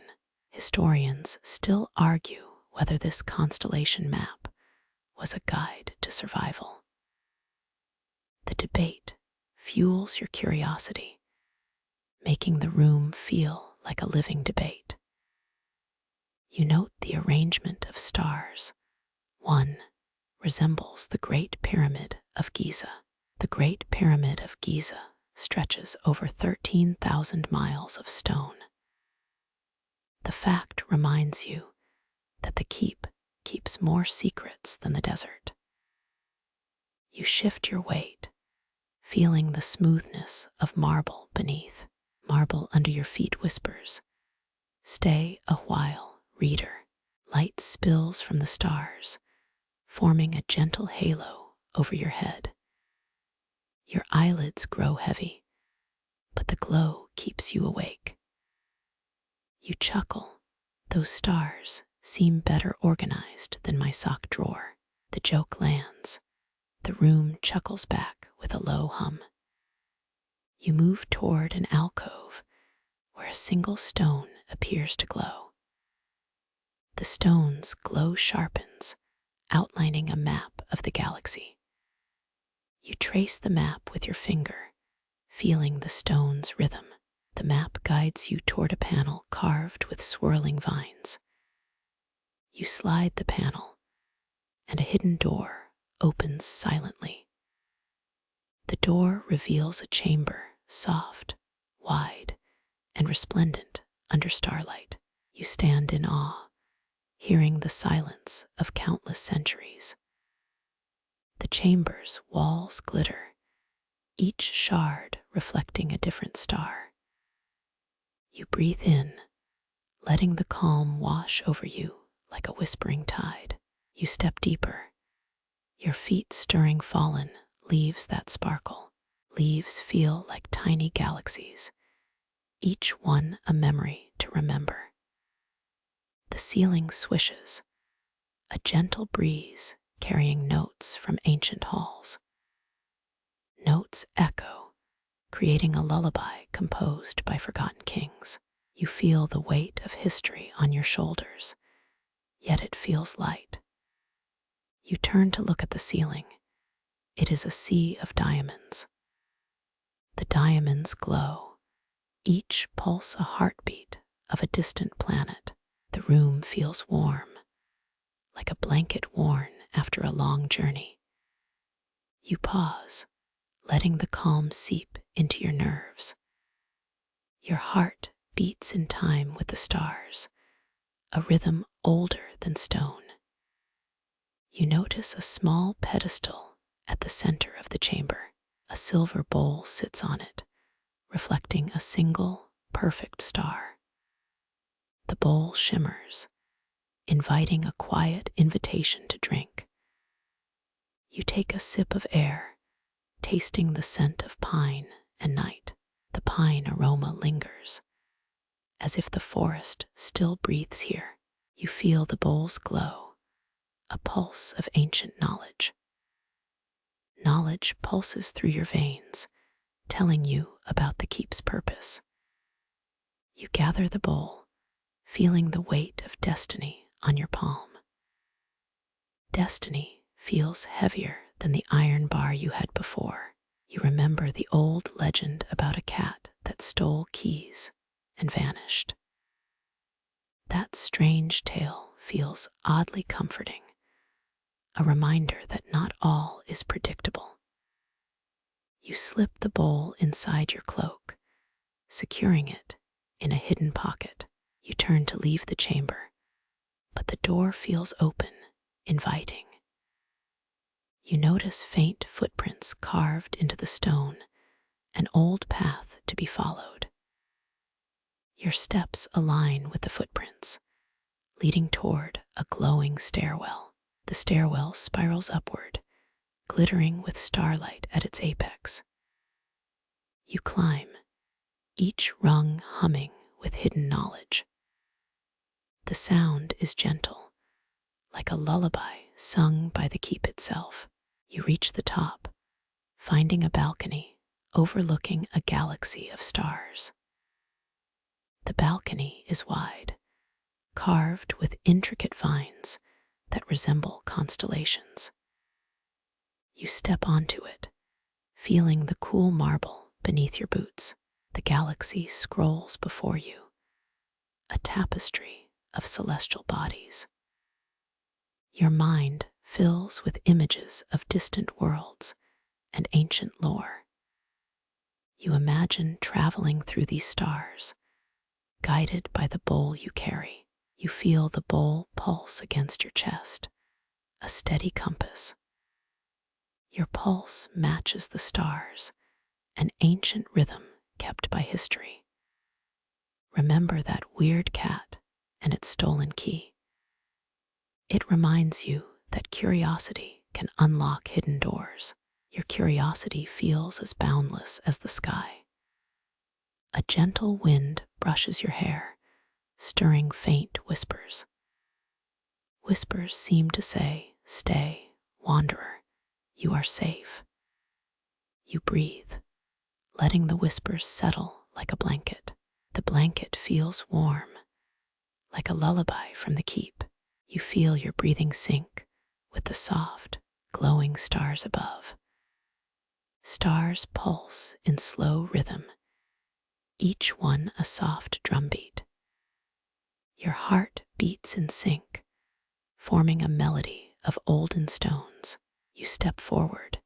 Speaker 1: Historians still argue whether this constellation map was a guide to survival. The debate fuels your curiosity, making the room feel like a living debate. You note the arrangement of stars. One resembles the Great Pyramid of Giza. The Great Pyramid of Giza stretches over 13,000 miles of stone. The fact reminds you that the keep keeps more secrets than the desert. You shift your weight, feeling the smoothness of marble beneath. Marble under your feet whispers, "Stay a while, reader." Light spills from the stars, forming a gentle halo over your head. Your eyelids grow heavy, but the glow keeps you awake. You chuckle. Those stars seem better organized than my sock drawer. The joke lands. The room chuckles back with a low hum. You move toward an alcove where a single stone appears to glow. The stone's glow sharpens, outlining a map of the galaxy. You trace the map with your finger, feeling the stone's rhythm. The map guides you toward a panel carved with swirling vines. You slide the panel, and a hidden door opens silently. The door reveals a chamber, soft, wide, and resplendent under starlight. You stand in awe, hearing the silence of countless centuries. The chamber's walls glitter, each shard reflecting a different star. You breathe in, letting the calm wash over you like a whispering tide. You step deeper, your feet stirring fallen leaves that sparkle. Leaves feel like tiny galaxies, each one a memory to remember. The ceiling swishes, a gentle breeze carrying notes from ancient halls. Notes echo, creating a lullaby composed by forgotten kings. You feel the weight of history on your shoulders, yet it feels light. You turn to look at the ceiling. It is a sea of diamonds. The diamonds glow, each pulse a heartbeat of a distant planet. The room feels warm, like a blanket worn after a long journey. You pause, letting the calm seep into your nerves. Your heart beats in time with the stars, a rhythm older than stone. You notice a small pedestal at the center of the chamber. A silver bowl sits on it, reflecting a single, perfect star. The bowl shimmers, inviting a quiet invitation to drink. You take a sip of air, tasting the scent of pine and night. The pine aroma lingers, as if the forest still breathes here. You feel the bowl's glow, a pulse of ancient knowledge. Knowledge pulses through your veins, telling you about the keep's purpose. You gather the bowl, feeling the weight of destiny on your palm. Destiny feels heavier than the iron bar you had before. You remember the old legend about a cat that stole keys and vanished. That strange tale feels oddly comforting, a reminder that not all is predictable. You slip the bowl inside your cloak, securing it in a hidden pocket. You turn to leave the chamber, but the door feels open, inviting. You notice faint footprints carved into the stone, an old path to be followed. Your steps align with the footprints, leading toward a glowing stairwell. The stairwell spirals upward, glittering with starlight at its apex. You climb, each rung humming with hidden knowledge. The sound is gentle, like a lullaby sung by the keep itself. You reach the top, finding a balcony overlooking a galaxy of stars. The balcony is wide, carved with intricate vines that resemble constellations. You step onto it, feeling the cool marble beneath your boots. The galaxy scrolls before you, a tapestry of celestial bodies. Your mind fills with images of distant worlds and ancient lore. You imagine traveling through these stars, guided by the bowl you carry. You feel the bowl pulse against your chest, a steady compass. Your pulse matches the stars, an ancient rhythm kept by history. Remember that weird cat and its stolen key. It reminds you that curiosity can unlock hidden doors. Your curiosity feels as boundless as the sky. A gentle wind brushes your hair, stirring faint whispers. Whispers seem to say, "Stay," Wanderer, you are safe. You breathe, letting the whispers settle like a blanket. The blanket feels warm, like a lullaby from the keep. You feel your breathing sink with the soft, glowing stars above. Stars pulse in slow rhythm, each one a soft drumbeat. Your heart beats in sync, forming a melody of olden stones. You step forward,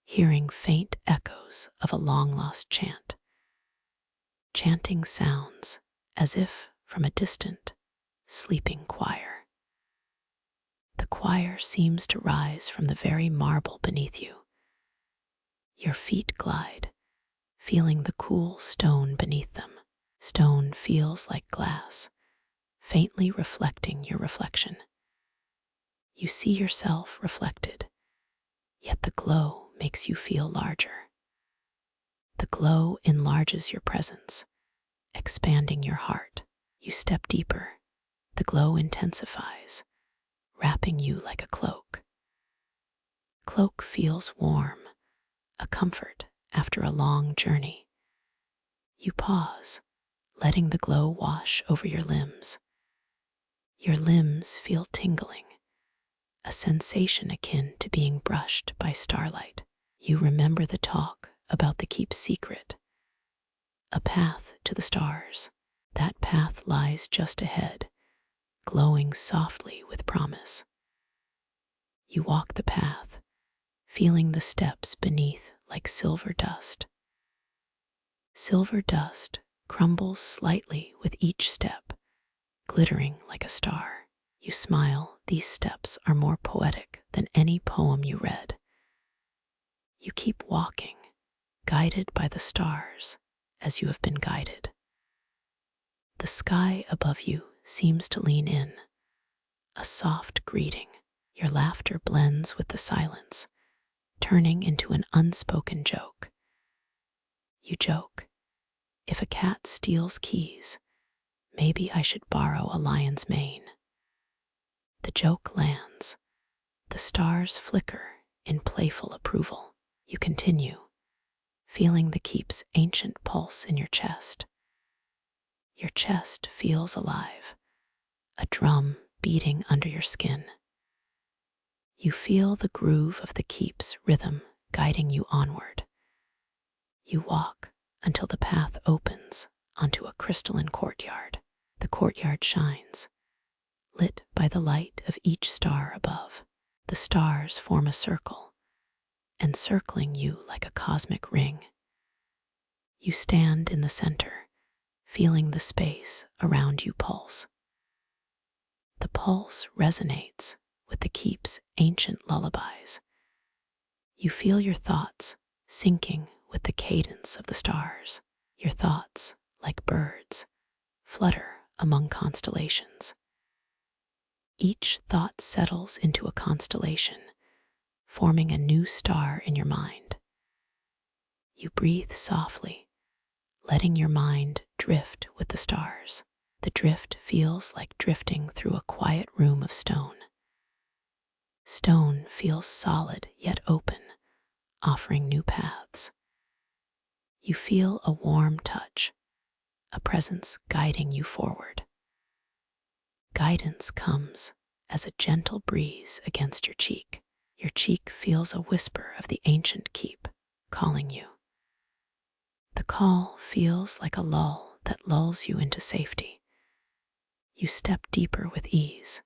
Speaker 1: hearing faint echoes of a long-lost chant. Chanting sounds as if from a distant, sleeping choir. The choir seems to rise from the very marble beneath you. Your feet glide, feeling the cool stone beneath them. Stone feels like glass, faintly reflecting your reflection. You see yourself reflected, yet the glow makes you feel larger. The glow enlarges your presence, expanding your heart. You step deeper. The glow intensifies, wrapping you like a cloak. Cloak feels warm, a comfort after a long journey. You pause, letting the glow wash over your limbs. Your limbs feel tingling, a sensation akin to being brushed by starlight. You remember the talk about the keep's secret, a path to the stars. That path lies just ahead, glowing softly with promise. You walk the path, feeling the steps beneath like silver dust. Silver dust crumbles slightly with each step, glittering like a star. You smile. These steps are more poetic than any poem you read. You keep walking, guided by the stars as you have been guided. The sky above you seems to lean in, a soft greeting. Your laughter blends with the silence, turning into an unspoken joke. You joke, if a cat steals keys, maybe I should borrow a lion's mane. The joke lands. The stars flicker in playful approval. You continue, feeling the keep's ancient pulse in your chest. Your chest feels alive, a drum beating under your skin. You feel the groove of the keep's rhythm guiding you onward. You walk until the path opens onto a crystalline courtyard. The courtyard shines, lit by the light of each star above. The stars form a circle, encircling you like a cosmic ring. You stand in the center, feeling the space around you pulse. The pulse resonates with the keep's ancient lullabies. You feel your thoughts syncing with the cadence of the stars. Your thoughts, like birds, flutter among constellations. Each thought settles into a constellation, forming a new star in your mind. You breathe softly, letting your mind drift with the stars. The drift feels like drifting through a quiet room of stone. Stone feels solid yet open, offering new paths. You feel a warm touch, a presence guiding you forward. Guidance comes as a gentle breeze against your cheek. Your cheek feels a whisper of the ancient keep calling you. The call feels like a lull that lulls you into safety. You step deeper with ease,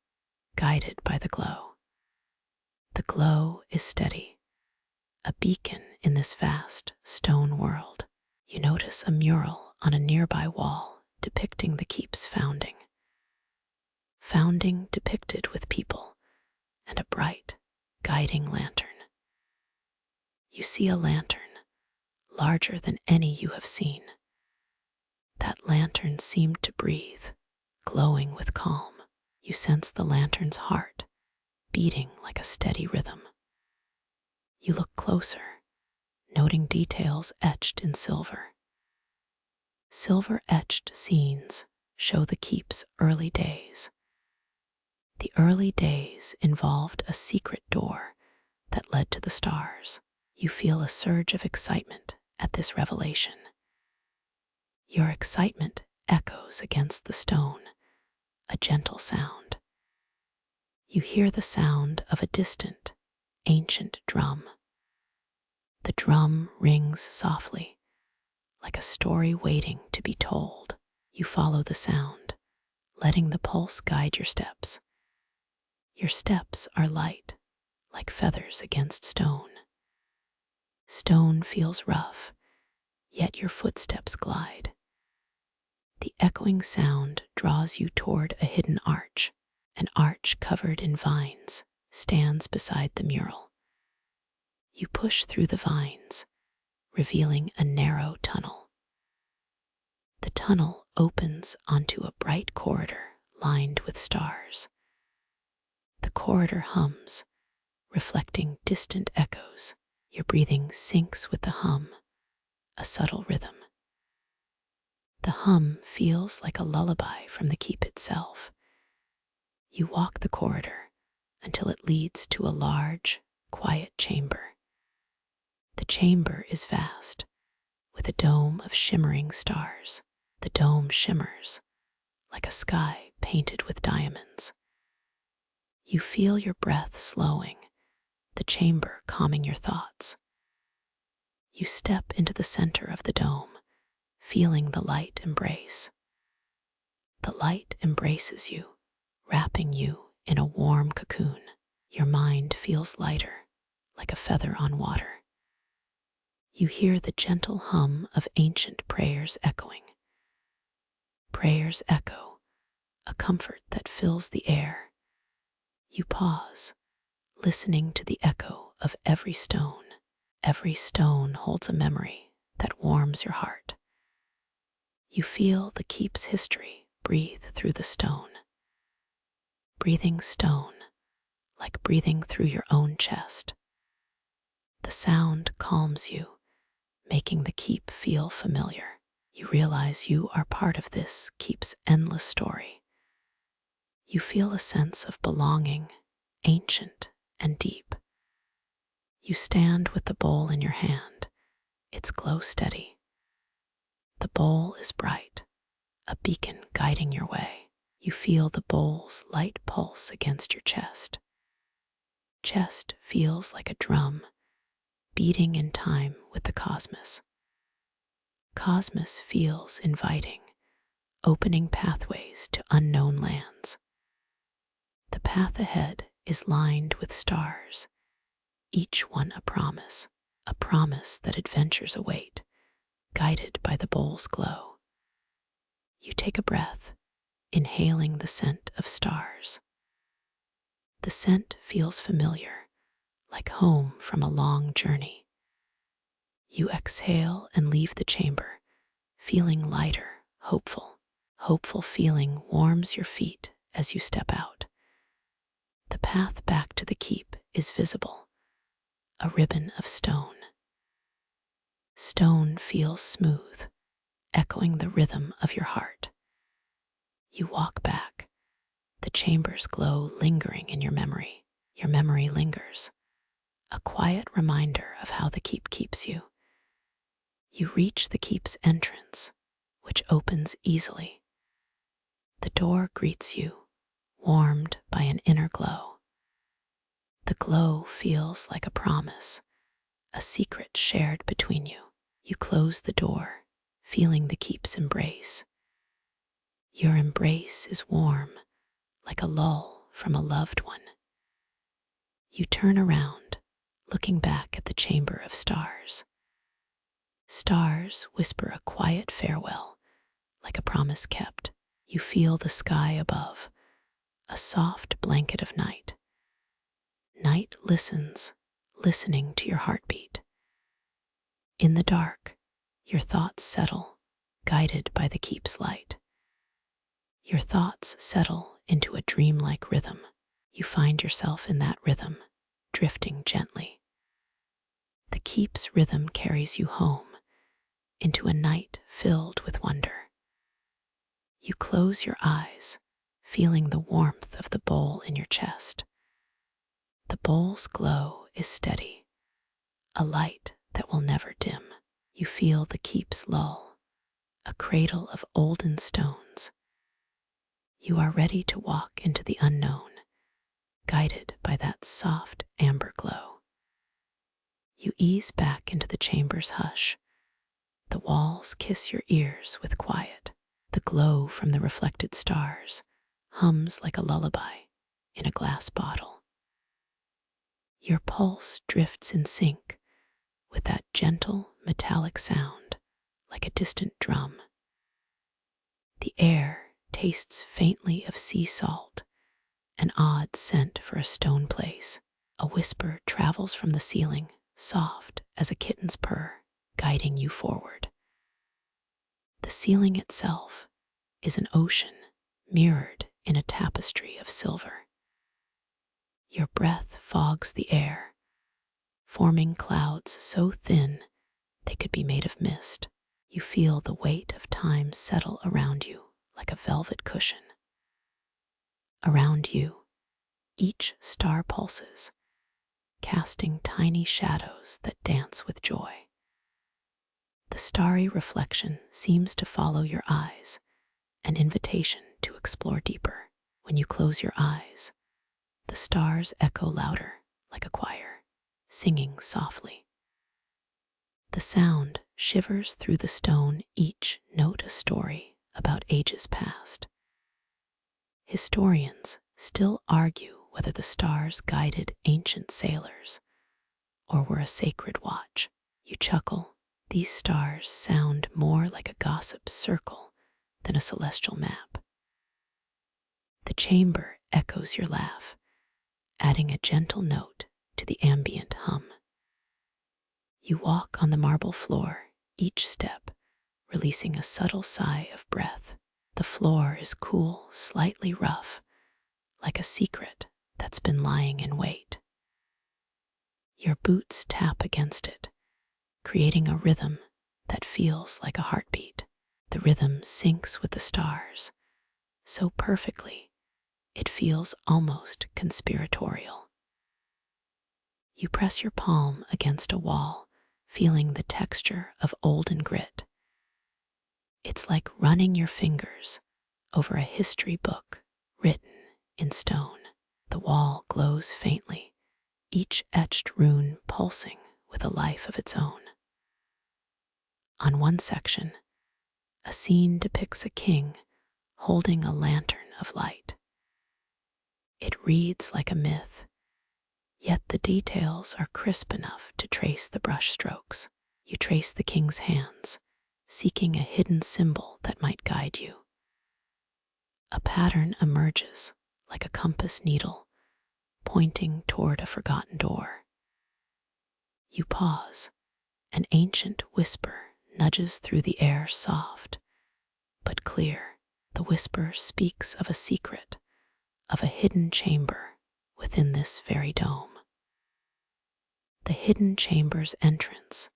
Speaker 1: guided by the glow. The glow is steady, a beacon in this vast stone world. You notice a mural on a nearby wall depicting the keep's founding. Founding depicted with people and a bright, guiding lantern. You see a lantern, larger than any you have seen. That lantern seemed to breathe, glowing with calm. You sense the lantern's heart, beating like a steady rhythm. You look closer, noting details etched in silver. Silver-etched scenes show the keep's early days. The early days involved a secret door that led to the stars. You feel a surge of excitement at this revelation. Your excitement echoes against the stone, a gentle sound. You hear the sound of a distant, ancient drum. The drum rings softly, like a story waiting to be told. You follow the sound, letting the pulse guide your steps. Your steps are light, like feathers against stone. Stone feels rough, yet your footsteps glide. The echoing sound draws you toward a hidden arch. An arch covered in vines stands beside the mural. You push through the vines, revealing a narrow tunnel. The tunnel opens onto a bright corridor lined with stars. The corridor hums, reflecting distant echoes. Your breathing syncs with the hum, a subtle rhythm. The hum feels like a lullaby from the keep itself. You walk the corridor until it leads to a large, quiet chamber. The chamber is vast, with a dome of shimmering stars. The dome shimmers like a sky painted with diamonds. You feel your breath slowing, the chamber calming your thoughts. You step into the center of the dome, feeling the light embrace. The light embraces you, wrapping you in a warm cocoon. Your mind feels lighter, like a feather on water. You hear the gentle hum of ancient prayers echoing. Prayers echo, a comfort that fills the air. You pause, listening to the echo of every stone. Every stone holds a memory that warms your heart. You feel the keep's history breathe through the stone. Breathing stone, like breathing through your own chest. The sound calms you, making the keep feel familiar. You realize you are part of this keep's endless story. You feel a sense of belonging, ancient and deep. You stand with the bowl in your hand, its glow steady. The bowl is bright, a beacon guiding your way. You feel the bowl's light pulse against your chest. Chest feels like a drum, beating in time with the cosmos. Cosmos feels inviting, opening pathways to unknown lands. The path ahead is lined with stars, each one a promise that adventures await, guided by the bowl's glow. You take a breath, inhaling the scent of stars. The scent feels familiar, like home from a long journey. You exhale and leave the chamber, feeling lighter, hopeful. Hopeful feeling warms your feet as you step out. The path back to the keep is visible, a ribbon of stone. Stone feels smooth, echoing the rhythm of your heart. You walk back, the chamber's glow lingering in your memory. Your memory lingers, a quiet reminder of how the keep keeps you. You reach the keep's entrance, which opens easily. The door greets you, warmed by an inner glow. The glow feels like a promise, a secret shared between you. You close the door, feeling the keep's embrace. Your embrace is warm, like a lull from a loved one. You turn around, looking back at the chamber of stars. Stars whisper a quiet farewell, like a promise kept. You feel the sky above, a soft blanket of night. Night listens, listening to your heartbeat. In the dark, your thoughts settle, guided by the keep's light. Your thoughts settle into a dreamlike rhythm. You find yourself in that rhythm, drifting gently. The keep's rhythm carries you home, into a night filled with wonder. You close your eyes, feeling the warmth of the bowl in your chest. The bowl's glow is steady, a light that will never dim. You feel the keep's lull, a cradle of olden stones. You are ready to walk into the unknown, guided by that soft amber glow. You ease back into the chamber's hush. The walls kiss your ears with quiet. The glow from the reflected stars hums like a lullaby in a glass bottle. Your pulse drifts in sync with that gentle metallic sound like a distant drum. The air tastes faintly of sea salt, an odd scent for a stone place. A whisper travels from the ceiling, soft as a kitten's purr, guiding you forward. The ceiling itself is an ocean mirrored in a tapestry of silver. Your breath fogs the air, forming clouds so thin they could be made of mist. You feel the weight of time settle around you like a velvet cushion. Around you, each star pulses, casting tiny shadows that dance with joy. The starry reflection seems to follow your eyes, an invitation to explore deeper. When you close your eyes, the stars echo louder like a choir, singing softly. The sound shivers through the stone, each note a story about ages past. Historians still argue whether the stars guided ancient sailors or were a sacred watch. You chuckle. These stars sound more like a gossip circle than a celestial map. The chamber echoes your laugh, adding a gentle note to the ambient hum. You walk on the marble floor, each step releasing a subtle sigh of breath. The floor is cool, slightly rough, like a secret that's been lying in wait. Your boots tap against it, creating a rhythm that feels like a heartbeat. The rhythm syncs with the stars so perfectly it feels almost conspiratorial. You press your palm against a wall, feeling the texture of olden grit. It's like running your fingers over a history book written in stone. The wall glows faintly, each etched rune pulsing with a life of its own. On one section, a scene depicts a king holding a lantern of light. It reads like a myth, yet the details are crisp enough to trace the brush strokes. You trace the king's hands, seeking a hidden symbol that might guide you. A pattern emerges like a compass needle, pointing toward a forgotten door. You pause. An ancient whisper nudges through the air, soft but clear. The whisper speaks of a secret, of a hidden chamber within this very dome. The hidden chamber's entrance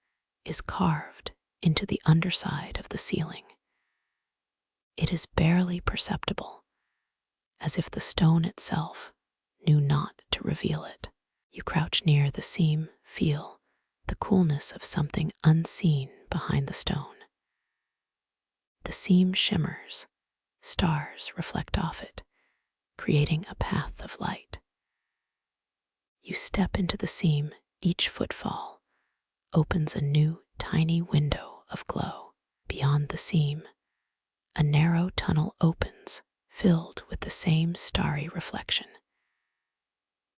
Speaker 1: is carved into the underside of the ceiling. It is barely perceptible, as if the stone itself knew not to reveal it. You crouch near the seam, feel the coolness of something unseen behind the stone. The seam shimmers, stars reflect off it, creating a path of light. You step into the seam, each footfall opens a new tiny window of glow. Beyond the seam, a narrow tunnel opens, filled with the same starry reflection.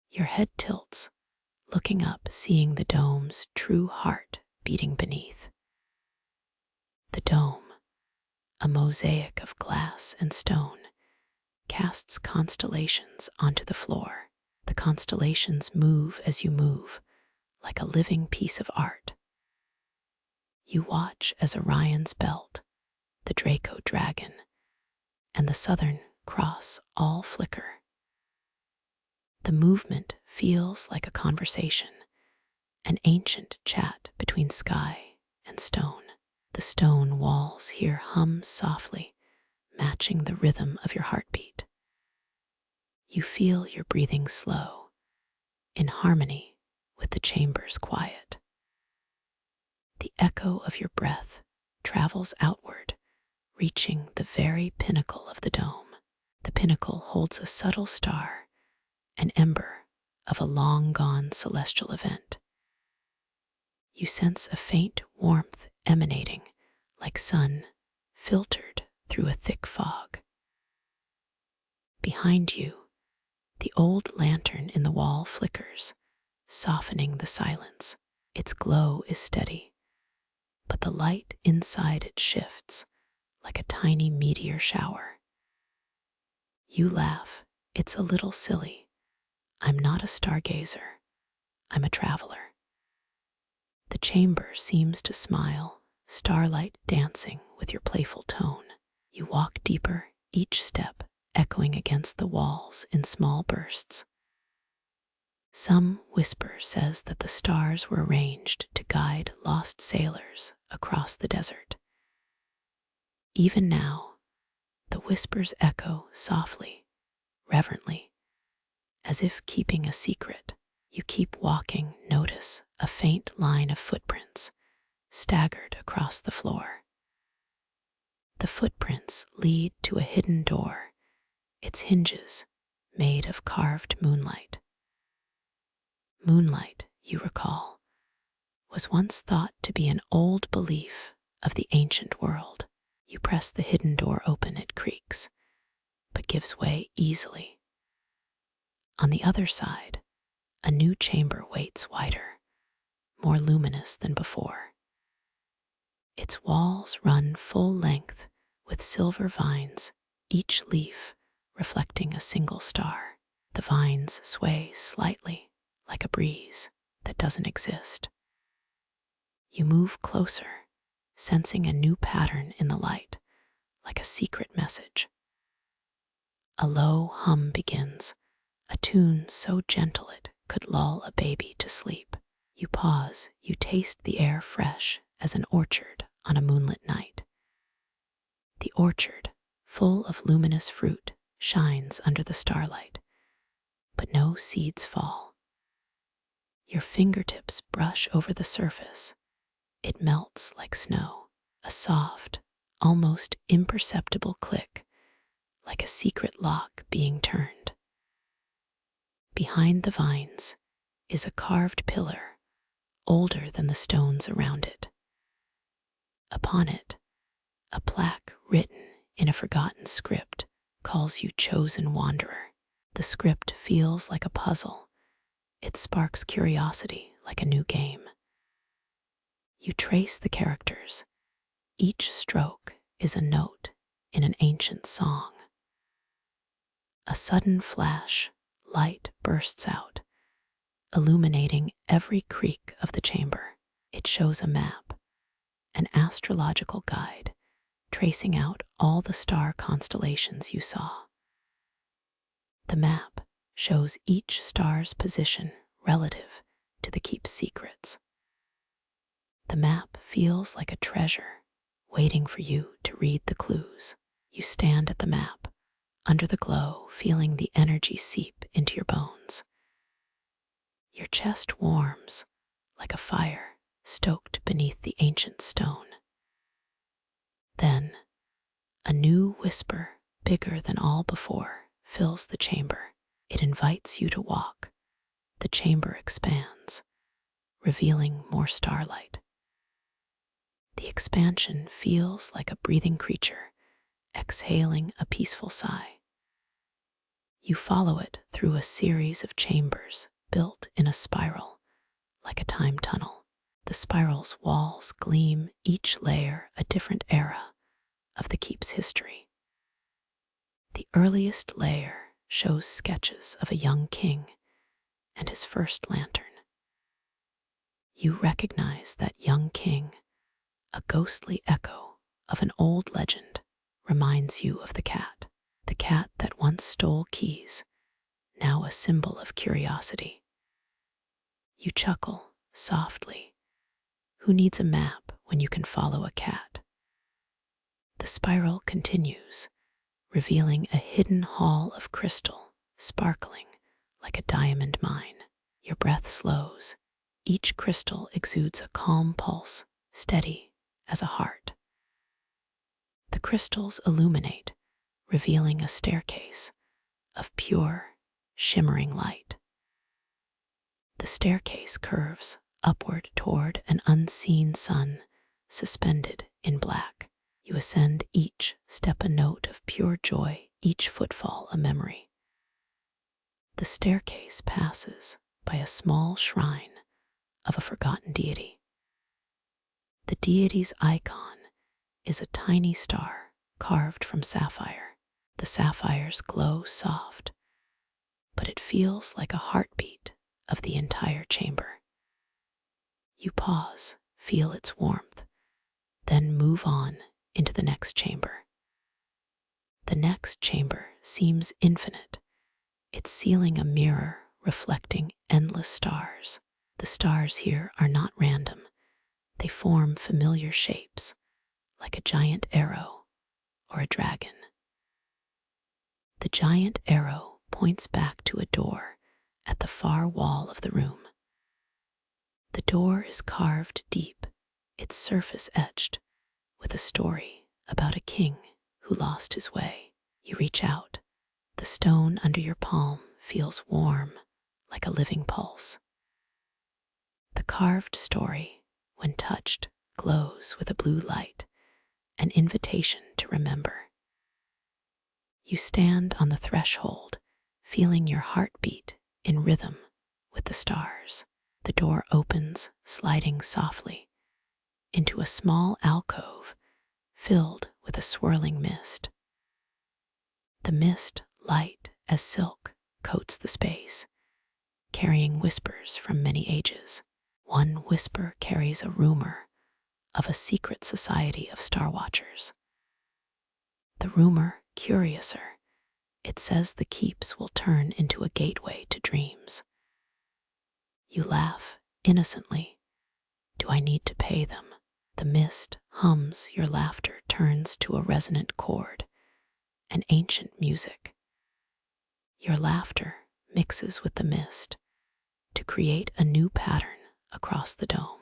Speaker 1: Your head tilts, looking up, seeing the dome's true heart beating beneath. The dome, a mosaic of glass and stone, casts constellations onto the floor. The constellations move as you move, like a living piece of art. You watch as Orion's belt, the Draco dragon, and the Southern Cross all flicker. The movement feels like a conversation, an ancient chat between sky and stone. The stone walls here hum softly, matching the rhythm of your heartbeat. You feel your breathing slow, in harmony with the chamber's quiet. The echo of your breath travels outward, reaching the very pinnacle of the dome. The pinnacle holds a subtle star, an ember of a long-gone celestial event. You sense a faint warmth emanating, like sun filtered through a thick fog. Behind you, the old lantern in the wall flickers, softening the silence. Its glow is steady, but the light inside it shifts like a tiny meteor shower. You laugh. It's a little silly. I'm not a stargazer. I'm a traveler. The chamber seems to smile, starlight dancing with your playful tone. You walk deeper, each step echoing against the walls in small bursts. Some whisper says that the stars were arranged to guide lost sailors across the desert. Even now, the whispers echo softly, reverently, as if keeping a secret. You keep walking, notice a faint line of footprints staggered across the floor. The footprints lead to a hidden door, its hinges made of carved moonlight. Moonlight, you recall, was once thought to be an old belief of the ancient world. You press the hidden door open, it creaks, but gives way easily. On the other side, a new chamber waits, wider, more luminous than before. Its walls run full length with silver vines, each leaf reflecting a single star. The vines sway slightly, like a breeze that doesn't exist. You move closer, sensing a new pattern in the light, like a secret message. A low hum begins, a tune so gentle it could lull a baby to sleep. You pause, you taste the air fresh as an orchard on a moonlit night. The orchard, full of luminous fruit, shines under the starlight, but no seeds fall. Your fingertips brush over the surface. It melts like snow, a soft, almost imperceptible click, like a secret lock being turned. Behind the vines is a carved pillar, older than the stones around it. Upon it, a plaque written in a forgotten script calls you chosen wanderer. The script feels like a puzzle. It sparks curiosity like a new game. You trace the characters. Each stroke is a note in an ancient song. A sudden flash, light bursts out, illuminating every creak of the chamber. It shows a map, an astrological guide, tracing out all the star constellations you saw. The map shows each star's position relative to the keep's secrets. The map feels like a treasure, waiting for you to read the clues. You stand at the map, under the glow, feeling the energy seep into your bones. Your chest warms like a fire stoked beneath the ancient stone. Then, a new whisper, bigger than all before, fills the chamber. It invites you to walk. The chamber expands, revealing more starlight. The expansion feels like a breathing creature, exhaling a peaceful sigh. You follow it through a series of chambers built in a spiral, like a time tunnel. The spiral's walls gleam, each layer a different era of the keep's history. The earliest layer shows sketches of a young king and his first lantern. You recognize that young king, a ghostly echo of an old legend, reminds you of the cat that once stole keys, now a symbol of curiosity. You chuckle softly. Who needs a map when you can follow a cat? The spiral continues, revealing a hidden hall of crystal, sparkling like a diamond mine. Your breath slows, Each crystal exudes a calm pulse, steady as a heart. The crystals illuminate, revealing a staircase of pure, shimmering light. The staircase curves upward toward an unseen sun suspended in black. You ascend, each step a note of pure joy, each footfall a memory. The staircase passes by a small shrine of a forgotten deity. The deity's icon is a tiny star carved from sapphire. The sapphires glow soft, but it feels like a heartbeat of the entire chamber. You pause, feel its warmth, then move on into the next chamber. The next chamber seems infinite, its ceiling a mirror reflecting endless stars. The stars here are not random. They form familiar shapes, like a giant arrow or a dragon. The giant arrow points back to a door at the far wall of the room. The door is carved deep, its surface etched with a story about a king who lost his way. You reach out. The stone under your palm feels warm, like a living pulse. The carved story, when touched, glows with a blue light, an invitation to remember. You stand on the threshold, feeling your heart beat in rhythm with the stars. The door opens, sliding softly into a small alcove filled with a swirling mist. The mist, light as silk, coats the space, carrying whispers from many ages. One whisper carries a rumor of a secret society of star watchers. The rumor, curiouser, it says the keeps will turn into a gateway to dreams. You laugh innocently. Do I need to pay them? The mist hums, your laughter turns to a resonant chord, an ancient music. Your laughter mixes with the mist to create a new pattern across the dome.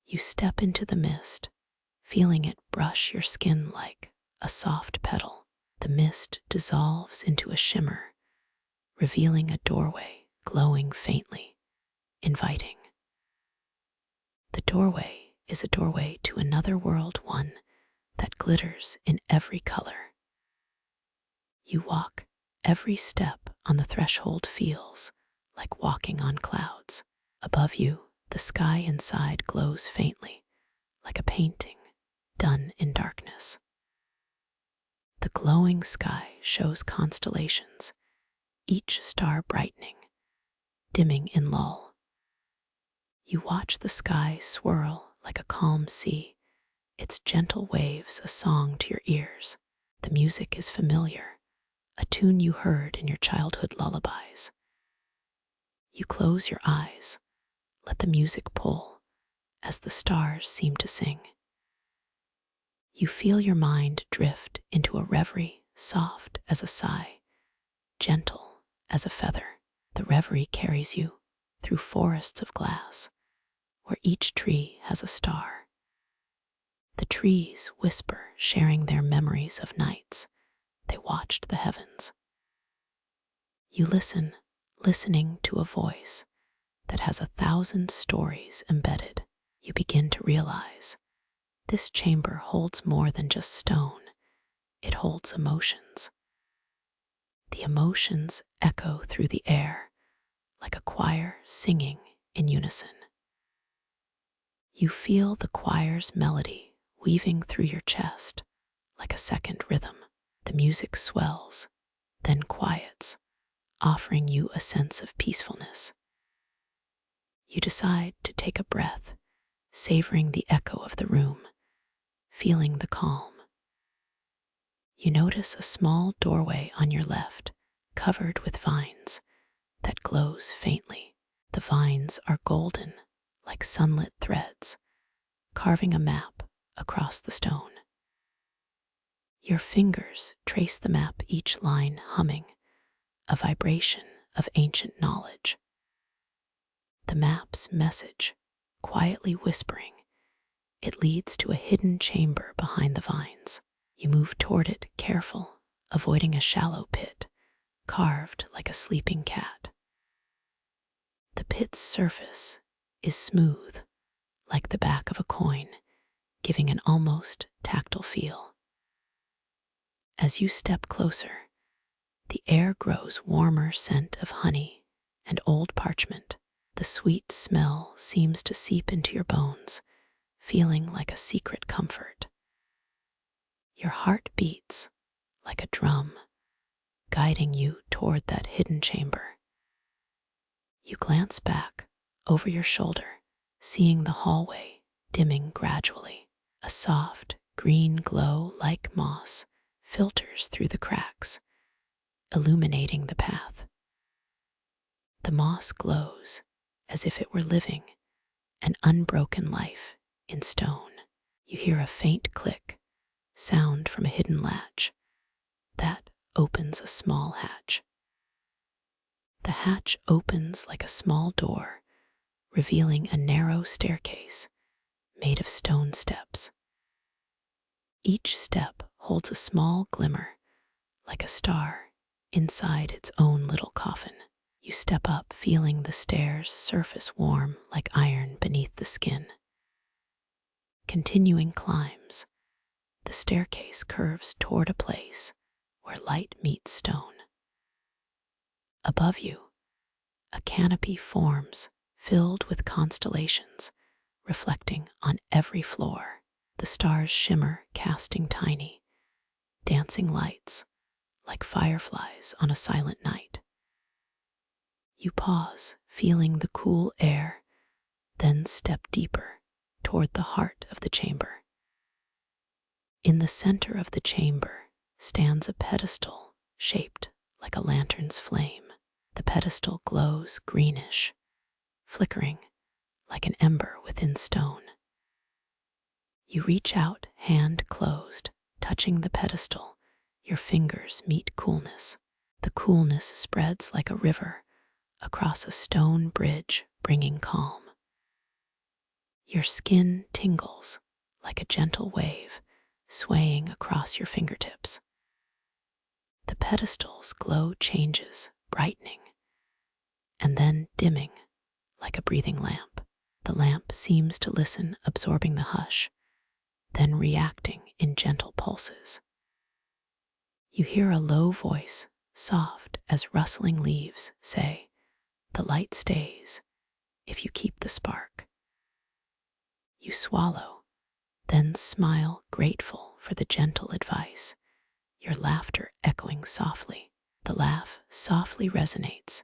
Speaker 1: You step into the mist, feeling it brush your skin like a soft petal. The mist dissolves into a shimmer, revealing a doorway glowing faintly, inviting. The doorway is a doorway to another world, one that glitters in every color. You walk, every step on the threshold feels like walking on clouds. Above you, the sky inside glows faintly, like a painting done in darkness. The glowing sky shows constellations, each star brightening, dimming in lull. You watch the sky swirl like a calm sea, its gentle waves a song to your ears. The music is familiar, a tune you heard in your childhood lullabies. You close your eyes, let the music pull as the stars seem to sing. You feel your mind drift into a reverie, soft as a sigh, gentle as a feather. The reverie carries you through forests of glass, where each tree has a star. The trees whisper, sharing their memories of nights they watched the heavens. You listen, listening to a voice that has 1,000 stories embedded. You begin to realize this chamber holds more than just stone. It holds emotions. The emotions echo through the air like a choir singing in unison. You feel the choir's melody weaving through your chest like a second rhythm. The music swells, then quiets, offering you a sense of peacefulness. You decide to take a breath, savoring the echo of the room, feeling the calm. You notice a small doorway on your left, covered with vines, that glows faintly. The vines are golden, like sunlit threads, carving a map across the stone. Your fingers trace the map, each line humming, a vibration of ancient knowledge. The map's message, quietly whispering, it leads to a hidden chamber behind the vines. You move toward it, careful, avoiding a shallow pit, carved like a sleeping cat. The pit's surface is smooth, like the back of a coin, giving an almost tactile feel. As you step closer, the air grows warmer scent of honey and old parchment. The sweet smell seems to seep into your bones, feeling like a secret comfort. Your heart beats like a drum, guiding you toward that hidden chamber. You glance back over your shoulder, seeing the hallway dimming gradually. A soft green glow like moss filters through the cracks, illuminating the path. The moss glows as if it were living, an unbroken life in stone. You hear a faint click, sound from a hidden latch that opens a small hatch. The hatch opens like a small door, revealing a narrow staircase made of stone steps. Each step holds a small glimmer, like a star, inside its own little coffin. You step up, feeling the stairs' surface warm like iron beneath the skin. Continuing climbs, the staircase curves toward a place where light meets stone. Above you, a canopy forms, filled with constellations, reflecting on every floor. The stars shimmer, casting tiny, dancing lights like fireflies on a silent night. You pause, feeling the cool air, then step deeper toward the heart of the chamber. In the center of the chamber stands a pedestal shaped like a lantern's flame. The pedestal glows greenish, flickering like an ember within stone. You reach out, hand closed, touching the pedestal. Your fingers meet coolness. The coolness spreads like a river across a stone bridge, bringing calm. Your skin tingles like a gentle wave, swaying across your fingertips. The pedestal's glow changes, brightening, and then dimming like a breathing lamp. The lamp seems to listen, absorbing the hush, then reacting in gentle pulses. You hear a low voice, soft as rustling leaves, say, "The light stays if you keep the spark." You swallow, then smile, grateful for the gentle advice, your laughter echoing softly. The laugh softly resonates,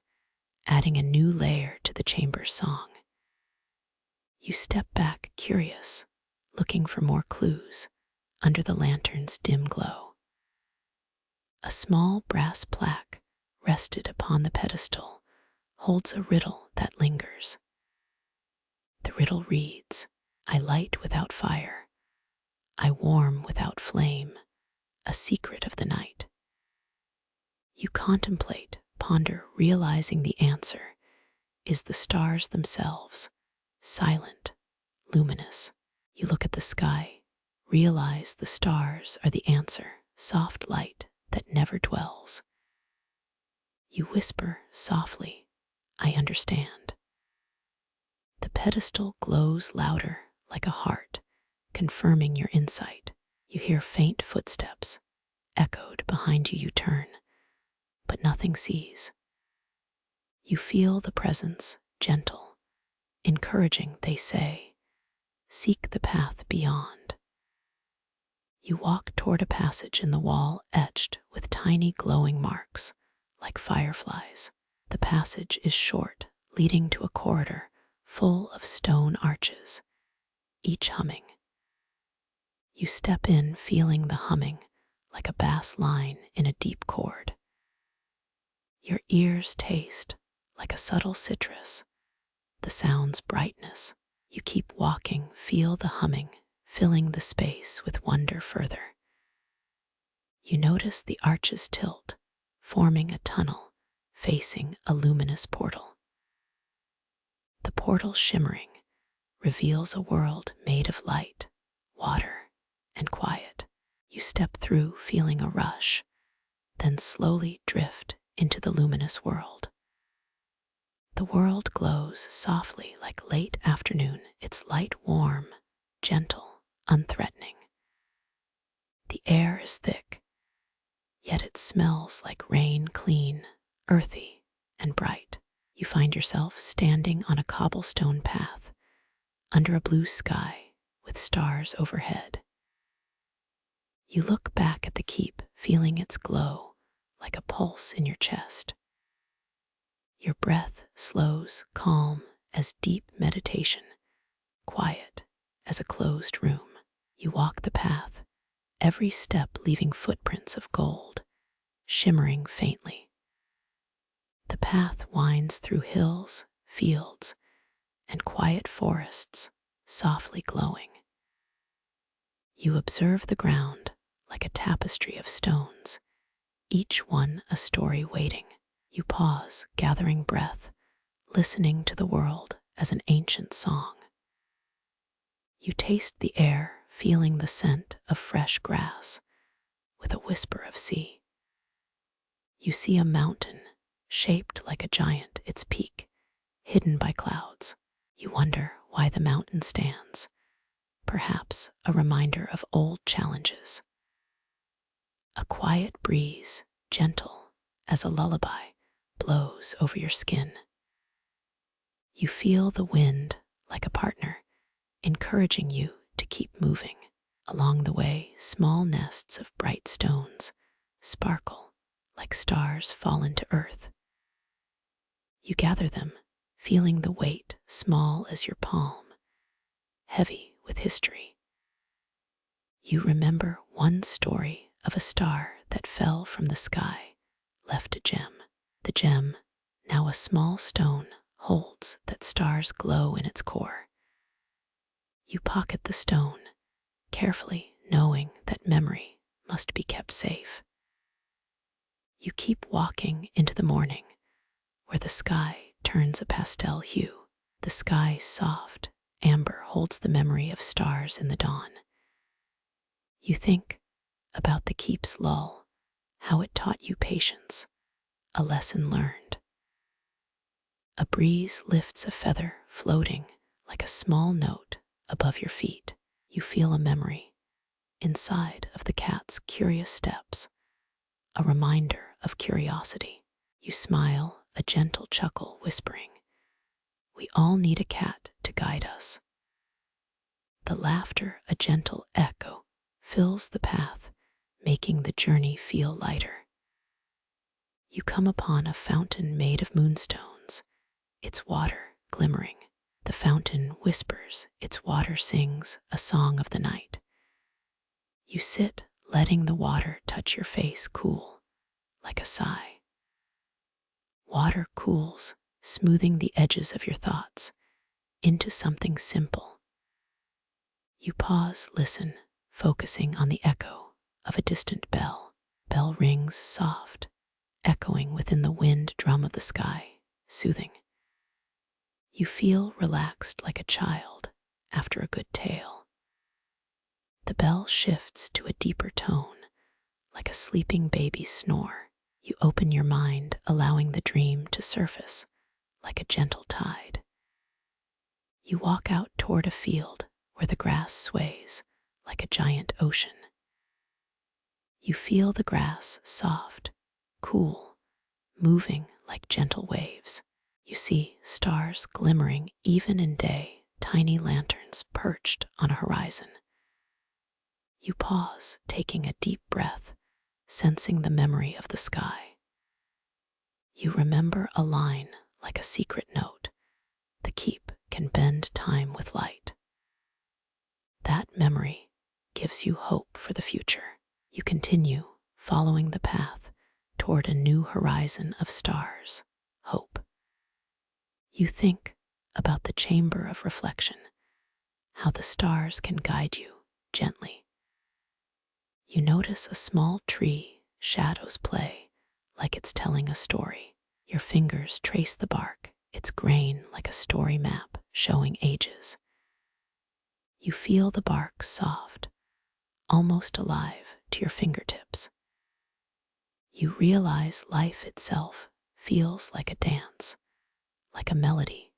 Speaker 1: adding a new layer to the chamber's song. You step back, curious, looking for more clues under the lantern's dim glow. A small brass plaque rested upon the pedestal holds a riddle that lingers. The riddle reads, "I light without fire, I warm without flame, a secret of the night." You contemplate, ponder, realizing the answer is the stars themselves, silent, luminous. You look at the sky, realize the stars are the answer, soft light that never dwells. You whisper softly, "I understand." The pedestal glows louder like a heart, confirming your insight. You hear faint footsteps, echoed behind you. You turn, but nothing sees. You feel the presence, gentle, encouraging. They say, "Seek the path beyond." You walk toward a passage in the wall etched with tiny glowing marks, like fireflies. The passage is short, leading to a corridor full of stone arches, each humming. You step in, feeling the humming like a bass line in a deep chord. Your ears taste like a subtle citrus, the sound's brightness. You keep walking, feel the humming, filling the space with wonder further. You notice the arches tilt, forming a tunnel facing a luminous portal. The portal shimmering reveals a world made of light, water, and quiet. You step through feeling a rush, then slowly drift into the luminous world. The world glows softly like late afternoon, its light warm, gentle, unthreatening. The air is thick, yet it smells like rain, clean, earthy, and bright. You find yourself standing on a cobblestone path under a blue sky with stars overhead. You look back at the keep, feeling its glow like a pulse in your chest. Your breath slows, calm as deep meditation, quiet as a closed room. You walk the path, every step leaving footprints of gold, shimmering faintly. The path winds through hills, fields, and quiet forests, softly glowing. You observe the ground like a tapestry of stones, each one a story waiting. You pause, gathering breath, listening to the world as an ancient song. You taste the air, feeling the scent of fresh grass, with a whisper of sea. You see a mountain, shaped like a giant, its peak hidden by clouds. You wonder why the mountain stands, perhaps a reminder of old challenges. A quiet breeze, gentle as a lullaby, blows over your skin. You feel the wind like a partner, encouraging you to keep moving. Along the way, small nests of bright stones sparkle like stars fallen to earth. You gather them, feeling the weight small as your palm, heavy with history. You remember one story of a star that fell from the sky, left a gem. The gem, now a small stone, holds that star's glow in its core. You pocket the stone, carefully knowing that memory must be kept safe. You keep walking into the morning, where the sky turns a pastel hue. The sky's soft amber holds the memory of stars in the dawn. You think about the keep's lull, how it taught you patience, a lesson learned. A breeze lifts a feather, floating like a small note above your feet. You feel a memory inside of the cat's curious steps, a reminder of curiosity. You smile, a gentle chuckle whispering, "We all need a cat to guide us." The laughter, a gentle echo, fills the path, making the journey feel lighter. You come upon a fountain made of moonstones, its water glimmering. The fountain whispers, its water sings a song of the night. You sit, letting the water touch your face, cool like a sigh. Water cools, smoothing the edges of your thoughts into something simple. You pause, listen, focusing on the echo of a distant bell. Bell rings soft, echoing within the wind drum of the sky, soothing. You feel relaxed like a child after a good tale. The bell shifts to a deeper tone, like a sleeping baby's snore. You open your mind, allowing the dream to surface like a gentle tide. You walk out toward a field where the grass sways like a giant ocean. You feel the grass soft, cool, moving like gentle waves. You see stars glimmering even in day, tiny lanterns perched on a horizon. You pause, taking a deep breath, sensing the memory of the sky. You remember a line like a secret note. The keep can bend time with light. That memory gives you hope for the future. You continue, following the path toward a new horizon of stars, hope. You think about the chamber of reflection, how the stars can guide you gently. You notice a small tree, shadows play, like it's telling a story. Your fingers trace the bark, its grain like a story map showing ages. You feel the bark soft, almost alive to your fingertips. You realize life itself feels like a dance, like a melody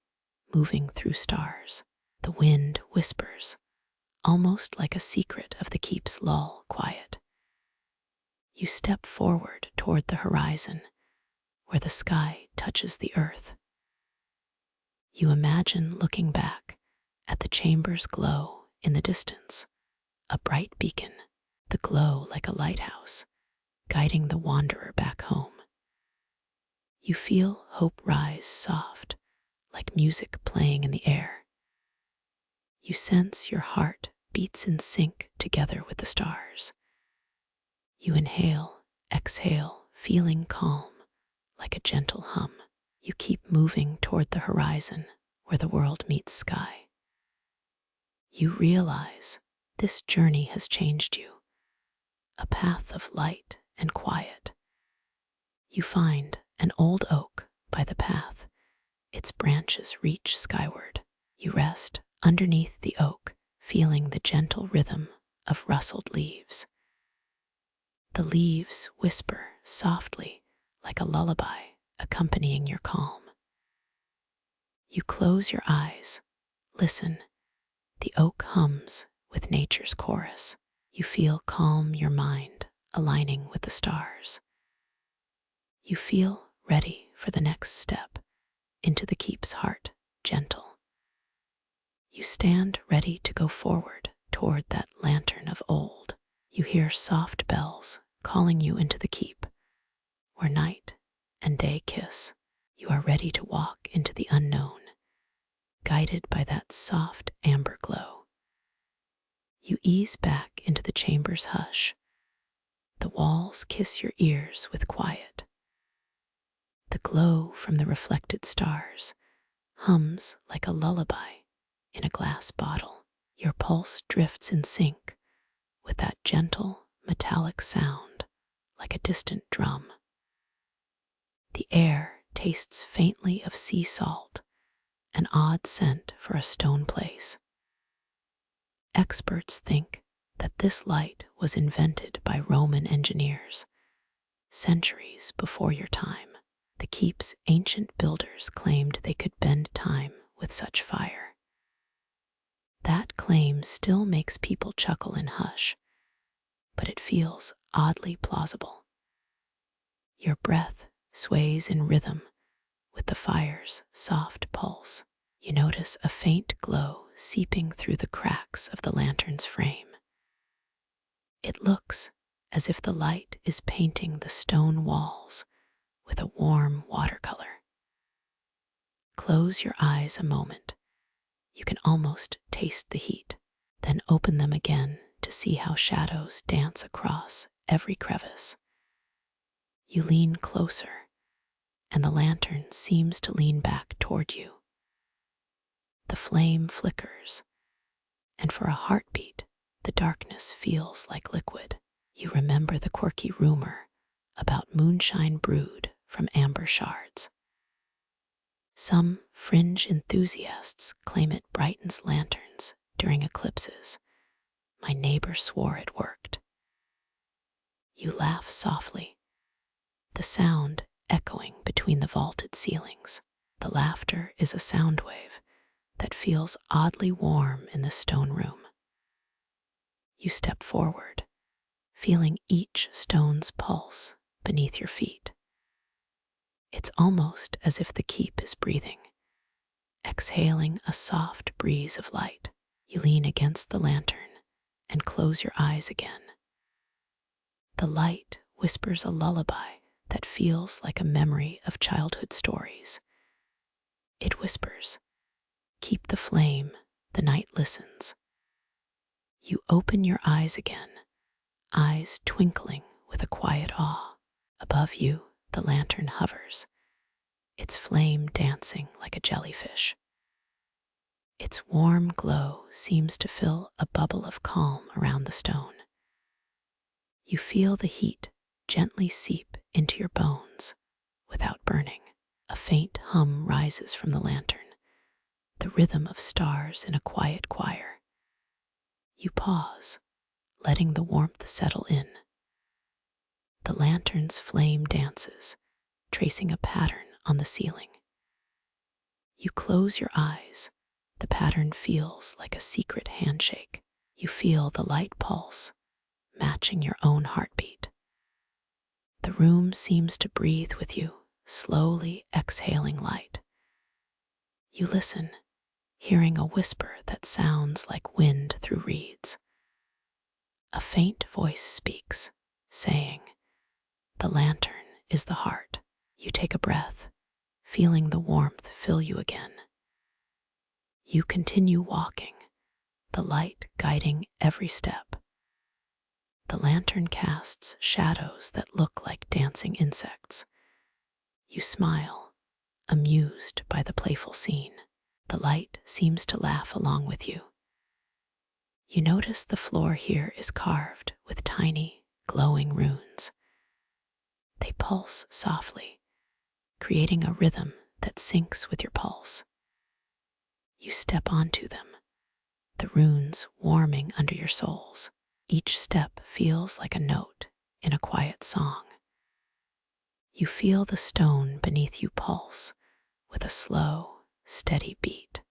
Speaker 1: moving through stars. The wind whispers, almost like a secret of the keep's lull quiet. You step forward toward the horizon, where the sky touches the earth. You imagine looking back at the chamber's glow in the distance, a bright beacon, the glow like a lighthouse, guiding the wanderer back home. You feel hope rise soft, like music playing in the air. You sense your heart beats in sync together with the stars. You inhale, exhale, feeling calm, like a gentle hum. You keep moving toward the horizon where the world meets sky. You realize this journey has changed you, a path of light and quiet. You find an old oak by the path. Its branches reach skyward. You rest underneath the oak, feeling the gentle rhythm of rustled leaves. The leaves whisper softly like a lullaby, accompanying your calm. You close your eyes, listen. The oak hums with nature's chorus. You feel calm, your mind aligning with the stars. You feel ready for the next step into the keep's heart, gentle. You stand ready to go forward toward that lantern of old. You hear soft bells calling you into the keep, where night and day kiss. You are ready to walk into the unknown, guided by that soft amber glow. You ease back into the chamber's hush. The walls kiss your ears with quiet. The glow from the reflected stars hums like a lullaby in a glass bottle. Your pulse drifts in sync with that gentle, metallic sound like a distant drum. The air tastes faintly of sea salt, an odd scent for a stone place. Experts think that this light was invented by Roman engineers centuries before your time. The keep's ancient builders claimed they could bend time with such fire. That claim still makes people chuckle and hush, but it feels oddly plausible. Your breath sways in rhythm with the fire's soft pulse. You notice a faint glow seeping through the cracks of the lantern's frame. It looks as if the light is painting the stone walls with a warm watercolor. Close your eyes a moment. You can almost taste the heat, then open them again to see how shadows dance across every crevice. You lean closer, and the lantern seems to lean back toward you. The flame flickers, and for a heartbeat, the darkness feels like liquid. You remember the quirky rumor about moonshine brewed from amber shards. Some fringe enthusiasts claim it brightens lanterns during eclipses. My neighbor swore it worked. You laugh softly, the sound echoing between the vaulted ceilings. The laughter is a sound wave that feels oddly warm in the stone room. You step forward, feeling each stone's pulse beneath your feet. It's almost as if the keep is breathing, exhaling a soft breeze of light. You lean against the lantern and close your eyes again. The light whispers a lullaby that feels like a memory of childhood stories. It whispers, "Keep the flame, the night listens." You open your eyes again, eyes twinkling with a quiet awe. Above you, the lantern hovers, its flame dancing like a jellyfish. Its warm glow seems to fill a bubble of calm around the stone. You feel the heat gently seep into your bones without burning. A faint hum rises from the lantern, the rhythm of stars in a quiet choir. You pause, letting the warmth settle in. The lantern's flame dances, tracing a pattern on the ceiling. You close your eyes. The pattern feels like a secret handshake. You feel the light pulse, matching your own heartbeat. The room seems to breathe with you, slowly exhaling light. You listen, hearing a whisper that sounds like wind through reeds. A faint voice speaks, saying, "The lantern is the heart." You take a breath, feeling the warmth fill you again. You continue walking, the light guiding every step. The lantern casts shadows that look like dancing insects. You smile, amused by the playful scene. The light seems to laugh along with you. You notice the floor here is carved with tiny, glowing runes. They pulse softly, creating a rhythm that syncs with your pulse. You step onto them, the runes warming under your soles. Each step feels like a note in a quiet song. You feel the stone beneath you pulse with a slow, steady beat.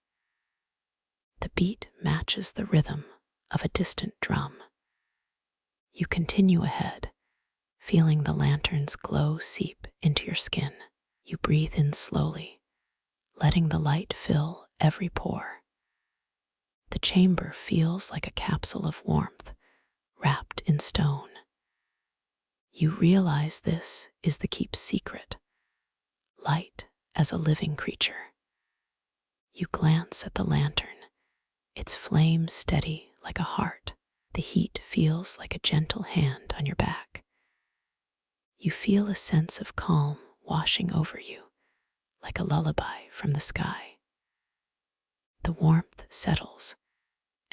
Speaker 1: The beat matches the rhythm of a distant drum. You continue ahead, feeling the lantern's glow seep into your skin. You breathe in slowly, letting the light fill every pore. The chamber feels like a capsule of warmth, wrapped in stone. You realize this is the keep's secret, light as a living creature. You glance at the lantern, its flame steady like a heart. The heat feels like a gentle hand on your back. You feel a sense of calm washing over you, like a lullaby from the sky. The warmth settles,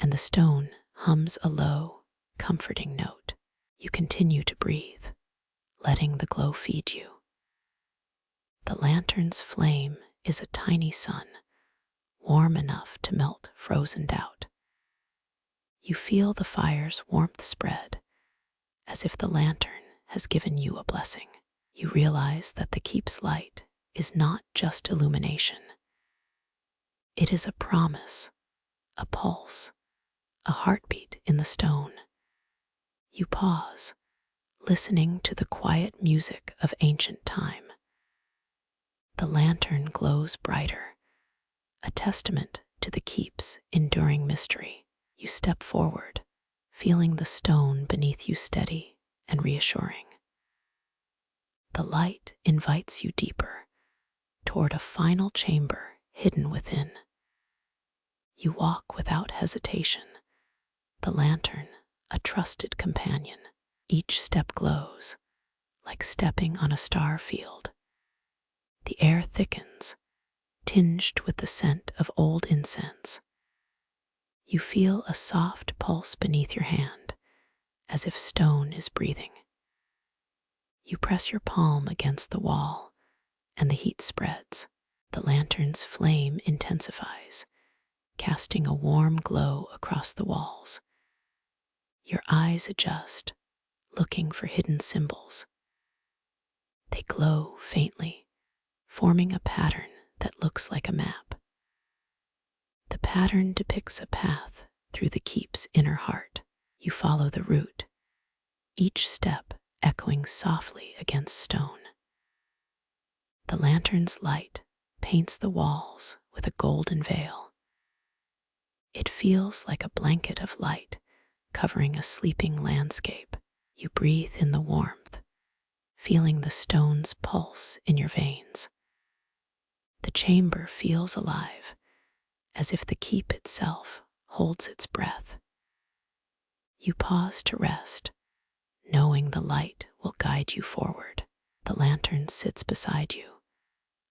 Speaker 1: and the stone hums a low, comforting note. You continue to breathe, letting the glow feed you. The lantern's flame is a tiny sun, warm enough to melt frozen doubt. You feel the fire's warmth spread, as if the lantern has given you a blessing. You realize that the keep's light is not just illumination. It is a promise, a pulse, a heartbeat in the stone. You pause, listening to the quiet music of ancient time. The lantern glows brighter, a testament to the keep's enduring mystery. You step forward, feeling the stone beneath you steady and reassuring. The light invites you deeper, toward a final chamber hidden within. You walk without hesitation, the lantern a trusted companion. Each step glows, like stepping on a star field. The air thickens, tinged with the scent of old incense. You feel a soft pulse beneath your hand, as if stone is breathing. You press your palm against the wall, and the heat spreads. The lantern's flame intensifies, casting a warm glow across the walls. Your eyes adjust, looking for hidden symbols. They glow faintly, forming a pattern that looks like a map. The pattern depicts a path through the keep's inner heart. You follow the route, each step echoing softly against stone. The lantern's light paints the walls with a golden veil. It feels like a blanket of light covering a sleeping landscape. You breathe in the warmth, feeling the stone's pulse in your veins. The chamber feels alive, as if the keep itself holds its breath. You pause to rest, knowing the light will guide you forward. The lantern sits beside you,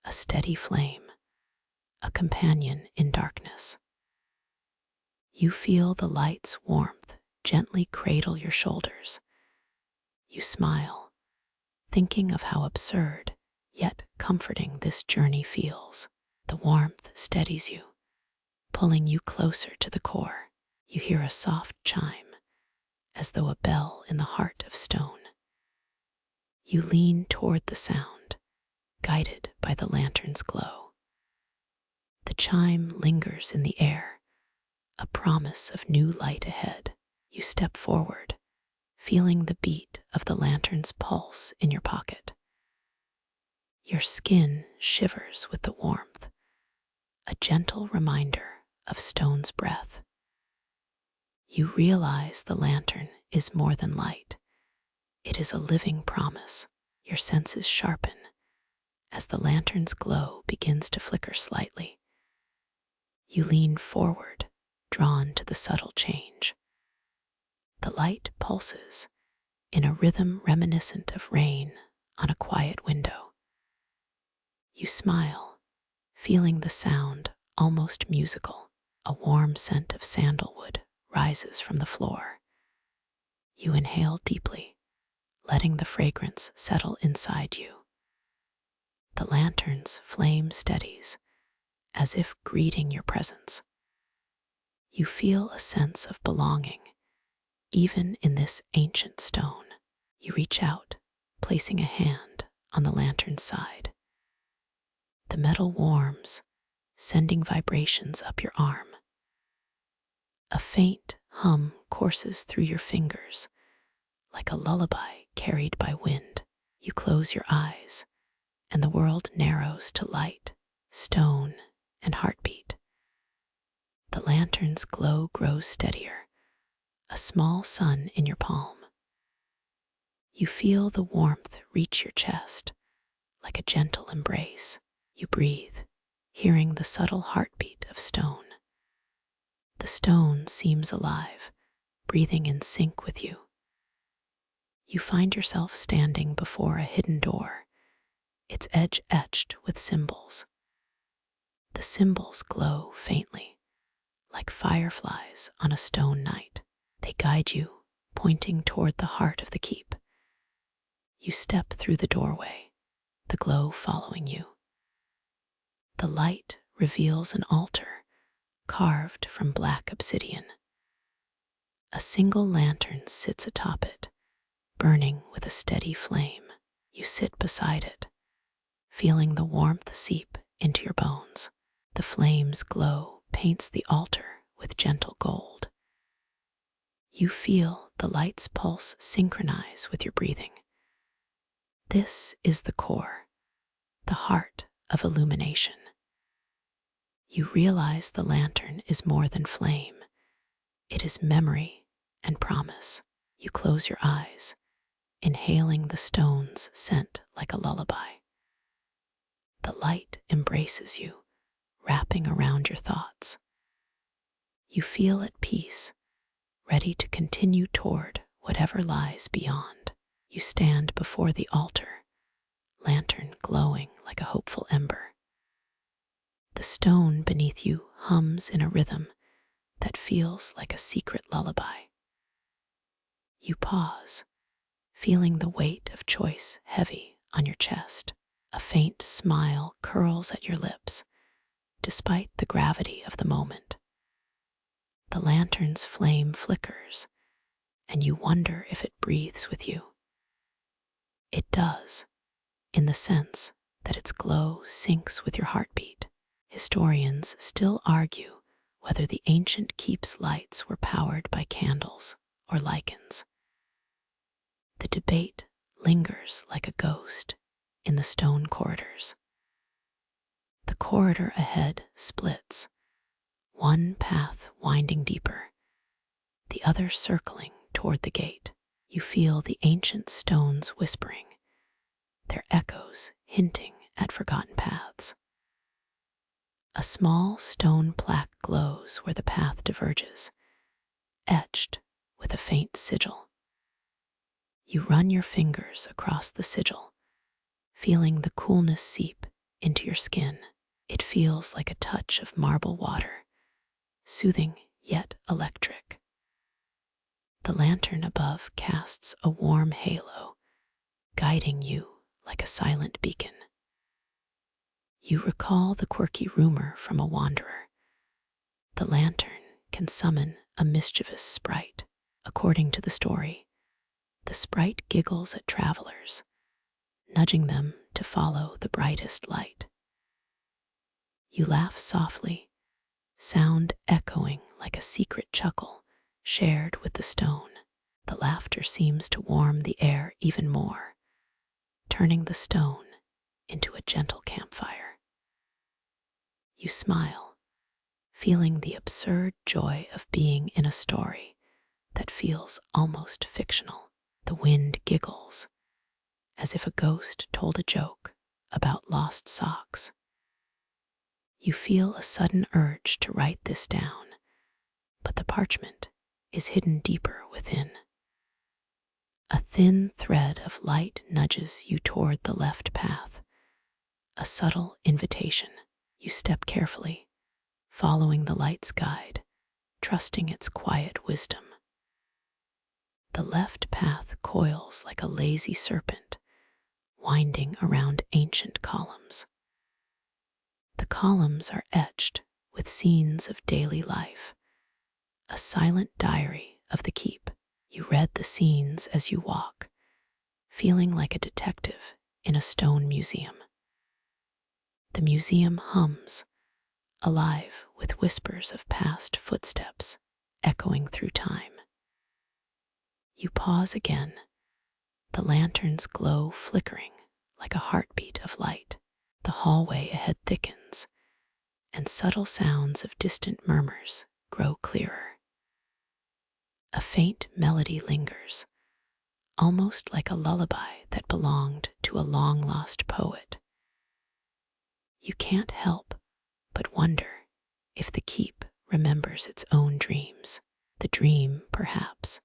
Speaker 1: a steady flame, a companion in darkness. You feel the light's warmth gently cradle your shoulders. You smile, thinking of how absurd, yet comforting this journey feels. The warmth steadies you, pulling you closer to the core. You hear a soft chime, as though a bell in the heart of stone. You lean toward the sound, guided by the lantern's glow. The chime lingers in the air, a promise of new light ahead. You step forward, feeling the beat of the lantern's pulse in your pocket. Your skin shivers with the warmth, a gentle reminder of stone's breath. You realize the lantern is more than light. It is a living promise. Your senses sharpen as the lantern's glow begins to flicker slightly. You lean forward, drawn to the subtle change. The light pulses in a rhythm reminiscent of rain on a quiet window. You smile, feeling the sound almost musical. A warm scent of sandalwood rises from the floor. You inhale deeply, letting the fragrance settle inside you. The lantern's flame steadies, as if greeting your presence. You feel a sense of belonging, even in this ancient stone. You reach out, placing a hand on the lantern's side. The metal warms, sending vibrations up your arm. A faint hum courses through your fingers, like a lullaby carried by wind. You close your eyes, and the world narrows to light, stone, and heartbeat. The lantern's glow grows steadier, a small sun in your palm. You feel the warmth reach your chest, like a gentle embrace. You breathe, hearing the subtle heartbeat of stone. The stone seems alive, breathing in sync with you. You find yourself standing before a hidden door, its edge etched with symbols. The symbols glow faintly, like fireflies on a stone night. They guide you, pointing toward the heart of the keep. You step through the doorway, the glow following you. The light reveals an altar carved from black obsidian. A single lantern sits atop it, burning with a steady flame. You sit beside it, feeling the warmth seep into your bones. The flame's glow paints the altar with gentle gold. You feel the light's pulse synchronize with your breathing. This is the core, the heart of illumination. You realize the lantern is more than flame. It is memory and promise. You close your eyes, inhaling the stone's scent like a lullaby. The light embraces you, wrapping around your thoughts. You feel at peace, ready to continue toward whatever lies beyond. You stand before the altar, lantern glowing like a hopeful ember. The stone beneath you hums in a rhythm that feels like a secret lullaby. You pause, feeling the weight of choice heavy on your chest. A faint smile curls at your lips, despite the gravity of the moment. The lantern's flame flickers, and you wonder if it breathes with you. It does, in the sense that its glow syncs with your heartbeat. Historians still argue whether the ancient keep's lights were powered by candles or lichens. The debate lingers like a ghost in the stone corridors. The corridor ahead splits, one path winding deeper, the other circling toward the gate. You feel the ancient stones whispering, their echoes hinting at forgotten paths. A small stone plaque glows where the path diverges, etched with a faint sigil. You run your fingers across the sigil, feeling the coolness seep into your skin. It feels like a touch of marble water, soothing yet electric. The lantern above casts a warm halo, guiding you like a silent beacon. You recall the quirky rumor from a wanderer. The lantern can summon a mischievous sprite. According to the story, the sprite giggles at travelers, nudging them to follow the brightest light. You laugh softly, sound echoing like a secret chuckle shared with the stone. The laughter seems to warm the air even more, turning the stone into a gentle campfire. You smile, feeling the absurd joy of being in a story that feels almost fictional. The wind giggles, as if a ghost told a joke about lost socks. You feel a sudden urge to write this down, but the parchment is hidden deeper within. A thin thread of light nudges you toward the left path, a subtle invitation. You step carefully, following the light's guide, trusting its quiet wisdom. The left path coils like a lazy serpent, winding around ancient columns. The columns are etched with scenes of daily life, a silent diary of the keep. You read the scenes as you walk, feeling like a detective in a stone museum. The museum hums, alive with whispers of past footsteps echoing through time. You pause again, the lantern's glow flickering like a heartbeat of light. The hallway ahead thickens, and subtle sounds of distant murmurs grow clearer. A faint melody lingers, almost like a lullaby that belonged to a long-lost poet. You can't help but wonder if the keep remembers its own dreams. The dream, perhaps,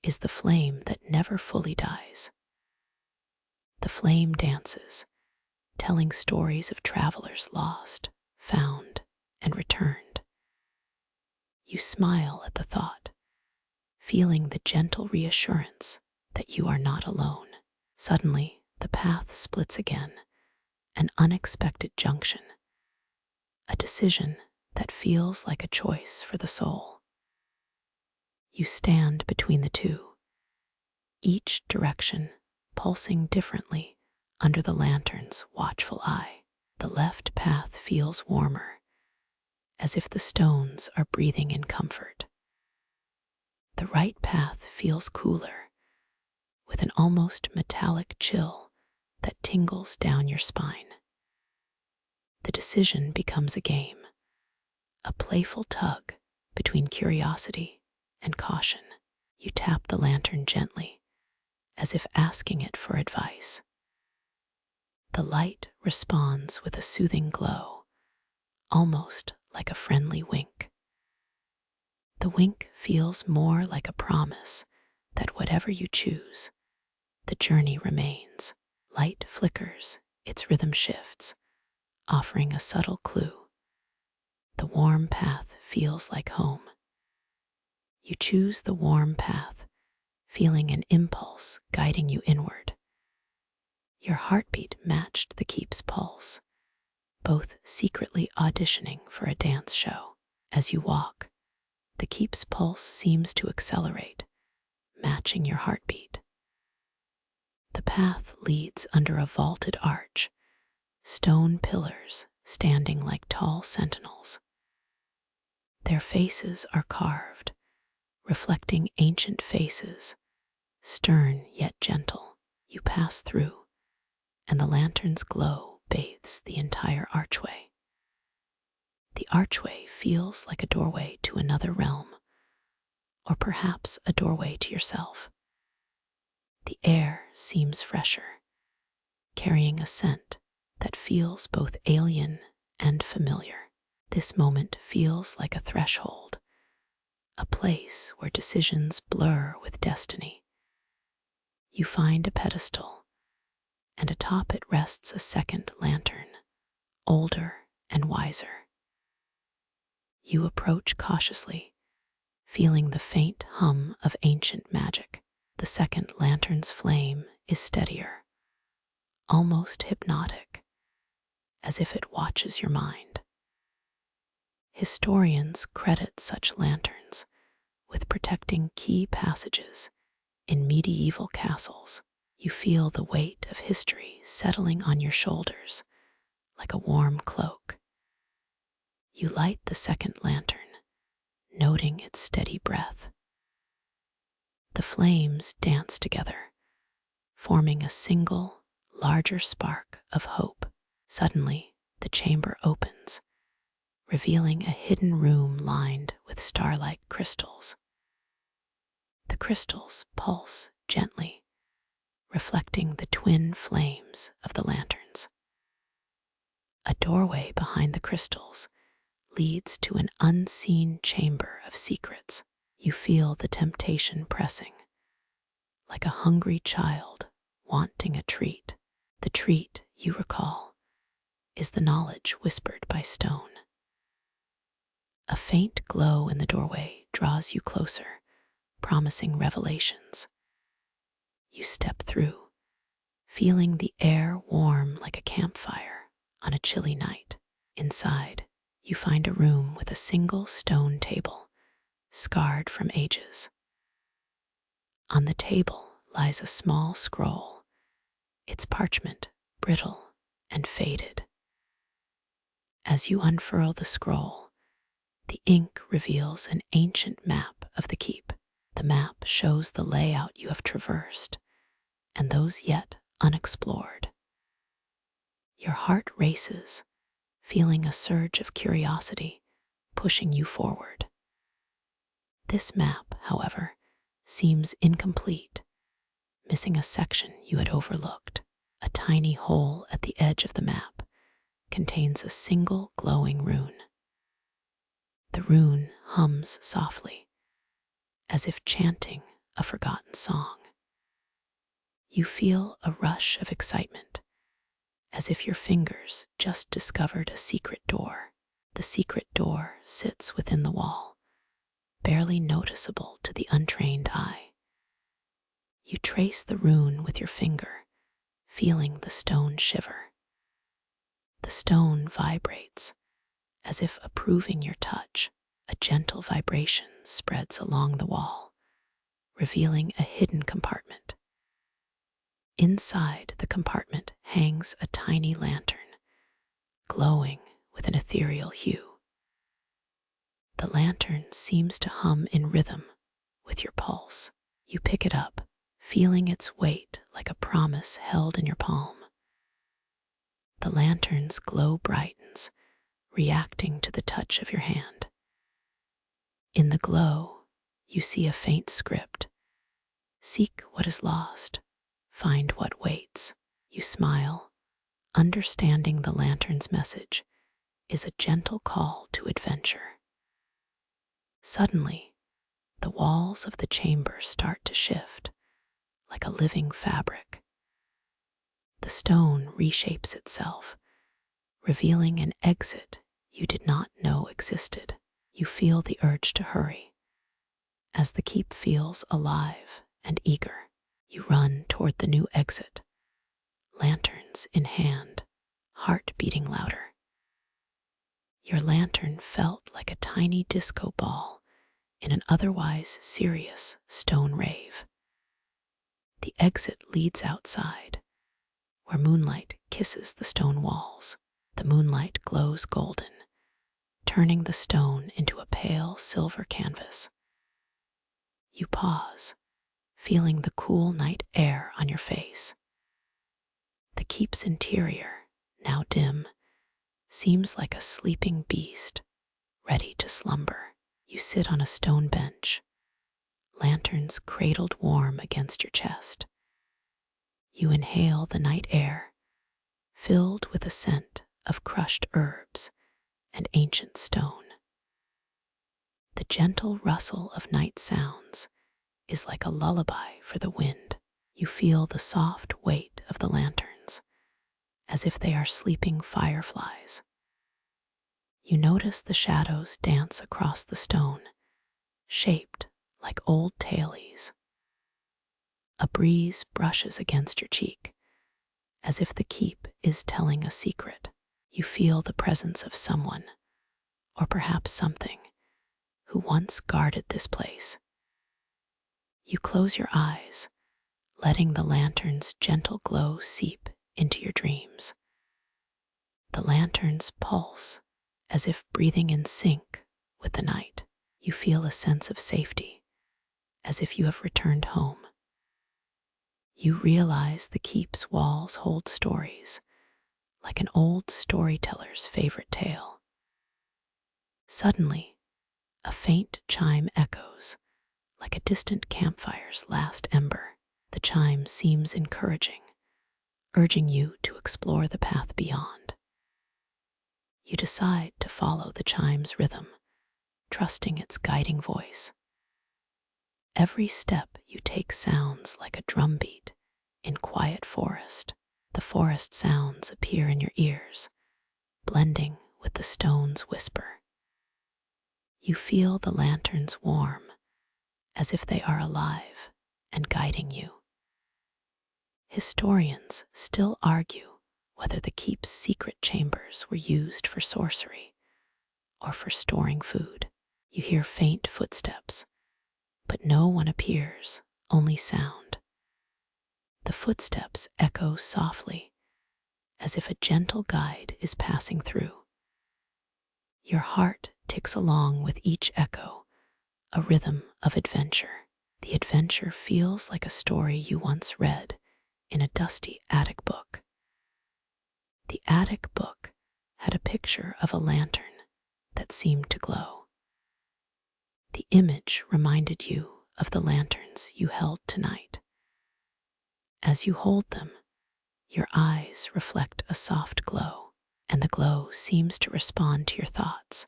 Speaker 1: is the flame that never fully dies. The flame dances, telling stories of travelers lost, found, and returned. You smile at the thought, feeling the gentle reassurance that you are not alone. Suddenly, the path splits again, an unexpected junction, a decision that feels like a choice for the soul. You stand between the two, each direction pulsing differently under the lantern's watchful eye. The left path feels warmer, as if the stones are breathing in comfort. The right path feels cooler, with an almost metallic chill that tingles down your spine. The decision becomes a game, a playful tug between curiosity and caution. You tap the lantern gently, as if asking it for advice. The light responds with a soothing glow, almost like a friendly wink. The wink feels more like a promise that whatever you choose, the journey remains. Light flickers, its rhythm shifts, offering a subtle clue. The warm path feels like home. You choose the warm path, feeling an impulse guiding you inward. Your heartbeat matched the keep's pulse, both secretly auditioning for a dance show. As you walk, the keep's pulse seems to accelerate, matching your heartbeat. The path leads under a vaulted arch, stone pillars standing like tall sentinels. Their faces are carved, reflecting ancient faces, stern yet gentle. You pass through, and the lantern's glow bathes the entire archway. The archway feels like a doorway to another realm, or perhaps a doorway to yourself. The air seems fresher, carrying a scent that feels both alien and familiar. This moment feels like a threshold, a place where decisions blur with destiny. You find a pedestal, and atop it rests a second lantern, older and wiser. You approach cautiously, feeling the faint hum of ancient magic. The second lantern's flame is steadier, almost hypnotic, as if it watches your mind. Historians credit such lanterns with protecting key passages in medieval castles. You feel the weight of history settling on your shoulders like a warm cloak. You light the second lantern, noting its steady breath. The flames dance together, forming a single, larger spark of hope. Suddenly, the chamber opens, revealing a hidden room lined with star-like crystals. The crystals pulse gently, reflecting the twin flames of the lanterns. A doorway behind the crystals leads to an unseen chamber of secrets. You feel the temptation pressing, like a hungry child wanting a treat. The treat, you recall, is the knowledge whispered by stone. A faint glow in the doorway draws you closer, promising revelations. You step through, feeling the air warm like a campfire on a chilly night. Inside, you find a room with a single stone table, scarred from ages. On the table lies a small scroll, its parchment brittle and faded. As you unfurl the scroll, the ink reveals an ancient map of the keep. The map shows the layout you have traversed and those yet unexplored. Your heart races, feeling a surge of curiosity pushing you forward. This map, however, seems incomplete, missing a section you had overlooked. A tiny hole at the edge of the map contains a single glowing rune. The rune hums softly, as if chanting a forgotten song. You feel a rush of excitement, as if your fingers just discovered a secret door. The secret door sits within the wall, barely noticeable to the untrained eye. You trace the rune with your finger, feeling the stone shiver. The stone vibrates, as if approving your touch. A gentle vibration spreads along the wall, revealing a hidden compartment. Inside the compartment hangs a tiny lantern, glowing with an ethereal hue. The lantern seems to hum in rhythm with your pulse. You pick it up, feeling its weight like a promise held in your palm. The lantern's glow brightens, reacting to the touch of your hand. In the glow, you see a faint script. Seek what is lost, find what waits. You smile, understanding the lantern's message is a gentle call to adventure. Suddenly, the walls of the chamber start to shift, like a living fabric. The stone reshapes itself, revealing an exit you did not know existed. You feel the urge to hurry. As the keep feels alive and eager, you run toward the new exit, lanterns in hand, heart beating louder. Your lantern felt like a tiny disco ball in an otherwise serious stone rave. The exit leads outside, where moonlight kisses the stone walls. The moonlight glows golden, turning the stone into a pale silver canvas. You pause, feeling the cool night air on your face. The keep's interior, now dim, seems like a sleeping beast, ready to slumber. You sit on a stone bench, lanterns cradled warm against your chest. You inhale the night air, filled with a scent of crushed herbs and ancient stone. The gentle rustle of night sounds is like a lullaby for the wind. You feel the soft weight of the lanterns, as if they are sleeping fireflies. You notice the shadows dance across the stone, shaped like old tailies. A breeze brushes against your cheek, as if the keep is telling a secret. You feel the presence of someone, or perhaps something, who once guarded this place. You close your eyes, letting the lantern's gentle glow seep into your dreams. The lanterns pulse as if breathing in sync with the night. You feel a sense of safety, as if you have returned home. You realize the keep's walls hold stories, like an old storyteller's favorite tale. Suddenly, a faint chime echoes, like a distant campfire's last ember. The chime seems encouraging, urging you to explore the path beyond. You decide to follow the chime's rhythm, trusting its guiding voice. Every step you take sounds like a drumbeat in quiet forest. The forest sounds appear in your ears, blending with the stone's whisper. You feel the lanterns warm, as if they are alive and guiding you. Historians still argue whether the keep's secret chambers were used for sorcery or for storing food. You hear faint footsteps, but no one appears, only sound. The footsteps echo softly, as if a gentle guide is passing through. Your heart ticks along with each echo, a rhythm of adventure. The adventure feels like a story you once read in a dusty attic book. The attic book had a picture of a lantern that seemed to glow. The image reminded you of the lanterns you held tonight. As you hold them, your eyes reflect a soft glow, and the glow seems to respond to your thoughts,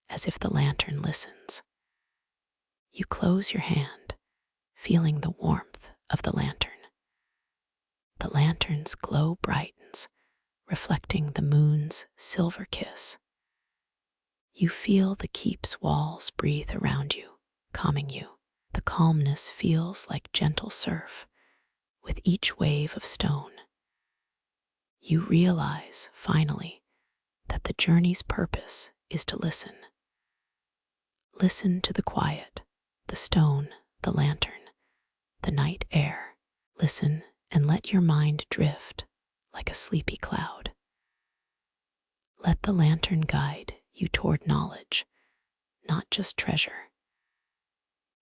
Speaker 1: as if the lantern listens. You close your hand, feeling the warmth of the lantern. The lantern's glow brightens, reflecting the moon's silver kiss. You feel the keep's walls breathe around you, calming you. The calmness feels like gentle surf, with each wave of stone. You realize, finally, that the journey's purpose is to listen. Listen to the quiet, the stone, the lantern, the night air. Listen and let your mind drift like a sleepy cloud. Let the lantern guide you toward knowledge, not just treasure.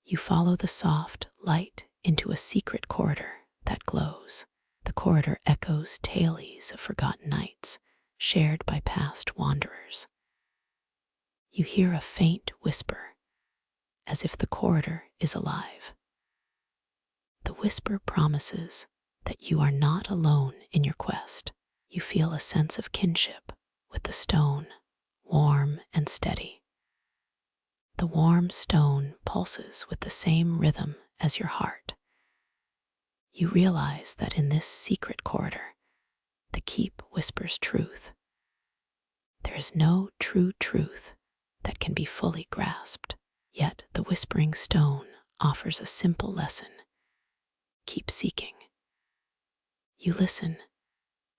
Speaker 1: You follow the soft light into a secret corridor that glows. The corridor echoes tales of forgotten nights shared by past wanderers. You hear a faint whisper, as if the corridor is alive. The whisper promises that you are not alone in your quest. You feel a sense of kinship with the stone, warm and steady. The warm stone pulses with the same rhythm as your heart. You realize that in this secret corridor, the keep whispers truth. There is no true truth that can be fully grasped, yet the whispering stone offers a simple lesson. Keep seeking. You listen,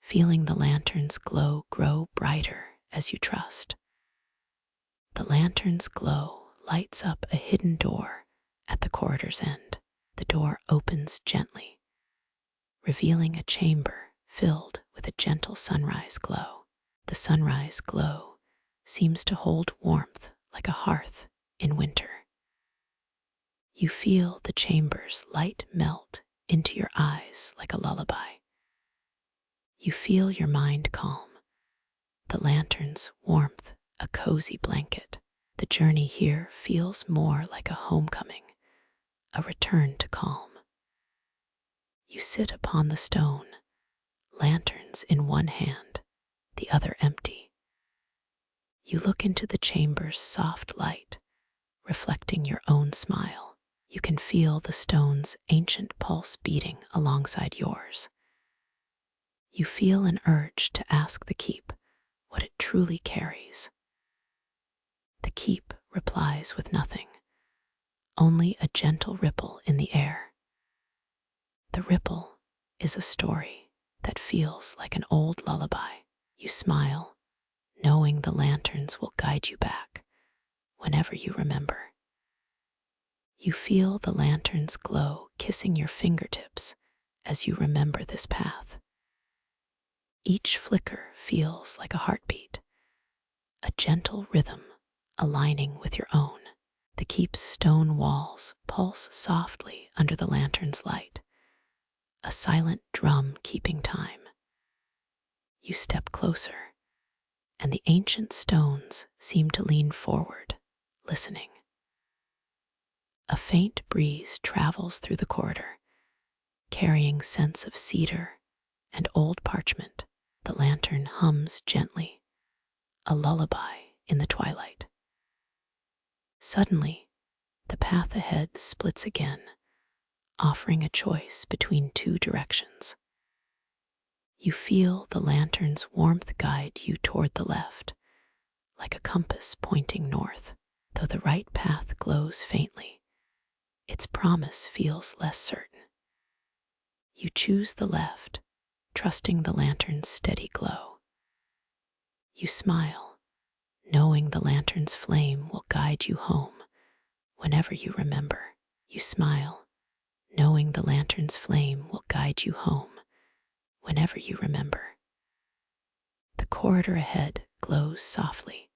Speaker 1: feeling the lantern's glow grow brighter as you trust. The lantern's glow lights up a hidden door at the corridor's end. The door opens gently, revealing a chamber filled with a gentle sunrise glow. The sunrise glow seems to hold warmth like a hearth in winter. You feel the chamber's light melt into your eyes like a lullaby. You feel your mind calm, the lantern's warmth a cozy blanket. The journey here feels more like a homecoming, a return to calm. You sit upon the stone, lanterns in one hand, the other empty. You look into the chamber's soft light, reflecting your own smile. You can feel the stone's ancient pulse beating alongside yours. You feel an urge to ask the keep what it truly carries. The keep replies with nothing, only a gentle ripple in the air. The ripple is a story that feels like an old lullaby. You smile, knowing the lanterns will guide you back whenever you remember. You feel the lanterns glow, kissing your fingertips as you remember this path. Each flicker feels like a heartbeat, a gentle rhythm aligning with your own. The keep's stone walls pulse softly under the lantern's light, a silent drum keeping time. You step closer, and the ancient stones seem to lean forward, listening. A faint breeze travels through the corridor, carrying scents of cedar and old parchment. The lantern hums gently, a lullaby in the twilight. Suddenly, the path ahead splits again, offering a choice between two directions. You feel the lantern's warmth guide you toward the left, like a compass pointing north. Though the right path glows faintly, its promise feels less certain. You choose the left, trusting the lantern's steady glow. You smile, knowing the lantern's flame will guide you home whenever you remember. You smile, knowing the lantern's flame will guide you home whenever you remember. The corridor ahead glows softly,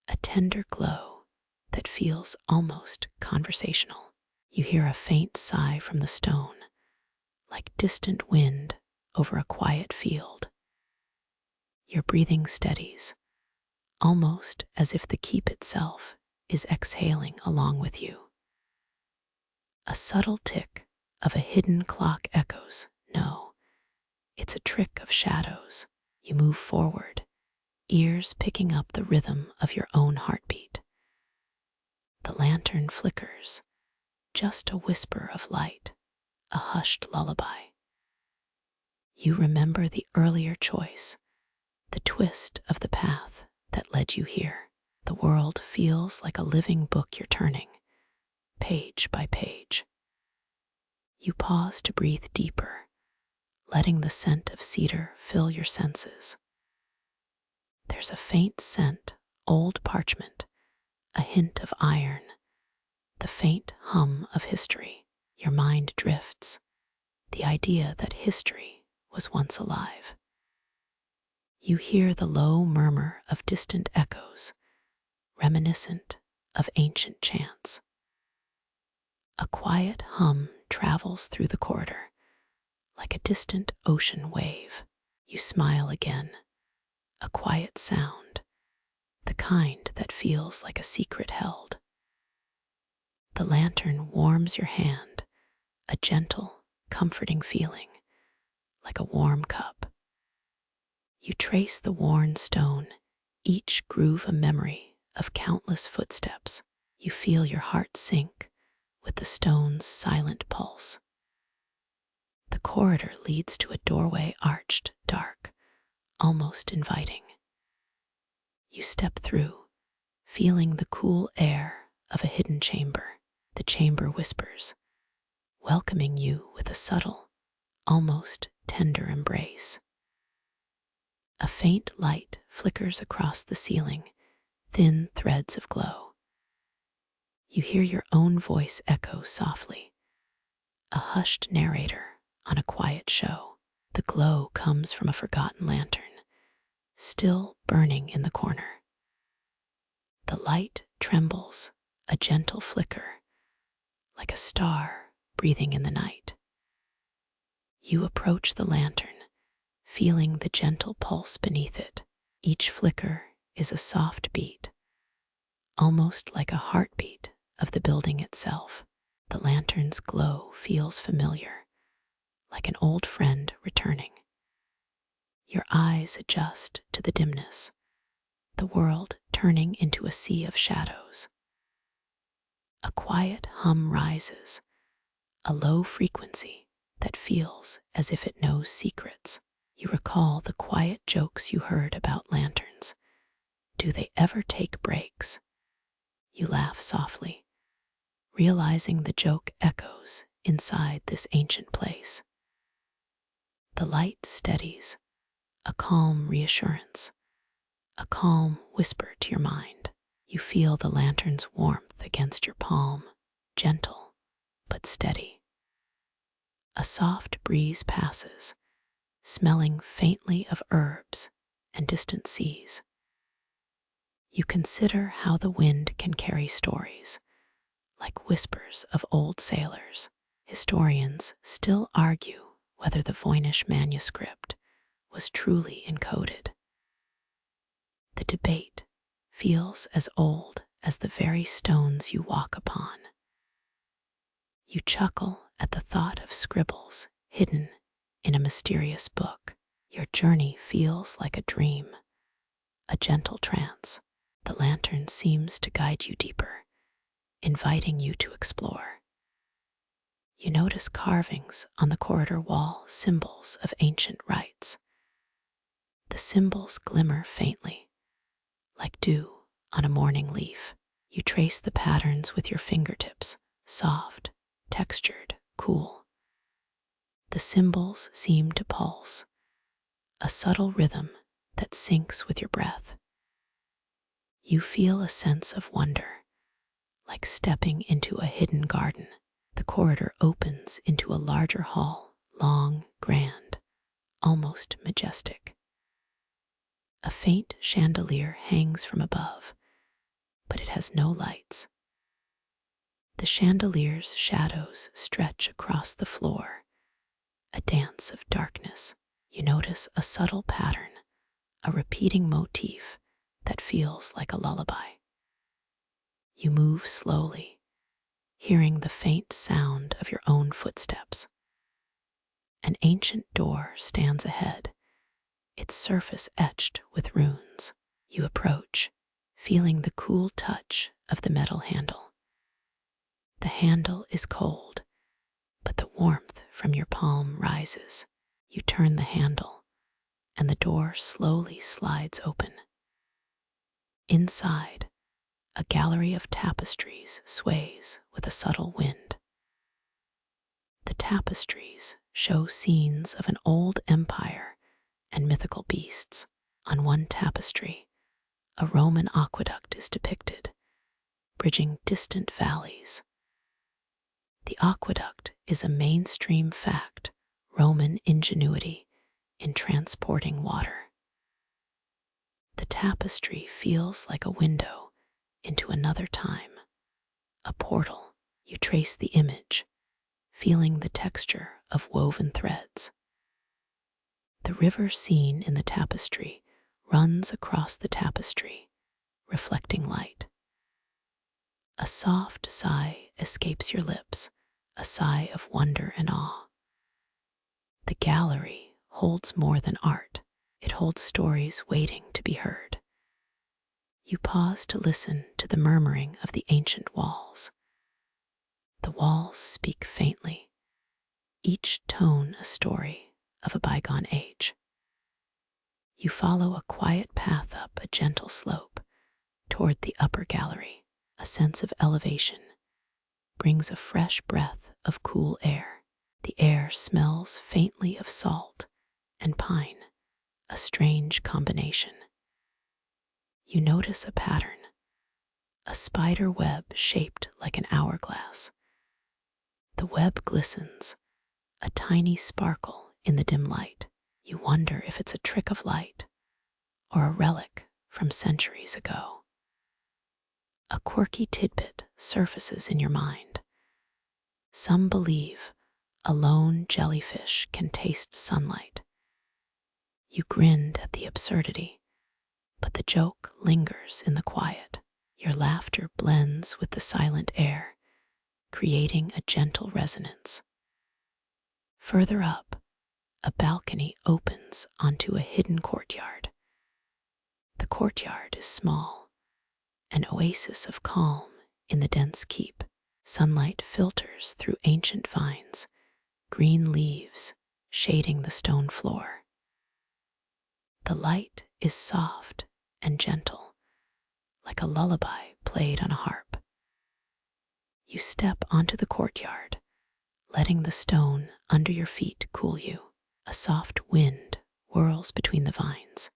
Speaker 1: a tender glow that feels almost conversational. You hear a faint sigh from the stone, like distant wind over a quiet field. Your breathing steadies, almost as if the keep itself is exhaling along with you. A subtle tick of a hidden clock echoes. No, it's a trick of shadows. You move forward, ears picking up the rhythm of your own heartbeat. The lantern flickers, just a whisper of light, a hushed lullaby. You remember the earlier choice, the twist of the path that led you here. The world feels like a living book you're turning, page by page. You pause to breathe deeper, letting the scent of cedar fill your senses. There's a faint scent, old parchment, a hint of iron, the faint hum of history. Your mind drifts, the idea that history was once alive. You hear the low murmur of distant echoes, reminiscent of ancient chants. A quiet hum travels through the corridor, like a distant ocean wave. You smile again, a quiet sound, the kind that feels like a secret held. The lantern warms your hand, a gentle, comforting feeling, like a warm cup. You trace the worn stone, each groove a memory of countless footsteps. You feel your heart sink with the stone's silent pulse. The corridor leads to a doorway arched, dark, almost inviting. You step through, feeling the cool air of a hidden chamber. The chamber whispers, welcoming you with a subtle, almost tender embrace. A faint light flickers across the ceiling, thin threads of glow. You hear your own voice echo softly, a hushed narrator on a quiet show. The glow comes from a forgotten lantern, still burning in the corner. The light trembles, a gentle flicker, like a star breathing in the night. You approach the lantern, feeling the gentle pulse beneath it. Each flicker is a soft beat, almost like a heartbeat of the building itself. The lantern's glow feels familiar, like an old friend returning. Your eyes adjust to the dimness, the world turning into a sea of shadows. A quiet hum rises, a low frequency that feels as if it knows secrets. You recall the quiet jokes you heard about lanterns. Do they ever take breaks? You laugh softly, realizing the joke echoes inside this ancient place. The light steadies, a calm reassurance, a calm whisper to your mind. You feel the lantern's warmth against your palm, gentle but steady. A soft breeze passes, smelling faintly of herbs and distant seas. You consider how the wind can carry stories, like whispers of old sailors. Historians still argue whether the Voynich manuscript was truly encoded. The debate feels as old as the very stones you walk upon. You chuckle at the thought of scribbles hidden in a mysterious book. Your journey feels like a dream, a gentle trance. The lantern seems to guide you deeper, inviting you to explore. You notice carvings on the corridor wall, symbols of ancient rites. The symbols glimmer faintly, like dew on a morning leaf. You trace the patterns with your fingertips, soft, textured, cool. The symbols seem to pulse, a subtle rhythm that syncs with your breath. You feel a sense of wonder, like stepping into a hidden garden. The corridor opens into a larger hall, long, grand, almost majestic. A faint chandelier hangs from above, but it has no lights. The chandelier's shadows stretch across the floor, a dance of darkness. You notice a subtle pattern, a repeating motif that feels like a lullaby. You move slowly, hearing the faint sound of your own footsteps. An ancient door stands ahead, its surface etched with runes. You approach, feeling the cool touch of the metal handle. The handle is cold, but the warmth from your palm rises. You turn the handle, and the door slowly slides open. Inside, a gallery of tapestries sways with a subtle wind. The tapestries show scenes of an old empire and mythical beasts. On one tapestry, a Roman aqueduct is depicted, bridging distant valleys. The aqueduct is a mainstream fact, Roman ingenuity in transporting water. The tapestry feels like a window into another time, a portal. You trace the image, feeling the texture of woven threads. The river scene in the tapestry runs across the tapestry, reflecting light. A soft sigh escapes your lips, a sigh of wonder and awe. The gallery holds more than art. It holds stories waiting to be heard. You pause to listen to the murmuring of the ancient walls. The walls speak faintly, each tone a story of a bygone age. You follow a quiet path up a gentle slope toward the upper gallery. A sense of elevation brings a fresh breath of cool air. The air smells faintly of salt and pine, a strange combination. You notice a pattern, a spider web shaped like an hourglass. The web glistens, a tiny sparkle in the dim light. You wonder if it's a trick of light or a relic from centuries ago. A quirky tidbit surfaces in your mind. Some believe a lone jellyfish can taste sunlight. You grinned at the absurdity, but the joke lingers in the quiet. Your laughter blends with the silent air, creating a gentle resonance. Further up, a balcony opens onto a hidden courtyard. The courtyard is small, an oasis of calm in the dense keep. Sunlight filters through ancient vines, green leaves shading the stone floor. The light is soft and gentle, like a lullaby played on a harp. You step onto the courtyard, letting the stone under your feet cool you. A soft wind whirls between the vines,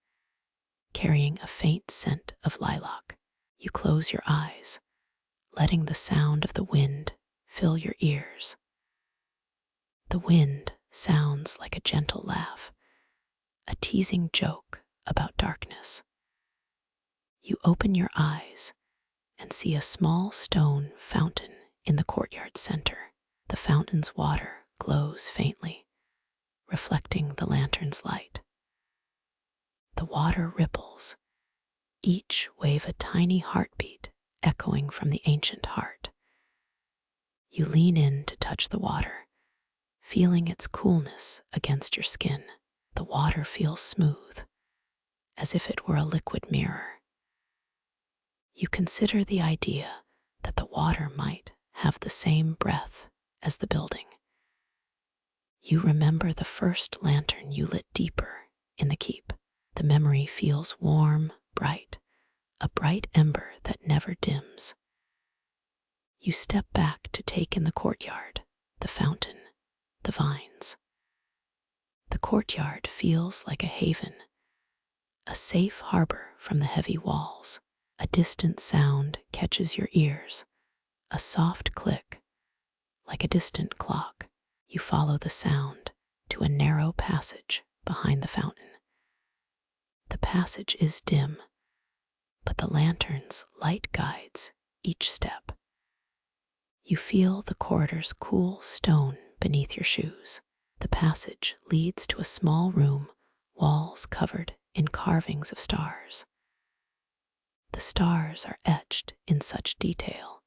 Speaker 1: carrying a faint scent of lilac. You close your eyes, letting the sound of the wind fill your ears. The wind sounds like a gentle laugh, a teasing joke about darkness. You open your eyes and see a small stone fountain in the courtyard center. The fountain's water glows faintly, reflecting the lantern's light. The water ripples, each wave a tiny heartbeat echoing from the ancient heart. You lean in to touch the water, feeling its coolness against your skin. The water feels smooth, as if it were a liquid mirror. You consider the idea that the water might have the same breath as the building. You remember the first lantern you lit deeper in the keep. The memory feels warm, bright, a bright ember that never dims. You step back to take in the courtyard, the fountain, the vines. The courtyard feels like a haven, a safe harbor from the heavy walls. A distant sound catches your ears, a soft click, like a distant clock. You follow the sound to a narrow passage behind the fountain. The passage is dim, but the lantern's light guides each step. You feel the corridor's cool stone beneath your shoes. The passage leads to a small room, walls covered in carvings of stars. The stars are etched in such detail,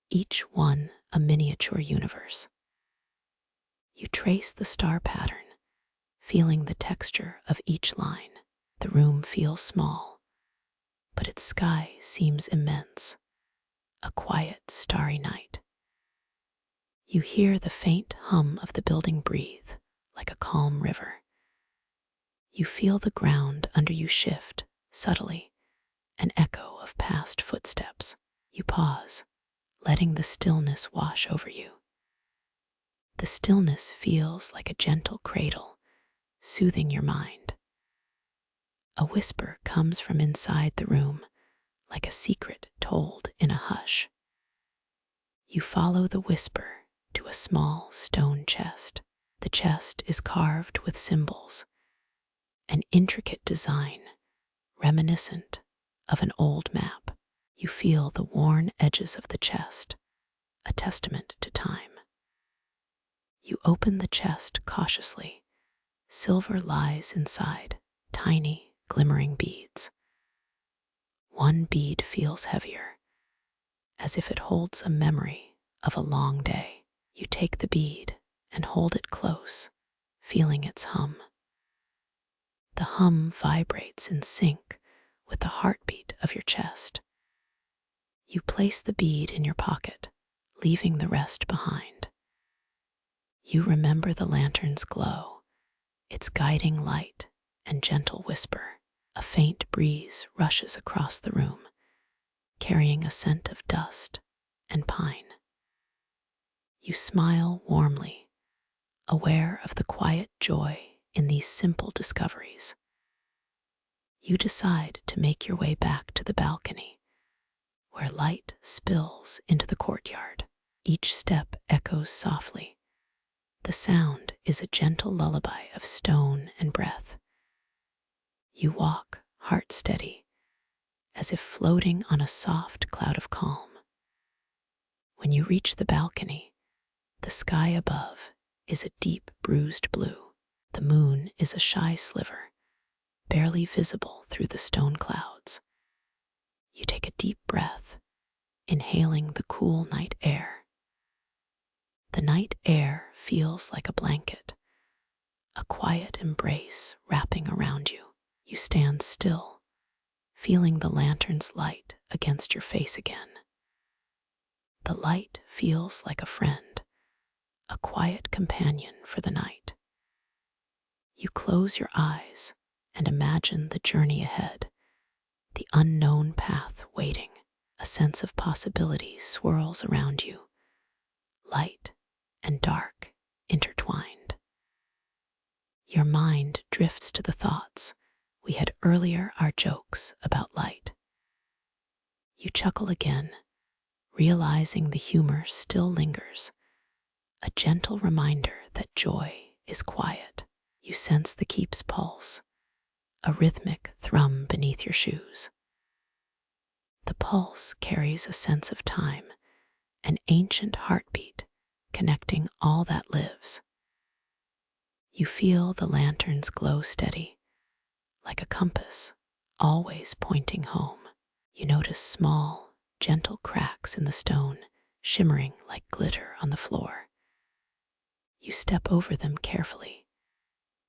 Speaker 1: each one a miniature universe. You trace the star pattern, feeling the texture of each line. The room feels small, but its sky seems immense, a quiet, starry night. You hear the faint hum of the building breathe like a calm river. You feel the ground under you shift subtly, an echo of past footsteps. You pause, letting the stillness wash over you. The stillness feels like a gentle cradle, soothing your mind. A whisper comes from inside the room, like a secret told in a hush. You follow the whisper to a small stone chest. The chest is carved with symbols, an intricate design reminiscent of an old map. You feel the worn edges of the chest, a testament to time. You open the chest cautiously. Silver lies inside, tiny, glimmering beads. One bead feels heavier, as if it holds a memory of a long day. You take the bead and hold it close, feeling its hum. The hum vibrates in sync with the heartbeat of your chest. You place the bead in your pocket, leaving the rest behind. You remember the lantern's glow, its guiding light and gentle whisper. A faint breeze rushes across the room, carrying a scent of dust and pine. You smile warmly, aware of the quiet joy in these simple discoveries. You decide to make your way back to the balcony, where light spills into the courtyard. Each step echoes softly. The sound is a gentle lullaby of stone and breath. You walk, heart steady, as if floating on a soft cloud of calm. When you reach the balcony, the sky above is a deep bruised blue. The moon is a shy sliver, barely visible through the stone clouds. You take a deep breath, inhaling the cool night air. The night air feels like a blanket, a quiet embrace wrapping around you. You stand still, feeling the lantern's light against your face again. The light feels like a friend, a quiet companion for the night. You close your eyes and imagine the journey ahead, the unknown path waiting. A sense of possibility swirls around you, light and dark intertwined. Your mind drifts to the thoughts We had earlier our jokes about light. You chuckle again, realizing the humor still lingers, a gentle reminder that joy is quiet. You sense the keep's pulse, a rhythmic thrum beneath your shoes. The pulse carries a sense of time, an ancient heartbeat connecting all that lives. You feel the lanterns glow steady, like a compass, always pointing home. You notice small, gentle cracks in the stone, shimmering like glitter on the floor. You step over them carefully,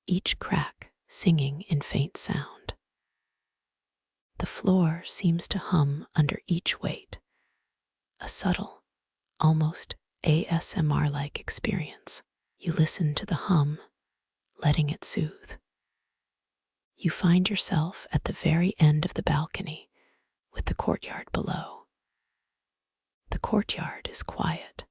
Speaker 1: each crack singing in faint sound. The floor seems to hum under each weight, a subtle, almost ASMR-like experience. You listen to the hum, letting it soothe. You find yourself at the very end of the balcony, with the courtyard below. The courtyard is quiet.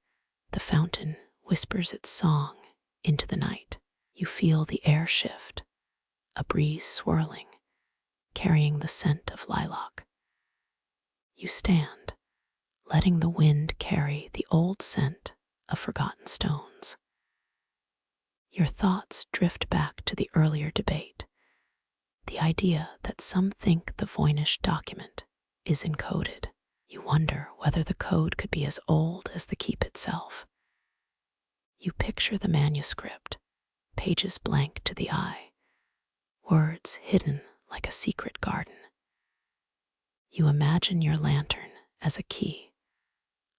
Speaker 1: The fountain whispers its song into the night. You feel the air shift, a breeze swirling, carrying the scent of lilac. You stand, letting the wind carry the old scent of forgotten stones. Your thoughts drift back to the earlier debate, the idea that some think the Voynich document is encoded. You wonder whether the code could be as old as the keep itself. You picture the manuscript, pages blank to the eye, words hidden like a secret garden. You imagine your lantern as a key,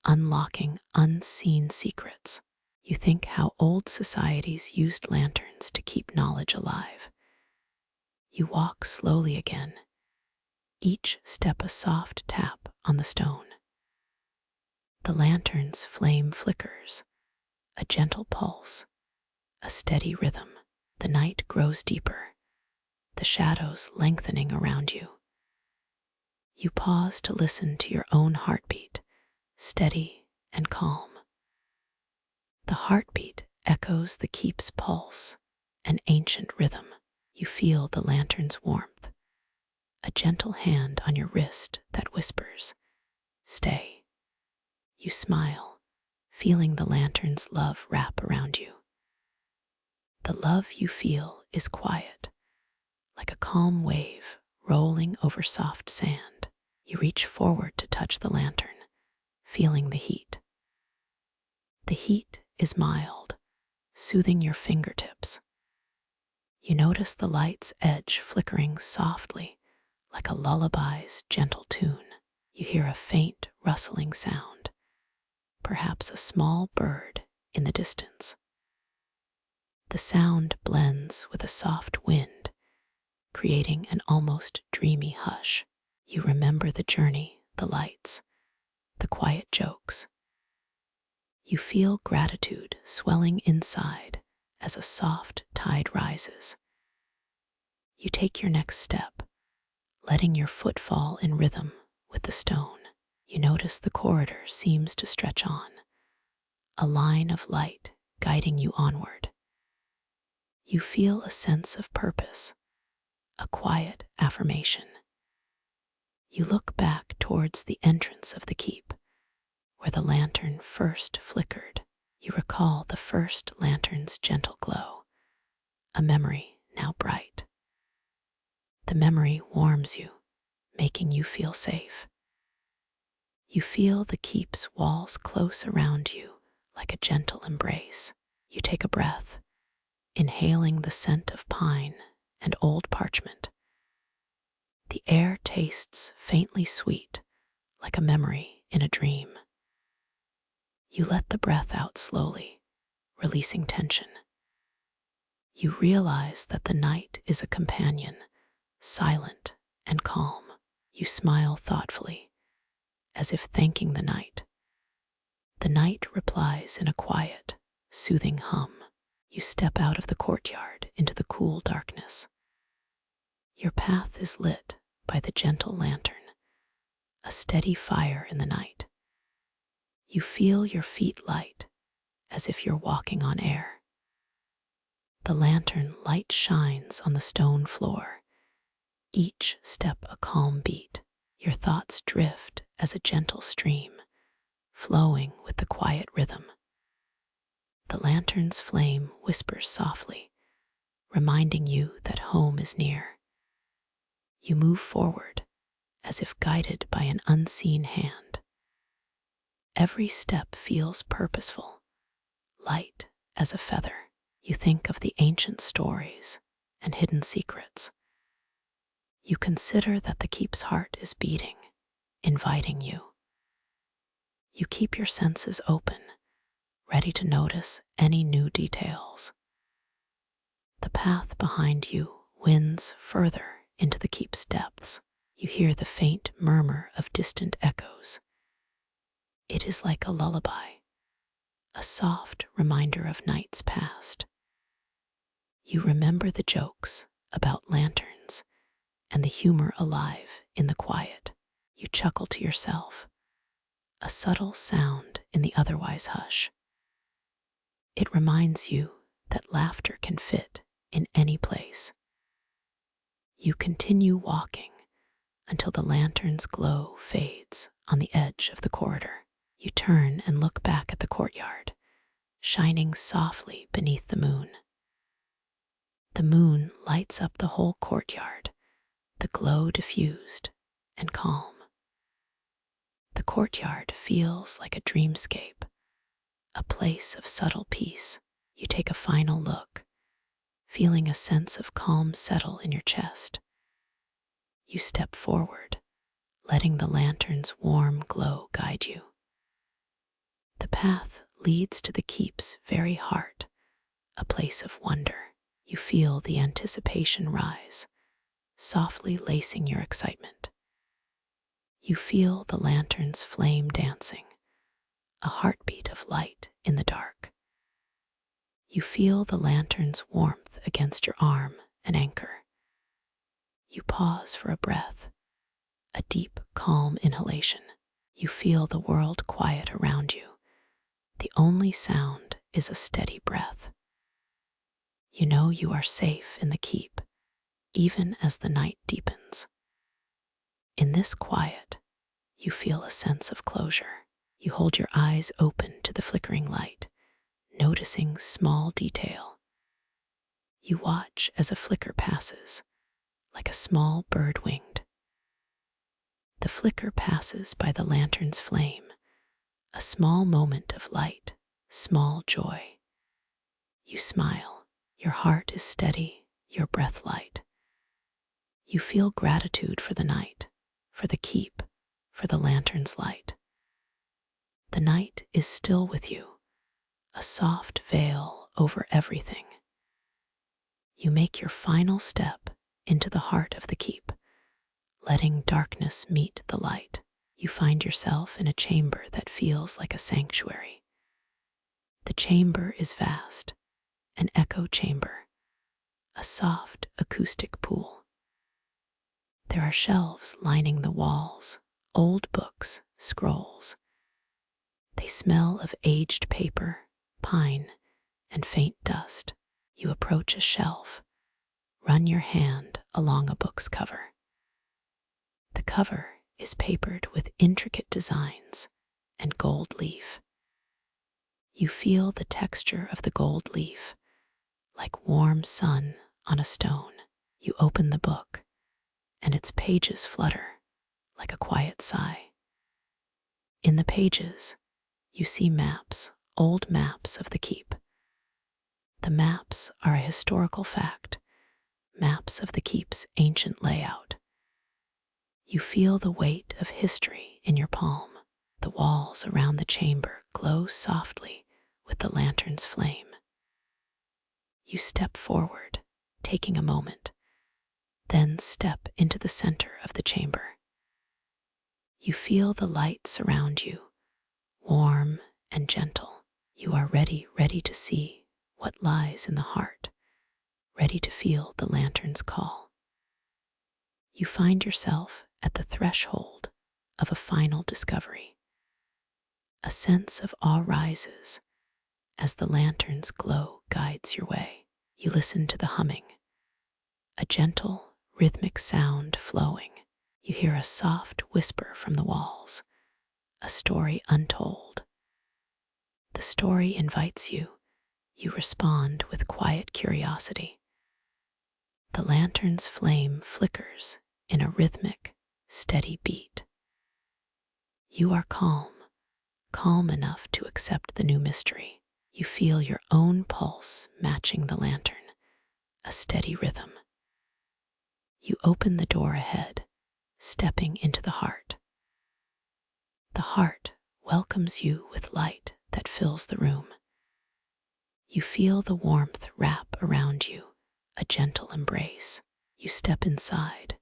Speaker 1: unlocking unseen secrets. You think how old societies used lanterns to keep knowledge alive. You walk slowly again, each step a soft tap on the stone. The lantern's flame flickers, a gentle pulse, a steady rhythm. The night grows deeper, the shadows lengthening around you. You pause to listen to your own heartbeat, steady and calm. The heartbeat echoes the keep's pulse, an ancient rhythm. You feel the lantern's warmth, a gentle hand on your wrist that whispers, "Stay." You smile, feeling the lantern's love wrap around you. The love you feel is quiet, like a calm wave rolling over soft sand. You reach forward to touch the lantern, feeling the heat. The heat is mild, soothing your fingertips. You notice the light's edge flickering softly, like a lullaby's gentle tune. You hear a faint rustling sound, perhaps a small bird in the distance. The sound blends with a soft wind, creating an almost dreamy hush. You remember the journey, the lights, the quiet jokes. You feel gratitude swelling inside as a soft tide rises. You take your next step, letting your foot fall in rhythm with the stone. You notice the corridor seems to stretch on, a line of light guiding you onward. You feel a sense of purpose, a quiet affirmation. You look back towards the entrance of the keep, where the lantern first flickered. You recall the first lantern's gentle glow, a memory now bright. The memory warms you, making you feel safe. You feel the keep's walls close around you like a gentle embrace. You take a breath, inhaling the scent of pine and old parchment. The air tastes faintly sweet, like a memory in a dream. You let the breath out slowly, releasing tension. You realize that the night is a companion, silent and calm. You smile thoughtfully, as if thanking the night. The night replies in a quiet, soothing hum. You step out of the courtyard into the cool darkness. Your path is lit by the gentle lantern, a steady fire in the night. You feel your feet light, as if you're walking on air. The lantern light shines on the stone floor, each step a calm beat. Your thoughts drift as a gentle stream, flowing with the quiet rhythm. The lantern's flame whispers softly, reminding you that home is near. You move forward, as if guided by an unseen hand. Every step feels purposeful, light as a feather. You think of the ancient stories and hidden secrets. You consider that the keep's heart is beating, inviting you. You keep your senses open, ready to notice any new details. The path behind you winds further into the keep's depths. You hear the faint murmur of distant echoes. It is like a lullaby, a soft reminder of nights past. You remember the jokes about lanterns and the humor alive in the quiet. You chuckle to yourself, a subtle sound in the otherwise hush. It reminds you that laughter can fit in any place. You continue walking until the lantern's glow fades on the edge of the corridor. You turn and look back at the courtyard, shining softly beneath the moon. The moon lights up the whole courtyard, the glow diffused and calm. The courtyard feels like a dreamscape, a place of subtle peace. You take a final look, feeling a sense of calm settle in your chest. You step forward, letting the lantern's warm glow guide you. The path leads to the keep's very heart, a place of wonder. You feel the anticipation rise, softly lacing your excitement. You feel the lantern's flame dancing, a heartbeat of light in the dark. You feel the lantern's warmth against your arm and anchor. You pause for a breath, a deep, calm inhalation. You feel the world quiet around you. The only sound is a steady breath. You know you are safe in the keep, even as the night deepens. In this quiet, you feel a sense of closure. You hold your eyes open to the flickering light, noticing small detail. You watch as a flicker passes, like a small bird winged. The flicker passes by the lantern's flame, a small moment of light, small joy. You smile, your heart is steady, your breath light. You feel gratitude for the night, for the keep, for the lantern's light. The night is still with you, a soft veil over everything. You make your final step into the heart of the keep, letting darkness meet the light. You find yourself in a chamber that feels like a sanctuary. The chamber is vast, an echo chamber, a soft acoustic pool. There are shelves lining the walls, old books, scrolls. They smell of aged paper, pine, and faint dust. You approach a shelf, run your hand along a book's cover. The cover is papered with intricate designs and gold leaf. You feel the texture of the gold leaf, like warm sun on a stone. You open the book, and its pages flutter like a quiet sigh. In the pages, you see maps, old maps of the keep. The maps are a historical fact, maps of the keep's ancient layout. You feel the weight of history in your palm. The walls around the chamber glow softly with the lantern's flame. You step forward, taking a moment, then step into the center of the chamber. You feel the light surround you, warm and gentle. You are ready to see what lies in the heart, ready to feel the lantern's call. You find yourself at the threshold of a final discovery. A sense of awe rises as the lantern's glow guides your way. You listen to the humming, a gentle, rhythmic sound flowing. You hear a soft whisper from the walls, a story untold. The story invites you. You respond with quiet curiosity. The lantern's flame flickers in a rhythmic, steady beat. You are calm enough to accept the new mystery. You feel your own pulse matching the lantern, a steady rhythm. You open the door ahead, stepping into the heart. The heart welcomes you with light that fills the room. You feel the warmth wrap around you, a gentle embrace. You step inside,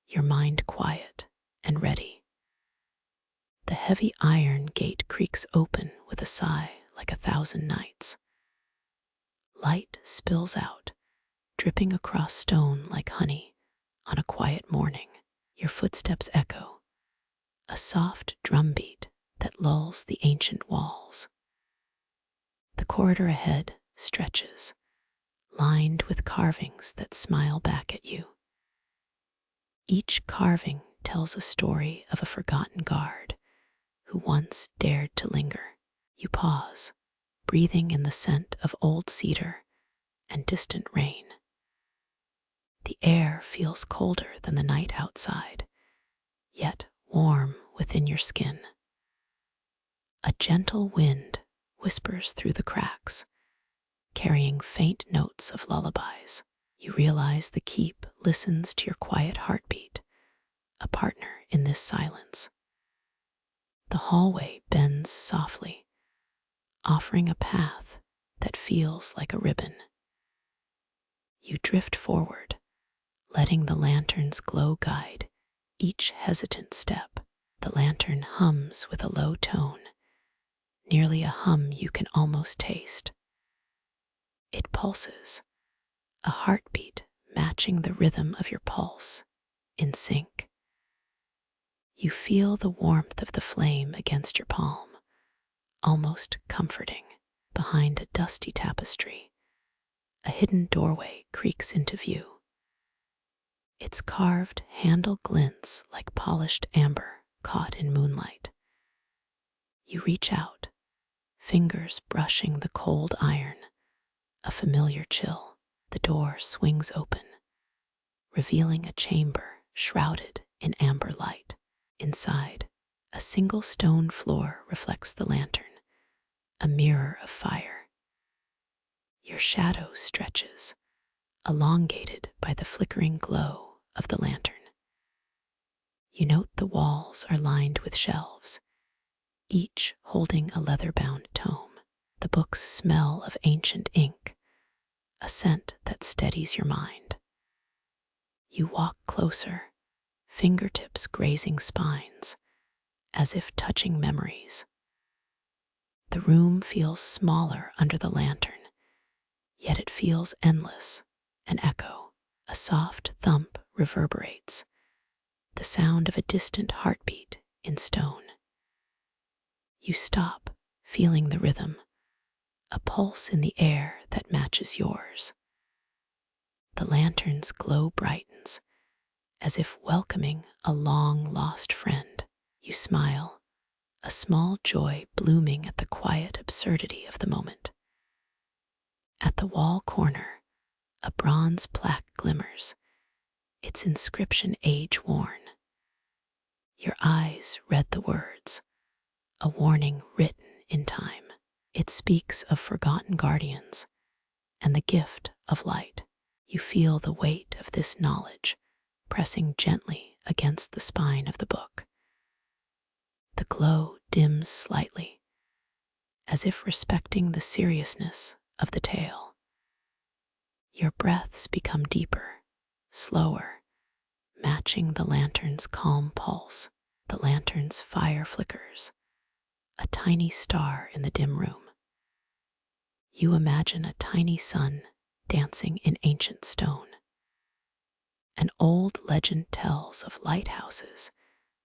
Speaker 1: your mind quiet and ready. The heavy iron gate creaks open with a sigh like 1,000 nights. Light spills out, dripping across stone like honey on a quiet morning. Your footsteps echo, a soft drumbeat that lulls the ancient walls. The corridor ahead stretches, lined with carvings that smile back at you. Each carving tells a story of a forgotten guard who once dared to linger. You pause, breathing in the scent of old cedar and distant rain. The air feels colder than the night outside, yet warm within your skin. A gentle wind whispers through the cracks, carrying faint notes of lullabies. You realize the keep listens to your quiet heartbeat, a partner in this silence. The hallway bends softly, offering a path that feels like a ribbon. You drift forward, letting the lantern's glow guide each hesitant step. The lantern hums with a low tone, nearly a hum you can almost taste. It pulses, a heartbeat matching the rhythm of your pulse, in sync. You feel the warmth of the flame against your palm, almost comforting. Behind a dusty tapestry, a hidden doorway creaks into view. Its carved handle glints like polished amber caught in moonlight. You reach out, fingers brushing the cold iron, a familiar chill. The door swings open, revealing a chamber shrouded in amber light. Inside, a single stone floor reflects the lantern, a mirror of fire. Your shadow stretches, elongated by the flickering glow of the lantern. You note the walls are lined with shelves, each holding a leather-bound tome. The books smell of ancient ink, a scent that steadies your mind. You walk closer, fingertips grazing spines, as if touching memories. The room feels smaller under the lantern, yet it feels endless, an echo. A soft thump reverberates, the sound of a distant heartbeat in stone. You stop, feeling the rhythm, a pulse in the air that matches yours. The lantern's glow brightens, as if welcoming a long-lost friend. You smile, a small joy blooming at the quiet absurdity of the moment. At the wall corner, a bronze plaque glimmers, its inscription age-worn. Your eyes read the words, a warning written in time. It speaks of forgotten guardians and the gift of light. You feel the weight of this knowledge pressing gently against the spine of the book. The glow dims slightly, as if respecting the seriousness of the tale. Your breaths become deeper, slower, matching the lantern's calm pulse. The lantern's fire flickers, a tiny star in the dim room. You imagine a tiny sun dancing in ancient stone. An old legend tells of lighthouses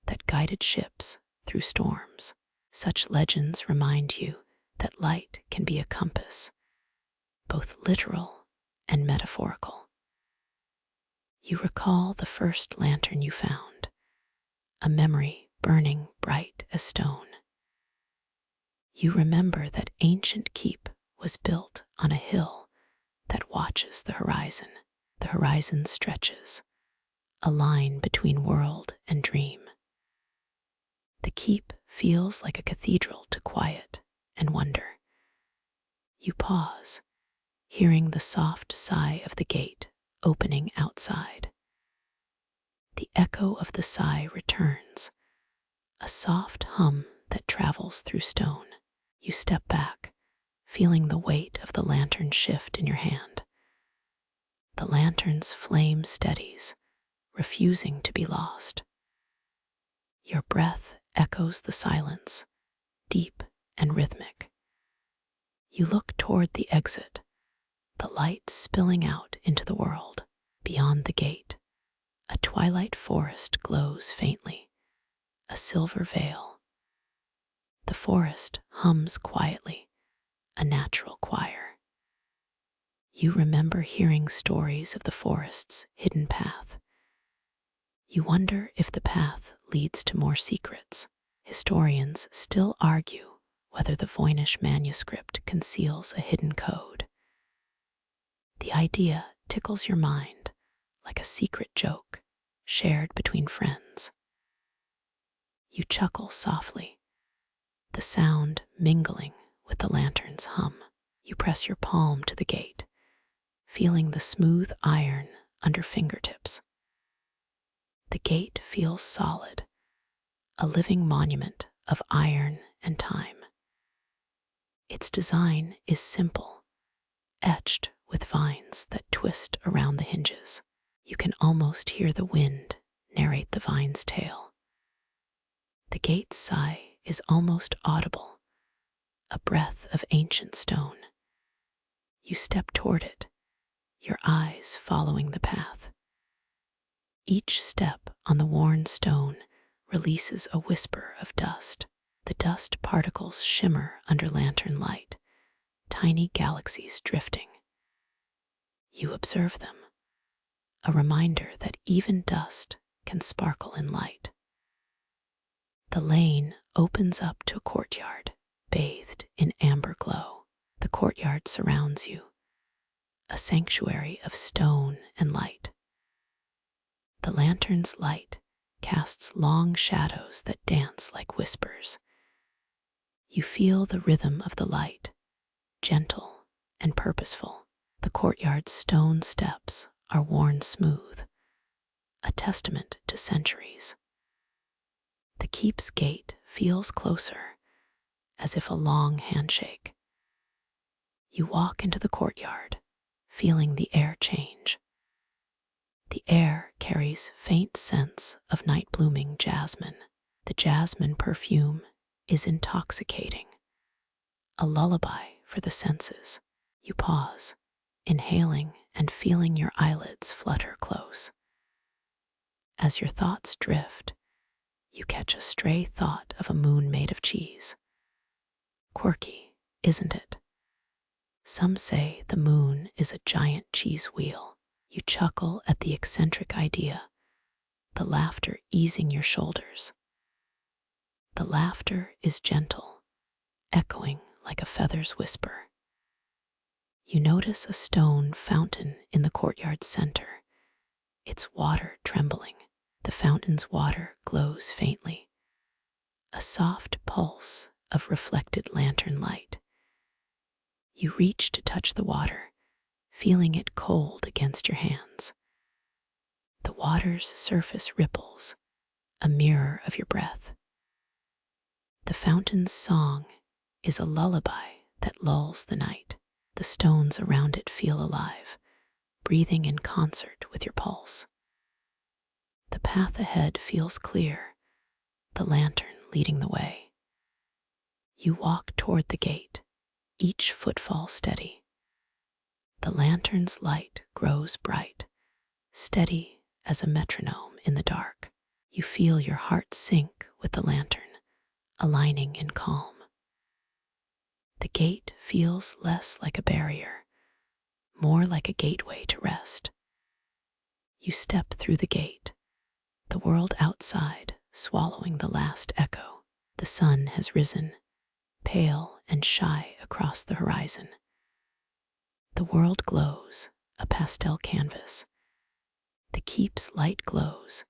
Speaker 1: that guided ships through storms. Such legends remind you that light can be a compass, both literal and metaphorical. You recall the first lantern you found, a memory burning bright as stone. You remember that ancient keep was built on a hill that watches the horizon. The horizon stretches, a line between world and dream. The keep feels like a cathedral to quiet and wonder. You pause, hearing the soft sigh of the gate opening outside. The echo of the sigh returns, a soft hum that travels through stone. You step back, feeling the weight of the lantern shift in your hand. The lantern's flame steadies, refusing to be lost. Your breath echoes the silence, deep and rhythmic. You look toward the exit, the light spilling out into the world. Beyond the gate, a twilight forest glows faintly, a silver veil. The forest hums quietly, a natural choir. You remember hearing stories of the forest's hidden path. You wonder if the path leads to more secrets. Historians still argue whether the Voynich manuscript conceals a hidden code. The idea tickles your mind like a secret joke shared between friends. You chuckle softly, the sound mingling with the lantern's hum. You press your palm to the gate, feeling the smooth iron under fingertips. The gate feels solid, a living monument of iron and time. Its design is simple, etched with vines that twist around the hinges. You can almost hear the wind narrate the vine's tale. The gate's sigh is almost audible, a breath of ancient stone. You step toward it, your eyes following the path. Each step on the worn stone releases a whisper of dust. The dust particles shimmer under lantern light, tiny galaxies drifting. You observe them, a reminder that even dust can sparkle in light. The lane opens up to a courtyard, bathed in amber glow. The courtyard surrounds you, a sanctuary of stone and light. The lantern's light casts long shadows that dance like whispers. You feel the rhythm of the light, gentle and purposeful. The courtyard's stone steps are worn smooth, a testament to centuries. The keep's gate feels closer, as if a long handshake. You walk into the courtyard, feeling the air change. The air carries faint scents of night-blooming jasmine. The jasmine perfume is intoxicating, a lullaby for the senses. You pause, inhaling and feeling your eyelids flutter close. As your thoughts drift, you catch a stray thought of a moon made of cheese. Quirky, isn't it? Some say the moon is a giant cheese wheel. You chuckle at the eccentric idea, the laughter easing your shoulders. The laughter is gentle, echoing like a feather's whisper. You notice a stone fountain in the courtyard's center, its water trembling. The fountain's water glows faintly, a soft pulse of reflected lantern light. You reach to touch the water, feeling it cold against your hands. The water's surface ripples, a mirror of your breath. The fountain's song is a lullaby that lulls the night. The stones around it feel alive, breathing in concert with your pulse. The path ahead feels clear, the lantern leading the way. You walk toward the gate, each footfall steady. The lantern's light grows bright, steady as a metronome in the dark. You feel your heart sink with the lantern, aligning in calm. The gate feels less like a barrier, more like a gateway to rest. You step through the gate, the world outside swallowing the last echo. The sun has risen, pale and shy across the horizon. The world glows, a pastel canvas. The keep's light glows,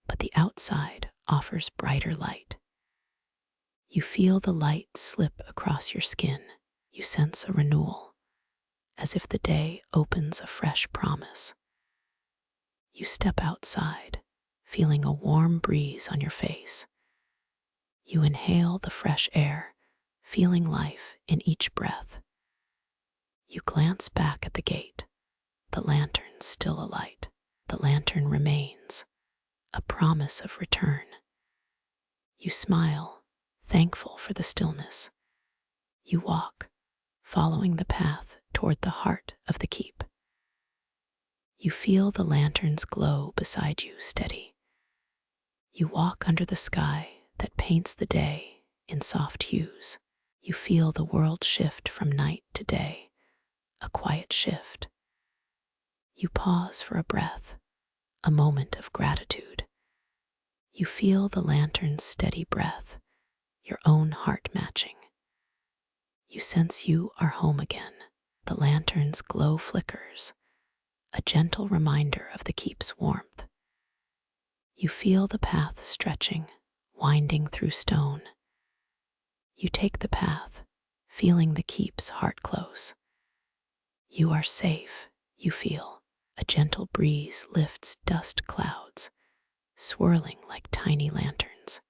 Speaker 1: but the outside offers brighter light. You feel the light slip across your skin. You sense a renewal, as if the day opens a fresh promise. You step outside, feeling a warm breeze on your face. You inhale the fresh air, feeling life in each breath. You glance back at the gate, the lantern still alight. The lantern remains, a promise of return. You smile, thankful for the stillness. You walk, following the path toward the heart of the keep. You feel the lantern's glow beside you steady. You walk under the sky that paints the day in soft hues. You feel the world shift from night to day, a quiet shift. You pause for a breath, a moment of gratitude. You feel the lantern's steady breath, your own heart matching. You sense you are home again. The lantern's glow flickers, a gentle reminder of the keep's warmth. You feel the path stretching, winding through stone. You take the path, feeling the keep's heart close. You are safe, you feel. A gentle breeze lifts dust clouds, swirling like tiny lanterns.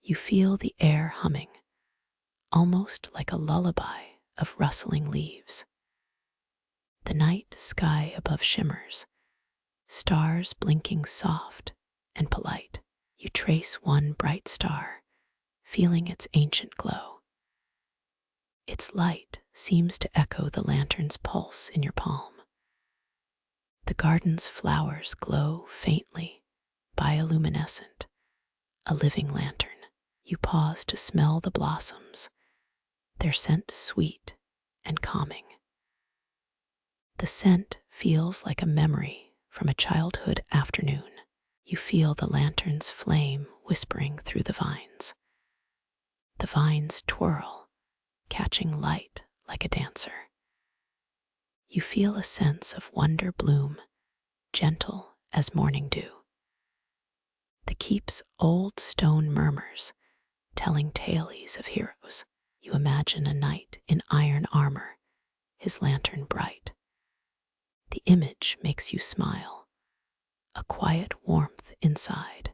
Speaker 1: You feel the air humming, almost like a lullaby of rustling leaves. The night sky above shimmers, stars blinking soft and polite. You trace one bright star, feeling its ancient glow. Its light seems to echo the lantern's pulse in your palm. The garden's flowers glow faintly, bioluminescent, a living lantern. You pause to smell the blossoms, their scent sweet and calming. The scent feels like a memory from a childhood afternoon. You feel the lantern's flame whispering through the vines. The vines twirl, catching light like a dancer. You feel a sense of wonder bloom, gentle as morning dew. The keep's old stone murmurs, telling tales of heroes. You imagine a knight in iron armor, his lantern bright. The image makes you smile, a quiet warmth inside.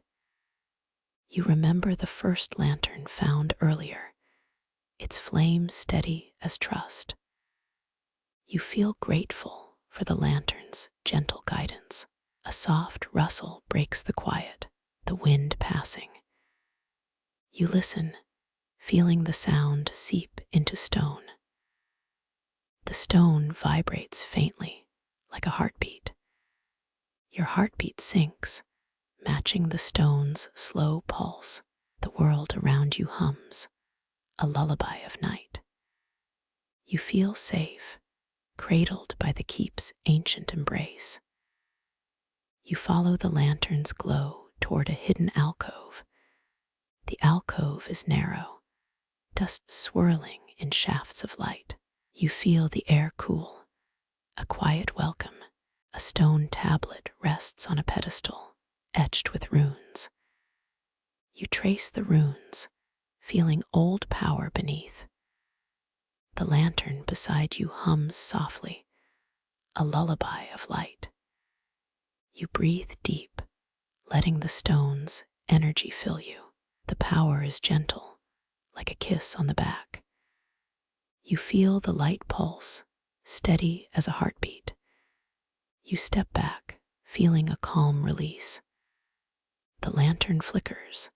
Speaker 1: You remember the first lantern found earlier, its flame steady as trust. You feel grateful for the lantern's gentle guidance. A soft rustle breaks the quiet, the wind passing. You listen, feeling the sound seep into stone. The stone vibrates faintly, like a heartbeat. Your heartbeat sinks, matching the stone's slow pulse. The world around you hums, a lullaby of night. You feel safe, cradled by the keep's ancient embrace. You follow the lantern's glow toward a hidden alcove. The alcove is narrow, dust swirling in shafts of light. You feel the air cool, a quiet welcome. A stone tablet rests on a pedestal, etched with runes. You trace the runes, feeling old power beneath. The lantern beside you hums softly, a lullaby of light. You breathe deep, letting the stone's energy fill you. The power is gentle, like a kiss on the back. You feel the light pulse, steady as a heartbeat. You step back, feeling a calm release. The lantern flickers,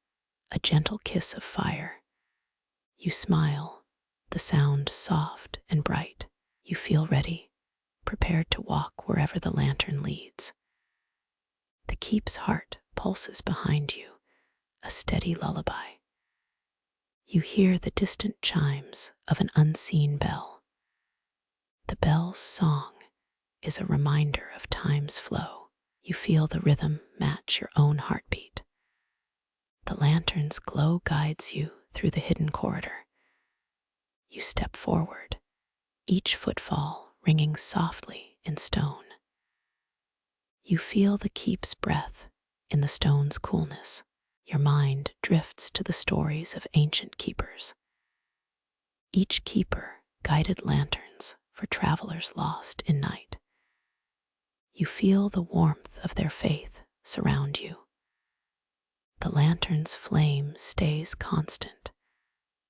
Speaker 1: a gentle kiss of fire. You smile, the sound soft and bright. You feel ready, prepared to walk wherever the lantern leads. The keep's heart pulses behind you, a steady lullaby. You hear the distant chimes of an unseen bell. The bell's song is a reminder of time's flow. You feel the rhythm match your own heartbeat. The lantern's glow guides you through the hidden corridor. You step forward, each footfall ringing softly in stone. You feel the keep's breath in the stone's coolness. Your mind drifts to the stories of ancient keepers. Each keeper guided lanterns for travelers lost in night. You feel the warmth of their faith surround you. The lantern's flame stays constant,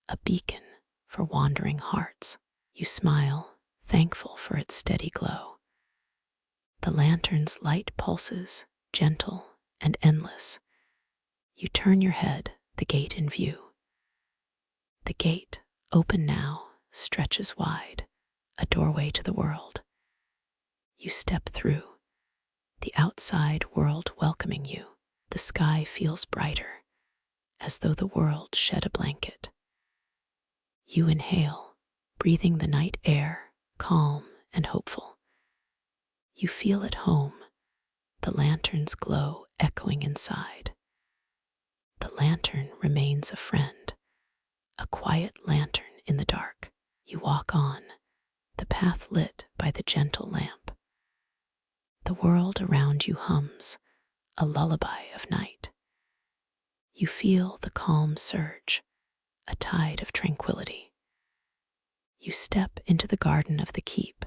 Speaker 1: a beacon for wandering hearts. You smile, thankful for its steady glow. The lantern's light pulses, gentle and endless. You turn your head, the gate in view. The gate, open now, stretches wide, a doorway to the world. You step through, the outside world welcoming you. The sky feels brighter, as though the world shed a blanket. You inhale, breathing the night air, calm and hopeful. You feel at home, the lantern's glow echoing inside. The lantern remains a friend, a quiet lantern in the dark. You walk on, the path lit by the gentle lamp. The world around you hums, a lullaby of night. You feel the calm surge, a tide of tranquility. You step into the garden of the keep,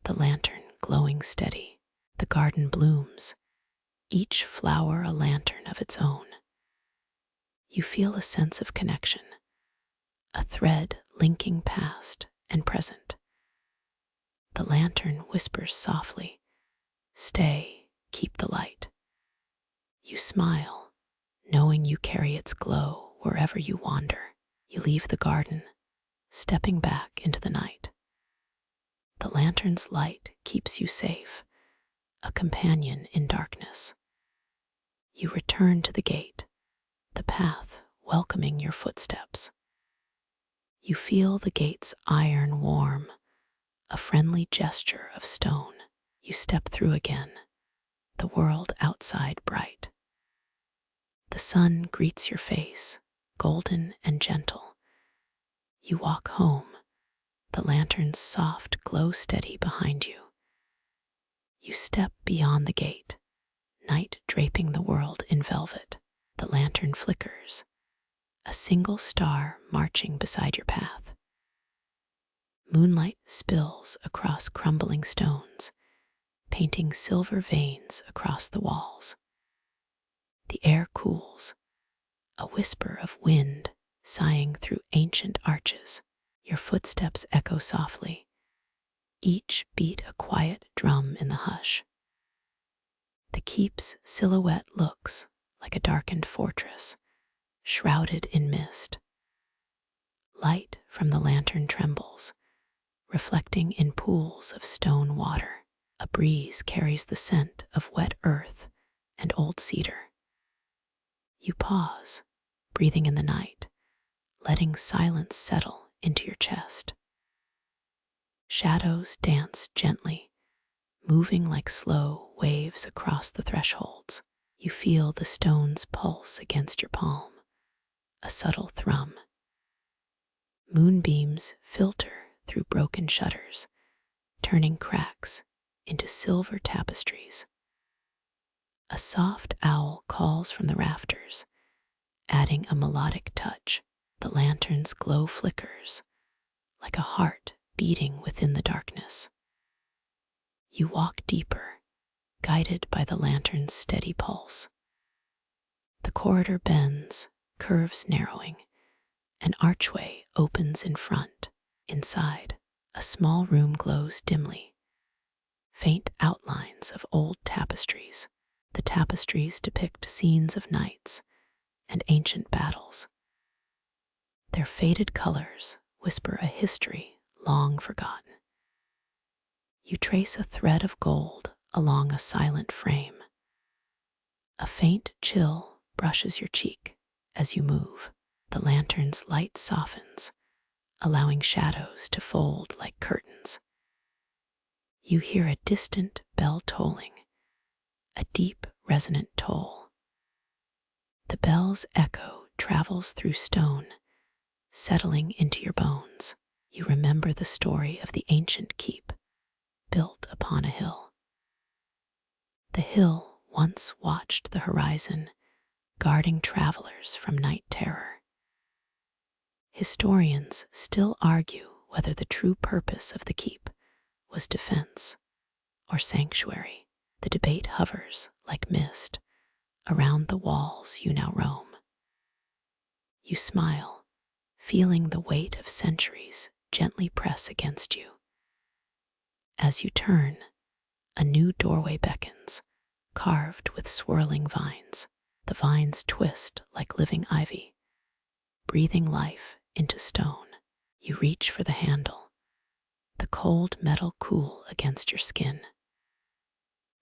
Speaker 1: the lantern glowing steady. The garden blooms, each flower a lantern of its own. You feel a sense of connection, a thread linking past and present. The lantern whispers softly, "Stay, keep the light." You smile, knowing you carry its glow wherever you wander. You leave the garden, stepping back into the night. The lantern's light keeps you safe, a companion in darkness. You return to the gate, the path welcoming your footsteps. You feel the gate's iron warm, a friendly gesture of stone. You step through again, the world outside bright. The sun greets your face, golden and gentle. You walk home, the lantern's soft glow steady behind you. You step beyond the gate, night draping the world in velvet. The lantern flickers, a single star marching beside your path. Moonlight spills across crumbling stones, painting silver veins across the walls. The air cools, a whisper of wind sighing through ancient arches. Your footsteps echo softly, each beat a quiet drum in the hush. The keep's silhouette looks like a darkened fortress, shrouded in mist. Light from the lantern trembles, reflecting in pools of stone water. A breeze carries the scent of wet earth and old cedar. You pause, breathing in the night, letting silence settle into your chest. Shadows dance gently, moving like slow waves across the thresholds. You feel the stone's pulse against your palm, a subtle thrum. Moonbeams filter through broken shutters, turning cracks into silver tapestries. A soft owl calls from the rafters, adding a melodic touch. The lantern's glow flickers, like a heart beating within the darkness. You walk deeper, guided by the lantern's steady pulse. The corridor bends, curves narrowing. An archway opens in front. Inside, a small room glows dimly. Faint outlines of old tapestries. The tapestries depict scenes of knights and ancient battles. Their faded colors whisper a history long forgotten. You trace a thread of gold along a silent frame. A faint chill brushes your cheek as you move. The lantern's light softens, allowing shadows to fold like curtains. You hear a distant bell tolling, a deep, resonant toll. The bell's echo travels through stone, settling into your bones. You remember the story of the ancient keep, built upon a hill. The hill once watched the horizon, guarding travelers from night terror. Historians still argue whether the true purpose of the keep was defense or sanctuary. The debate hovers like mist around the walls you now roam. You smile, feeling the weight of centuries gently press against you. As you turn, a new doorway beckons, carved with swirling vines. The vines twist like living ivy, breathing life into stone. You reach for the handle, the cold metal cool against your skin.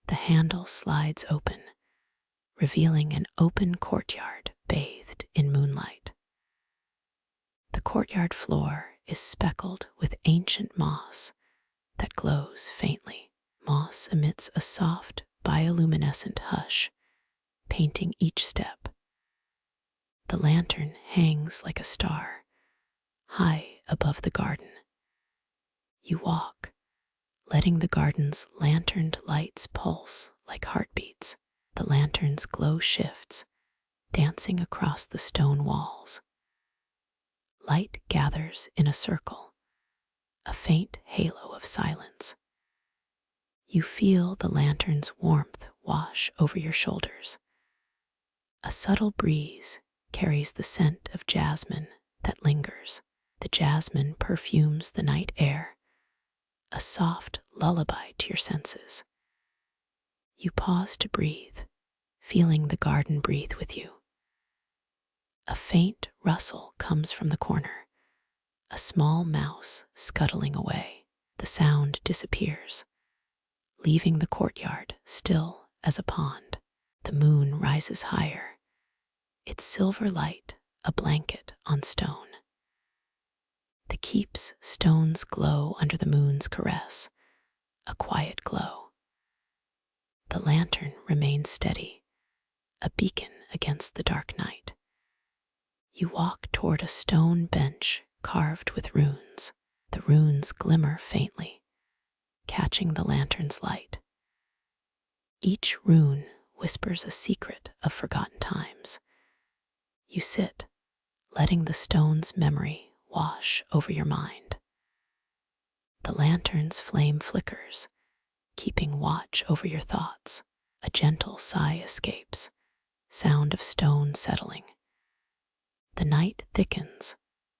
Speaker 1: The handle slides open, revealing an open courtyard bathed in moonlight. The courtyard floor is speckled with ancient moss that glows faintly. Moss emits a soft, bioluminescent hush, painting each step. The lantern hangs like a star, high above the garden. You walk, letting the garden's lanterned lights pulse like heartbeats. The lantern's glow shifts, dancing across the stone walls. Light gathers in a circle, a faint halo of silence. You feel the lantern's warmth wash over your shoulders. A subtle breeze carries the scent of jasmine that lingers. The jasmine perfumes the night air, a soft lullaby to your senses. You pause to breathe, feeling the garden breathe with you. A faint rustle comes from the corner, a small mouse scuttling away. The sound disappears, leaving the courtyard still as a pond. The moon rises higher, its silver light a blanket on stone. The keep's stones glow under the moon's caress, a quiet glow. The lantern remains steady, a beacon against the dark night. You walk toward a stone bench carved with runes. The runes glimmer faintly, catching the lantern's light. Each rune whispers a secret of forgotten times. You sit, letting the stone's memory wash over your mind. The lantern's flame flickers, keeping watch over your thoughts. A gentle sigh escapes, sound of stone settling. The night thickens,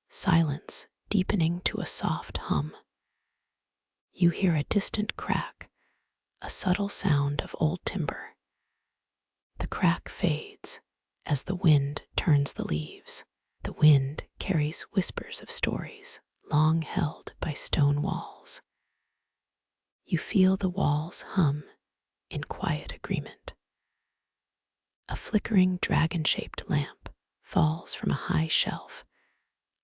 Speaker 1: silence deepening to a soft hum. You hear a distant crack, a subtle sound of old timber. The crack fades as the wind turns the leaves. The wind carries whispers of stories long held by stone walls. You feel the walls hum in quiet agreement. A flickering dragon-shaped lamp falls from a high shelf,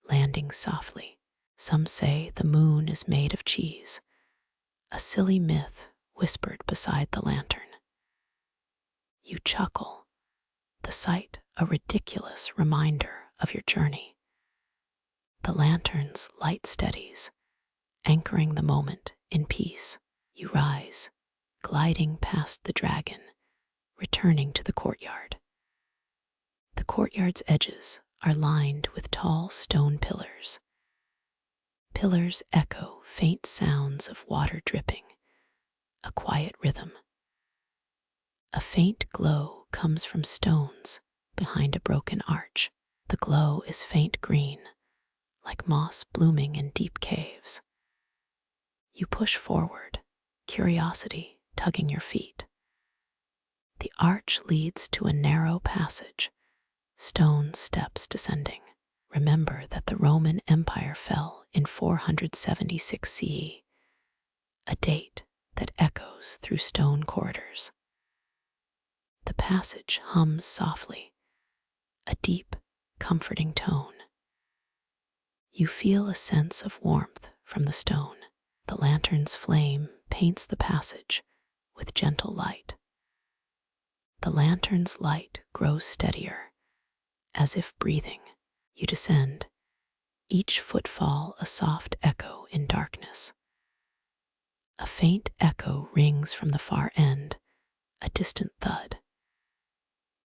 Speaker 1: landing softly. Some say the moon is made of cheese, a silly myth whispered beside the lantern. You chuckle, the sight a ridiculous reminder of your journey. The lantern's light steadies, anchoring the moment in peace. You rise, gliding past the dragon, returning to the courtyard. The courtyard's edges are lined with tall stone pillars. Pillars echo faint sounds of water dripping, a quiet rhythm. A faint glow comes from stones behind a broken arch. The glow is faint green, like moss blooming in deep caves. You push forward, curiosity tugging your feet. The arch leads to a narrow passage, stone steps descending. Remember that the Roman Empire fell in 476 CE, a date that echoes through stone corridors. The passage hums softly, a deep, comforting tone. You feel a sense of warmth from the stone. The lantern's flame paints the passage with gentle light. The lantern's light grows steadier, as if breathing. You descend, each footfall a soft echo in darkness. A faint echo rings from the far end, a distant thud.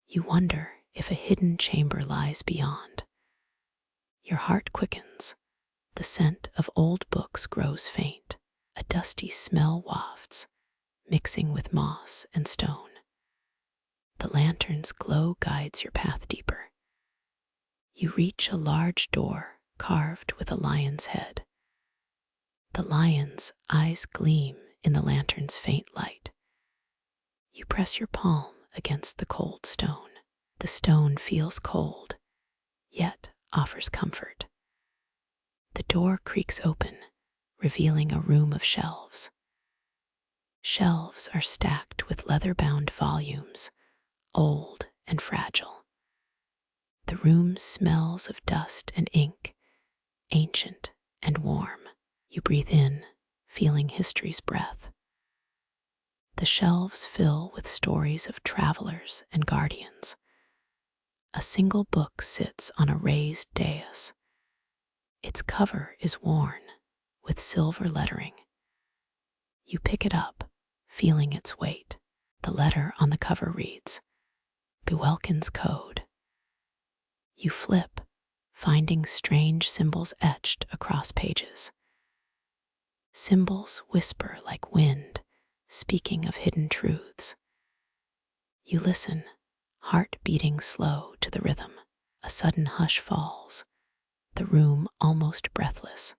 Speaker 1: You wonder if a hidden chamber lies beyond. Your heart quickens. The scent of old books grows faint. A dusty smell wafts, mixing with moss and stone. The lantern's glow guides your path deeper. You reach a large door carved with a lion's head. The lion's eyes gleam in the lantern's faint light. You press your palm against the cold stone. The stone feels cold, yet offers comfort. The door creaks open, revealing a room of shelves. Shelves are stacked with leather-bound volumes, old and fragile. The room smells of dust and ink, ancient and warm. You breathe in, feeling history's breath. The shelves fill with stories of travelers and guardians. A single book sits on a raised dais. Its cover is worn with silver lettering. You pick it up, feeling its weight. The letter on the cover reads, Bewelkin's Code. You flip, finding strange symbols etched across pages. Symbols whisper like wind, speaking of hidden truths. You listen, heart beating slow to the rhythm. A sudden hush falls, the room almost breathless.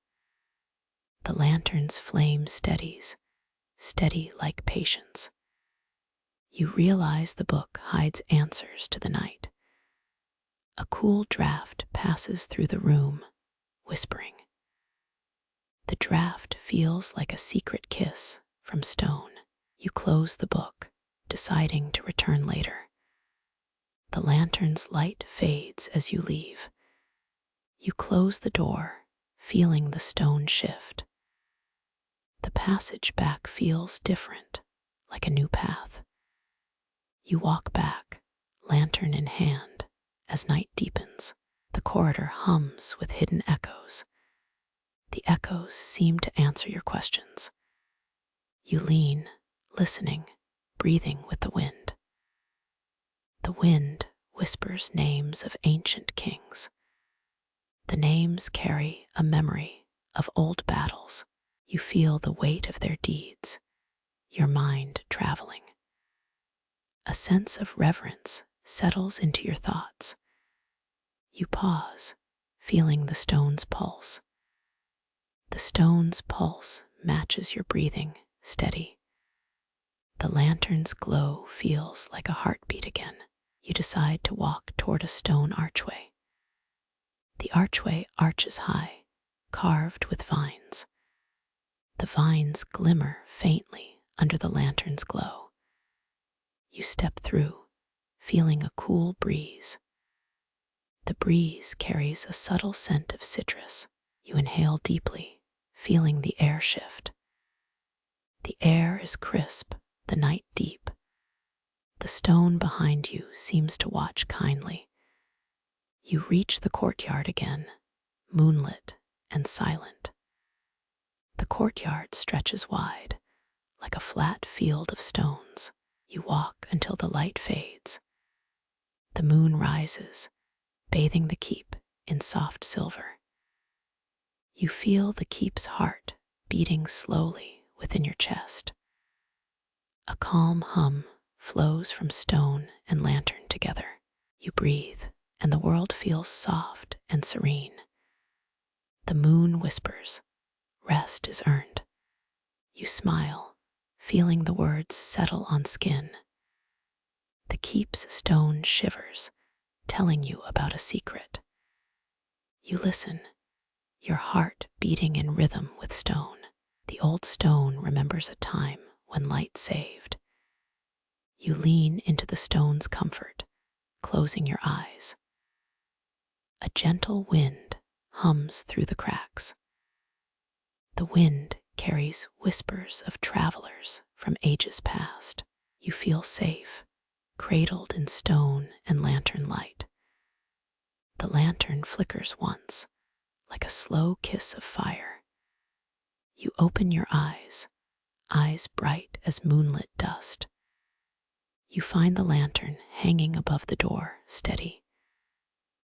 Speaker 1: The lantern's flame steadies, steady like patience. You realize the book hides answers to the night. A cool draft passes through the room, whispering. The draft feels like a secret kiss from stone. You close the book, deciding to return later. The lantern's light fades as you leave. You close the door, feeling the stone shift. The passage back feels different, like a new path. You walk back, lantern in hand, as night deepens. The corridor hums with hidden echoes. The echoes seem to answer your questions. You lean, listening, breathing with the wind. The wind whispers names of ancient kings. The names carry a memory of old battles. You feel the weight of their deeds, your mind traveling. A sense of reverence settles into your thoughts. You pause, feeling the stone's pulse. The stone's pulse matches your breathing, steady. The lantern's glow feels like a heartbeat again. You decide to walk toward a stone archway. The archway arches high, carved with vines. The vines glimmer faintly under the lantern's glow. You step through, feeling a cool breeze. The breeze carries a subtle scent of citrus. You inhale deeply, feeling the air shift. The air is crisp, the night deep. The stone behind you seems to watch kindly. You reach the courtyard again, moonlit and silent. The courtyard stretches wide, like a flat field of stones. You walk until the light fades. The moon rises, bathing the keep in soft silver. You feel the keep's heart beating slowly within your chest. A calm hum flows from stone and lantern together. You breathe, and the world feels soft and serene. The moon whispers, rest is earned. You smile, feeling the words settle on skin. The keep's stone shivers, telling you about a secret. You listen, your heart beating in rhythm with stone. The old stone remembers a time when light saved. You lean into the stone's comfort, closing your eyes. A gentle wind hums through the cracks. The wind carries whispers of travelers from ages past. You feel safe, cradled in stone and lantern light. The lantern flickers once, like a slow kiss of fire. You open your eyes, eyes bright as moonlit dust. You find the lantern hanging above the door, steady.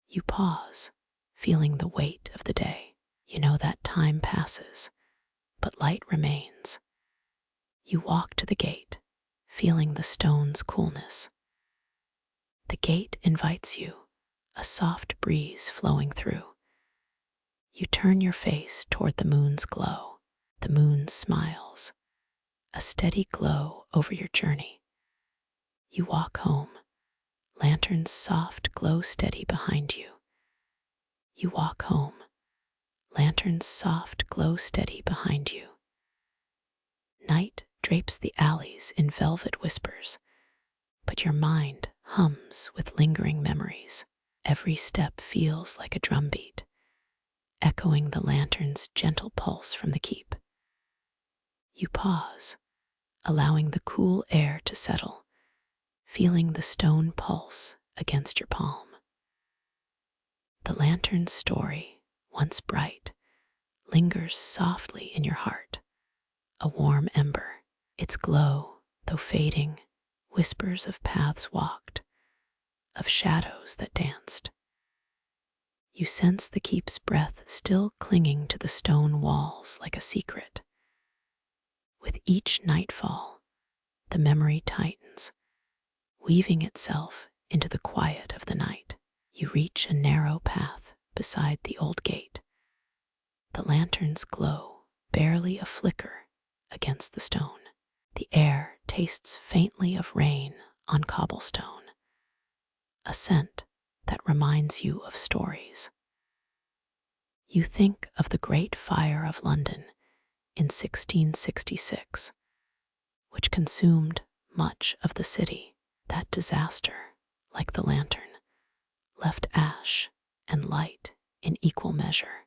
Speaker 1: You pause, feeling the weight of the day. You know that time passes, but light remains. You walk to the gate, feeling the stone's coolness. The gate invites you, a soft breeze flowing through. You turn your face toward the moon's glow. The moon smiles, a steady glow over your journey. You walk home, lantern's soft glow steady behind you. You walk home, lantern's soft glow steady behind you. Night drapes the alleys in velvet whispers, but your mind hums with lingering memories. Every step feels like a drumbeat, echoing the lantern's gentle pulse from the keep. You pause, allowing the cool air to settle, feeling the stone pulse against your palm. The lantern's story, once bright, lingers softly in your heart, a warm ember. Its glow, though fading, whispers of paths walked, of shadows that danced. You sense the keep's breath still clinging to the stone walls like a secret. With each nightfall, the memory tightens, weaving itself into the quiet of the night. You reach a narrow path beside the old gate. The lantern's glow barely a flicker against the stone. The air tastes faintly of rain on cobblestone, a scent that reminds you of stories. You think of the Great Fire of London in 1666, which consumed much of the city. That disaster, like the lantern, left ash and light in equal measure.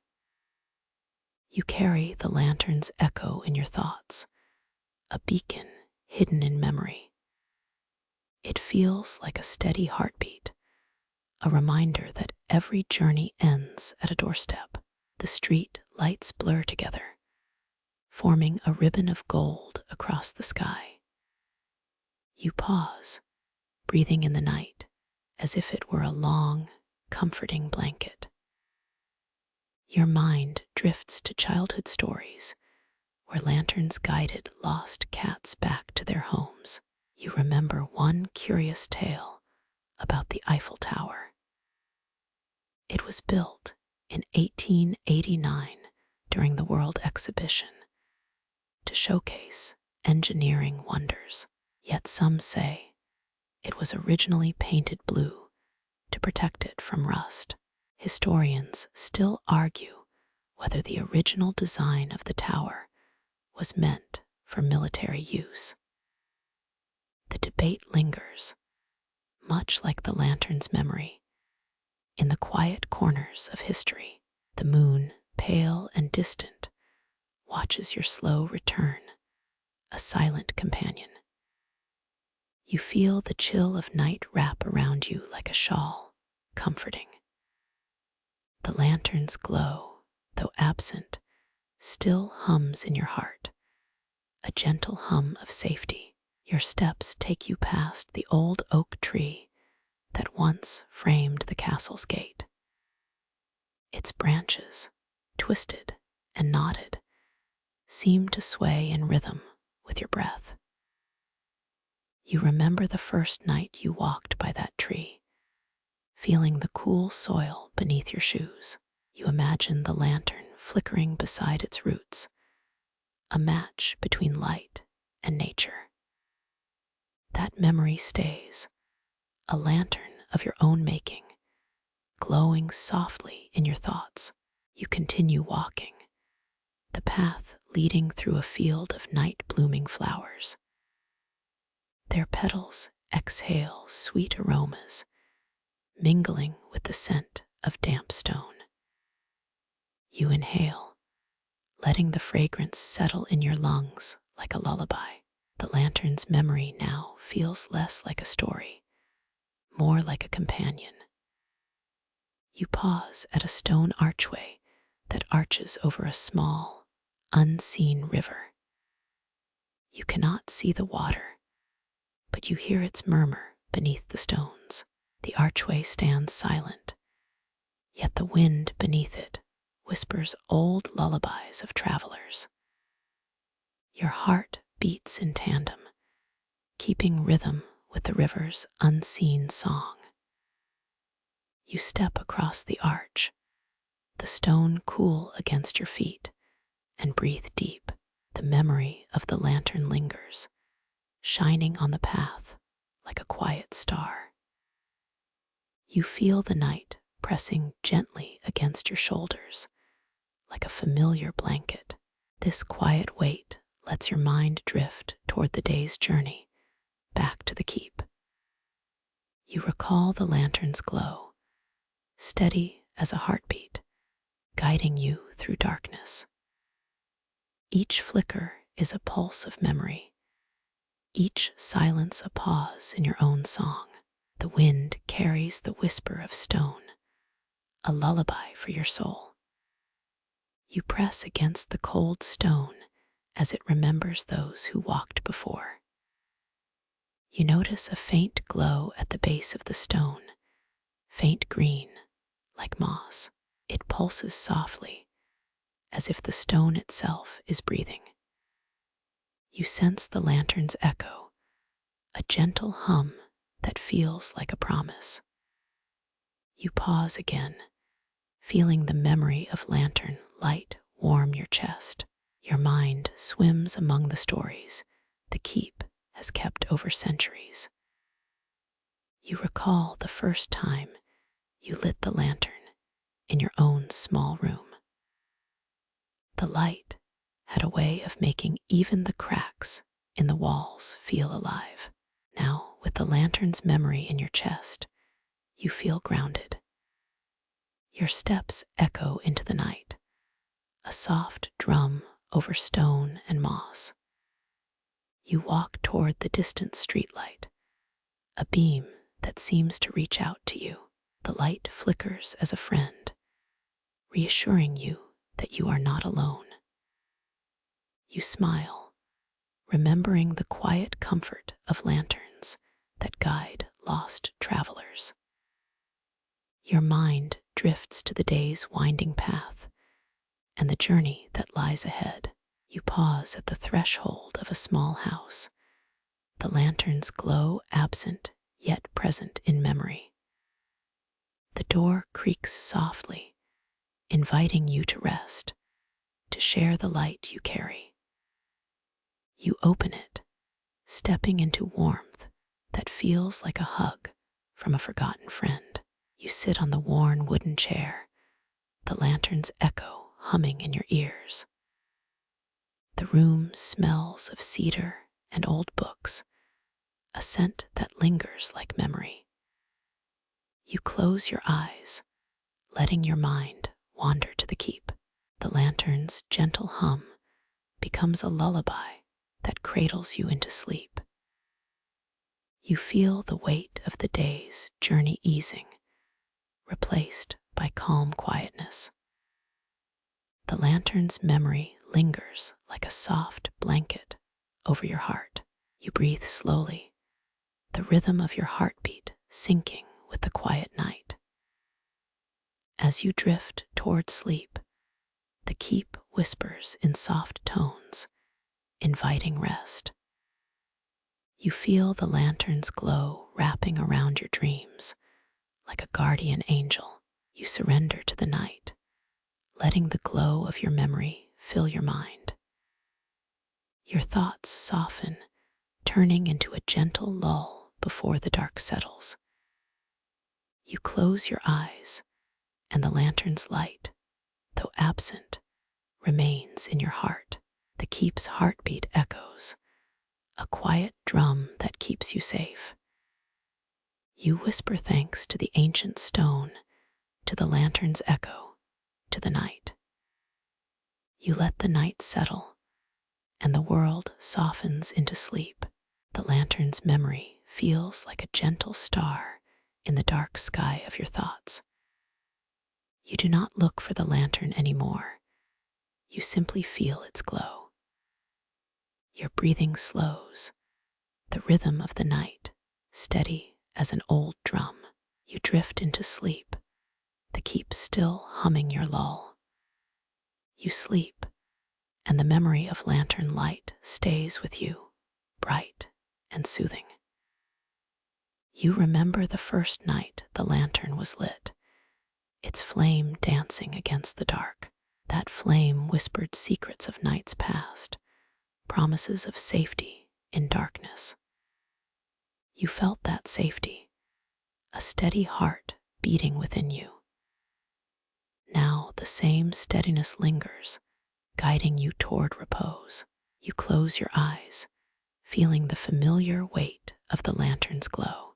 Speaker 1: You carry the lantern's echo in your thoughts, a beacon hidden in memory. It feels like a steady heartbeat, a reminder that every journey ends at a doorstep. The street lights blur together, forming a ribbon of gold across the sky. You pause, breathing in the night as if it were a long, comforting blanket. Your mind drifts to childhood stories where lanterns guided lost cats back to their homes. You remember one curious tale about the Eiffel Tower. It was built in 1889 during the World Exhibition to showcase engineering wonders. Yet some say it was originally painted blue to protect it from rust. Historians still argue whether the original design of the tower was meant for military use. The debate lingers, much like the lantern's memory, in the quiet corners of history. The moon, pale and distant, watches your slow return, a silent companion. You feel the chill of night wrap around you like a shawl, comforting. The lantern's glow, though absent, still hums in your heart, a gentle hum of safety. Your steps take you past the old oak tree that once framed the castle's gate. Its branches, twisted and knotted, seem to sway in rhythm with your breath. You remember the first night you walked by that tree, feeling the cool soil beneath your shoes. You imagine the lantern flickering beside its roots, a match between light and nature. That memory stays, a lantern of your own making, glowing softly in your thoughts. You continue walking, the path leading through a field of night-blooming flowers. Their petals exhale sweet aromas, mingling with the scent of damp stone. You inhale, letting the fragrance settle in your lungs like a lullaby. The lantern's memory now feels less like a story more like a companion. You pause at a stone archway that arches over a small, unseen river. You cannot see the water, but you hear its murmur beneath the stones. The archway stands silent, yet the wind beneath it whispers old lullabies of travelers. Your heart beats in tandem, keeping rhythm with the river's unseen song. You step across the arch, the stone cool against your feet, and breathe deep. The memory of the lantern lingers, shining on the path like a quiet star. You feel the night pressing gently against your shoulders, like a familiar blanket. This quiet weight lets your mind drift toward the day's journey back to the keep. You recall the lantern's glow, steady as a heartbeat, guiding you through darkness. Each flicker is a pulse of memory, each silence a pause in your own song. The wind carries the whisper of stone, a lullaby for your soul. You press against the cold stone as it remembers those who walked before. You notice a faint glow at the base of the stone, faint green, like moss. It pulses softly, as if the stone itself is breathing. You sense the lantern's echo, a gentle hum that feels like a promise. You pause again, feeling the memory of lantern light warm your chest. Your mind swims among the stories the keep has kept over centuries. You recall the first time you lit the lantern in your own small room. The light had a way of making even the cracks in the walls feel alive. Now, with the lantern's memory in your chest, you feel grounded. Your steps echo into the night, a soft drum over stone and moss. You walk toward the distant streetlight, a beam that seems to reach out to you. The light flickers as a friend, reassuring you that you are not alone. You smile, remembering the quiet comfort of lanterns that guide lost travelers. Your mind drifts to the day's winding path and the journey that lies ahead. You pause at the threshold of a small house, the lantern's glow absent yet present in memory. The door creaks softly, inviting you to rest, to share the light you carry. You open it, stepping into warmth that feels like a hug from a forgotten friend. You sit on the worn wooden chair, the lantern's echo humming in your ears. The room smells of cedar and old books, a scent that lingers like memory. You close your eyes, letting your mind wander to the keep. The lantern's gentle hum becomes a lullaby that cradles you into sleep. You feel the weight of the day's journey easing, replaced by calm quietness. The lantern's memory lingers like a soft blanket over your heart. You breathe slowly, the rhythm of your heartbeat syncing with the quiet night. As you drift toward sleep, the keep whispers in soft tones, inviting rest. You feel the lantern's glow wrapping around your dreams like a guardian angel. You surrender to the night, letting the glow of your memory fill your mind. Your thoughts soften, turning into a gentle lull before the dark settles. You close your eyes, and the lantern's light, though absent, remains in your heart. The keep's heartbeat echoes, a quiet drum that keeps you safe. You whisper thanks to the ancient stone, to the lantern's echo, to the night. You let the night settle, and the world softens into sleep. The lantern's memory feels like a gentle star in the dark sky of your thoughts. You do not look for the lantern anymore. You simply feel its glow. Your breathing slows, the rhythm of the night, steady as an old drum. You drift into sleep, the keep still humming your lull. You sleep, and the memory of lantern light stays with you, bright and soothing. You remember the first night the lantern was lit, its flame dancing against the dark. That flame whispered secrets of nights past, promises of safety in darkness. You felt that safety, a steady heart beating within you. Now the same steadiness lingers, guiding you toward repose. You close your eyes, feeling the familiar weight of the lantern's glow.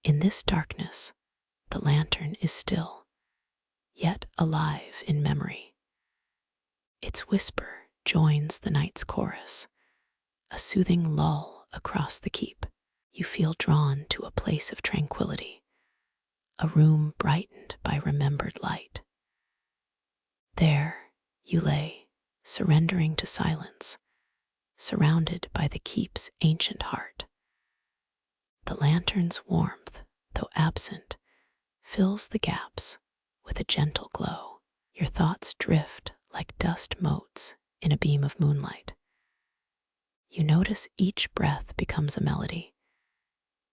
Speaker 1: In this darkness, the lantern is still, yet alive in memory. Its whisper joins the night's chorus, a soothing lull across the keep. You feel drawn to a place of tranquility, a room brightened by remembered light. There you lay, surrendering to silence, surrounded by the keep's ancient heart. The lantern's warmth, though absent, fills the gaps with a gentle glow. Your thoughts drift like dust motes in a beam of moonlight. You notice each breath becomes a melody,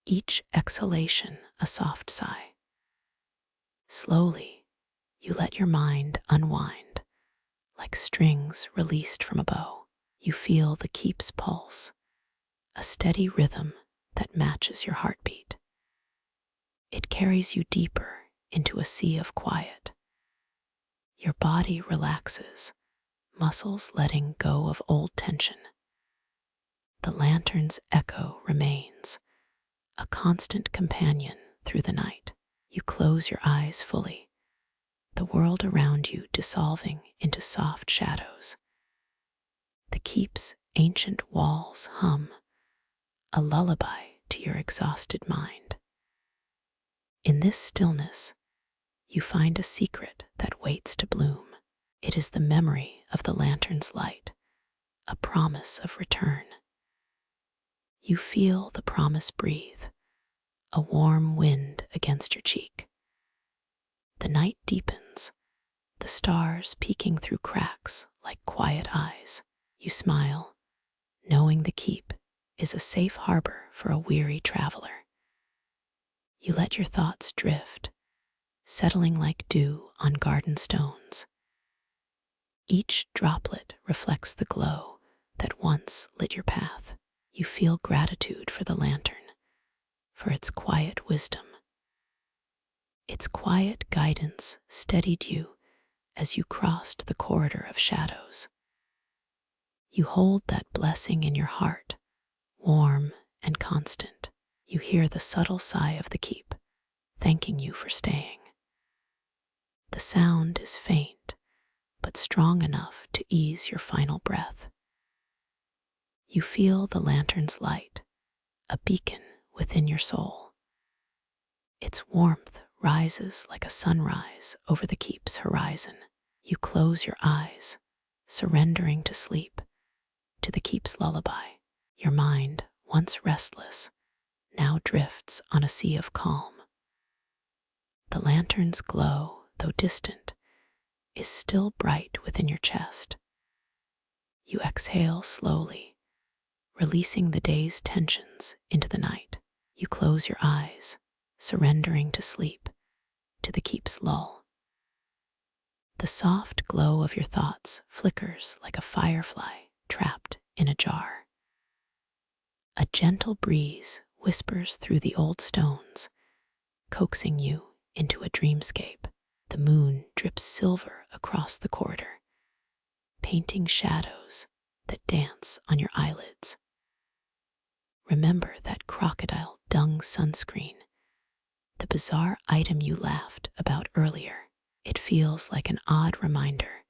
Speaker 1: each exhalation a soft sigh. Slowly, you let your mind unwind, like strings released from a bow. You feel the keep's pulse, a steady rhythm that matches your heartbeat. It carries you deeper into a sea of quiet. Your body relaxes, muscles letting go of old tension. The lantern's echo remains, a constant companion through the night. You close your eyes fully, the world around you dissolving into soft shadows. The keep's ancient walls hum, a lullaby to your exhausted mind. In this stillness, you find a secret that waits to bloom. It is the memory of the lantern's light, a promise of return. You feel the promise breathe, a warm wind against your cheek. The night deepens, the stars peeking through cracks like quiet eyes. You smile, knowing the keep is a safe harbor for a weary traveler. You let your thoughts drift, settling like dew on garden stones. Each droplet reflects the glow that once lit your path. You feel gratitude for the lantern, for its quiet wisdom. Its quiet guidance steadied you as you crossed the corridor of shadows. You hold that blessing in your heart, warm and constant. You hear the subtle sigh of the keep, thanking you for staying. The sound is faint, but strong enough to ease your final breath. You feel the lantern's light, a beacon within your soul. Its warmth rises like a sunrise over the keep's horizon. You close your eyes, surrendering to sleep, to the keep's lullaby. Your mind, once restless, now drifts on a sea of calm. The lantern's glow, though distant, is still bright within your chest. You exhale slowly, releasing the day's tensions into the night. You close your eyes, surrendering to sleep, to the keep's lull. The soft glow of your thoughts flickers like a firefly trapped in a jar. A gentle breeze whispers through the old stones, coaxing you into a dreamscape. The moon drips silver across the corridor, painting shadows that dance on your eyelids. Remember that crocodile dung sunscreen, the bizarre item you laughed about earlier. It feels like an odd reminder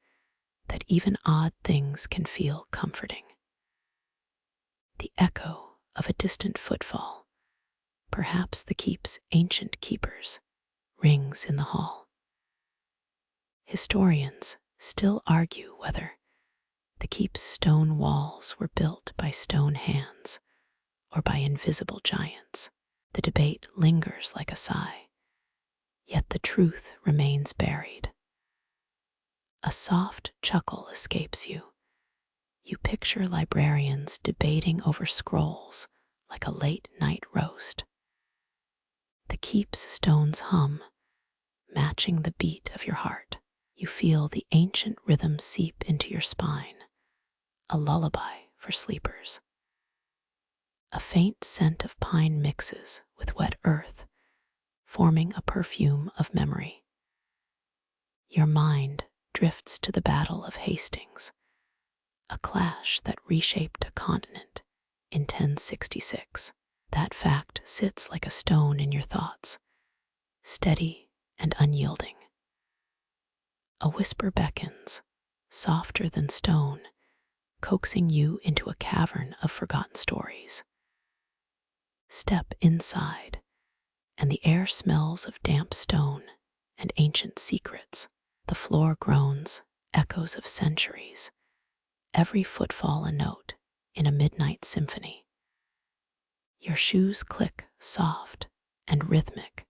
Speaker 1: that even odd things can feel comforting. The echo of a distant footfall, perhaps the keep's ancient keepers, rings in the hall. Historians still argue whether the keep's stone walls were built by stone hands or by invisible giants. The debate lingers like a sigh, yet the truth remains buried. A soft chuckle escapes you. You picture librarians debating over scrolls like a late-night roast. The keep's stones hum, matching the beat of your heart. You feel the ancient rhythm seep into your spine, a lullaby for sleepers. A faint scent of pine mixes with wet earth, forming a perfume of memory. Your mind drifts to the Battle of Hastings, a clash that reshaped a continent in 1066. That fact sits like a stone in your thoughts, steady and unyielding. A whisper beckons, softer than stone, coaxing you into a cavern of forgotten stories. Step inside, and the air smells of damp stone and ancient secrets. The floor groans, echoes of centuries, every footfall a note in a midnight symphony. Your shoes click soft and rhythmic,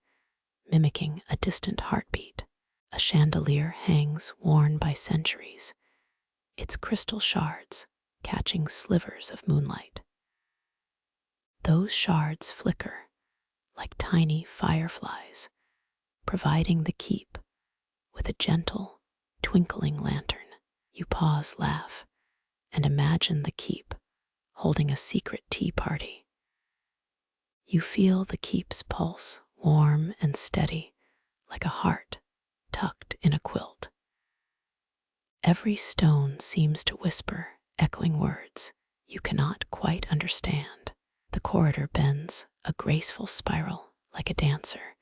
Speaker 1: mimicking a distant heartbeat. A chandelier hangs worn by centuries, its crystal shards catching slivers of moonlight. Those shards flicker like tiny fireflies, providing the keep with a gentle, twinkling lantern. You pause, laugh, and imagine the keep holding a secret tea party. You feel the keep's pulse, warm and steady, like a heart tucked in a quilt. Every stone seems to whisper, echoing words you cannot quite understand. The corridor bends, a graceful spiral like a dancer,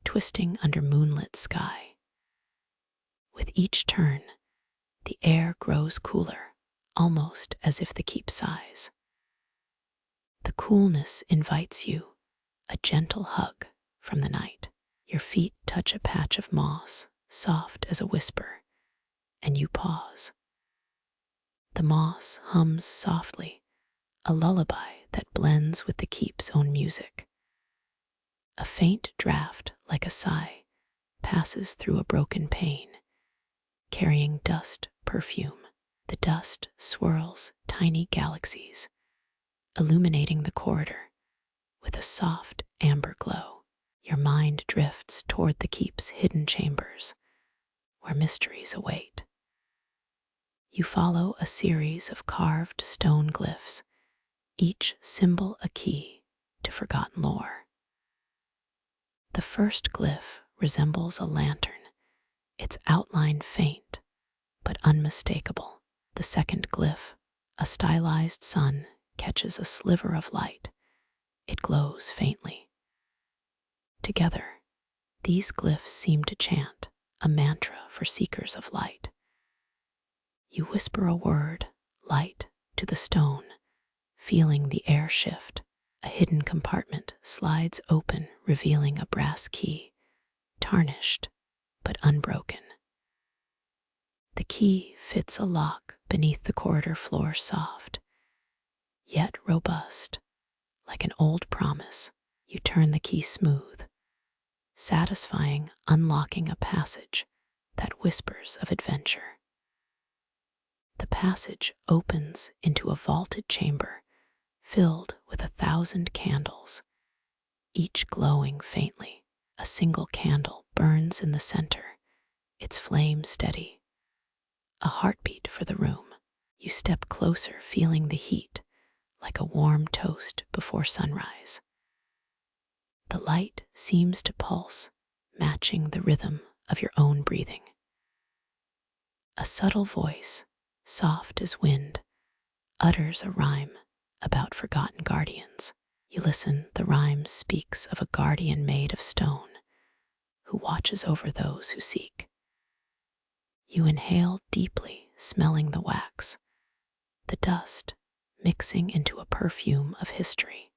Speaker 1: twisting under moonlit sky. With each turn, the air grows cooler, almost as if the keep sighs. The coolness invites you, a gentle hug from the night. Your feet touch a patch of moss, soft as a whisper, and you pause. The moss hums softly, a lullaby that blends with the keep's own music. A faint draft, like a sigh, passes through a broken pane, carrying dust perfume. The dust swirls tiny galaxies, illuminating the corridor with a soft amber glow. Your mind drifts toward the keep's hidden chambers, where mysteries await. You follow a series of carved stone glyphs, each symbol a key to forgotten lore. The first glyph resembles a lantern, its outline faint but unmistakable. The second glyph, a stylized sun, catches a sliver of light. It glows faintly. Together, these glyphs seem to chant a mantra for seekers of light. You whisper a word, light, to the stone, feeling the air shift. A hidden compartment slides open, revealing a brass key, tarnished but unbroken. The key fits a lock beneath the corridor floor, soft, yet robust, like an old promise. You turn the key smooth, satisfying, unlocking a passage that whispers of adventure. The passage opens into a vaulted chamber filled with 1,000 candles, each glowing faintly. A single candle burns in the center, its flame steady, a heartbeat for the room. You step closer, feeling the heat like a warm toast before sunrise. The light seems to pulse, matching the rhythm of your own breathing. A subtle voice, soft as wind, utters a rhyme about forgotten guardians. You listen, the rhyme speaks of a guardian made of stone who watches over those who seek. You inhale deeply, smelling the wax, the dust mixing into a perfume of history.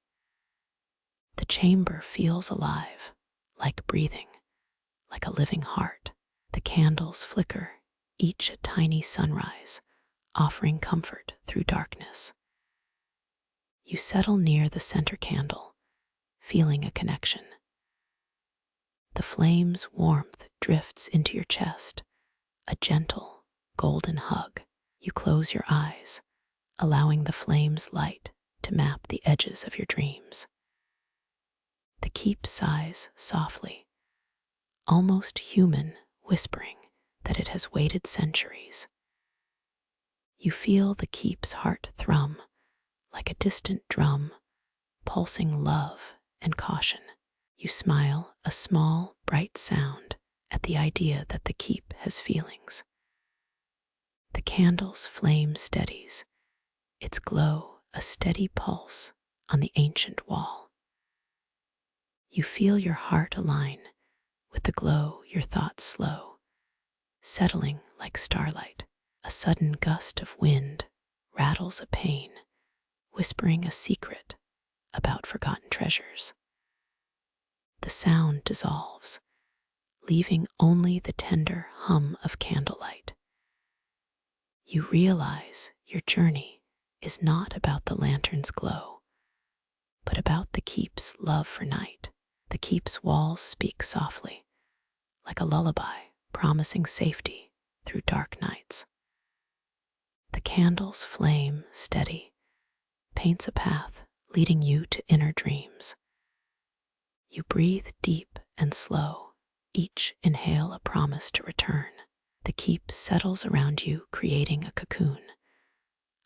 Speaker 1: The chamber feels alive, like breathing, like a living heart. The candles flicker, each a tiny sunrise, offering comfort through darkness. You settle near the center candle, feeling a connection. The flame's warmth drifts into your chest, a gentle, golden hug. You close your eyes, allowing the flame's light to map the edges of your dreams. The keep sighs softly, almost human, whispering that it has waited centuries. You feel the keep's heart thrum, like a distant drum, pulsing love and caution. You smile, a small, bright sound at the idea that the keep has feelings. The candle's flame steadies, its glow a steady pulse on the ancient wall. You feel your heart align with the glow, your thoughts slow, settling like starlight. A sudden gust of wind rattles a pane, whispering a secret about forgotten treasures. The sound dissolves, leaving only the tender hum of candlelight. You realize your journey is not about the lantern's glow, but about the keep's love for night. The keep's walls speak softly, like a lullaby promising safety through dark nights. The candle's flame, steady, paints a path leading you to inner dreams. You breathe deep and slow, each inhale a promise to return. The keep settles around you, creating a cocoon,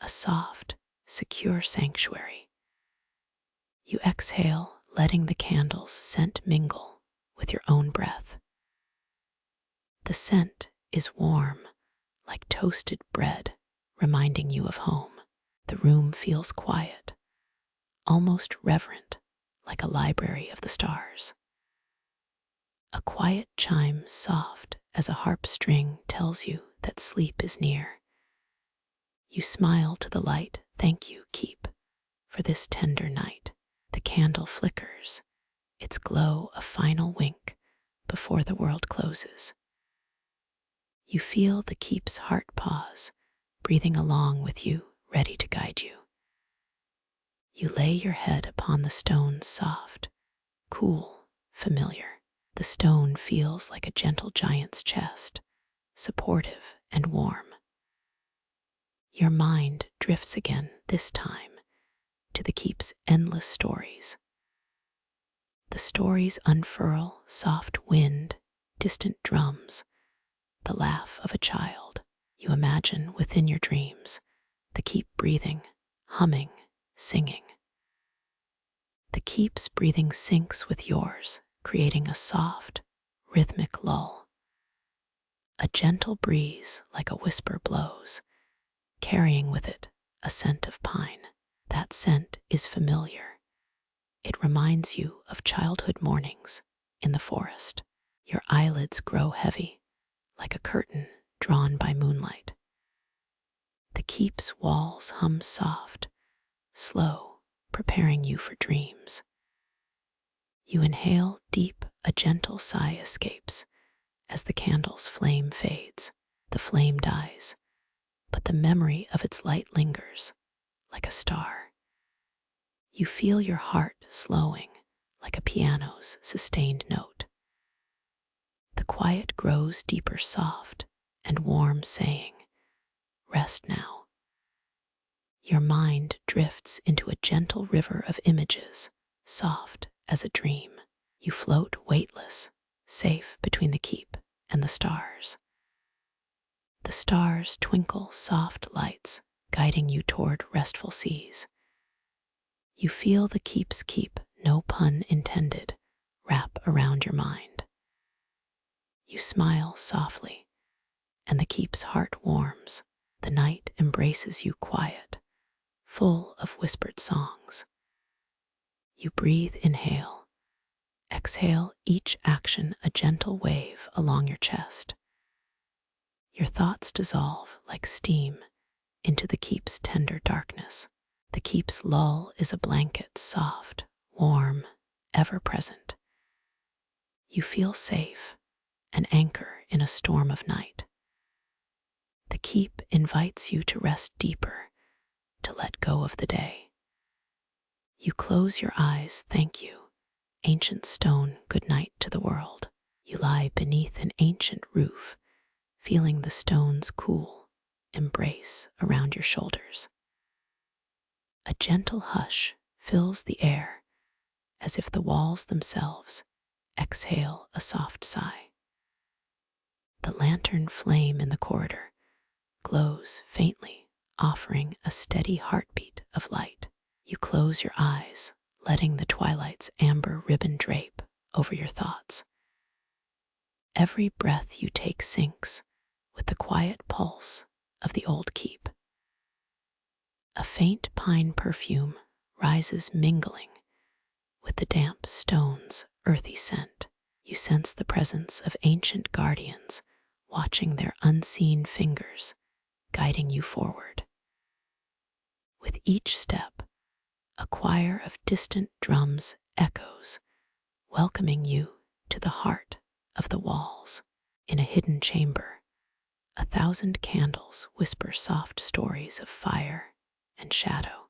Speaker 1: a soft, secure sanctuary. You exhale, letting the candle's scent mingle with your own breath. The scent is warm, like toasted bread, reminding you of home. The room feels quiet, almost reverent, like a library of the stars. A quiet chime, soft as a harp string, tells you that sleep is near. You smile to the light, thank you, keep, for this tender night. The candle flickers, its glow a final wink before the world closes. You feel the keep's heart pause, breathing along with you, ready to guide you. You lay your head upon the stone's soft, cool, familiar. The stone feels like a gentle giant's chest, supportive and warm. Your mind drifts again, this time, to the keep's endless stories. The stories unfurl, soft wind, distant drums, the laugh of a child. You imagine within your dreams, the keep breathing, humming, singing. The keep's breathing syncs with yours, creating a soft, rhythmic lull. A gentle breeze, like a whisper, blows, carrying with it a scent of pine. That scent is familiar. It reminds you of childhood mornings in the forest. Your eyelids grow heavy, like a curtain drawn by moonlight. The keep's walls hum soft, slow, preparing you for dreams. You inhale deep, a gentle sigh escapes as the candle's flame fades. The flame dies, but the memory of its light lingers like a star. You feel your heart slowing like a piano's sustained note. The quiet grows deeper, soft and warm, saying, "Rest now." Your mind drifts into a gentle river of images, soft as a dream. You float weightless, safe between the keep and the stars. The stars twinkle soft lights, guiding you toward restful seas. You feel the keep's keep, no pun intended, wrap around your mind. You smile softly, and the keep's heart warms. The night embraces you, quiet, full of whispered songs. You breathe, inhale, exhale, each action a gentle wave along your chest. Your thoughts dissolve like steam into the keep's tender darkness. The keep's lull is a blanket, soft, warm, ever present. You feel safe, an anchor in a storm of night. The keep invites you to rest deeper, to let go of the day. You close your eyes, thank you, ancient stone, good night to the world. You lie beneath an ancient roof, feeling the stone's cool embrace around your shoulders. A gentle hush fills the air, as if the walls themselves exhale a soft sigh. The lantern flame in the corridor glows faintly, offering a steady heartbeat of light. You close your eyes, letting the twilight's amber ribbon drape over your thoughts. Every breath you take syncs with the quiet pulse of the old keep. A faint pine perfume rises, mingling with the damp stone's earthy scent. You sense the presence of ancient guardians, watching their unseen fingers guiding you forward. With each step, a choir of distant drums echoes, welcoming you to the heart of the walls. In a hidden chamber, 1,000 candles whisper soft stories of fire and shadow.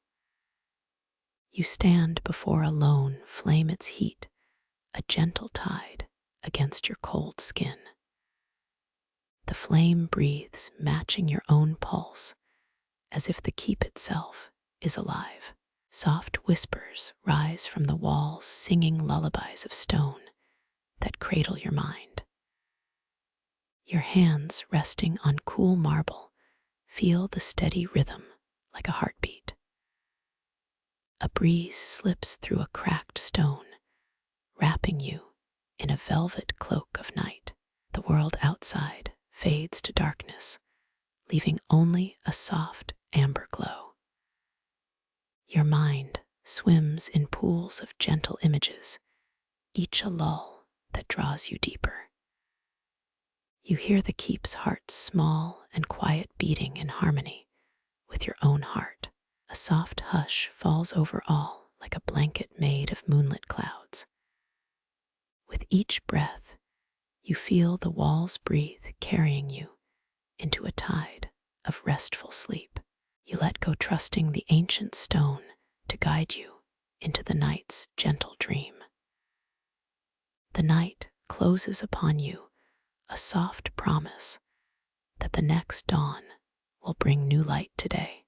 Speaker 1: You stand before a lone flame, its heat a gentle tide against your cold skin. The flame breathes, matching your own pulse, as if the keep itself is alive. Soft whispers rise from the walls, singing lullabies of stone that cradle your mind. Your hands resting on cool marble feel the steady rhythm like a heartbeat. A breeze slips through a cracked stone, wrapping you in a velvet cloak of night. The world outside fades to darkness, leaving only a soft amber glow. Your mind swims in pools of gentle images, each a lull that draws you deeper. You hear the keep's heart, small and quiet, beating in harmony with your own heart. A soft hush falls over all, like a blanket made of moonlit clouds. With each breath, you feel the walls breathe, carrying you into a tide of restful sleep. You let go, trusting the ancient stone to guide you into the night's gentle dream. The night closes upon you, a soft promise that the next dawn will bring new light today.